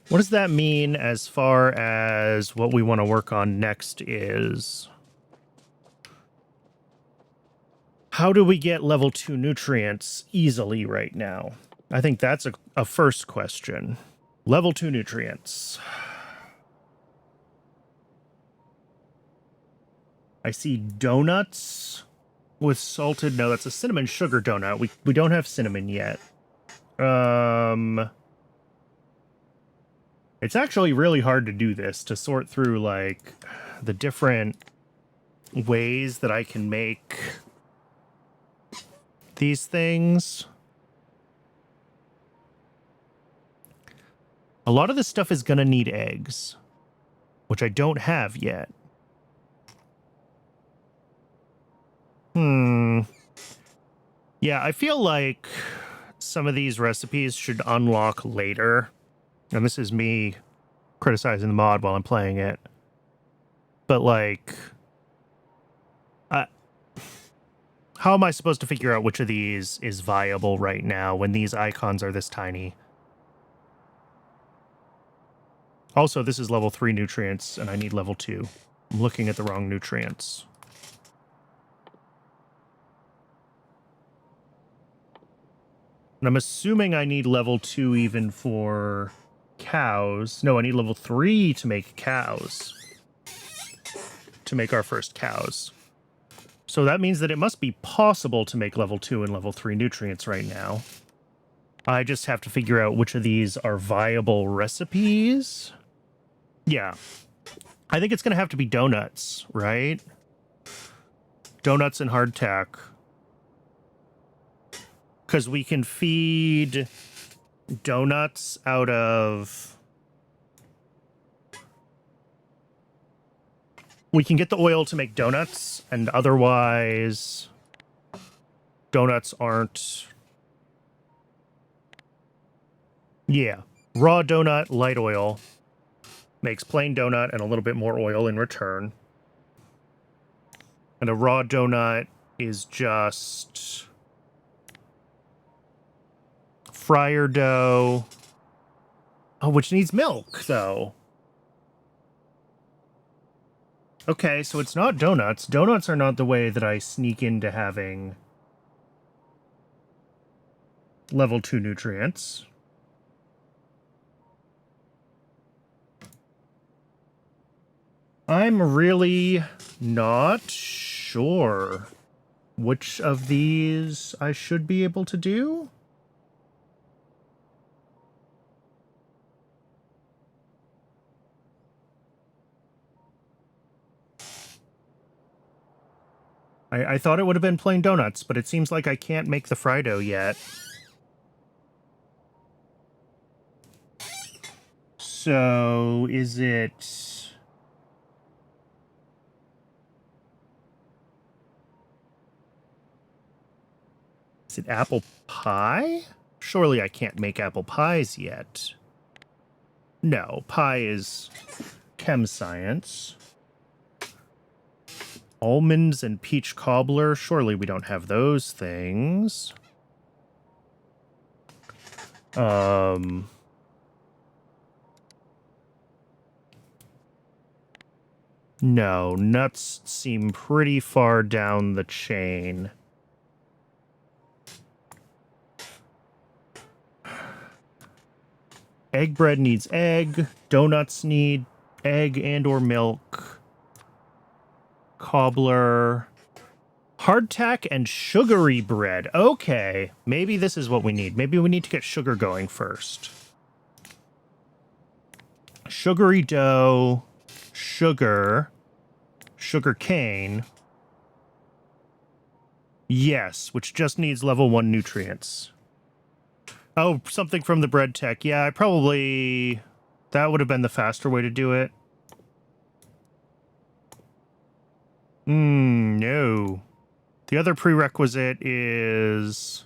What does that mean as far as what we want to work on next is... How do we get level 2 nutrients easily right now? I think that's a first question. Level 2 nutrients. I see donuts with salted. No, that's a cinnamon sugar donut. We don't have cinnamon yet. It's actually really hard to do this, to sort through like the different ways that I can make these things. A lot of this stuff is gonna need eggs, which I don't have yet. Yeah, I feel like some of these recipes should unlock later. And this is me criticizing the mod while I'm playing it. But, like, how am I supposed to figure out which of these is viable right now when these icons are this tiny? Also, this is level 3 nutrients, and I need level 2. I'm looking at the wrong nutrients. And I'm assuming I need level 2 even for cows. No, I need level 3 to make cows. To make our first cows. So that means that it must be possible to make level 2 and level 3 nutrients right now. I just have to figure out which of these are viable recipes. Yeah. I think it's going to have to be donuts, right? Donuts and hardtack. Because we can feed donuts out of... We can get the oil to make donuts, and otherwise donuts aren't... Yeah. Raw donut, light oil. Makes plain donut and a little bit more oil in return. And a raw donut is just... fryer dough. Oh, which needs milk, though. Okay, so it's not donuts. Donuts are not the way that I sneak into having level 2 nutrients. I'm really not sure which of these I should be able to do. I thought it would have been plain donuts, but it seems like I can't make the fry dough yet. So, is it... Is it apple pie? Surely I can't make apple pies yet. No, pie is chem science. Almonds and peach cobbler. Surely we don't have those things. No, nuts seem pretty far down the chain. Egg bread needs egg. Donuts need egg and or milk. Cobbler. Hardtack and sugary bread. Okay, maybe this is what we need. Maybe we need to get sugar going first. Sugary dough, sugar, sugar cane. Yes, which just needs level 1 nutrients. Oh, something from the bread tech. Yeah, I probably... That would have been the faster way to do it. No. The other prerequisite is...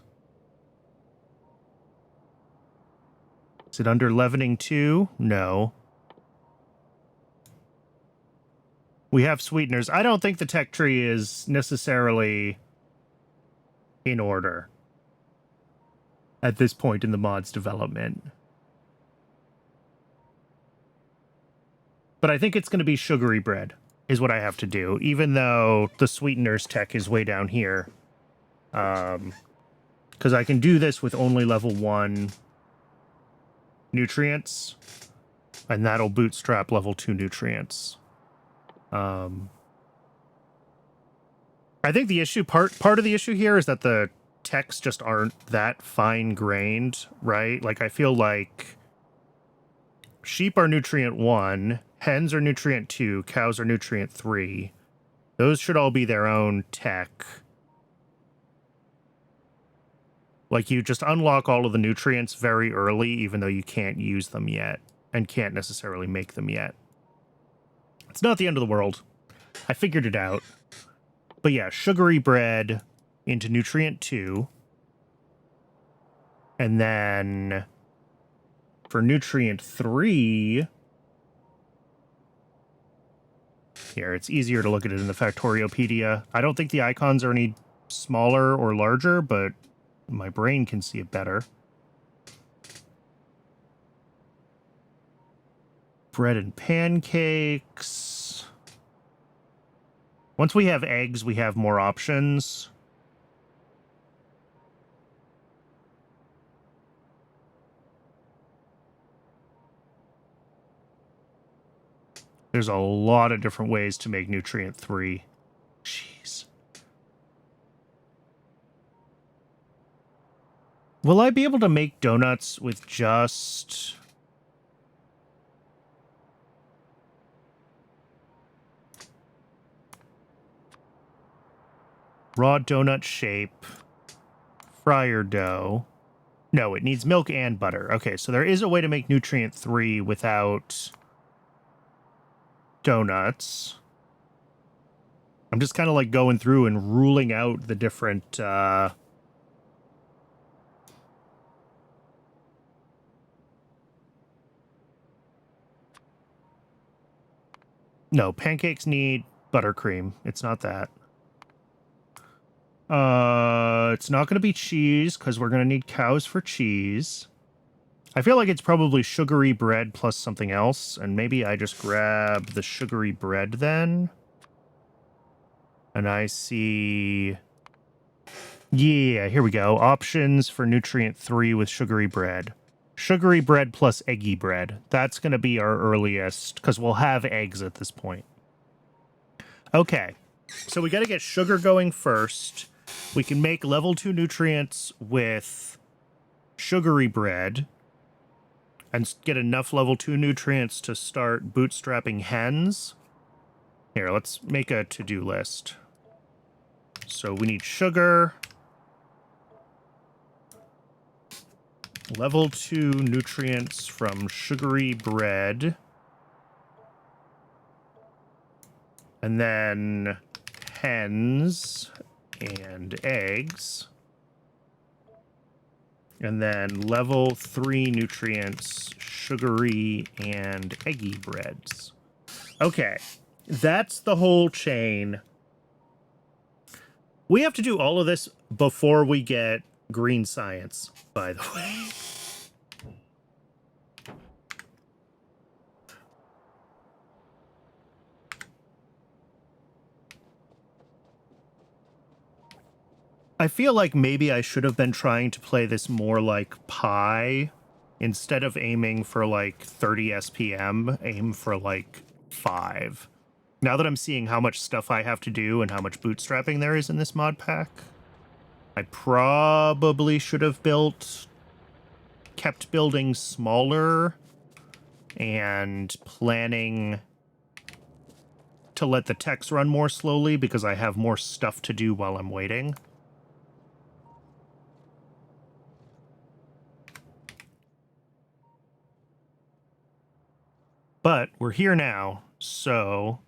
Is it under leavening 2? No. We have sweeteners. I don't think the tech tree is necessarily in order at this point in the mod's development. But I think it's going to be sugary bread is what I have to do, even though the sweeteners tech is way down here. Because I can do this with only level 1 nutrients, and that'll bootstrap level 2 nutrients. I think the issue, part of the issue here is that the techs just aren't that fine-grained, right? Like, I feel like sheep are nutrient 1, hens are nutrient 2, cows are nutrient 3. Those should all be their own tech. Like, you just unlock all of the nutrients very early, even though you can't use them yet, and can't necessarily make them yet. It's not the end of the world. I figured it out. But yeah, sugary bread into nutrient 2. And then for nutrient 3... Here, it's easier to look at it in the Factoriopedia. I don't think the icons are any smaller or larger, but my brain can see it better. Bread and pancakes. Once we have eggs, we have more options. There's a lot of different ways to make nutrient 3. Jeez. Will I be able to make donuts with just... raw donut shape, fryer dough? No, it needs milk and butter. Okay, so there is a way to make nutrient 3 without donuts. I'm just kind of like going through and ruling out the different... No, pancakes need buttercream. It's not that. It's not going to be cheese, because we're going to need cows for cheese. I feel like it's probably sugary bread plus something else, and maybe I just grab the sugary bread then. And I see... Yeah, here we go. Options for nutrient 3 with sugary bread. Sugary bread plus eggy bread. That's going to be our earliest, because we'll have eggs at this point. Okay, so we got to get sugar going first. We can make level 2 nutrients with sugary bread and get enough level 2 nutrients to start bootstrapping hens. Here, let's make a to-do list. So we need sugar, level 2 nutrients from sugary bread, and then hens and eggs, and then level 3 nutrients, sugary and eggy breads. Okay, that's the whole chain. We have to do all of this before we get green science, by the way. I feel like maybe I should have been trying to play this more like Pi. Instead of aiming for like 30 SPM, aim for like 5. Now that I'm seeing how much stuff I have to do and how much bootstrapping there is in this mod pack, I probably should have kept building smaller and planning to let the techs run more slowly because I have more stuff to do while I'm waiting. But we're here now, so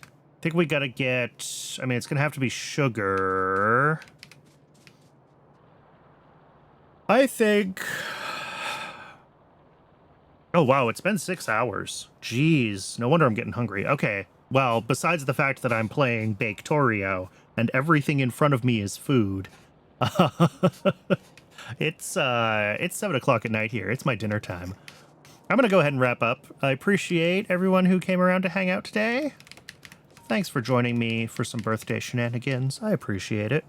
I think we gotta get... I mean, it's gonna have to be sugar. I think... Oh, wow, it's been 6 hours. Jeez, no wonder I'm getting hungry. Okay, well, besides the fact that I'm playing Baketorio and everything in front of me is food, it's 7 o'clock at night here. It's my dinner time. I'm going to go ahead and wrap up. I appreciate everyone who came around to hang out today. thanks for joining me for some birthday shenanigans. I appreciate it.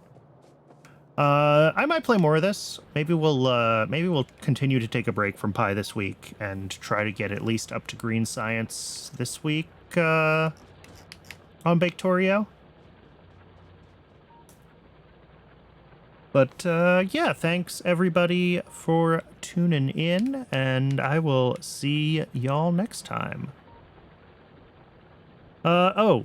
I might play more of this. Maybe we'll continue to take a break from Pi this week and try to get at least up to green science this week, on Baketorio. But, yeah, thanks everybody for tuning in, and I will see y'all next time. Oh,